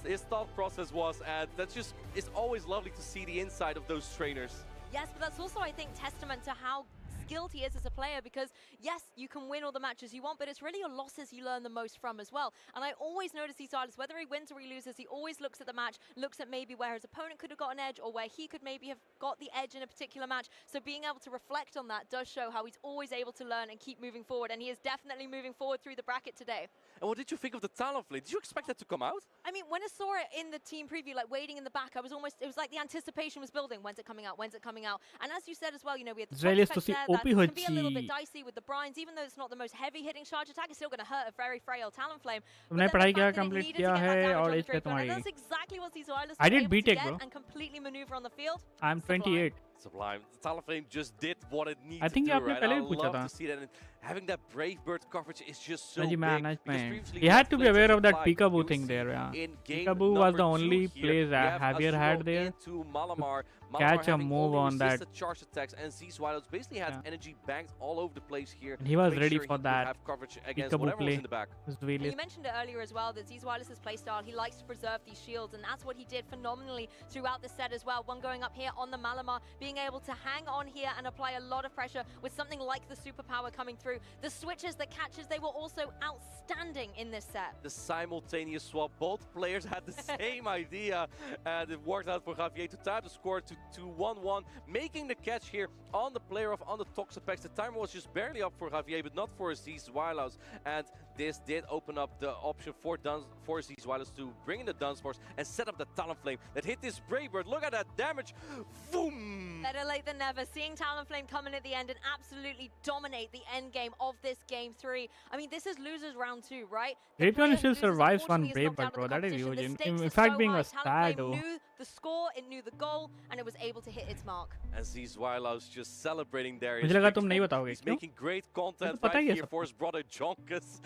his thought process was, and that's just, it's always lovely to see the inside of those trainers. Yes, but that's also, I think, testament to how skilled he is as a player, because yes, you can win all the matches you want, but it's really your losses you learn the most from as well. And I always notice Zizwilus, whether he wins or he loses, he always looks at the match, looks at maybe where his opponent could have got an edge or where he could maybe have got the edge in a particular match. So being able to reflect on that does show how he's always able to learn and keep moving forward, and he is definitely moving forward through the bracket today. And what did you think of the Talonflame? Did you expect that to come out? I mean, when I saw it in the team preview, like waiting in the back, I was almost, it was like the anticipation was building. When's it coming out? When's it coming out? And as you said as well, you know, we had the Zwillis Toxapex to see there, OP that can be a little होची bit dicey with the brines, even though it's not the most heavy hitting charge attack, it's still going to hurt a very frail Talonflame. But तुमने then the पढ़ाई fact क्या that it complete needed to किया get that है damage और on the as क्या Drapion, and तुम्हारी that's exactly what Zizwilus I was did able beat to it, get bro. and completely maneuver on the field. I'm Sublime. 28 Sublime. The Talonflame just did what it needed I think to ये do, आपने right? पहले I भी पूछा love था to see that, and having that Brave Bird coverage is just so Nice big. man, nice because man. previously He we had to be played aware of that Supply. peekaboo You'll thing see there, yeah. in game Peekaboo was number the 2 only here, place we that have Javier had Azumarill there. into Malamar. catch a having move only on that. resisted charge attacks, and Zweilos basically had Yeah. energy banked all over the place here. And he was Make ready sure for he could that. have coverage against Peekaboo whatever was play. in the back. His And wheelies. you mentioned it earlier as well that Zweilis' playstyle, he likes to preserve these shields, and that's what he did phenomenally throughout the set as well. One going up here on the Malamar, being able to hang on here and apply a lot of pressure with something like the superpower coming through. The switches, the catches, they were also outstanding in this set. The simultaneous swap, both players had the same idea, and it worked out for Javier to tie the score to 2-1-1, making the catch here on the player on the Toxapex. The timer was just barely up for Javier, but not for Zweilos, and this did open up the option for Zweilos to bring in the Dunsparce and set up the Talonflame that hit this Braybird. Look at that damage! Boom! Better late than never. Seeing Talonflame come in at the end and absolutely dominate the end game of this game 3. I mean, this is losers round 2, right? The Drapion player still who loses, survives one unfortunately, is knocked Brave, out bro. of the That is competition. huge. The stakes In are fact, so being high. a sad, Talonflame knew the score, it knew the goal, and it was able to hit its mark. And Zweilos just celebrating there. मुझे लगा तुम नहीं बताओगे He's क्यों? making great content पता ही right है here सबको। for his brother Jonkus.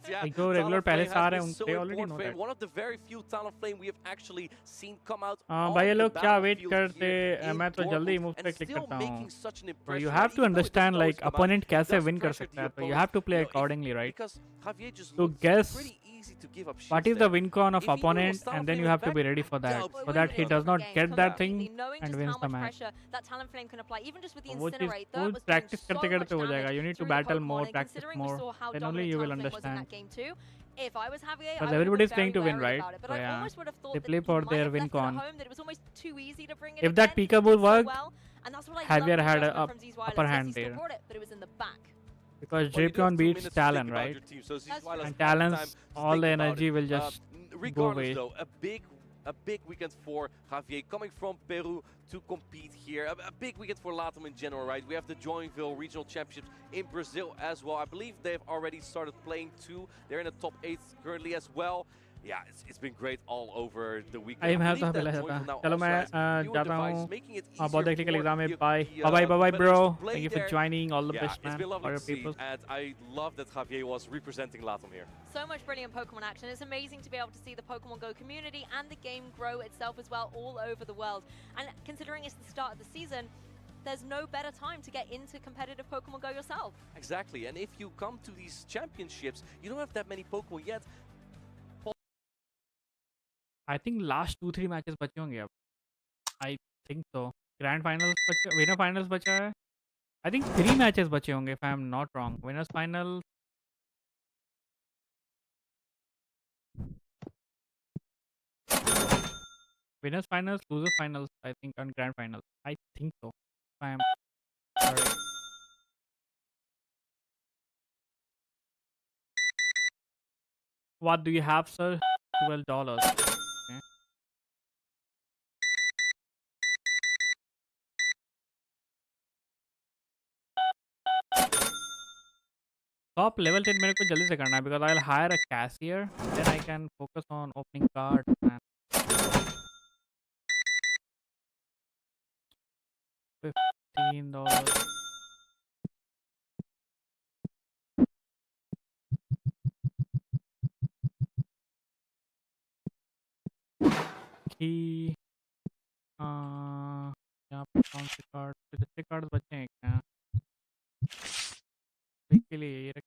Yeah, जो regular Talonflame पहले has से आ रहे been हैं so उनसे already important know for him. that। One of the very few Talonflame we have actually seen come out भाई ये on the लोग क्या वेट battlefield करते here हैं, in मैं तो जल्दी Dortmund मूव and पे क्लिक still करता making हूँ। such an Bro, impression. you And have to even though it understand doesn't always like come out, opponent it कैसे does win कर pressure सकता the है, तो you opponent. have to play You know, accordingly, right? Because Javier just To looked guess pretty easy to give up What shields is the there. win con of If he knew it was opponent, and then Talonflame you in have the to be back, ready I for that, doubt Well, so it would that have he been a does not different get game that completely, thing knowing and just wins how the much match. pressure that Talonflame can apply, even just with the वो चीज Incinerate, वो that was doing practice so करते much करते हो जाएगा. damage You need to through the battle Pokemon, more, and practice considering we more. saw how Then only dominant you will Talonflame was in understand. that game too, if I was Javier, Because I would have everybody's been playing very to win, wary right? about it, but So I yeah, almost would have thought they that play he for might their have win left it at con. home, that it was almost too easy to bring it If that again, peekaboo he did so worked, well, and that's what I Javier love the had a adjustment from Zweilis. upper Yes, hand he still there. brought it, but it was in the back. Because Well, you do have Drapion 2 beats minutes to Talon, think about right? your team, so That's Zweilos true. And has time Talon's to all think the about energy it. will just Regardless away. though, a big weekend for Javier coming from Peru to compete here. A big weekend for Latam in general, right? We have the Joinville Regional Championships in Brazil as well. I believe they've already started playing too. They're in the top 8 currently as well. Yeah, it's been great all over the weekend. I I मैं तो believe that पहले Joinville जाता now चलो also मैं has newer जाता devices, हूँ making it बहुत easier देखने के लिए for एग्जाम में the- by the, by by competitors bro to play thank you for there. joining all the Yeah, best it's man been lovely for to your see, people and I love that Javier was representing Latam here. So much brilliant Pokemon action. It's amazing to be able to see the Pokemon Go community and the game grow itself as well all over the world. And considering it's the start of the season, there's no better time to get into competitive Pokemon Go yourself. Exactly, and if you come to these championships, you don't have that many Pokemon yet. I think last 2-3 matches बचे होंगे अब I think so grand finals बचे winner finals बचा है I think 3 matches बचे होंगे if I am not wrong winners final winners finals losers finals I think and grand finals I think so if I am correct. What do you have sir? $12 okay. Top level 10 मेरे को जल्दी से करना है because I'll hire a cashier then I can focus on opening cards man. $15 key यहाँ पे कौन से कार्ड अच्छे कार्ड बचे हैं क्या के लिए ये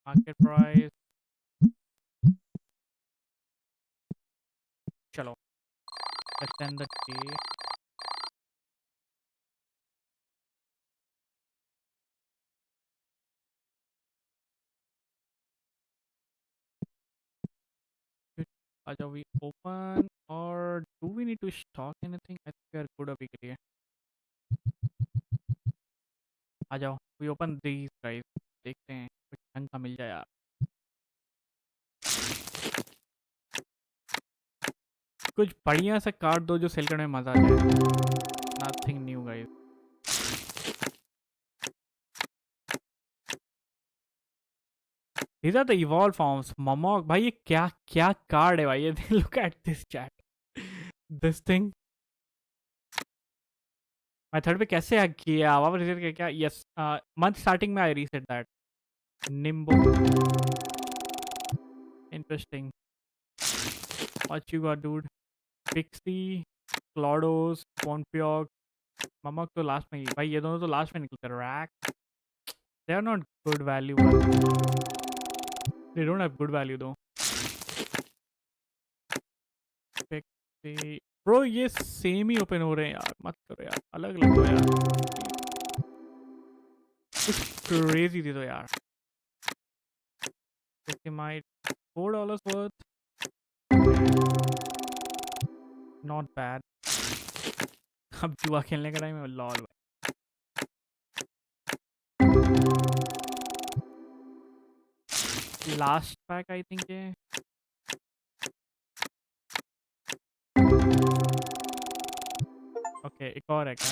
मार्केट प्राइस चलो let's end the day Aja we open or do we need to stock anything I think we are good अभी के लिए आ जाओ we open these guys देखते हैं कुछ ढंग का मिल जाए यार कुछ बढ़िया सा कार्ड दो जो सेल करने में मजा आ जाए nothing new guys These are the evolved forms Momok भाई ये क्या क्या कार्ड है भाई ये look at this chat this thing method पे कैसे हैक किया वापस रीसेट किया क्या यस मंथ स्टार्टिंग में आई रीसेट दैट निम्बो interesting what you got dude पिक्सी क्लॉडोस कॉन्पियोक ममक तो लास्ट में ही भाई, ये दोनों तो लास्ट में निकलते rack. They are not good value, they don't have good value दो। ब्रो ये सेम ही ओपन हो रहे हैं यार, मत करो यार, अलग अलग दो यार, कुछ क्रेजी दे दो यार। माई $4 worth, नॉट बैड। अब जुआ खेलने का टाइम है, लॉल भाई। लास्ट पैक आई थिंक ये। ओके एक और है क्या?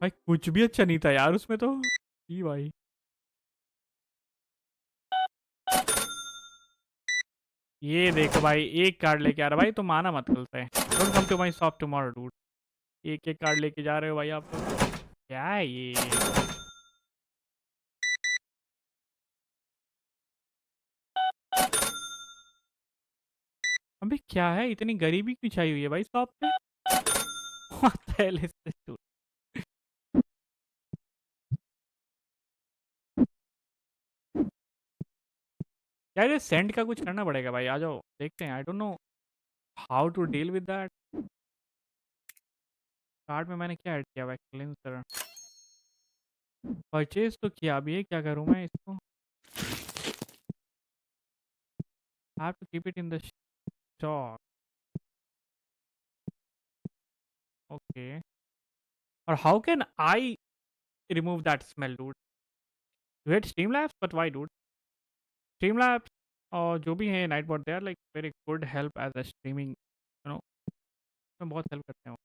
भाई कुछ भी अच्छा नहीं था यार उसमें तो, जी भाई। ये देखो भाई, एक कार्ड लेके आ रहा भाई, तो माना मत कलते हैं। Don't come to my shop tomorrow dude. एक एक कार्ड लेके जा रहे हो भाई आप तो। क्या है ये? अबे क्या है, इतनी गरीबी क्यों छाई हुई है भाई शॉप पे? What the hell is this dude? यार ये सेंड का कुछ करना पड़ेगा भाई, आ जाओ देखते हैं। I don't know how to deal with that. Card में मैंने क्या ऐड किया हुआ है? क्लेंसर परचेज तो किया, अभी ये क्या करूँ मैं इसको? I have to keep it in the stock. Okay. Or how can I remove that smell, dude? You hate Streamlabs, but why, dude? Streamlabs और जो भी है Nightbot, they are like very good help as a streaming, you know, में बहुत help करते हैं वो।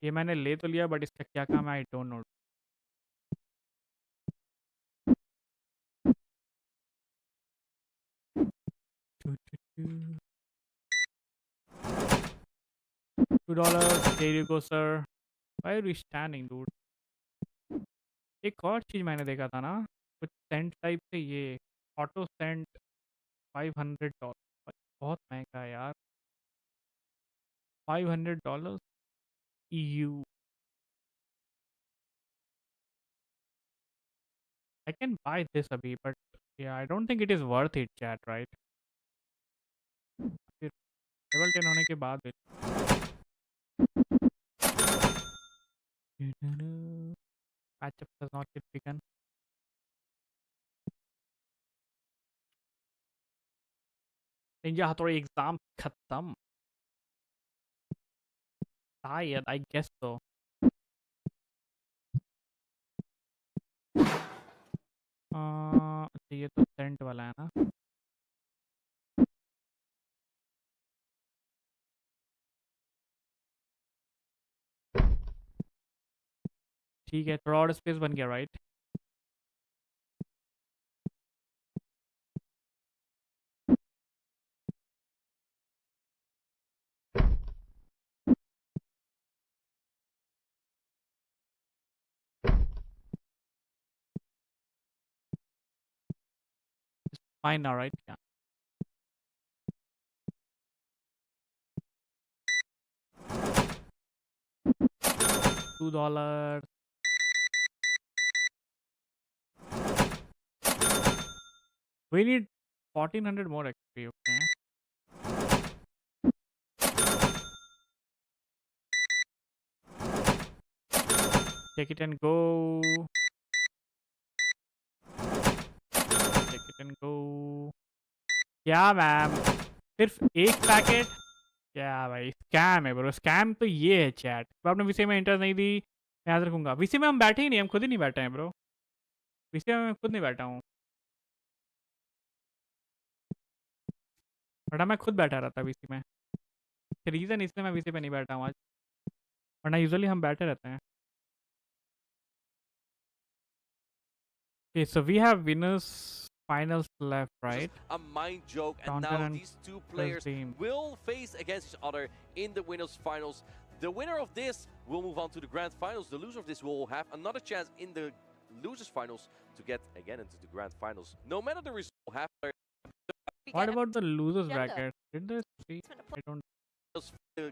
ये मैंने ले तो लिया, बट इसका क्या काम है आई don't no. $2. There you go, sir. Why are you standing, dude? एक और चीज़ मैंने देखा था ना, कुछ सेंट टाइप से, ये ऑटो सेंट $500। बहुत महंगा है यार, $500 EU। I can buy this अभी, but yeah, I don't think it is worth it, chat, right? फिर लेवल 10 होने के बाद matchup does not get begun। Ninja Hattori exam खत्म शायद, आई गेस तो। अच्छा ये तो सेंट वाला है ना। ठीक है, थोड़ा और स्पेस बन गया, right? Fine now, right? Yeah. $2। We need 1400 more XP, okay. Take it and go. Take it and go. क्या मैम, सिर्फ एक पैकेट? क्या भाई स्कैम है ब्रो, स्कैम तो ये है चैट। तो आपने विषय में इंटरेस्ट नहीं दी, मैं याद रखूंगा। विषय में हम बैठे ही नहीं, हम खुद ही नहीं बैठे हैं ब्रो। विषय में मैं खुद नहीं बैठा हूँ, बट मैं खुद बैठा रहता विषय में। रीज़न इसलिए मैं विषय पे नहीं बैठा हूँ आज, वरना यूजुअली हम बैठे रहते हैं। Okay, so we have winners finals left, right? A mind joke, and Downtown now and these two players team. will face against each other in the winners finals. The winner of this will move on to the grand finals. The loser of this will have another chance in the losers finals to get again into the grand finals. No matter the result, half We What get about the losers agenda. bracket? Did they see? I don't. the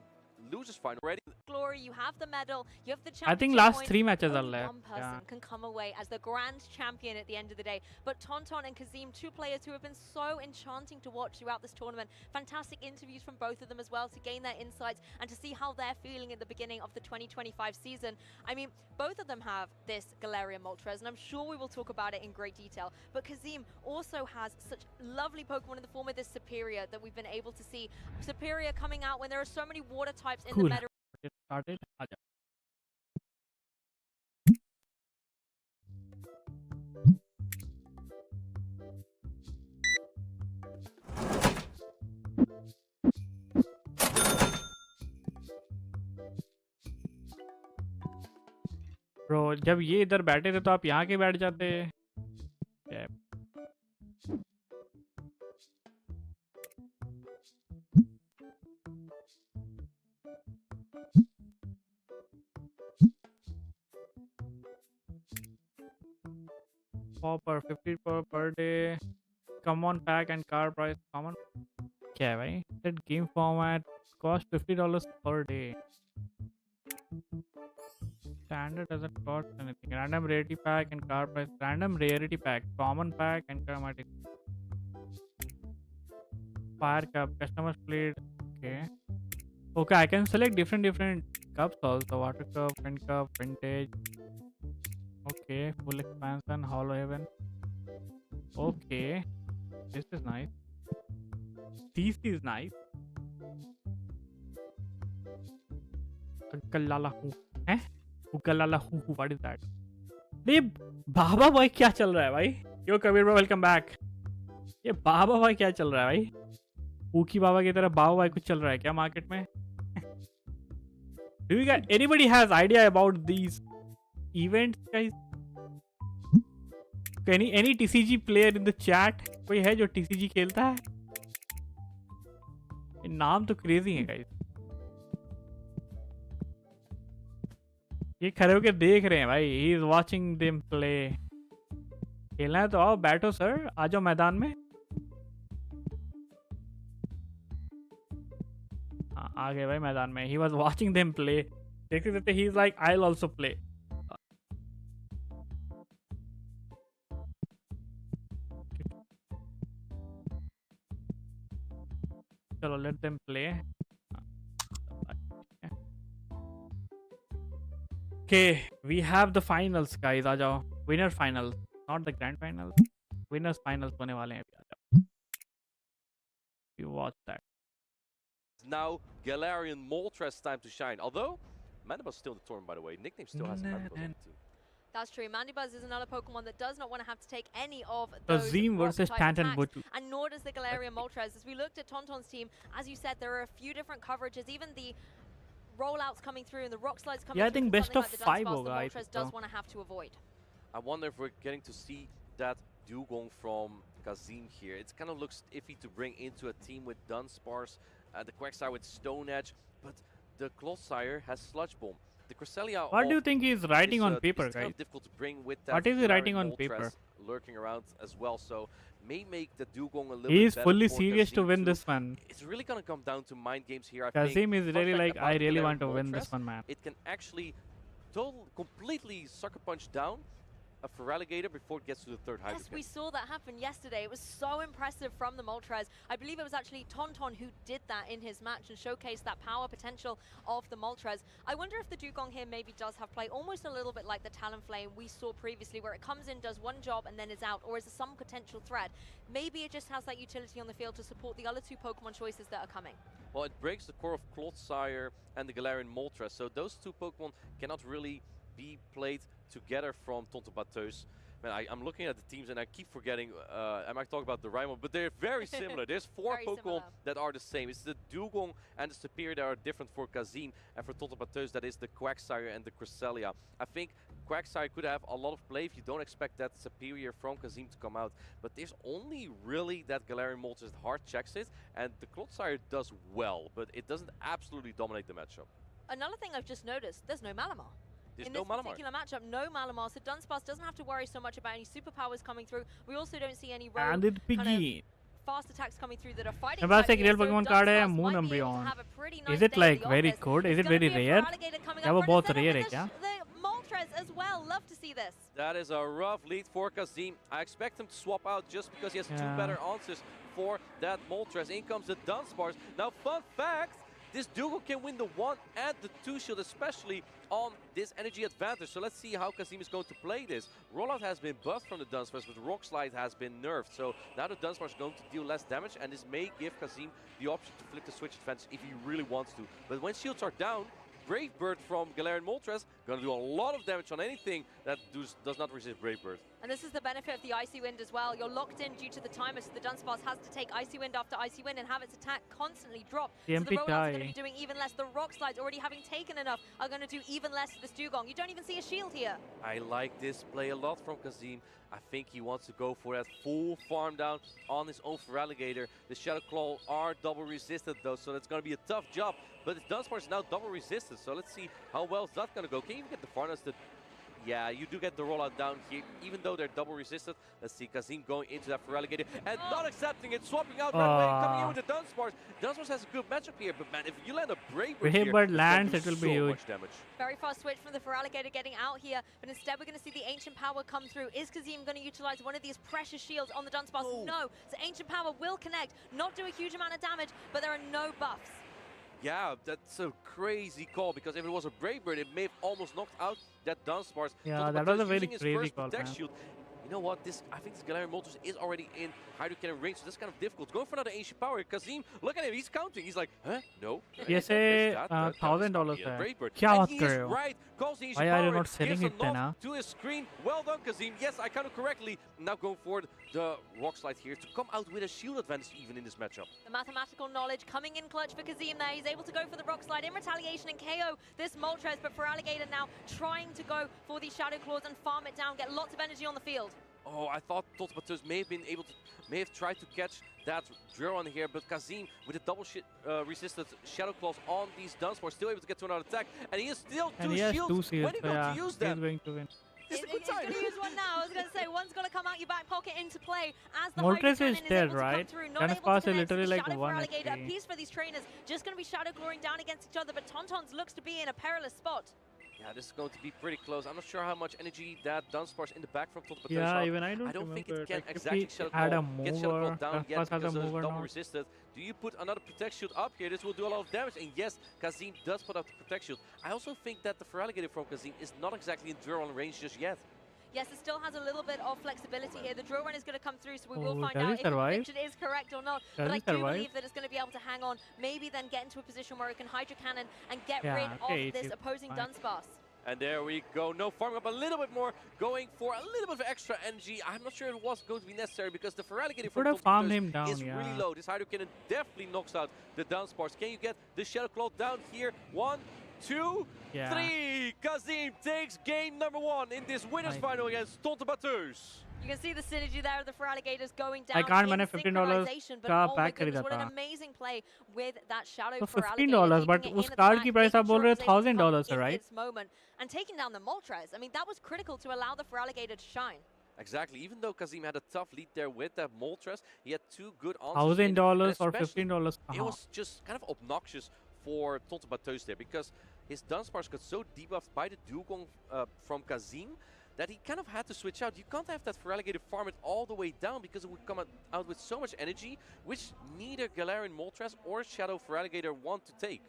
losers final already. glory, you have the medal, you have the I championship think last point. 3 matches are Only left. one person Yeah. can come away as the grand champion at the end of the day. But Tonton and Kazim, two players who have been so enchanting to watch throughout this tournament. Fantastic interviews from both of them as well to gain their insights and to see how they're feeling at the beginning of the 2025 season. I mean, both of them have this Galarian Moltres, and I'm sure we will talk about it in great detail. But Kazim also has such lovely Pokemon in the form of this Superior that we've been able to see. Superior coming out when there are so many water types in the Cool. meta. Get started. Aja. Bro जब ये इधर बैठे थे तो आप यहाँ के बैठ जाते क्या? per 50 per day common pack and car price common क्या है भाई that game format cost $50 per day standard doesn't cost anything random rarity pack and car price random rarity pack common pack and chromatic fire cup customers played okay I can select different cups also water cup wind cup vintage okay full expansion hollow heaven okay this is nice this is nice Galala who eh Galala who what is that ये बाबा भाई क्या चल रहा है भाई यो कबीर भाई welcome back ये बाबा भाई क्या चल रहा है भाई ऊकी बाबा की तरह बाबा भाई कुछ चल रहा है क्या मार्केट में do you guys anybody has idea about these events guys any TCG player in the chat कोई है जो TCG खेलता है ये नाम तो क्रेजी है गाइस ये खड़े होकर देख रहे हैं भाई he is watching them play खेलना है तो आओ बैठो सर आ जाओ मैदान में आ गए भाई मैदान में he was watching them play देखते देखते he is like I will also play चलो let them play okay we have the finals guys आ जाओ winner finals not the grand finals winners finals होने वाले हैं अभी आ जाओ you watch that Now Galarian Moltres time to shine. Although Maniba's still in the tournament, by the way. Nickname still has Manibas on the team. That's true. Mandibuzz is another Pokemon that does not want to have to take any of those Kazim versus rock-type Tant and attacks, Butu. and nor does the Galarian Moltres. As we looked at Tonton's team, as you said, there are a few different coverages, even the rollouts coming through and the rock slides coming Yeah, I through. think from best something of like the 5 Dunsparce, hoga, the I Moltres think does so. want to have to avoid. I wonder if we're getting to see that Dugong from Kazim here. It kind of looks iffy to bring into a team with Dunsparce, the Quagsire with Stone Edge, but the Clodsire has Sludge Bomb. The Cresselia. What do you think he's writing on paper, it's kind guys? of difficult to bring with that. What is he writing on Moltres paper? Lurking around as well, so may make the Dugong a little He bit is better fully for serious to Kazim win too. this one. It's really gonna come down to mind games here. I Kazim think. is Fun really fact like about I really Galarian want to win this Moltres, one man It can actually completely sucker punch down a Feraligatr before it gets to the third Yes, Hydro. we saw that happen yesterday. It was so impressive from the Moltres. I believe it was actually Tonton who did that in his match and showcased that power potential of the Moltres. I wonder if the Dugong here maybe does have play almost a little bit like the Talonflame we saw previously, where it comes in, does one job and then is out, or is there some potential threat? Maybe it just has that utility on the field to support the other two Pokemon choices that are coming. Well, it breaks the core of Clodsire and the Galarian Moltres, so those two Pokemon cannot really be played together from Tontobateus. Man, I'm looking at the teams and I keep forgetting, I might talk about the Raimon, but they're very similar. There's four Very Pokemon similar. that are the same. It's the Dugong and the Superior that are different for Kazim, and for Tontobateus that is the Quagsire and the Cresselia. I think Quagsire could have a lot of play if you don't expect that Superior from Kazim to come out, but there's only really that Galarian Moltres that hard checks it, and the Clodsire does well, but it doesn't absolutely dominate the matchup. Another thing I've just noticed, there's no Malamar. There's In no this Malamar. particular matchup, no Malamar, so Dunsparce doesn't have to worry so much about any superpowers coming through. We also don't see any rogue And it kind of begins. fast attacks coming through that are fighting मेरे पास type एक here, real so Pokemon card है, Dunsparce Moon might be able to Umbreon. have a pretty nice Is it day at like the very office. good? Is It's it gonna very be a rare? Feraligatr coming क्या up वो front बहुत and center rare है with क्या? the Moltres as well. Love to see this. That is a rough lead for Kazim. I expect him to swap out just because he has two Yeah. better answers for that Moltres. In comes the Dunsparce. Now, fun fact, this Dougal can win the 1 and the 2 shield, especially on this energy advantage. So let's see how Kazim is going to play this. Rollout has been buffed from the Dunsparce, but Rock Slide has been nerfed. So now the Dunsparce is going to deal less damage, and this may give Kazim the option to flip the switch advantage if he really wants to. But when shields are down, Brave Bird from Galarian Moltres gonna do a lot of damage on anything that does not resist Brave Bird. And this is the benefit of the Icy Wind as well. You're locked in due to the timer, so the Dunsparce has to take Icy Wind after Icy Wind and have its attack constantly drop. So the TMP rollouts are going to tie. be doing even less. The Rock Slides, already having taken enough, are going to do even less to this Dugong. You don't even see a shield here. I like this play a lot from Kazim. I think he wants to go for that full farm down on his own Feraligatr. The Shadow Claw are double resisted though, so that's going to be a tough job. But the Dunsparce is now double resisted, so let's see how well is that going to go. Can you even get the farm? Yeah, you do get the rollout down here, even though they're double resisted. Let's see Kazim going into that Feraligatr and not accepting it, swapping out right away, coming in with the Dunsparce. Dunsparce has a good matchup here, but man, if you land a Brave Bird here, Bird it's gonna lands, do it will be so huge. much damage. Very fast switch from the Feraligatr getting out here, but instead we're going to see the Ancient Power come through. Is Kazim going to utilize one of these precious shields on the Dunsparce? Oh. No. So Ancient Power will connect, not do a huge amount of damage, but there are no buffs. Yeah, that's a crazy call, because if it was a Brave Bird, it may have almost knocked out that Dunsparce. Yeah, Total that Battle was a is very using his crazy first call, Protect man. Shield. You know what? I think this Galarian Moltres is already in Hydro Cannon range, so that's kind of difficult. Going for another Ancient Power. Kazim, look at him, he's counting. He's like, huh? No. ये से $1,000 है है क्या क्या बात he कर is रहे हो right. Calls the Ancient Why are you Power, not selling gives a it then, nod huh? to his screen. Well done, Kazim. Yes, I counted correctly. Now going for the Rock Slide here to come out with a shield advantage even in this matchup. The mathematical knowledge coming in clutch for Kazim there. He's able to go for the Rock Slide in retaliation and KO this Moltres, but Feraligatr now trying to go for these Shadow Claws and farm it down, get lots of energy on the field. Oh, I thought Totopatos may have tried to catch that drill on here, but Kazim with a double resisted Shadow Claws on these Dunsparce, still able to get to another attack, and he has still and two he has shields. 2 When are shields you so going yeah to use he's them? going to win. This is a good He's time. going to use one now. I was going to say, one's going to come out your back pocket into play as the Moltres Hydro is Cannon dead, able to right? come through. Not able to Dunsparce is connect, literally the like Shadow 1 Feraligatr, a HP. piece for these trainers. Just going to be Shadow Clawing down against each other, but Tauntauns looks to be in a perilous spot. Yeah, this is going to be pretty close. I'm not sure how much energy that Dunsparce in the back from Totopatos Yeah, have. even I don't think remember. it can Like, if exactly we Shadow add Claw, a get Shadow Claw mover, down yet Dunsparce has because a it's mover double now. resisted. Do you put another Protect Shield up here? This will do a lot of damage, and yes, Kazim does put up the Protect Shield. I also think that the Feraligatr from Kazim is not exactly in drill on range just yet. Yes, it still has a little bit of flexibility here. The drill run is going to come through, so we will Oh, find does out it if the survive? prediction is correct or not. Does But I it do survive? believe that it's going to be able to hang on, maybe then get into a position where it can Hydro Cannon and get Yeah, rid okay, of this it's opposing fine. Dunsparce. And there we go. No, farming up a little bit more, going for a little bit of extra energy. I'm not sure if it was going to be necessary because the Feraligatr from could have farmed Totopatos him down, is really yeah. low. This Hydro Cannon definitely knocks out the Dunsparce. Can you get the Shadow Claw down here? 1, 2, Yeah. 3. Kazim takes game number 1 in this winners Nice. final against Totopatos. You can see the synergy there of the Feraligatrs going down. can't in मैंने $15 synchronization, but का oh my pack खरीदा goodness, what an था। amazing play with that Shadow तो Feraligatr. $15, but keeping it उस in card attack, की price making आप बोल sure रहे it हो was able to come $1,000 in right? its moment, and taking down the Moltres. I mean, that was critical to allow the Feraligatr to shine. Exactly. Even though Kazim had a tough lead there with that Moltres, he had 2 good answers. in, and $1,000 or especially $15 it was just kind of obnoxious for Totopatos there because his Dunsparce got so debuffed by the Dugong from Kazim that he kind of had to switch out. You can't have that Feraligatr farm it all the way down because it would come out with so much energy, which neither Galarian Moltres or Shadow Feraligatr want to take.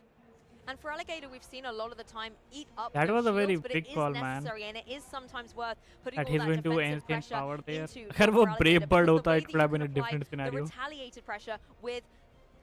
And Feraligatr, we've seen a lot of the time eat up That those was a very shields, but big it is call, man. necessary, and it is sometimes worth putting That all he's that going to defensive instant pressure power there. into अगर the वो Feraligatr, Brave Bird because the होता way it that could have you been a can apply different the scenario. retaliated pressure with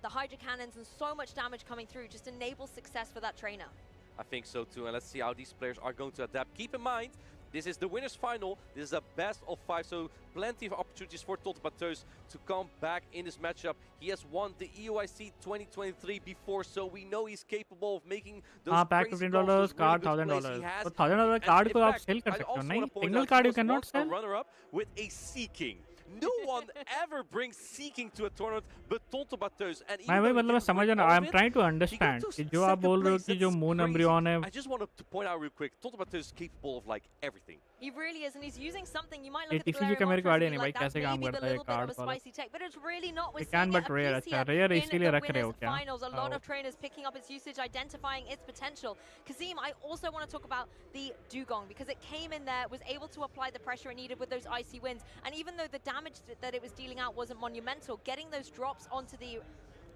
the Hydro Cannons and so much damage coming through just enables success for that trainer. I think so too, and let's see how these players are going to adapt. Keep in mind, this is the winners final. This is a best of 5, so plenty of opportunities for Totopatos to come back in this matchup. He has won the EUIC 2023 before, so we know he's capable of making those हाँ pack crazy $15 calls, those really card good plays $1,000 he has. तो $1,000 And card in को आप fact, sell कर I सकते हो also नहीं wanna point single out card he you was cannot once a sell runner-up with a Sea King. No one ever brings Seeking to a tournament but Tonto Bateus. And मैं वही मतलब मैं समझ रहा हूँ. I'm trying to he understand got to कि जो आप second बोल रहे हो place. कि जो That's मून crazy. एम्ब्रियन है I just wanted to point out real quick, Tonto Bateus is capable of like everything. He really is, and he's using something. You might ये look at the TCG का Galarian मेरे को Moltres idea and नहीं be भाई like, that's कैसे काम maybe the करता है little bit of card a वाला. spicy take, but it's really not. We're It seeing can, it but a rare. piece अच्छा, here rare in इसीलिए the रख रहे हो winners क्या? finals. A lot Oh. of trainers picking up its usage, identifying its potential. Kazim, I also want to talk about the Dugong because it came in there, was able to apply the pressure it needed with those icy winds, and even though the damage that it was dealing out wasn't monumental, getting those drops onto the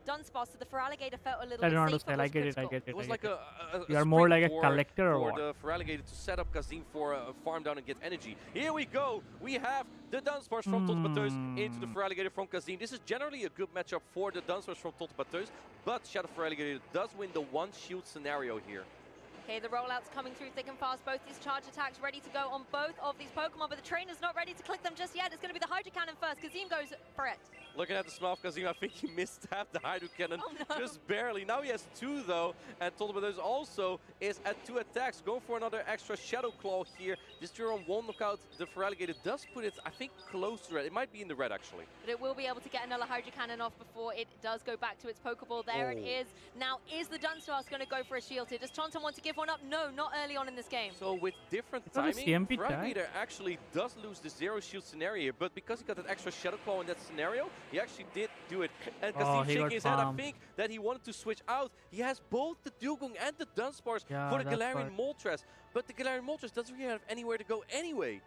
Dunsparce to the Feraligatr felt a little I bit don't safer. understand. I Was get it. I critical. get it. It was I like get it. a You are more sprint like a collector or for what? the Feraligatr to set up Kazim for a farm down and get energy. Here we go. We have the Dunsparce from Tonto Bateus into the Feraligatr from Kazim. This is generally a good matchup for the Dunsparce from Tonto Bateus, but Shadow Feraligatr does win the one shield scenario here. Okay, the rollouts coming through thick and fast. Both these charge attacks ready to go on both of these Pokemon, but the trainer's not ready to click them just yet. It's going to be the Hydro Cannon first. Kazim goes for it. Looking at the smell of Kazim, I think he misstabbed the Hydro Cannon just barely. Now he has two though, and Tonto Bateus also is at 2 attacks. Going for another extra Shadow Claw here. This Duron won't knock out the Feraligatr. Does put it, I think, close to red. It might be in the red actually. But it will be able to get another Hydro Cannon off before it does go back to its Pokeball. There it is. Now, is the Dunsparce going to go for a shield here? Does Tonton want to give one up? No, not early on in this game. So with different thought the timing, CMP died. Feraligatr actually does lose the zero shield scenario, but because he got that extra Shadow Claw in that scenario, he actually did do it. And Oh, Kazim he shaking got his head, I farmed. think that he wanted to switch out. He has both the Dugong and the Dunsparce Yeah, for the that's Galarian right. Moltres, but the Galarian Moltres doesn't really have anywhere to go anyway.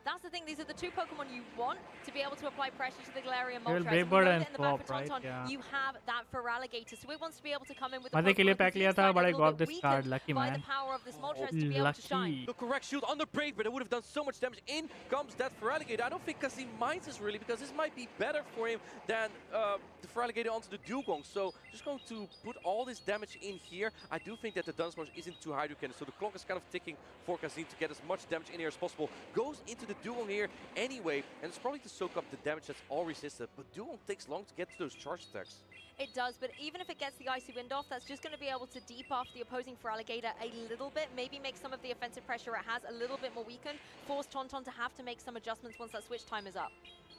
That's the thing. These are the two Pokemon you want to be able to apply pressure to the Galarian Well, Moltres. Brave We Bird know and that in the back for Swap, right? Tauntaun, Yeah. you have that Feraligatr, so it wants to be able to come in with the मजे के लिए Pokemon pack लिया Kazim's था, side but a I little got bit this card. weakened Lucky by the man. power of this Moltres to be able to shine. Lucky. The correct shield on the Brave Bird, that would have done so much damage. In comes that Feraligatr. I don't think Kazim minds this really, because this might be better for him than the Feraligatr onto the Dugong. So just going to put all this damage in here. I do think that the Dunsparce isn't too Hydro Cannon, so the clock is kind of ticking for Kazim to get as much damage in here as possible. Goes into the Dugong here anyway, and it's probably to soak up the damage that's all resisted, but Dugong takes long to get to those charge attacks. It does, but even if it gets the Icy Wind off, that's just going to be able to debuff the opposing Feraligatr a little bit, maybe make some of the offensive pressure it has a little bit more weakened, force Tauntaun to have to make some adjustments once that switch time is up.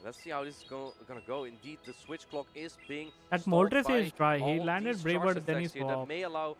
Let's see how this is gonna go. Indeed, the switch clock is being That stalled Moltres by is dry. He all of landed these Brave charge Bird, then he attacks here that swapped. may allow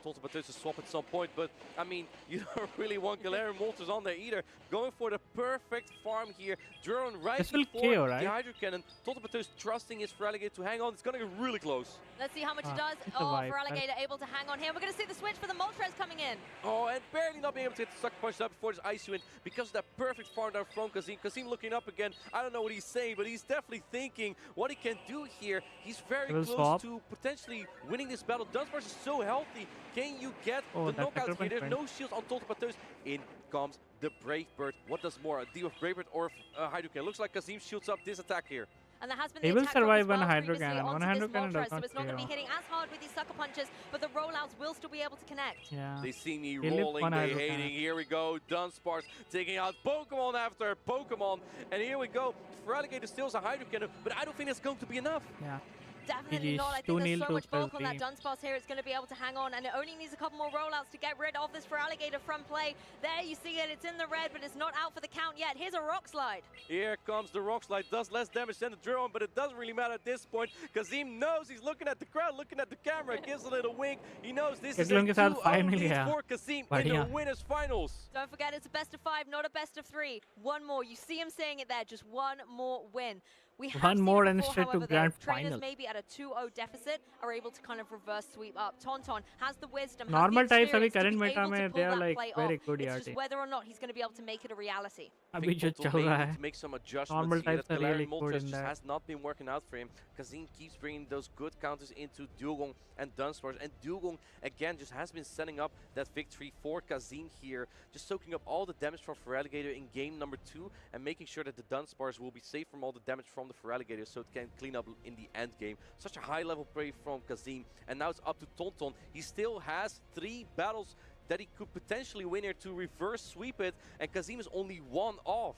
Tonto Bateus to swap at some point, but I mean, you don't really want Galarian Moltres on there either. Going for the perfect farm here. Duron right This will before KO, the right? Hydro Cannon. Tonto Bateus trusting his Feraligatr to hang on. It's gonna get really close. Let's see how much it Ah, does. it's Oh, survived. Feraligatr able to hang on here. We're going to see the switch for the Moltres coming in. Oh, and barely not being able to get the sucker punch up before this Ice Wind because of that perfect farm down from Kazim. Kazim looking up again. I don't know what he's saying, but he's definitely thinking what he can do here. He's very It will close swap. to potentially winning this battle. Dunsparce is so healthy. Can you get Oh, the that knockout Sucker here? There's Punch no shields on Tonto Bateus. In comes the Brave Bird. What does more? A deal of Brave Bird or Hydro Cannon? Looks like Kazim shields up this attack here. And there has been He the will attack drop survive as one well Hydro previously Cannon. One onto Hydro this Cannon does Moltres, so not it's not going to be KO. hitting as hard with these sucker punches, but the rollouts will still be able to connect. Yeah. They see me He lived rolling, one they Hydro hating. Cannon. Here we go. Dunsparce taking out Pokemon after Pokemon. And here we go. Feraligatr still has a Hydro Cannon, but I don't think that's going to be enough. Yeah. Definitely GG's. not. I think there's 2-0 so to much bulk on that Kazim. Dunsparce here. It's going to be able to hang on, and it only needs a couple more rollouts to get rid of this Feraligatr from play. There you see it. It's in the red, but it's not out for the count yet. Here's a Rock Slide. Here comes the Rock Slide. Does less damage than the Drone, but it doesn't really matter at this point. Kazim knows he's looking at the crowd, looking at the camera, gives a little wink. He knows this is a Kazim के साथ 2-0 finally lead है. for Kazim in the बढ़िया. winners finals. Don't forget, it's a best of 5, not a best of 3. One more. You see him saying it there. Just one more win. We have One seen more it and before, straight to however, though. grand Trainers final. maybe at a 2-0 deficit are able to kind of reverse sweep up. Tauntaun has the wisdom, Normal has the types अभी experience to current be meta able to में pull they are that like play very off. good It's ERT. just whether or not he's going to be able to make it a reality. अभी जो Tonto चल may रहा need है. to make some adjustments Normal here. types That are really Galarian good Moltres in just that. has not been working out for him. Kazim keeps bringing those good counters into Dugong and Dunsparce, and Dugong again just has been setting up that victory for Kazim here, just soaking up all the damage from Feraligatr in game number 2 and making sure that the Dunsparce will be safe from all the damage from the Feraligatr so it can clean up in the end game. Such a high level play from Kazim, and now it's up to Tauntaun. He still has 3 battles that he could potentially win here to reverse sweep it, and Kazim is only 1 off.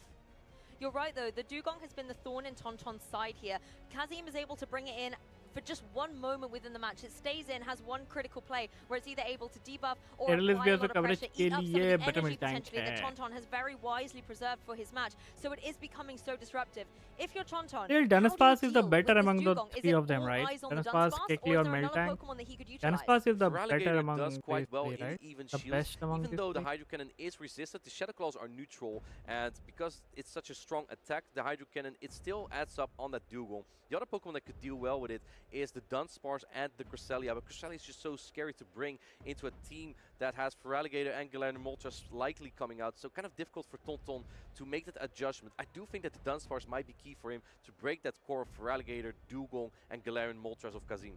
You're right, though. The Dugong has been the thorn in Tauntaun's side here. Kazim is able to bring it in for just one moment within the match. It stays in, has one critical play where it's either able to debuff or Airless apply a भी lot of coverage pressure, के eat up some of लिए the buttermilk energy tank potentially that है. Tauntaun has very wisely preserved for his match. So it is becoming so disruptive. If you're Tauntaun, Well, how do you Dunsparce is the deal better with this among the dugong? Is three it of them, all right? eyes on the Dunsparce, Dunsparce, Kekli or और is there another Miltank. Pokemon that he could utilize? Dunsparce is the Feraligatr better among does these quite well three, in right? even The shields. best among Even these though the three. Hydro Cannon is resisted, the Shadow Claws are neutral, and because it's such a strong attack, the Hydro Cannon, it still adds up on that Dugong. The other Pokemon that could deal well with it is the Dunsparce and the Cresselia, but Cresselia is just so scary to bring into a team that has Feraligatr and Galarian Moltres likely coming out, so kind of difficult for Tauntaun to make that adjustment. I do think that the Dunsparce might be key for him to break that core of Feraligatr, Dugong, and Galarian Moltres of Kazim.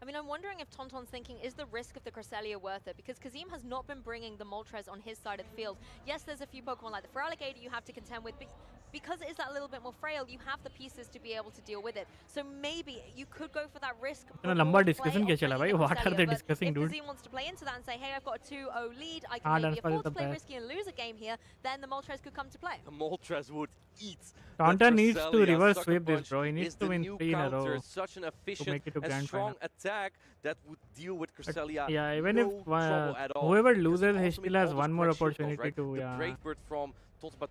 I mean, I'm wondering if Tauntaun's thinking, is the risk of the Cresselia worth it? Because Kazim has not been bringing the Moltres on his side of the field. Yes, there's a few Pokemon like the Feraligatr you have to contend with, but because it is that little bit more frail, you have the pieces to be able to deal with it. So maybe you could go for that risk. इतना लंबा discussion क्या चला भाई? What are they discussing, dude? If Kazim wants to play into that and say, hey, I've got a 2-0 lead, I can Ah, maybe Dunsparce is afford the to play best. risky and lose a game here, then the Moltres could come to play. The Moltres would eat. Tauntaun needs to Cresselia. reverse Sucker sweep this, Punch bro. He needs is to the win new 3 in a counter. row. It's such an efficient make it to and grand strong final. attack that would deal with Cresselia. Yeah, even no if trouble at all. whoever Because loses, he ultimate still has all one those more correct shield opportunity calls, right? to, The yeah. Brave Bird from Tauntaun.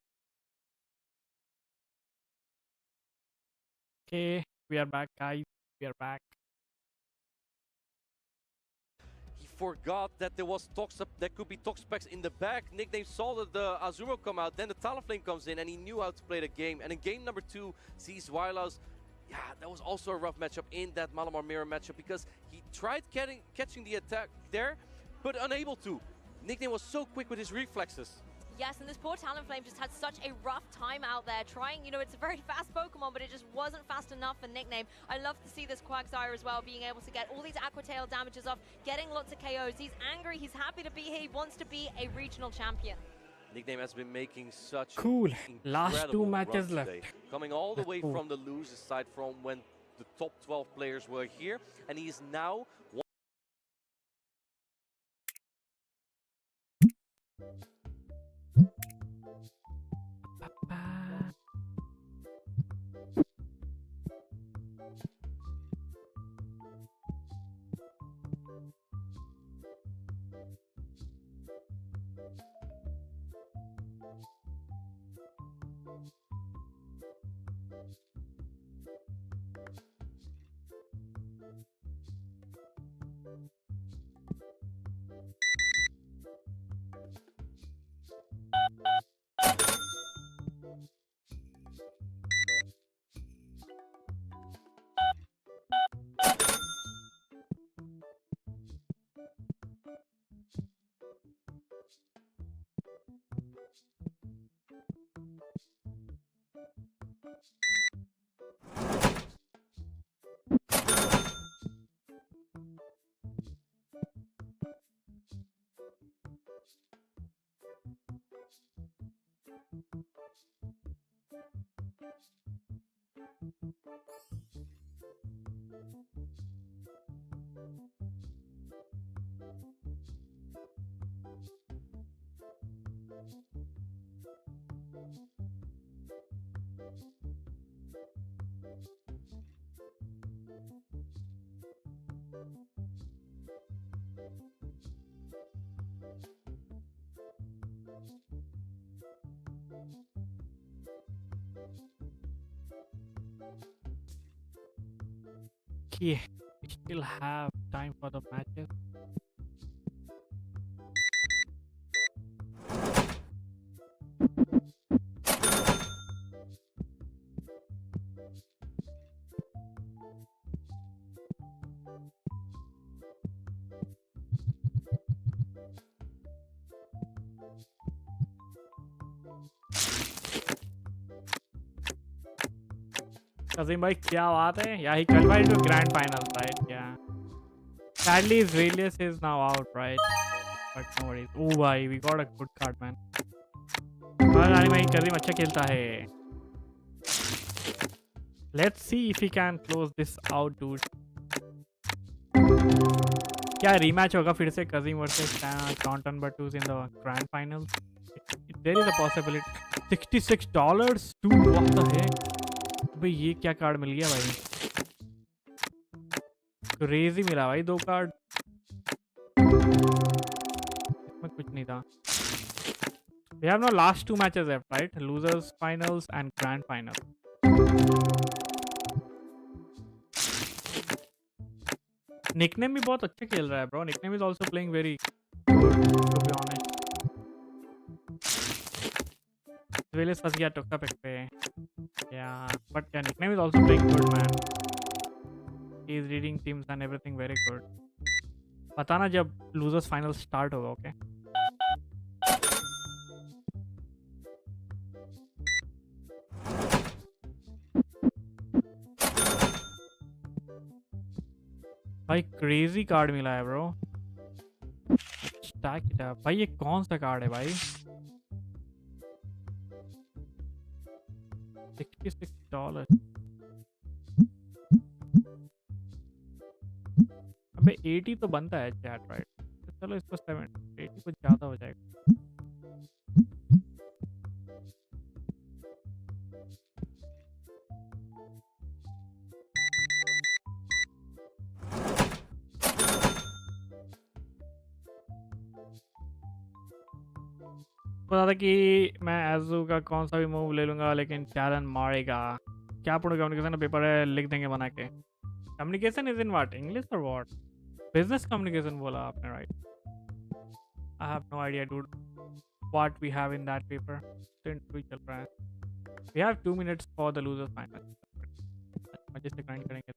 Okay, we are back, guys. We are back. He forgot that there was there could be Toxapex in the back. Nickname saw that the Azumarill come out, then the Talonflame comes in, and he knew how to play the game. And in game number 2, sees Wylaus. Yeah, that was also a rough matchup in that Malamar Mirror matchup because he tried catching the attack there, but unable to. Nickname was so quick with his reflexes. Yes, and this poor Talonflame just had such a rough time out there trying, you know, it's a very fast Pokemon, but it just wasn't fast enough for Nickname. I love to see this Quagsire as well, being able to get all these Aqua Tail damages off, getting lots of KOs. He's angry, he's happy to be here, he wants to be a regional champion. Nickname has been making such Cool. an Last 2 incredible matches run left. today. Coming all the way Cool. from the losers side from when the top 12 players were here, and he is now Okay, we still have time for the matches. Kazim bhai, क्या बात है? Yeah, he qualified to grand final, right? Yeah. Sadly, Zelius is now out, right? But no worries. Oh, bhai, we got a good card, man. Kazim अच्छा खेलता है. Let's see if he can close this out, dude. क्या rematch होगा फिर से Kazim versus Tauntaun Batus in the grand finals? There is a possibility. $66, dude. What the heck? भाई ये क्या कार्ड मिल गया भाई? क्रेजी मिला भाई 2 कार्ड, इसमें कुछ नहीं था। We have now last 2 matches left, right? Losers finals and grand final. Nickname भी बहुत अच्छा खेल रहा है bro. Nickname is also playing very good, to be honest. Willis फंस गया टोका पिक पे। Yeah, but yeah, Nickname is also playing good, man. He is reading teams and everything very good. बताना जब losers final start होगा, okay? भाई crazy card मिला है ब्रो। Stack it up. भाई ये कौन सा कार्ड है भाई? $66। अबे 80 तो बनता है चैट, राइट? तो चलो इसको 70, 80 कुछ ज़्यादा हो जाएगा। पता था कि मैं एजू का कौन सा भी मूव ले लूँगा लेकिन चैरन मारेगा। क्या पढ़ो? कम्युनिकेशन पेपर है, लिख देंगे बना के। Communication is in what, English और व्हाट? बिजनेस कम्युनिकेशन बोला आपने, right? I have no idea dude what we have in that paper. Interview चल रहा है। We have 2 minutes for the losers final. मजे से ग्राइंड करेंगे।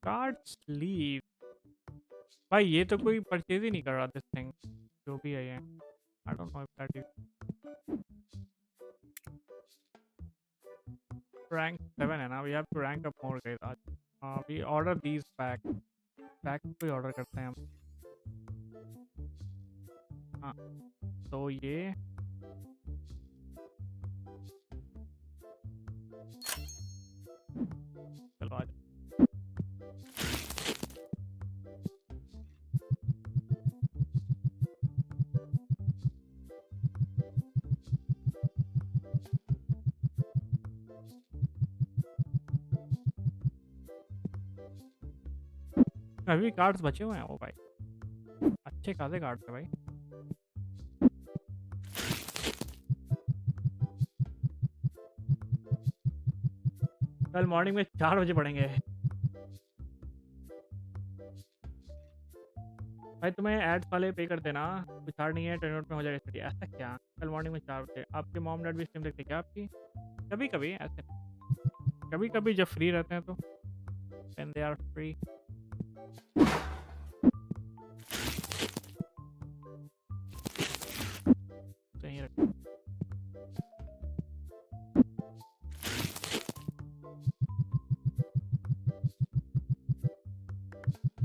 Card sleeve. भाई ये तो कोई परचेज ही नहीं कर रहा दिस थिंग, जो भी है ये। I don't know if that is rank 7 है ना। We have to rank up more guys आज। वी ऑर्डर दीज पैक कोई ऑर्डर करते हैं हम। हाँ तो ये चलो आज अभी कार्ड्स बचे हुए हैं। ओ भाई अच्छे खासे कार्ड्स है भाई। कल मॉर्निंग में 4 बजे पढ़ेंगे। भाई तुम्हें एड्स वाले पे कर देना, कुछ चार्ज नहीं है, 10 मिनट में हो जाएगा स्टडी। ऐसा क्या? कल मॉर्निंग में 4 बजे आपके मॉम डैड भी स्ट्रीम देखते क्या आपकी? कभी कभी ऐसे, कभी कभी जब फ्री रहते हैं तो when they are free। सही रख।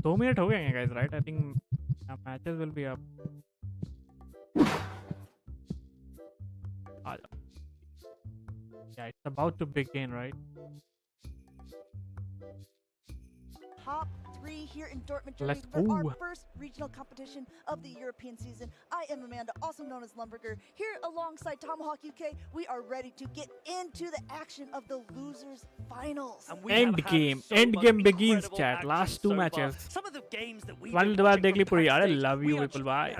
2 मिनट हो गए हैं guys, right? I think matches will be up. आ जाओ। Yeah, it's about to begin, right? Top 3 here in Dortmund, Let's Germany, for go. our first regional competition of the European season. I am Amanda, also known as Lumberger. Here alongside Tomahawk UK, we are ready to get into the action of the losers finals. And we End have had game. so End much game begins, incredible chat. action Last 2 so far. matches. Some of the games that we've Final been bar watching देख ली from पूरी यार। backstage, Love you we are people, bye।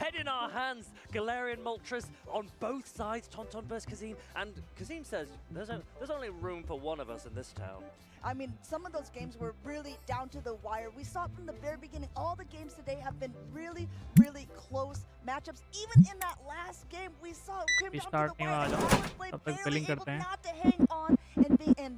head in our hands, Galarian Moltres on both sides, Tonton versus Kazim, and Kazim says there's only room for one of us in this town. I mean, some of those games were really down to the wire. We saw it from the very beginning. All the games today have been really, really close matchups. Even in that last game, we saw it came down to Restart the नहीं wire. हुआ, And Power Play तब तक barely billing able करते हैं। not to hang on and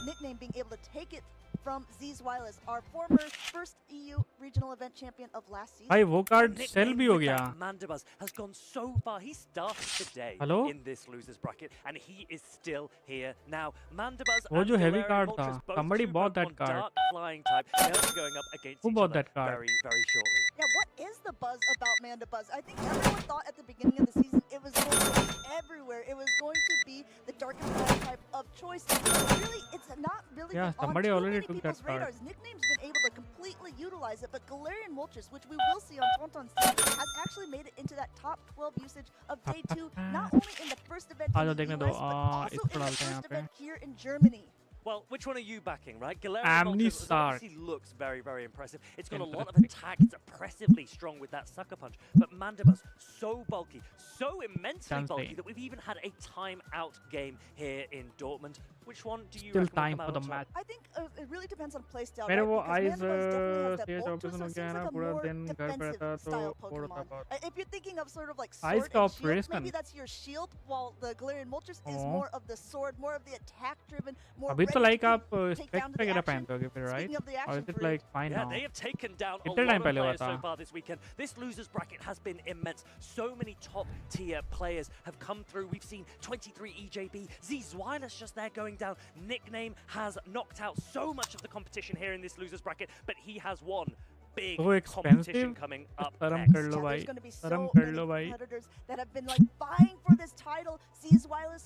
Nickname being able to take it from Z's Wireless, our former first EU regional final event champion of last season. भाई वो card Nickname cell भी हो with गया. that Mandibuzz has gone so far. He started the day Hello? in this losers bracket, and he is still here now. Mandibuzz वो and जो heavy Galarian card Moltres, था, both somebody two bought that Pokemon card. dark flying type. They'll be going up against Who each bought other that card? very, very shortly. Yeah, what is the buzz about Mandibuzz? I think everyone thought at the beginning of the season it was going to be everywhere. It was going to be the dark and flying type of choice. But really, it's not really Yeah, been on somebody too already many took that people's card. radars. Nickname's been able to completely utilize it, but Galarian Moltres, which we will see on Tauntaun's team, has actually made it into that top 12 usage of day 2, not only in the first event uh in जाओ the देखने US, दो. but also इसको in the डालते हैं यहाँ first पे. event here in Germany. Well, which one are you backing, right? Galarian Moltres Amnisar. obviously looks very, very impressive. It's got a lot of Interesting. attack. It's oppressively strong with that sucker punch. But Mandibuzz, so bulky, so immensely Sounds bulky great. that we've even had a timeout game here in Dortmund. Which one do you Still reckon will time come for out the on top? match. I think it really depends on playstyle. मेरे Right? वो Because eyes Mandibuzz definitely has that Tej bolt, operation so हो it गया seems ना, like a पूरा more दिन घर पे रहता defensive तो style फोड़ होता Pokemon. बहुत. If you're thinking of sort of like Eyes sword का and shield, operation. maybe that's your shield, while the Galarian Moltres is Oh. more of the sword, more of the attack-driven, more अभी तो ready like to आप take स्पेक्ट down to the वगैरह action. पहनते होगे फिर, right? Speaking of the Or action, is it Farouk, like fine Yeah, now? they have taken down a कितने lot time of पहले हुआ players so था? far this weekend. This losers bracket has been immense. So many top-tier players have come through. We've seen 23 EJB, Zweilous just there going down. Nickname has knocked out so much of the competition here in this losers bracket, but he has won. Big So competition expensive. coming up शर्म next. कर लो Yeah, भाई. there's going to be so शर्म कर many लो भाई. competitors that have been like vying for this title. Zweilous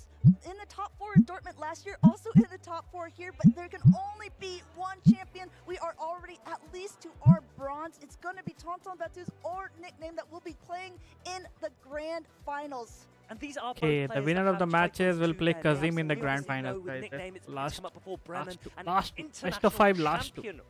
in the top 4 in Dortmund last year, also in the top 4 here, but there can only be one champion. We are already at least to our bronze. It's going to be Tauntaun Battus or Nickname that will be playing in the grand finals. And these are both Okay, the players winner that of the have matches Draco's will two play men. Kazim in the We grand obviously know finals, with guys. Nickname, it's Last, come up before Bremen and last, international best of 5 last two. champion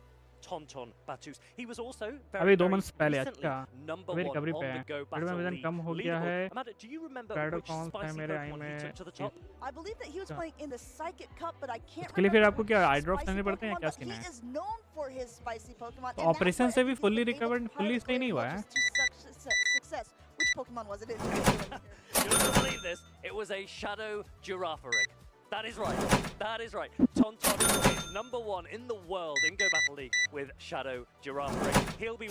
Tauntaun Battus. He was also अभी very, 2 very months पहले. recently अच्छा. number अभी 1 recovery on पे the है. Go फिर में Battle वजन League कम हो गया leaderboard. है. Amanda, do you remember Shadow which Cons है spicy मेरे आई Pokemon he में. took to the top? I believe that he was Yeah. playing in the Psychic Cup, but I can't उसके लिए फिर remember आपको which क्या eye drops spicy लेने पड़ते हैं Pokemon, क्या but सीन he है? is known for his spicy Pokemon. तो and that's operation why से I भी think he's fully been able to recovered, pilot fully सही नहीं हुआ Galarian है. Moltres to success. Which Pokemon was it? You're not going to believe this. It was a Shadow Girafarig. That is right. That is right. Tauntaun is number 1 in the world in Go Battle League with Shadow Girafarig. He'll be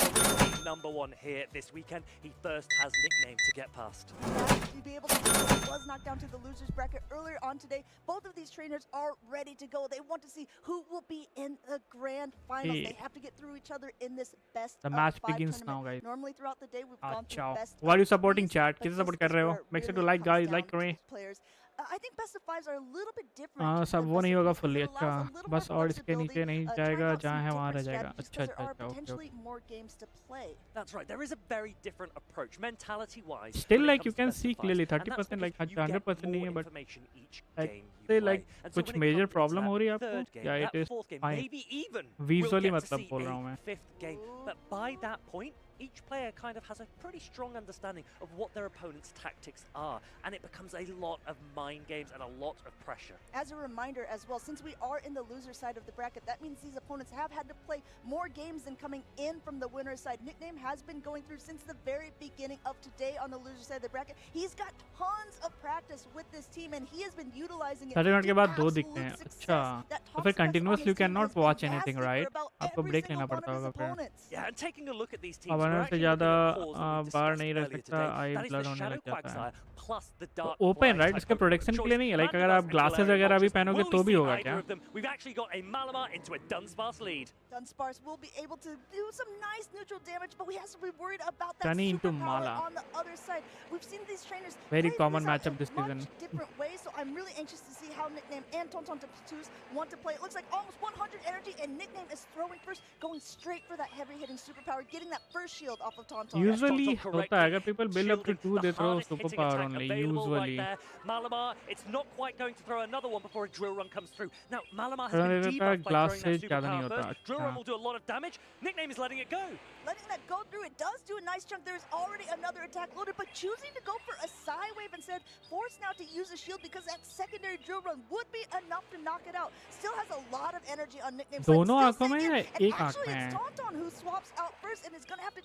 number 1 here this weekend. He first has Nickname to get past. To be able to do this, he was knocked down to the losers bracket earlier on today. Both of these trainers are ready to go. They want to see who will be in the grand finals. Hey. They have to get through each other in this best The of match 5 begins tournament. now, guys. Normally throughout the day we've gone through अच्छा. best Who are you of supporting, 3s, chat? but किसे this support is कर रहे हो? where it Make sure to really like, comes guys. down Like to करें. these players. I think best of 5s are a little bit different. हाँ than सब वो best नहीं of होगा 3s. fully. It अच्छा. allows a little बस more और इसके नीचे flexibility, नहीं trying जाएगा out some जहाँ है वहाँ रह different जाएगा. strategies अच्छा because there अच्छा are अच्छा. Okay. potentially more games to play. That's right. There is a very different approach, mentality-wise. Still, when it like, comes you to can best of see fives. clearly, And that's 30% like because you get 100% नहीं more है, but information each like, game you say play. like And so कुछ when it major comes into problem that हो रही है आपको? third game, Yeah, that it is fourth game, fine. maybe even Visually we'll get to मतलब see बोल रहा a हूँ मैं. fifth game. But by that point, each player kind of has a pretty strong understanding of what their opponent's tactics are, and it becomes a lot of mind games and a lot of pressure. As a reminder as well, since we are in the loser side of the bracket, that means these opponents have had to play more games than coming in from the winner's side. Nickname has been going through since the very beginning of today on the loser side of the bracket. He's got tons of practice with this team, and he has been utilizing it. 30 minute के to बाद 2 absolute दिखते हैं. success. अच्छा. That तो top फिर success on continuously his you team cannot has been watch anything, fantastic right? for about आपको every break single लेना one of पड़ता his होगा फिर. opponents. Yeah, and taking a look at these teams, अब we're owner से actually ज़्यादा looking at cores that we बाहर discussed नहीं रह earlier सकता. today. I That is blood the होने Shadow लग जाता है. Quagsire plus the Dark open Flying right type इसका Pokemon प्रोटेक्शन के choice. लिए नहीं है. लाइक अगर Mandibuzz आप and ग्लासेस Galarian वगैरह भी Moltres. पहनोगे Will तो we भी see होगा either क्या? of them? We've actually got a Malamar into a Dunsparce lead. Dunsparce will be able to do some nice neutral damage, but we have to be worried about that Sunny into superpower Mala. on the other side. We've seen these trainers Very play common this out matchup in this season. much different ways, so I'm really anxious to see how Nickname and Tauntaun Tattoos want to play. It looks like almost 100 energy, and Nickname is throwing first, going straight for that heavy-hitting superpower, getting that first shield off of Tauntaun. Usually Tauntaun correctly होता है अगर people build up to shielding 2 the they throw hardest super hitting power attack only. available right Usually. there. Malamar, it's not quite going to throw another one before a drill run comes through. Now, Malamar has थोड़ा been देर तक debuffed by glass throwing से that ज़्यादा नहीं superpower होता. first. Drill अच्छा. run will do a lot of damage. Nickname is letting it go. Letting that go through, it does do a nice chunk. There's already another attack loaded, but choosing to go for a Psy Wave instead, forced now to use a shield because that secondary drill run would be enough to knock it out. Still has a lot of energy on Nickname's side. दोनों Still आंखों में staying या in, and एक आंख actually में it's है? Tauntaun who swaps out first and is going to have to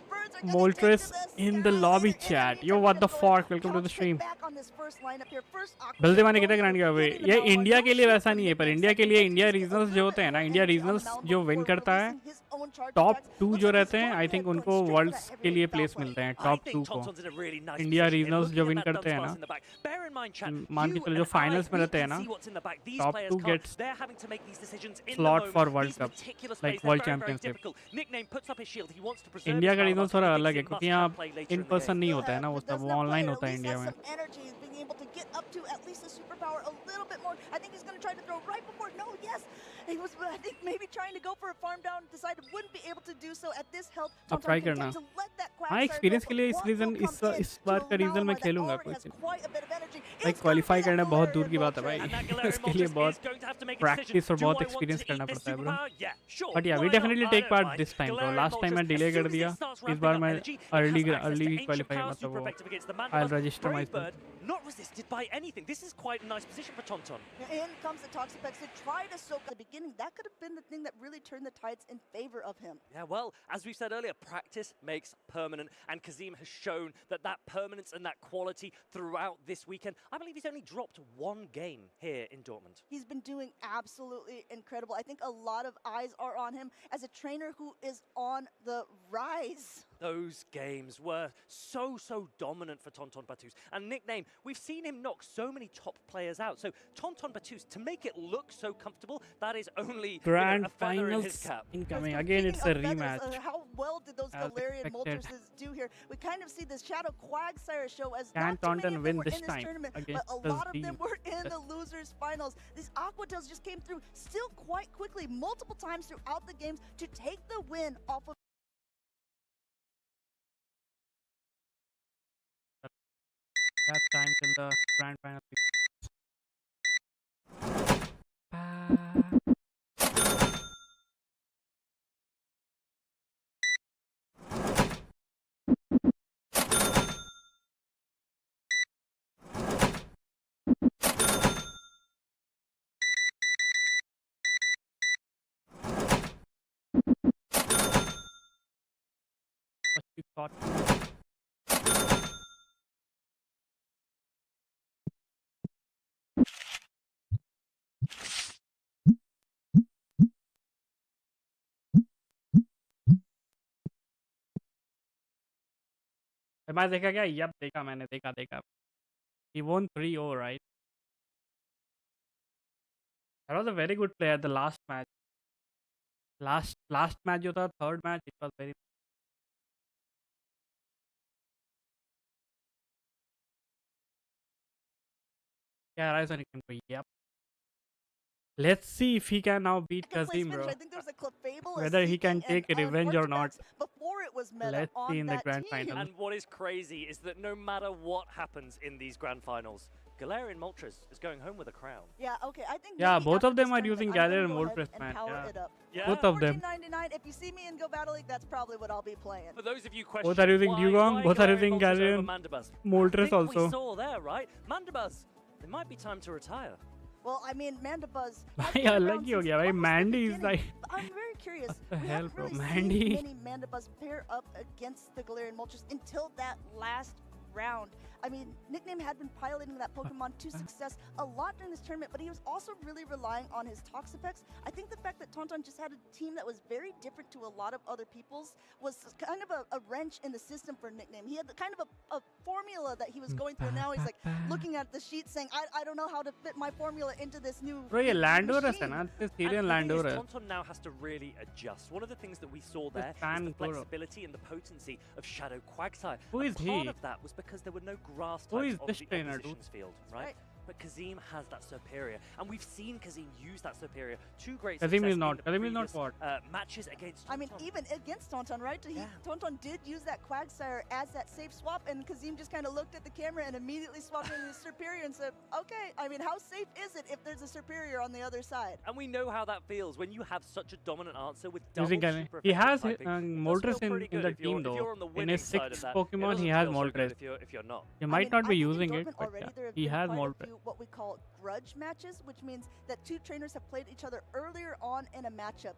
the birds are gonna take to Moltres the in the sky, lobby and their chat. enemies Yo, are what gonna the go ahead fuck? Welcome to the concentrate stream. back on this first first lineup here. First Aqua बल्दे माने going कितना grand through, किया हुआ है getting the ये Malvar. India No के लिए shield वैसा for नहीं है पर Nickname. इंडिया के Second लिए game India takes a regionals little जो bit होते हैं ना more India energy on the regionals Malvar जो विन before करता है releasing his own charge top attacks. 2 Looks जो like रहते he's हैं going आई ahead, थिंक going उनको straight for वर्ल्ड्स that के लिए heavyweight प्लेस foul play. मिलते हैं I टॉप think 2 को Tonton's in a really nice India position here, regionals looking जो at विन that करते हैं Dunsparce ना in the back. Bear in mind, chat, मान के you चलो and जो फाइनल्स I, में we रहते हैं can ना see what's in the back. These top players 2 can't. Gets They're having to make these decisions in the slot moment. For world These cup meticulous like plays, they're world very, very championship difficult. Nickname puts up his shield. He wants to preserve India his का Malvar. Regionals He थोड़ा thinks अलग है it क्योंकि must यहाँ have play later in in the person game. नहीं Still होता है ना वो does सब वो not play, ऑनलाइन at होता है least इंडिया has में some energy, is being able to get up to at least a superpower a little bit more. I think he's going to try to throw right before. No, yes. He was, I think, maybe trying to go for a farm down, decided wouldn't be able to do so at this health. अब Tonton try content करना to let that हाँ Quagsire experience go, के but लिए इस what reason will इस come in इस to बार का a reason मैं Malamar that खेलूंगा already कोई has दिन quite a bit of energy? Like It's gonna qualify be that करना बहुत दूर Galarian की बात है भाई Moltres. And that Galarian इसके लिए Moltres बहुत is going to have to make a decision. Practice और Do बहुत I want एक्सपीरियंस to करना eat this पड़ता है bro superpower? Yeah, sure. But या we Why definitely not? I take don't part mind. This time bro Galarian last time मैं Moltres, delay as कर soon as दिया it starts इस ramping बार up मैं energy, it has early access to early ancient qualify power, मतलब super वो effective against the I Mandibuzz. Register my Bravebird not resisted by anything. This is quite a nice position for Tonton. In comes the Toxapex to try to soak at the beginning. That could have been the thing that really turned the tides in favor of him. Yeah, well, as we said earlier, practice makes permanent, and Kazim has shown that that permanence and that quality throughout this weekend. I believe he's only dropped one game here in Dortmund. He's been doing absolutely incredible. I think a lot of eyes are on him as a trainer who is on the rise. Those games were so dominant for Tonton Battus. And Nickname, we've seen him knock so many top players out. So Tonton Battus, to make it look so comfortable, that is only grand a feather in his finals cap. Incoming Speaking again it's a of feathers, rematch how well did those As Galarian expected. Moltres do here? We kind of see this Shadow Quagsire show as Can not too many Taunton of them win were this in this time tournament, but against a this lot of them team? were in Yes. the losers finals. These Aquatails just came through still quite quickly, multiple times throughout the games to take the win off of that time till the grand final what you thought match देखा क्या yup देखा मैंने देखा he won 3-0 right that was a very good player the last match last match जो था third match it was very yeah rise on it yep let's see if he can now beat second place Kazim finish. bro I think there's a Clefable, a Whether he can Seeking, and take a revenge or Vortex before it was meta Let's on see in the that grand team. final. And what is crazy is that no matter what happens in these grand finals, Galarian Moltres is going home with a crown. Yeah, okay. I think Yeah, maybe both after of them this are tournament, using I'm gonna Galarian go ahead Moltres, and man, power yeah. it up. Yeah. Both of them. 14.99. If you see me in Go Battle League, that's probably what I'll be playing. For those of you questioning, Both are using Dugong, why both are Galarian using Moltres over Galarian Mandibuzz? Moltres I think also. we saw there, right? Mandibuzz, it might be time to retire. Well, I mean, Mandibuzz. भाई अलग ही हो गया भाई Mandy is like But I'm very curious. What the We hell, haven't bro? really Mandy? seen many Mandibuzz pair up against the Galarian Moltres until that last round. I mean, Nickname had been piloting that Pokemon to success a lot during this tournament, but he was also really relying on his Toxapex. I think the fact that Tonton just had a team that was very different to a lot of other people's was kind of a wrench in the system for Nickname. He had kind of a formula that he was going through, and now he's like looking at the sheet saying, I don't know how to fit my formula into this new bro ये Landorus है machine. ना this And Syrian the thing is, Landorus Tonton now has to really adjust. One of the things that we saw there is fan the Goro. flexibility and the potency of Shadow Quagsire. Who And is part he? of that was because there were no grass Who types is on this the trainer, dude? opposition's field, right? Right. But Kazim has that superior, and we've seen Kazim use that superior to great Kazim success is in not. the Kazim is not previous, what? matches against I mean, Tonton. even against Tonton, right? Yeah. Tonton did use that Quagsire as that safe swap, and Kazim just kind of looked at the camera and immediately swapped in his Superior and said, okay, I mean, how safe is it if there's a Superior on the other side? And we know how that feels when you have such a dominant answer with double Using Galarian. super He has effective typing. It does Moltres feel in pretty good the if you're- team if though you're on the in winning his side of 6 that. It Pokemon doesn't he has feel so good Moltres if you're not. he I might mean, not be I think in using it Dortmund but already yeah, there have he been has quite a Moltres few what we call grudge matches, which means that two trainers have played each other earlier on in a matchup.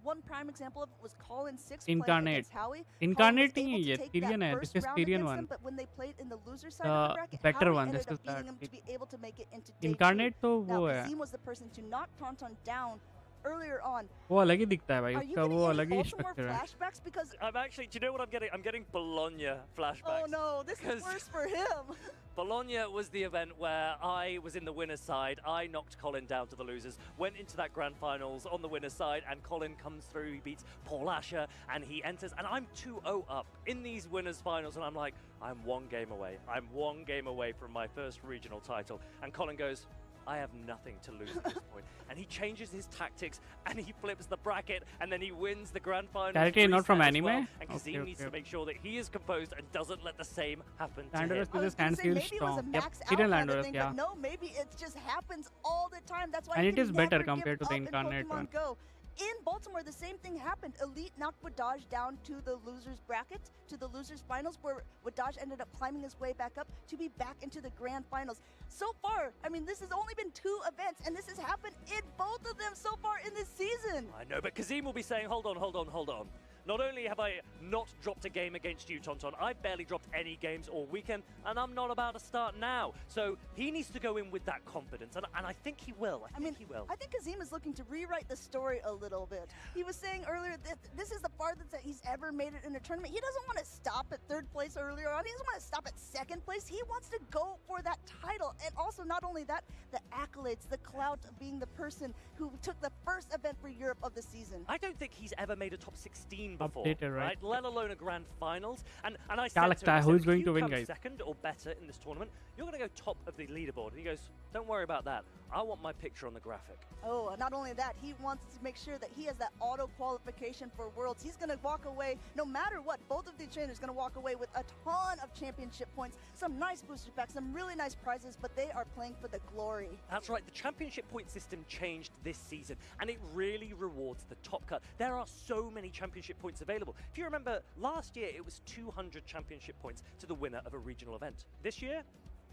One prime example of it was Colin 6 playing Incarnate. against Howie. Incarnate Colin was नहीं able है, to take Tyrian that है. first This is round Tyrian against one. them, but when they played in the loser side of the bracket, better Howie one. ended This up is beating him the to be able to make it into day Incarnate two. तो Now, वो है. Kazim was the person to knock Tauntaun down earlier on. वो अलग ही दिखता है भाई. Are you उसका वो getting अलग any ही Baltimore structure है. flashbacks? Because, I'm actually, do you know what I'm getting? I'm getting Bologna flashbacks. oh no, this is Because- worse for him. Bologna was the event where I was in the winner's side. I knocked Colin down to the losers, went into that grand finals on the winner's side, and Colin comes through. He beats Paul Asher, and he enters. And I'm 2-0 up in these winners' finals, and I'm like, I'm one game away. I'm one game away from my first regional title. And Colin goes, I have nothing to lose at this point. And he changes his tactics, and he flips the bracket, and then he wins the grand final. Character not from anime? And Okay, Kazim needs to okay. make sure that he is composed and doesn't let the same happen to him. Landorus I with was his gonna hands say feel maybe it was a strong. Yep, max out Tyrian kind of Landorus, thing, yeah. but no, maybe it just happens all the time. That's why And you it can is better never compared give to the up in Incarnate Pokemon one. Go. In Baltimore, the same thing happened. Elite knocked Wadaj down to the losers bracket, to the losers finals, where Wadaj ended up climbing his way back up to be back into the grand finals. So far, I mean, this has only been 2 events, and this has happened in both of them so far in this season. I know, but Kazim will be saying, hold on, hold on, hold on. Not only have I not dropped a game against you, Tauntaun, I've barely dropped any games all weekend, and I'm not about to start now. So he needs to go in with that confidence, and I think he will. I think he will. I think Kazim is looking to rewrite the story a little bit. He was saying earlier that this is the farthest that he's ever made it in a tournament. He doesn't want to stop at 3rd place earlier on. He doesn't want to stop at 2nd place. He wants to go for that title. And also, not only that, the accolades, the clout of being the person who took the first event for Europe of the season. I don't think he's ever made a top 16 before, Updated, right? Let alone a grand finals. And I क्या said to लगता him, है, I who said, is going if to you win, come guys? 2nd or better in this tournament, you're going to go top of the leaderboard. And he goes, don't worry about that. I want my picture on the graphic. Oh, not only that, he wants to make sure that he has that auto qualification for Worlds. He's going to walk away, no matter what, both of these trainers going to walk away with a ton of championship points, some nice booster packs, some really nice prizes, but they are playing for the glory. That's right, the championship point system changed this season, and it really rewards the top cut. There are so many championship points available. If you remember, last year it was 200 championship points to the winner of a regional event. This year,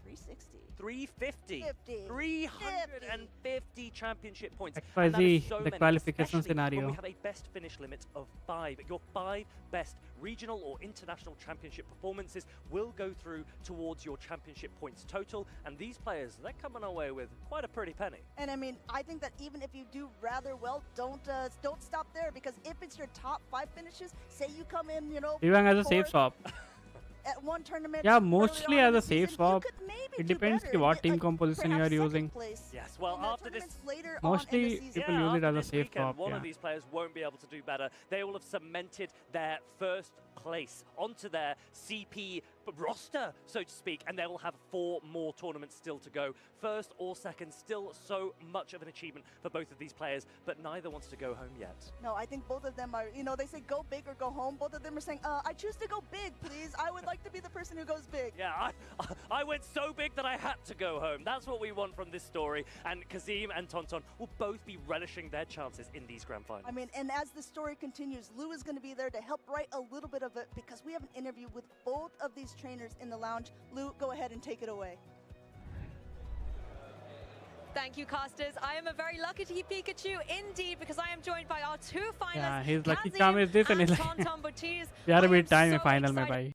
360. 350. 50. 350 championship points. XYZ, And that is so the many, qualification especially scenario. when we have a best finish limit of 5. Your 5 best regional or international championship performances will go through towards your championship points total. And these players, they're coming away with quite a pretty penny. And I mean, I think that even if you do rather well, don't stop there, because if it's your top 5 finishes, say you come in, you know, Even as a safe fourth swap. at one tournament. Yeah, early mostly on as in the a safe season, swap. you could maybe It do depends better on what and get, team like, composition you perhaps are second using. place Yes, well, in the after this, tournaments later on in Mostly the season. people use it after as a this safe weekend, swap. one Yeah. of these players won't be able to do better. They will have cemented their first place onto their CP roster, so to speak, and they will have 4 more tournaments still to go. First or second, still so much of an achievement for both of these players, but neither wants to go home yet. No, I think both of them are, you know, they say go big or go home. Both of them are saying, I choose to go big, please. I would like to be the person who goes big. Yeah, I went so big that I had to go home. That's what we want from this story, and Kazim and Tauntaun will both be relishing their chances in these grand finals. I mean, and as the story continues, Lou is going to be there to help write a little bit of it, because we have an interview with both of these trainers in the lounge. Lou, go ahead and take it away. Thank you, casters. I am a very lucky Pikachu indeed, because I am joined by our 2 finalists. Yeah, his lucky Kazim charm is this, and he's like, Tauntaun Buttigieg. यार I अभी am time है so final में excited. भाई.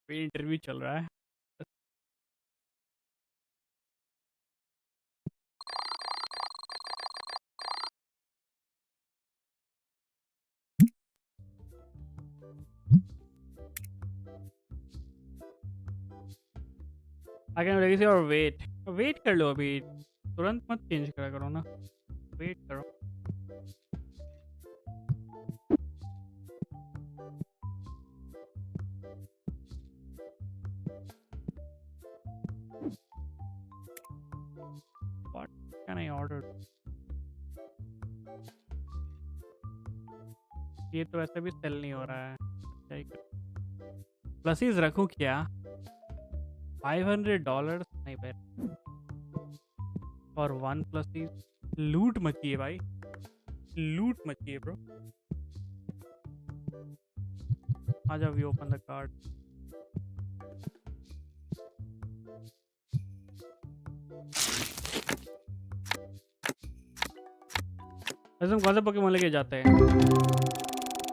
अभी interview चल रहा है. I can release or wait. Wait कर लो अभी. तुरंत मत चेंज करा करो ना. Wait करो. What can I order? ये तो ऐसे भी सेल नहीं हो रहा है. क्या ही करूं? प्लसीज रखूं क्या? $500 नहीं भाई. और 1 प्लसीज लूट मची है भाई. लूट मची है ब्रो. आजा वी ओपन द कार्ड. वैसे हम कौन सा पोकेमोन लेके जाते हैं?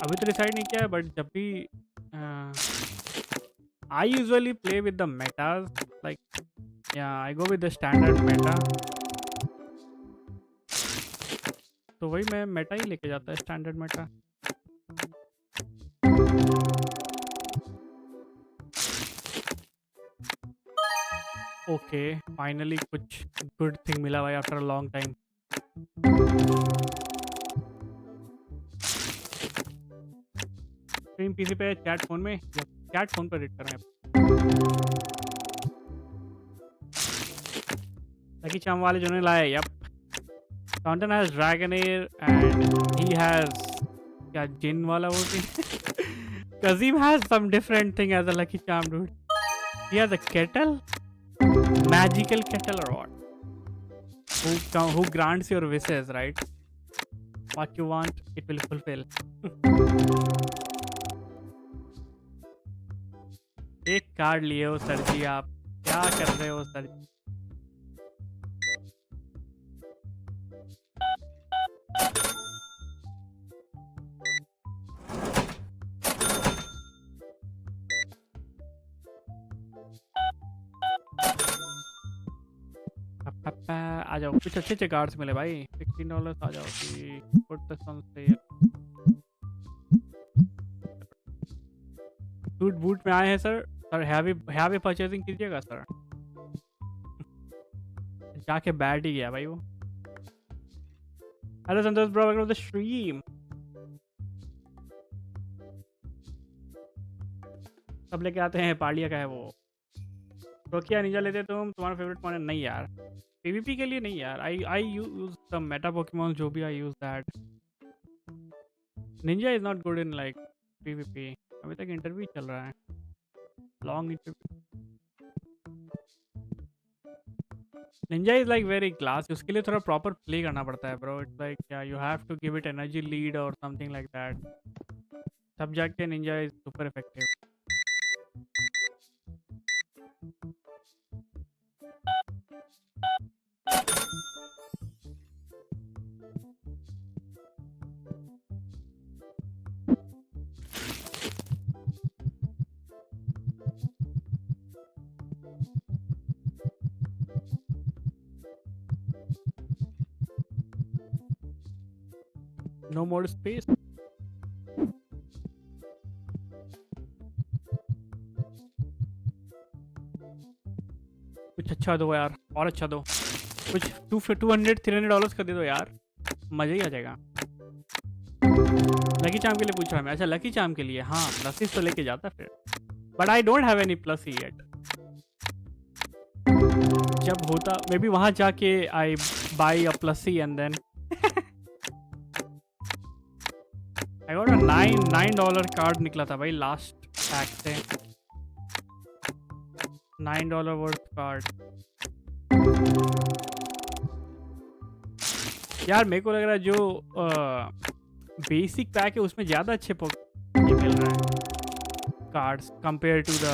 अभी तो डिसाइड नहीं किया है, बट जब भी I usually play with the metas. Like, yeah, I go with the standard meta. तो वही मैं मेटा ही लेके जाता है, स्टैंडर्ड मेटा. ओके, फाइनली कुछ गुड थिंग मिला भाई after a long time. Stream PC पे, चैट फोन में, या चैट फोन पर रीड कर रहे हैं. लकी चाम वाले जो ने लाया. Yup, Tauntaun has Dragonair and he has क्या जिन वाला वो थी. Kazim has some different thing as a lucky charm, dude. He has a kettle, magical kettle or what? Who grants your wishes, right? What you want, it will fulfill. एक card लिए हो sir जी, आप क्या कर रहे हो sir जी? आ जाओ, कुछ अच्छे अच्छे कार्ड्स मिले भाई. $16 आ जाओ कि put this on sale. Suit boot में आए हैं सर. सर हैवी परचेजिंग कीजिएगा सर. जाके बैठ ही गया भाई वो. Hello Santosh bro, welcome to the stream. सब लेके आते हैं. पार्लिया का है वो. तो क्या निंजा लेते तुम? तुम्हारा फेवरेट कौन है? नहीं यार, पीवीपी के लिए नहीं यार. I use the meta Pokemon जो भी. I use that. Ninja is not good in like PvP. अभी तक इंटरव्यू चल रहा है, long interview. Ninja is like very class. उसके लिए थोड़ा प्रॉपर प्ले करना पड़ता है bro. It's like you have to give it energy lead और समथिंग लाइक दैट. तब जाके ninja is super effective. No more space. कुछ अच्छा दो यार, और अच्छा दो. कुछ $200-300 का दे दो यार, मज़ा ही आ जाएगा. लकी चाम के लिए पूछ रहा मैं. अच्छा, लकी चाम के लिए. हाँ, प्लसीज तो लेके जाता फिर. But I don't have any plushie yet. जब होता मे बी वहाँ जाके I buy a plushie and then I got a $9 card निकला था भाई लास्ट पैक से. $9 वर्थ कार्ड. यार मेरे को लग रहा है जो बेसिक पैक है उसमें ज़्यादा अच्छे ये मिल रहे हैं cards compare to the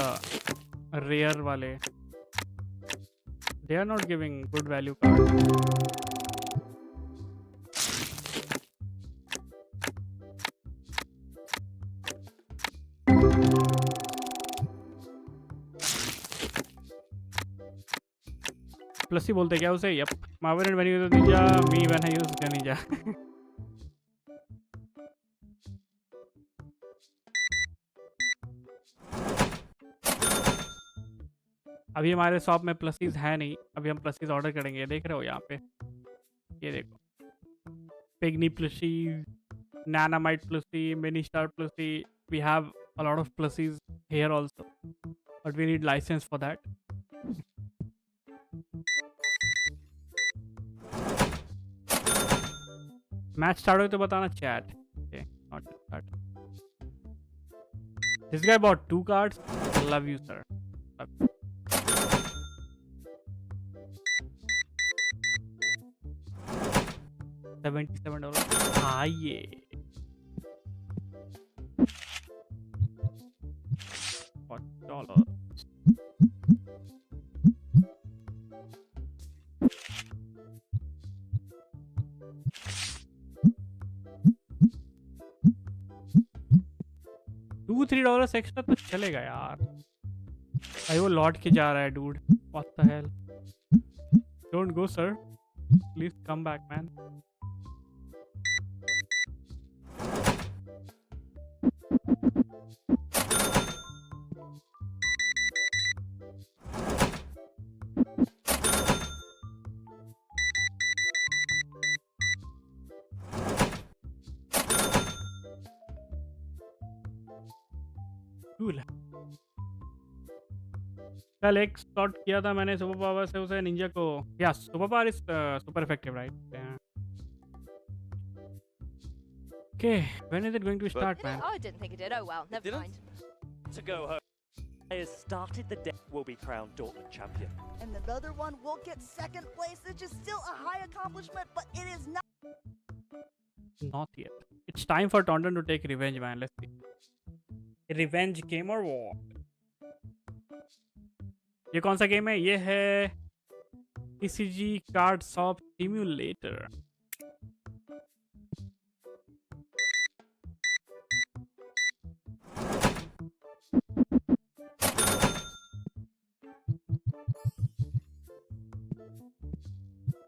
rare वाले. They are not giving good value card. Plus ही बोलते क्या उसे. Yup, marvel when you use ninja, me when I use ninja. अभी हमारे शॉप में प्लसीज है नहीं. अभी हम प्लसीज ऑर्डर करेंगे. देख रहे हो यहाँ पे, ये देखो. पिग्नी प्लसी, नैनामाइट plushie, mini star plushie. We have a lot of plushies here also, but we need license for that. Match start हो तो बताना chat. Okay, not start. This guy bought 2 cards. Love you sir. $77. हाँ ये $40. $2-3 extra तो चलेगा यार। भाई वो लौट के जा रहा है dude, what the hell. Don't go sir, please come back man. Cool. कल एक स्लॉट किया था मैंने सुपर पावर से उसे निंजा को। या super power is super effective right. Okay, when is it going to start man? Oh, I didn't think it did. Oh well, never Didn't? mind. To go home. Players started the day will be crowned Dortmund champion. And the other one will get second place, which is still a high accomplishment, but it is not. Not yet. It's time for Taunton to take revenge man. Let's see. Revenge game or what? ये कौन सा game है? ये है TCG card shop simulator.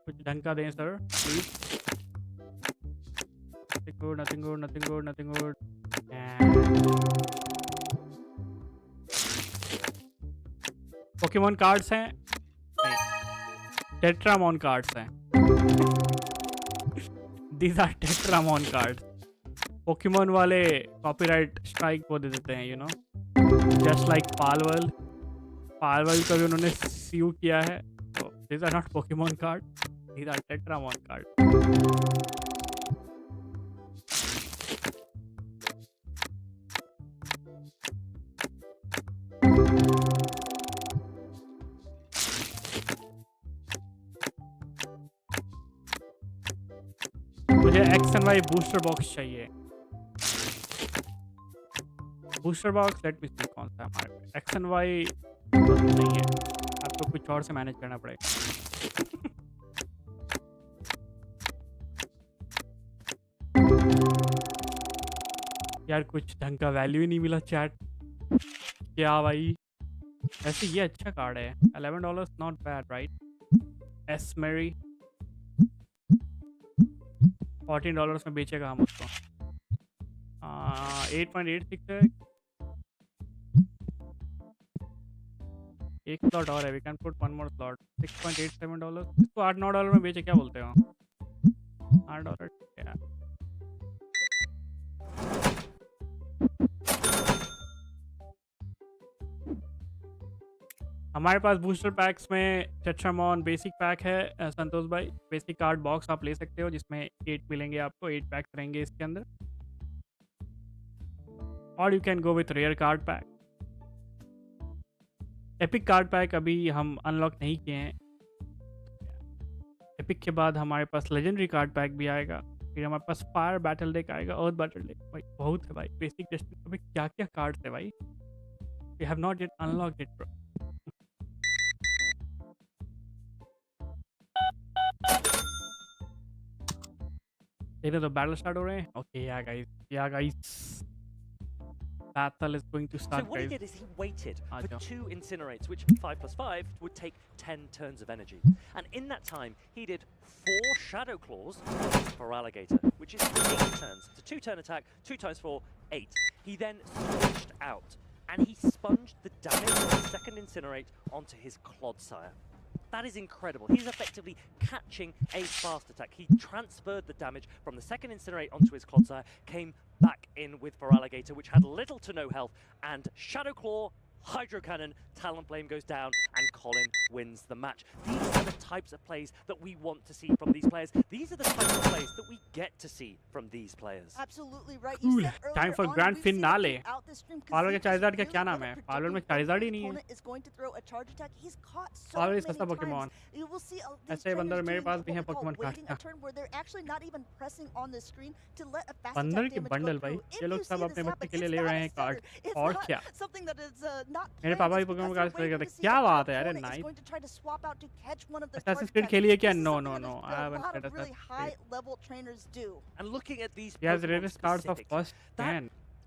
कुछ ढंग का दें sir please. Nothing good, nothing good, nothing good, nothing good. Pokemon cards हैं? नहीं, टेट्रामॉन कार्ड्स हैं। These are Tetramon cards. Pokemon वाले कॉपीराइट स्ट्राइक को दे देते हैं, you know, just like Palworld. Palworld को भी उन्होंने सीयू किया है। तो these are not Pokemon card, these are Tetramon card. मुझे X and Y booster box चाहिए। Booster box let me see कौन सा है हमारे पे। एक्स एंड वाई नहीं है, आपको कुछ और से मैनेज करना पड़ेगा। यार कुछ ढंग का वैल्यू ही नहीं मिला चैट। क्या भाई, वैसे ये अच्छा कार्ड है। $11 नॉट बैड राइट। एस मेरी $14 में बेचेगा हम उसको। 8.86 है। एक स्लॉट और है, we can put one more slot. $6.87। इसको $8-9 में बेचे, क्या बोलते हो? $8 ठीक है। हमारे पास बूस्टर पैक्स में टेट्रामॉन बेसिक पैक है संतोष भाई। बेसिक कार्ड बॉक्स आप ले सकते हो जिसमें 8 मिलेंगे आपको, 8 पैक्स रहेंगे इसके अंदर। और you can go with rare card pack. Epic card pack अभी हम अनलॉक नहीं किए हैं। एपिक के बाद हमारे पास लेजेंडरी कार्ड पैक भी आएगा, फिर हमारे पास फायर बैटल डेक आएगा, अर्थ बैटल डेक। भाई बहुत है भाई, बेसिक टेस्ट अभी क्या क्या कार्ड्स है भाई। We have not yet unlocked it bro. देखते तो बैटल स्टार्ट हो रहे हैं। ओके या guys battle is going to start, so what guys. he did is he waited for Aja. 2 incinerates, which 5+5 would take 10 turns of energy. And in that time, he did 4 Shadow Claws for Alligator, which is 8 turns. It's a 2-turn attack, 2 times 4, 8. He then switched out, and he sponged the damage of the second Incinerate onto his Clodsire. That is incredible. He's effectively catching a fast attack. He transferred the damage from the second Incinerate onto his Clodsire, came back in with for Alligator, which had little to no health, and Shadow Claw, Hydro Cannon, Talonflame goes down, and Colin wins the match. These are the types of plays that we want to see from these players. These are the types of plays that we get to see from these players. Absolutely right. Cool. You said earlier Time for on, grand we've seen him finale. throughout this stream, 'cause Parlor he के is Charizard का really क्या good नाम at है? predicting Parlor में when Charizard he the नहीं है। opponent is going to throw a charge attack. He's caught so Parlor many is सस्ता times. Pokemon। You will see these ऐसे बंदर trainers मेरे doing पास भी हैं what we call Pokemon waiting a cards। turn, where they're actually not even pressing on the screen to let a fast बंदर attack के damage go bundle भाई, through. ये If लोग you सब see अपने this बच्चे happen, के लिए it's ले not रहे a हैं stutter. कार्ड। It's और not क्या? something that is not मेरे planned, पापा भी it's Pokemon because cards they're खेल waiting रहे to थे। see क्या if बात the है? अरे opponent is nice. going to try to swap out to catch one of the Assassin's charge Creed attacks. खेली है क्या? This is No, something no, that no. is I a haven't lot played of really Assassin's Creed. high level trainers do. And looking at these He has Pokemon rarest cards of specifically, first that 10.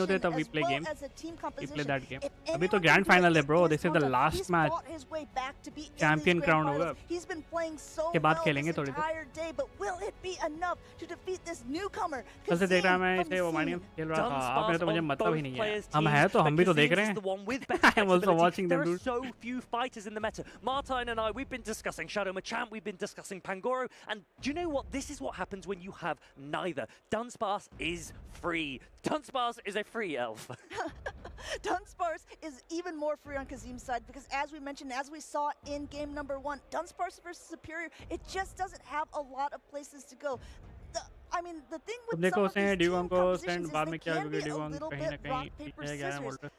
नहीं होते तब we as play well game. as a team We play composition. that game. If अभी तो anyone grand can do final it, है bro. it This is is the Tonton. last He's match. fought his way back to be in Champion these crown grand होगा. finals. He's been playing so के बाद well खेलेंगे this थोड़ी देर. entire day, but will it be enough to defeat this newcomer? कल से देख रहा मैं Kazim from इसे वो the मानिए scene. खेल रहा था. Dunsparce आपने तो मुझे on मतलब ही both नहीं है. players' हम teams, हैं तो but हम भी तो देख Kazim रहे is हैं. the one with better I am also flexibility. watching them, There are dude. so few fighters in the meta. Martine and I, we've been discussing Shadow Machamp, we've been discussing Pangoro, and do you know what? This is what happens when you have neither. Dunsparce is free. Dunsparce is a free elf. Dunsparce is even more free on Kazim's side because, as we mentioned, as we saw in game number 1, Dunsparce versus Superior, it just doesn't have a lot of places to go. I mean, the thing with देखो some of उसे these team Dugong को compositions send is बाद they में किया can क्योंकि be a Dugong little कहीं ना bit कहीं rock, paper, पीछे गया है scissors. Moltres.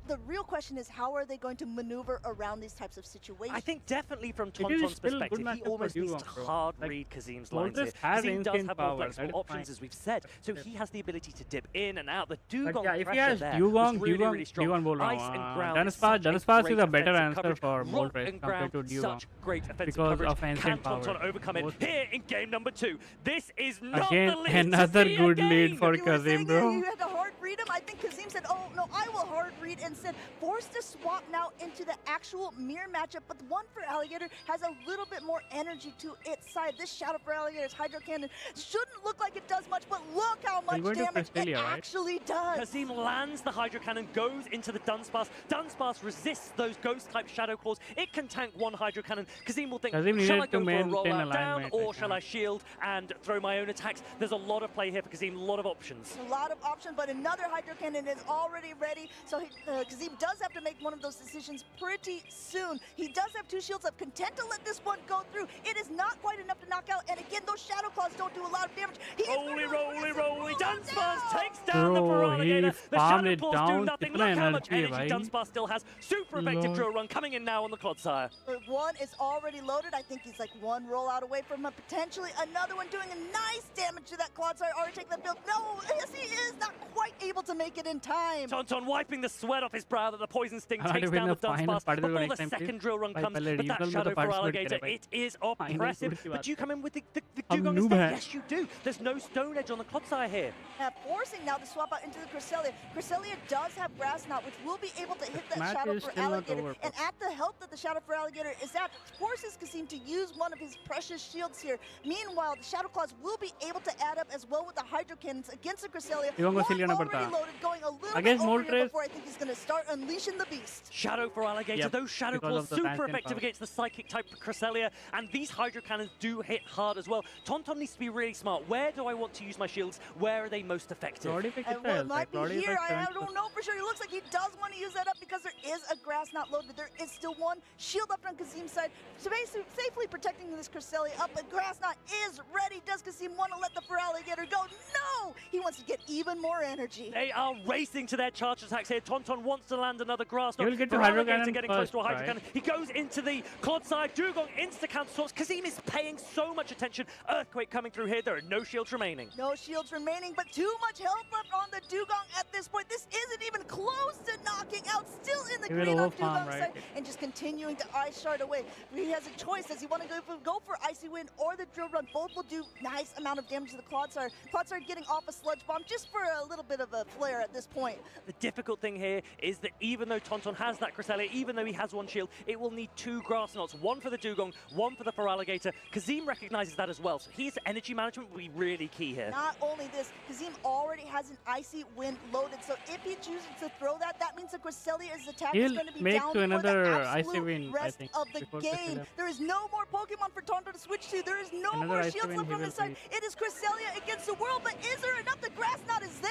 The real question is, how are they going to maneuver around these types of situations? I think definitely from It is Tonton's still good perspective, he matchup for almost needs Dugong, to bro. hard Like, read Kazim's lines here. Moltres has Kazim does instant have more power, flexible that is options, fine. as we've said, so he has the ability to dip in and out. The But Dugong yeah, if he pressure has there Dugong, was really strong. Dugong बोल रहा Ice and हूँ. ground is Dunsparce such is a better great answer offensive for coverage. Moltres Rock and compared to ground, Dugong. such great offensive Because coverage. of Can instant Tonton power. overcome it Most- here in game number 2? This is not Again, the lead another to see good again. lead for You were Kazim, saying bro. you had to hard read him. I think Kazim said, "Oh no, I will hard read," and said forced to swap now into the actual mirror matchup. But the one for Alligator has a little bit more energy to its side. This Shadow for Alligator's Hydro Cannon shouldn't look like it does much, but look how much going to damage it Crystalia, right? actually does. Kazim lands the Hydro Cannon, goes into the Dunsparce. Dunsparce resists those Ghost-type Shadow Claws. It can tank one Hydro Cannon. Kazim will think, Kazim shall I needed to go for a maintain rollout down, alignment, or I shall I think. shield and throw my own attacks? There's a lot of play here for Kazim, a lot of options. A lot of options, but another Hydro Cannon is already ready. So Kazim does have to make one of those decisions pretty soon. He does have 2 shields up, content to let this one go through. It is not quite enough to knock out, and again, those Shadow Claws don't do a lot of damage. He is going to aggressive Rolly. roll Dunsparce down. takes down the Bro, Feraligatr. he The farmed Shadow it Claws do down. nothing. Kitna Look how much energy है energy भाई. Dunsparce still has. Super effective Lord. drill run coming in now on the Clodsire. One is already loaded. I think he's like 1 rollout away from potentially another one doing a nice damage to that Clodsire. Already take that build. No, yes he is not quite able to make it in time. Tonton wiping the sweat off his brow that the Poison Sting I takes wanna down win the the final Dunsparce part of the before next the time, second please. drill run Bhai, comes. pehle But that regional में Shadow तो for participate Alligator, करे भाई. it is Final oppressive. की But बात do you come in with the हम Dugong noob instead? हैं. Yes, you do. There's no Stone Edge on the Clodsire here. Forcing now to swap out into the Cresselia. Cresselia does have Grass Knot, which will be able to hit that match Shadow is for still not Alligator. over, And at the health that the Shadow for Alligator is at, forces Kazim to use one of his precious shields here. Meanwhile, the Shadow Claws will be able to add up as well with the Hydro Cannons against the Cresselia. Dugong को One सीलियाना already पड़ता. loaded, going a little Against bit over here Moltres. before I think he's going to start unleashing the beast. Shadow for Alligator. Yep, Those Shadow because Claws of the super transient effective power. against the Psychic type Cresselia. And these Hydro Cannons do hit hard as well. Tonton needs to be really smart. Where do I want to use my shields? Where are they most effective? Lordy पे And कितना well, it health है? might be Lordy here. like I 70%. don't know for sure. It looks like he does want to use that up because there is a Grass Knot loaded. There is still one shield up on Kazim's side. So basically, safely protecting this Cresselia up. But Grass Knot is ready. Does Kazim want to let the Feraligatr go? No! He wants to get even more energy. They are racing to their charge attacks here. Tonton wants to land another grass He knot. will get to Feraligatr Hydro Cannon getting close first, to a Hydro right? Cannon. He goes into the Clodsire. Dugong insta counter swaps. Kazim is paying so much attention. Earthquake coming through here. There are no shields remaining. No shields remaining, but too much health left on the Dugong at this point. This isn't even close to knocking out. Still in the He will green on overfarm, Dugong's right? side, and just continuing to Ice Shard away. He has a choice. Does he want to go for Icy Wind or the Drill Run? Both will do nice amount of damage to the Clodsire. Clodsire getting off a Sludge Bomb just for a little bit of a flare at this point. The difficult thing here is that even though Tonton has that Cresselia, even though he has one shield, it will need 2 grass knots. One for the Dugong, one for the Feraligatr. Kazim recognizes that as well. So his energy management will be really key here. Not only this, Kazim already has an Icy Wind loaded, so if he chooses to throw that, that means the Cresselia's attack is He'll going to be make down to for another the Icy absolute Wind, I rest think, of the before game. Cresselia. There is no more Pokemon for Tonto to switch to. There is no Another more Icy shields Wind left he on will his side. see. It is Cresselia against the world, but is there enough? The Grass Knot is there.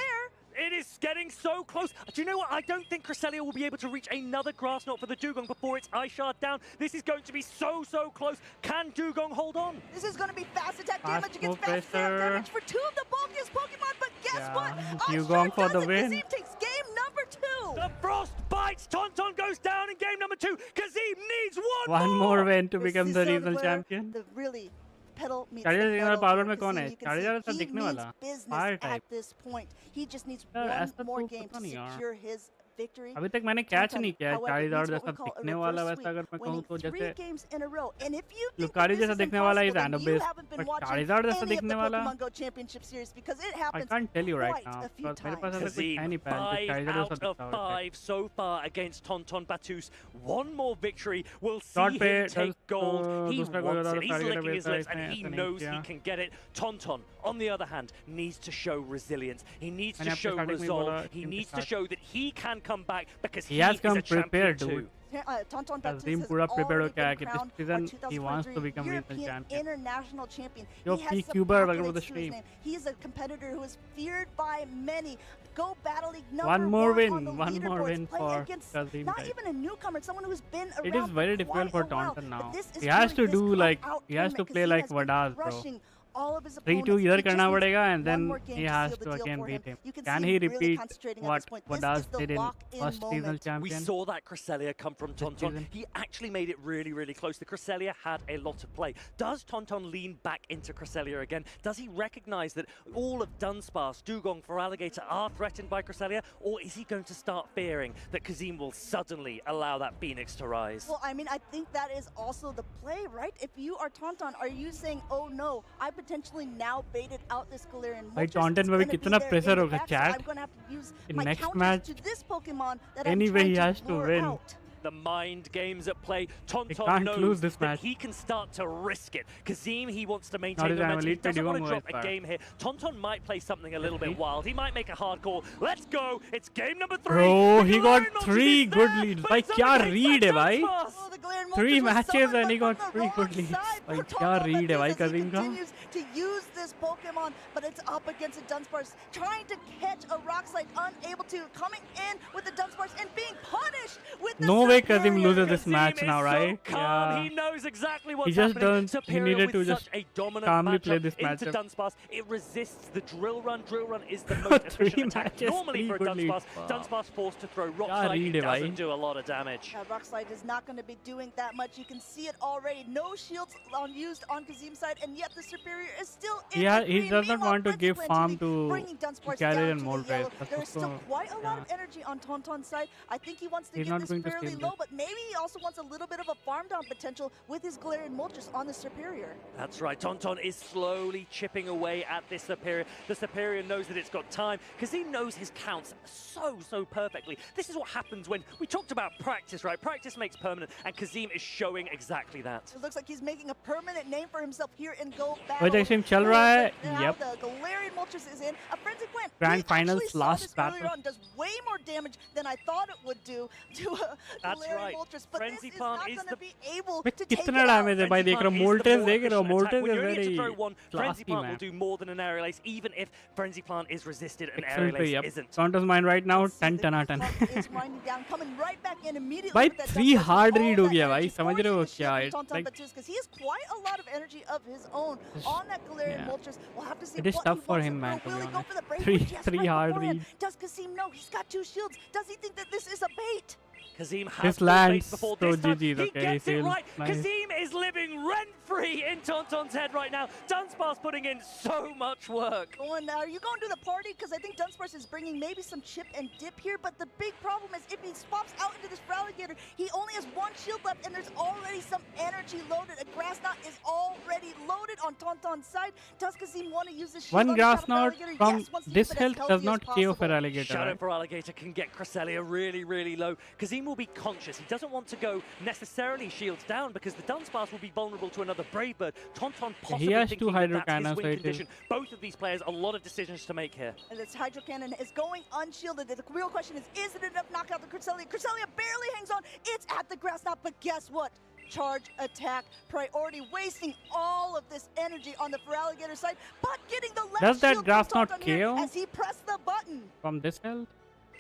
It is getting so close. Do you know what? I don't think Cresselia will be able to reach another grass knot for the Dugong before it's Ice Shard down. This is going to be so close. Can Dugong hold on? This is going to be fast attack Fast damage against move fast attack pressure. damage for 2 of the bulkiest Pokemon, but guess Yeah, what? Dugong for the does it. win. Kazim takes game number 2. The Frost bites. Tonton goes down in game number 2. Kazim needs One more win to This become is the sort of regional where champion. The really pedal meets Charizard the के metal power here, में कौन Kazim. है? You can Charizard see तो he दिखने means वाला. business Fire at type. this point. He just needs यार, one ऐसा more तो game पता to नहीं यार. secure his victory. अभी तक मैंने कैच Tonton, नहीं किया है however, चारीदार needs what जैसा we call a दिखने वाला reverse वैसा अगर मैं sweep, कहूँ winning तो 3 जैसे games in a row. And if you think लुकारी that जैसा this is दिखने वाला is impossible, then you Anubis, haven't been but watching चारीदार जैसा any of the दिखने वाला Pokemon Go Championship Series because it I happens can't tell you right quite now a few because मेरे पास times. ऐसा कुछ है Kazim, नहीं pan तो 5 चारीदार जैसा out of दिखता है 5 so far against Tonton Batus. One more victory will see Dot him पे take gold. He दूसरा कोई wants ज़्यादा it. He's target licking his बेचता है lips and इसने he ऐसा नहीं knows he किया. can get it. Tonton, on the other hand, needs to show resilience. He needs मैंने to आपको show starting में ही resolve. बोला He team के needs to साथ. show that he can come back because He he has is come a champion prepared, too. dude. Tauntaun Battus Kazim has पूरा prepared already होके आया been कि this crowned our season he wants to 2023 become regional European champion. international champion. Yo, He has peak some Cuber, welcome to accolades the to his stream. name. He is a competitor who is feared by many. Go Battle League number One more on win, the one more leaderboards, win playing for against Kazim, not guys. even a newcomer, someone who's been around It is very for difficult quite for a while. Tauntaun But now. this is He has during to this do like cup-out he has to tournament. play Kazim like has been Vadaz, bro. crushing all of his 3-2 opponents. इधर He just करना needs पड़ेगा and one then more game he to has seal the to deal again for beat him. him. You can Can see he him really repeat concentrating at what this point. This Vadaz is the did in lock-in first seasonal moment. We champion? saw that Cresselia come from Tauntaun. season. He actually made it really, really close. The Cresselia had a lot of play. Does Tauntaun lean back into Cresselia again? Does he recognize that all of Dunsparce, Dugong, for Alligator are threatened by Cresselia? Or is he going to start fearing that Kazim will suddenly allow that Phoenix to rise? Well, I mean, I think that is also the play, right? If you are Tauntaun, are you saying, oh no, I potentially now baited out this Galarian भाई Moltres, Tauntaun it's में भी gonna be कितना there in pressure the होगा, back, so chat? I'm gonna have to use In my next counters match, to this Pokemon that anyway, I'm he trying has to to lure win. out. The mind games at play. Tauntaun can't knows lose this that match. he can start to risk it. Kazim, he wants to Not maintain his momentum. He lead by doesn't want to Dugong drop was a far. game here. Tauntaun might play something a little bit lead? wild. He might make a hard call. Let's go. It's game number 3. Bro, The he Galarian got Moltres 3 is good there, leads. but भाई it's क्या up against read है भाई? Dunsparce. Oh, the Galarian Moltres 3 was matches summoned, and he but got from 3 the good wrong leads. side भाई for क्या Tauntaun read है भाई Battus as he Kazim का? continues to use this Pokemon, but it's up against a Dunsparce, trying to catch a Rock Slide, unable to, coming in with the Dunsparce and being punished with the No way Kazim Superior. loses this Kazim match is now, so right? calm. Yeah. He knows exactly what's He just happening. he Superior needed with to such just a dominant calmly play matchup this into matchup. Dunsparce. It resists the drill run. Drill run is the most 3 efficient attack matches, normally 3 for a good leads. Dunsparce. Dunsparce forced to throw Rock क्या Slide. read It है भाई? doesn't do a lot of damage. Rock Slide is not going to be doing that much. You can see it already. No shields used on Kazim's side, and yet the Superior is still in the He green. does not Meanwhile, want to give Frenzy farm Planchini to bringing Dunsparce Galarian down to the Moltres. yellow. That's There is still also- quite a lot of yeah. energy on Tauntaun's side. I think he wants to He's get not this going to fairly steal low, this. but maybe he also wants a little bit of a farm down potential with his Galarian Moltres on the Superior. That's right. Tauntaun is slowly chipping away at this Superior. The Superior knows that it's got time because he knows his counts so perfectly. This is what happens when we talked about practice, right? Practice makes permanent, and Kazim is showing exactly that. It looks like he's making a permanent name for himself here in Go वही Battle. देखिए चल रहा है. Now Yep. the Galarian Moltres is in. A Frenzy Plant. Grand we finals, actually saw last this earlier battle. on, does way more damage than I thought it would do to a That's Galarian right. Moltres. But Frenzy this is Plant not is going the- to be able भाई to take it कितना out. Damage है भाई Frenzy देख रहे हो Plant is the मोल्टेस more देख रहे हो efficient attack. मोल्टेस When is you only very need to throw one, Frenzy classy Plant will man. do more than an Aerial Ace, even if Frenzy Plant is resisted and Excellent play, Aerial yep. Ace isn't. Tauntaun's mine right now See 10 the 10 out of 10. clock is winding down, coming right back in immediately भाई with that 3 Dunsparce hard with all read हो that गया energy, भाई समझ रहे हो forcing the क्या shield it's from Tauntaun like Battus, 'cause he has quite a lot of energy of his own on that Galarian yeah. Moltres. We'll have to see It is what tough he for wants him, to man, throw. to Will be he go honest. for the break? Three- Yes, three right hard beforehand. read. Does Kazim know he's got 2 shields? Does he think that this is a bait? Kazim has This full lands, base before so this time. GG's, He okay, gets it he'll right. nice. Kazim is living rent-free in Tauntaun's head right now. Dunsparce putting in so much work. Are you going to the party? Because I think Dunsparce is bringing maybe some chip and dip here, but the big problem is if he swaps out into this Feraligatr, he only has 1 shield left, and there's already some energy loaded. A Grass Knot is already loaded on Tauntaun's side. Does Kazim want to use this shield One on Grass Shadow Knot Feraligatr? from Yes, wants to this keep it as health does healthy not as KO possible. Feraligatr, Shadow right? for Alligator can get Cresselia really low. Kazim will be conscious. He doesn't want to go necessarily shields down because the Dunsparce will be vulnerable to another Brave Bird. Tauntaun possibly has thinking two that Hydro that's his Cannons, win so it is- condition. Both of these players, a lot of decisions to make here. And this Hydro Cannon is going unshielded. The real question is it enough to knock out the Cresselia? Cresselia barely hangs on. It's at the Grass Knot, but guess what? Charge attack priority, wasting all of this energy on the Feraligatr side, but getting the last Does that shield Grass from Knot Tauntaun here KO? as he pressed the button. From this health?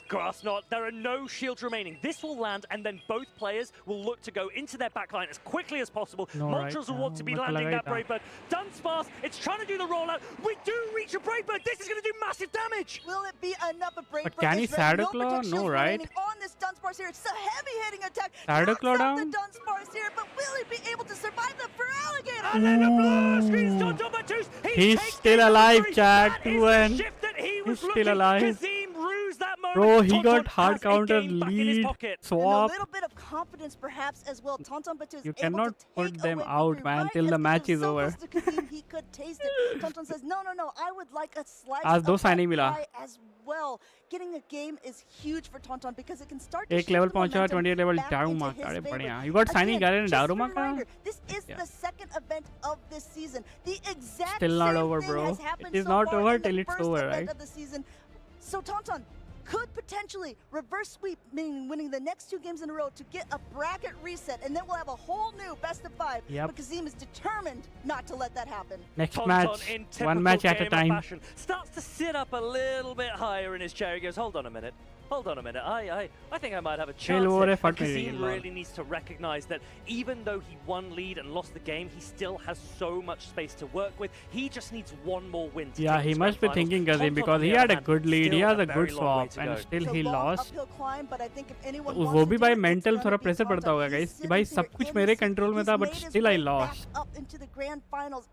Grass Knot, there are no shields remaining. This will land, and then both players will look to go into their backline as quickly as possible. No, Moltres right will want to be now, landing that Makalagaita. Brave Bird. Dunsparce, it's trying to do the rollout. We do reach a Brave Bird. This is going to do massive damage. Will it be enough of Brave But Bird can he is ready. Shadow No Claw? protect No, shields right? remaining on this Dunsparce here. It's a heavy hitting attack. Shadow Knocks Claw out down? the Dunsparce here, but will he be able to survive the Feraligatr? And then the blue screen Tauntaun Battus. He's takes still game alive, number 3. chat. That is 2-1. the shift that he was He's looking. still alive. Kazim rused that moment. Bro, he Tauntaun got hard has a counter game back in his lead, pocket. And a swap. little bit of confidence perhaps as well. Tauntaun Battus You is able cannot to put take them away out, victory man, right till as the he match was is so over. close to Kazim, he could taste it. Tauntaun says, no, I would like a slice आज दो of that signing मिला. pie as well. Getting a game is huge for Tauntaun because it can start to एक shift level the पहुंचा momentum 28 level back Daruma into का his अरे favor. बढ़िया. You got signing Again, Garen and just a Daruma का? reminder, this is Yeah. the second event of this season. The exact Still not same over, thing bro. has happened It is so not far over in the till it's first over, event right? of the season. So Tauntaun, could potentially reverse sweep, meaning winning the next 2 games in a row to get a bracket reset, and then we'll have a whole new best of 5. Yep. But Kazim is determined not to let that happen. Next Tonton match, in one match at a typical game time. of fashion starts to sit up a little bit higher in his chair. He goes, hold on a minute. Hold on a minute. I think I might have a chance. over Here. है, फट And नहीं रही Kazim है, really needs to recognize that even though he won lead and lost the game, he still has so much space to work with. He just needs one more win. To Yeah, take he this must be grand thinking finals. Kazim Tonton, because on he the had other a hand, good lead, he still has a very good long way swap, to and go. still It's a he long lost. uphill climb, but I think if anyone वो wants भी to भाई do it, it's mental gonna थोड़ा be pressure पड़ता Tonton. होगा He's guys कि sitting भाई here सब कुछ in मेरे his seat. कंट्रोल में He's था made but his still I way back lost. up into the grand finals.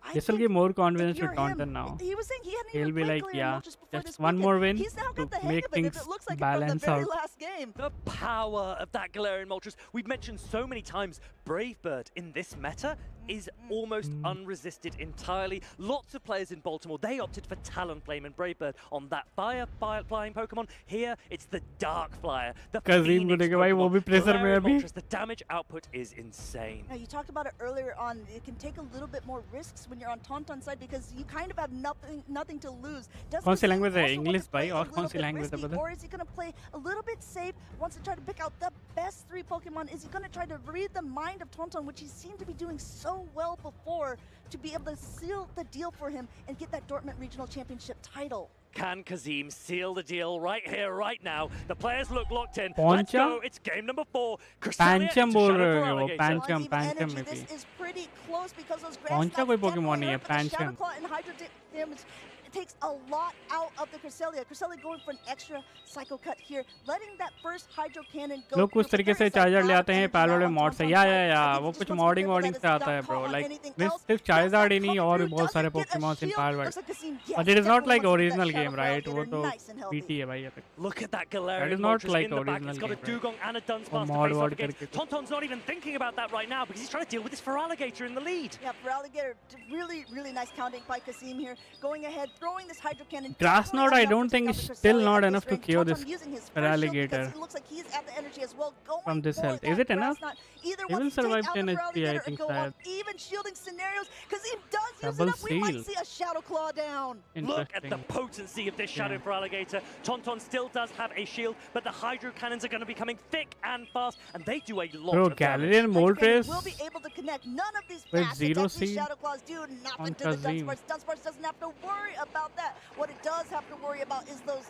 I This will think give more if confidence to you're Taunton him, now. He was saying he hadn't He'll even be played like, Galarian yeah, Moltres before just this one weekend. more win He's now to got the hang make of it, if things it looks like it from the balance very out. last game. The power of that Galarian Moltres. We've mentioned so many times, Brave Bird in this meta is almost unresisted entirely. Lots of players in Baltimore, they opted for Talonflame and Brave Bird on that flying Pokemon. Here, it's the Dark Flyer, the Kazim Phoenix को देखे भाई वो भी Pokemon. Pressure में Galarian अभी. Moltres, the damage output is insane. Now, you talked about it earlier on. It can take a little bit more risks when you're on Tauntaun's side because you kind of have nothing to lose. Does कौन सी Kazim language है? also want English to play भाई, a और little कौन सी bit language है risky, पता? or is he going to play a little bit safe? Wants to try to pick out the best 3 Pokemon? Is he going to try to read the mind of Tauntaun, which he seemed to be doing so well before, to be able to seal the deal for him and get that Dortmund Regional Championship title? Can Kazim seal the deal right here, right now? The players look locked in. Poncha? Let's go. It's game number 4. Cresselia Pancham into बोल Shadow रहे for हो वो Alligator. Pancham Well, even Pancham energy, maybe. this is pretty close because those grass Poncha knocks कोई Pokemon definitely नहीं है, hurt, but the Shadow Pancham. Claw and Hydro damage, it takes a lot out of the Cresselia. Cresselia going for an extra Psycho Cut here, letting that first Hydro Cannon go लोग through, कुछ but तरीके there से is a charger lot ले of आते हैं energy पैल now वाले on mod से Tauntaun's या side. या I या think वो he कुछ just wants to be modding careful that से it's आता है not bro caught on like anything this else. सिर्फ Does चार्जर ही that नहीं come और भी through? बहुत Does सारे it get a Pokémons in shield? Pal Looks like Kazim, yes, but it is not definitely like wants to get that original Shadow game Claw right वो Alligator तो nice and healthy. PT है भाई ये तक Look at that That Galarian is not Moltres like in the back. original It's got a game, right? Dugong and a Dunsparce to mod face off word against. करके कुछ. Tauntaun's not even thinking about that right now because he's trying to deal with this for Alligator in the lead. Yeah, for Alligator, really, really nice counting by Kazim here. Going ahead, throwing this Hydro Cannon. Grass definitely Knot, I enough don't to think take it's out the still Cresselia not at enough to range. KO Tauntaun this using his for first shield Alligator. because it looks like he's at the energy as well. Going From this for health. that Is it Grass enough? Knot. Either He wants will to take survive out 10 the HP, I Alligator or think, go on शायद. even shielding scenarios. Kazim does use Double it up. We might seal. see a Shadow Claw down. Look at the Interesting. potency of this Shadow Yeah. for Alligator. Tauntaun still does have a shield, but the Hydro Cannons are going to be coming thick and fast, and they do a lot Bro, of damage. Galarian Hydro Cannon Moltres will be able to connect. None of these with fast zero attacks these seed Shadow Claws do nothing on to the Kazim. Dunsparce. Dunsparce doesn't have to worry about that. What it does have to worry about is those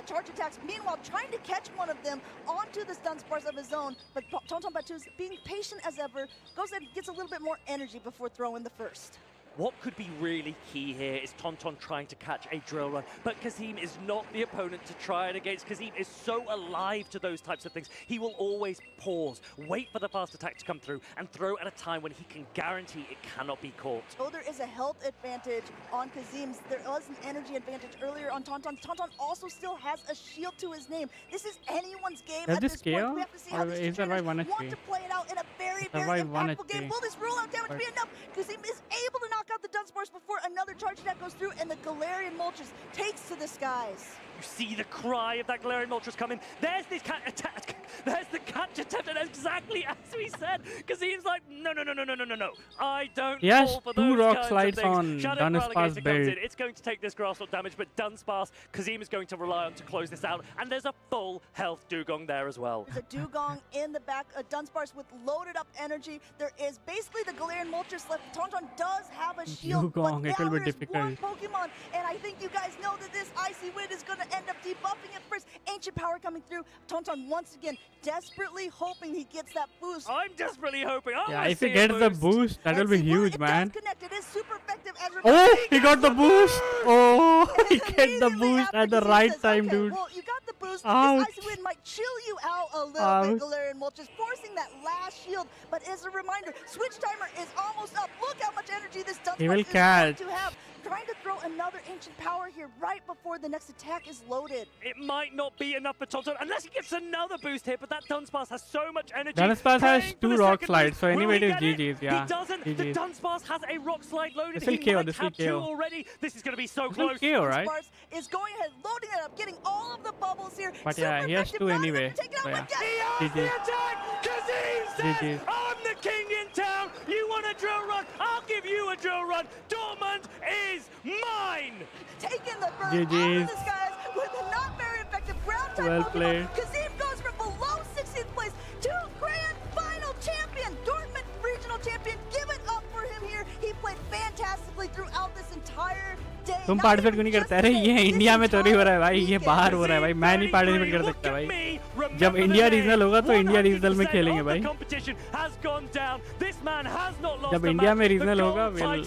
charge attacks. Meanwhile, trying to catch one of them onto this Dunsparce of his own, but Tauntaun Batu's being patient as ever, goes and gets a little bit more energy before throwing the first. What could be really key here is Tauntaun trying to catch a drill run, but Kazim is not the opponent to try it against. Kazim is so alive to those types of things. He will always pause, wait for the fast attack to come through, and throw at a time when he can guarantee it cannot be caught. Though there is a health advantage on Kazim's, there was an energy advantage earlier on Tauntaun. Tauntaun also still has a shield to his name. This is anyone's game Does at this this point. KO? We have to see how Or these is two that by trainers 1 want HP? to play it out in a very, very Survive 1 impactful game. HP. Will this rule out damage be enough? Kazim is able to knock out the Dunsparce before another charge attack goes through, and the Galarian Moltres takes to the skies. You see the cry of that Galarian Moltres coming. There's this cat attack. There's the catch attempt, and exactly as we said, Kazim's like, no. I don't Yes, fall for 2 those rock kinds slides of things. on Shadow Dunsparce for Alligator comes in. build. It's going to take this grass knot damage, but Dunsparce, Kazim is going to rely on to close this out, and there's a full health Dugong there as well. There's a Dugong in the back, a Dunsparce with loaded up energy. There is basically the Galarian Moltres left. Tauntaun does have a shield, Dugong, but it now will be there's one difficult. Pokemon, and I think you guys know that this Icy Wind is going to end up debuffing it first. Ancient Power coming through. Tauntaun once again desperately hoping he gets that boost. I'm desperately hoping. I Yeah, wanna if he see a gets the boost. boost, that will Let's be see, well, huge, it man. does connect. It is super effective as Oh, he got the boost! Oh, he And get the immediately boost after at the Kazim right says, time, okay, dude. Well, you got the boost. Ouch. This Icy Wind might chill you out a little Ouch. bit, Galarian Moltres, forcing that last shield. But as a reminder, switch timer is almost up. Look how much energy this Dunsparce He will is going catch. to have. Trying to throw another Ancient Power here right before the next attack is loaded. It might not be enough for Tauntaun unless he gets another boost here, but that Dunsparce has so much energy. Dunsparce has Praying for 2 the rock second slides, boost. so Will anyway he it is get GG's, yeah. He doesn't. The GG's. Dunsparce has a rock slide loaded. This will He KO, might this will have 2 KO. already. This is going to be so This will close. KO, right? Dunsparce is going ahead, loading it up, getting all of the bubbles here. But Super yeah, he has effective, 2 not enough anyway. to take it out, So but yeah. yes! He has the GG. attack! Kazim says, GG. I'm the king in town. You want a drill run? I'll give you a drill run. Dortmund is mine. Taking the bird out GG's. of the skies with a not very effective Well Pokemon. played. Kazim goes from below 16th place to grand final champion. Dortmund regional champion. Give it up for him here. He played fantastically throughout this entire day. तुम Not participate even क्यों नहीं just करते? अरे today, ये this India में तो नहीं हो रहा है भाई, ये weekend. बाहर हो रहा है भाई, मैं नहीं पार्टिसिपेट कर सकता भाई। जब इंडिया रीजनल होगा तो इंडिया रीजनल में खेलेंगे भाई। जब इंडिया में रीजनल होगा will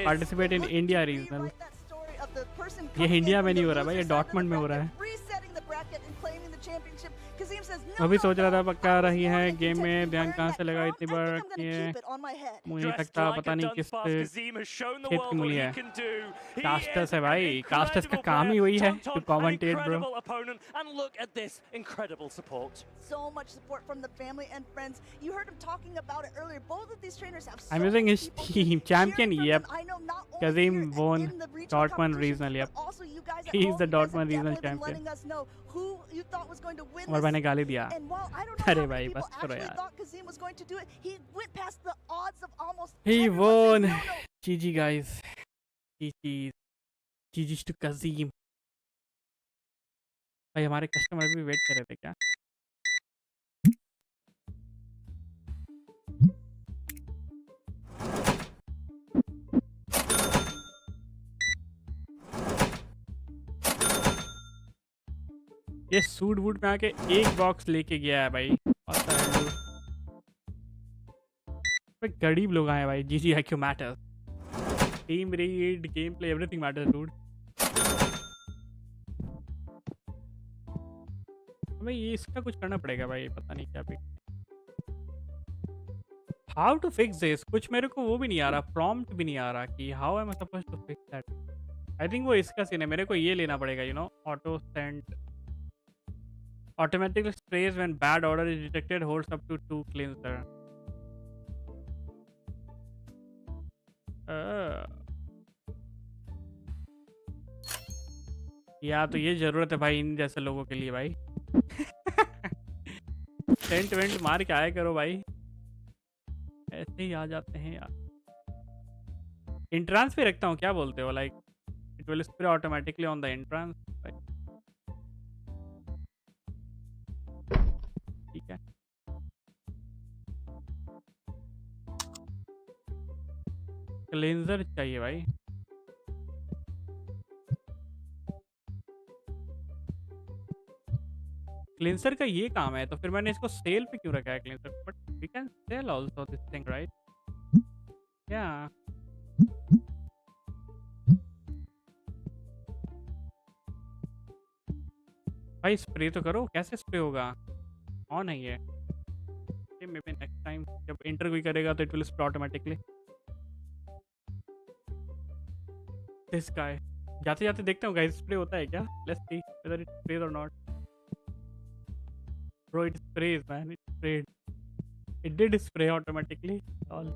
participate in India regional. ये इंडिया में नहीं हो रहा भाई, ये डॉर्टमंड में हो रहा है। अभी सोच रहा था पक्का रही है गेम में, ध्यान कहाँ से लगा इतनी बार रखी है, मुझे नहीं लगता, पता नहीं किस खेत की मूली है। कास्टस है भाई, कास्टस का काम ही वही है to commentate bro. So much support from the family and friends. You heard him talking about it earlier. Both of these trainers have so I'm using his many people team. Champion, cheering for yep. them. I know not only Kazim here won in the regional Dortmund competition, regional, yep. but also you guys at He's home, the you guys have Dortmund regional definitely been champion. letting us know who you thought was going to win और this. मैंने गाली दिया। And while I don't know अरे how भाई, many people बस करो actually यार। thought Kazim was going to do it, he went past the odds of almost He everyone saying, won. no, no. GG guys. GG's to Kazim। भाई हमारे customer भी wait कर रहे थे क्या? ये सूट वूट में आके एक बॉक्स लेके गया है भाई। गरीब लोग आए भाई। जीजी IQ matters, team read, game play, everything matters dude. हमें ये इसका कुछ करना पड़ेगा भाई, पता नहीं क्या भी। हाउ टू फिक्स दिस, कुछ मेरे को वो भी नहीं आ रहा, प्रॉम्प्ट भी नहीं आ रहा कि how am I supposed to fix that. I think वो इसका सीन है, मेरे को ये लेना पड़ेगा, you know, auto send automatically sprays when bad odor is detected, holds up to 2 cleanser. या तो ये जरूरत है भाई इन जैसे लोगों के लिए भाई। टेंट वेंट मार के आया करो भाई, ऐसे ही आ जाते हैं यार। इंट्रांस पे रखता हूँ, क्या बोलते हो? Like it will spray automatically on the entrance. ठीक है, क्लेंजर चाहिए भाई। क्लेंसर का ये काम है, तो फिर मैंने इसको सेल पे क्यों रखा है cleanser? But we can sell also this thing right? या भाई स्प्रे तो करो, कैसे स्प्रे होगा? ऑन है ये। मे बी नेक्स्ट टाइम जब इंटर कोई करेगा तो it will spray automatically. This guy, जाते जाते देखता हूँ गाइस स्प्रे होता है क्या? Let's see whether it sprays और not. Bro it sprays man, it spread, it did spray automatically all.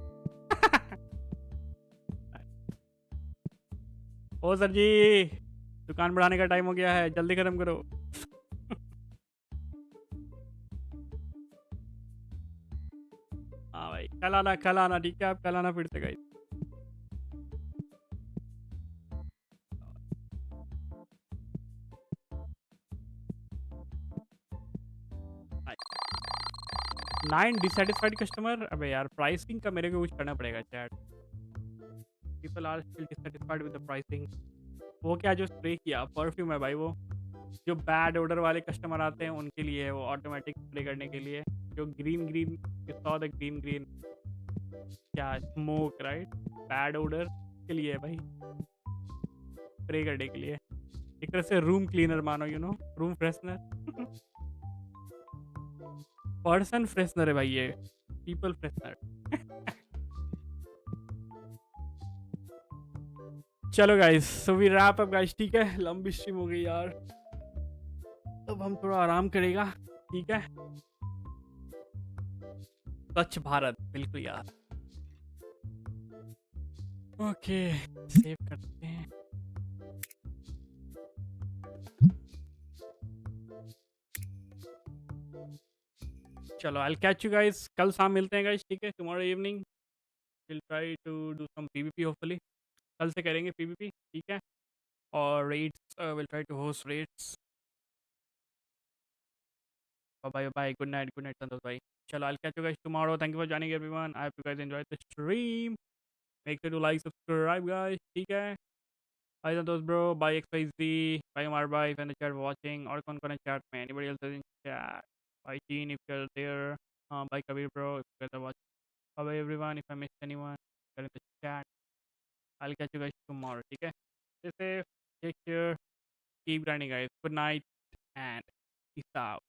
ओ सर जी, दुकान बढ़ाने का टाइम हो गया है, जल्दी खत्म करो। हाँ भाई, कल आना ठीक है, आप कल आना फिर से गाइस। Nine dissatisfied customer. अबे यार प्राइसिंग का मेरे को कुछ करना पड़ेगा chat. People are still dissatisfied with the pricing. वो क्या जो स्प्रे किया परफ्यूम है भाई, वो जो बैड ऑर्डर वाले कस्टमर आते हैं उनके लिए है वो, ऑटोमेटिक स्प्रे करने के लिए। जो green green, you saw the green green, क्या स्मोक राइट, बैड ऑर्डर के लिए है भाई, स्प्रे करने के लिए। एक तरह से रूम क्लीनर मानो, you know, room freshener. Person freshener है भाई ये, पीपल फ्रेशनर। चलो guys, so we wrap up guys, ठीक है, लंबी स्ट्रीम हो गई यार, अब हम थोड़ा आराम करेगा, ठीक है। स्वच्छ भारत, बिल्कुल यार। ओके, सेव करते हैं। चलो I will catch you guys, कल शाम मिलते हैं गाइस, ठीक है। Tomorrow evening will try to do some PVP, hopefully कल से करेंगे पीवीपी, ठीक है। और raids will try to host raids. Bye bye. Good night, Santosh bhai. Chalo, I'll catch you guys tomorrow. Thank you for joining, everyone. I hope you guys enjoyed the stream. Make sure to like, subscribe, guys. ठीक है? Bye Santosh bro. Bye XYZ. Bye Amar bhai. If in the chat watching or on chat में. Anybody else is in chat? Bye Gene if you're there. Bye Kabir bro if you guys are watching. Bye bye everyone. If I missed anyone, you're in the chat. I'll catch you guys tomorrow. ठीक है? Stay safe. Take care. Keep grinding, guys. Good night and peace out.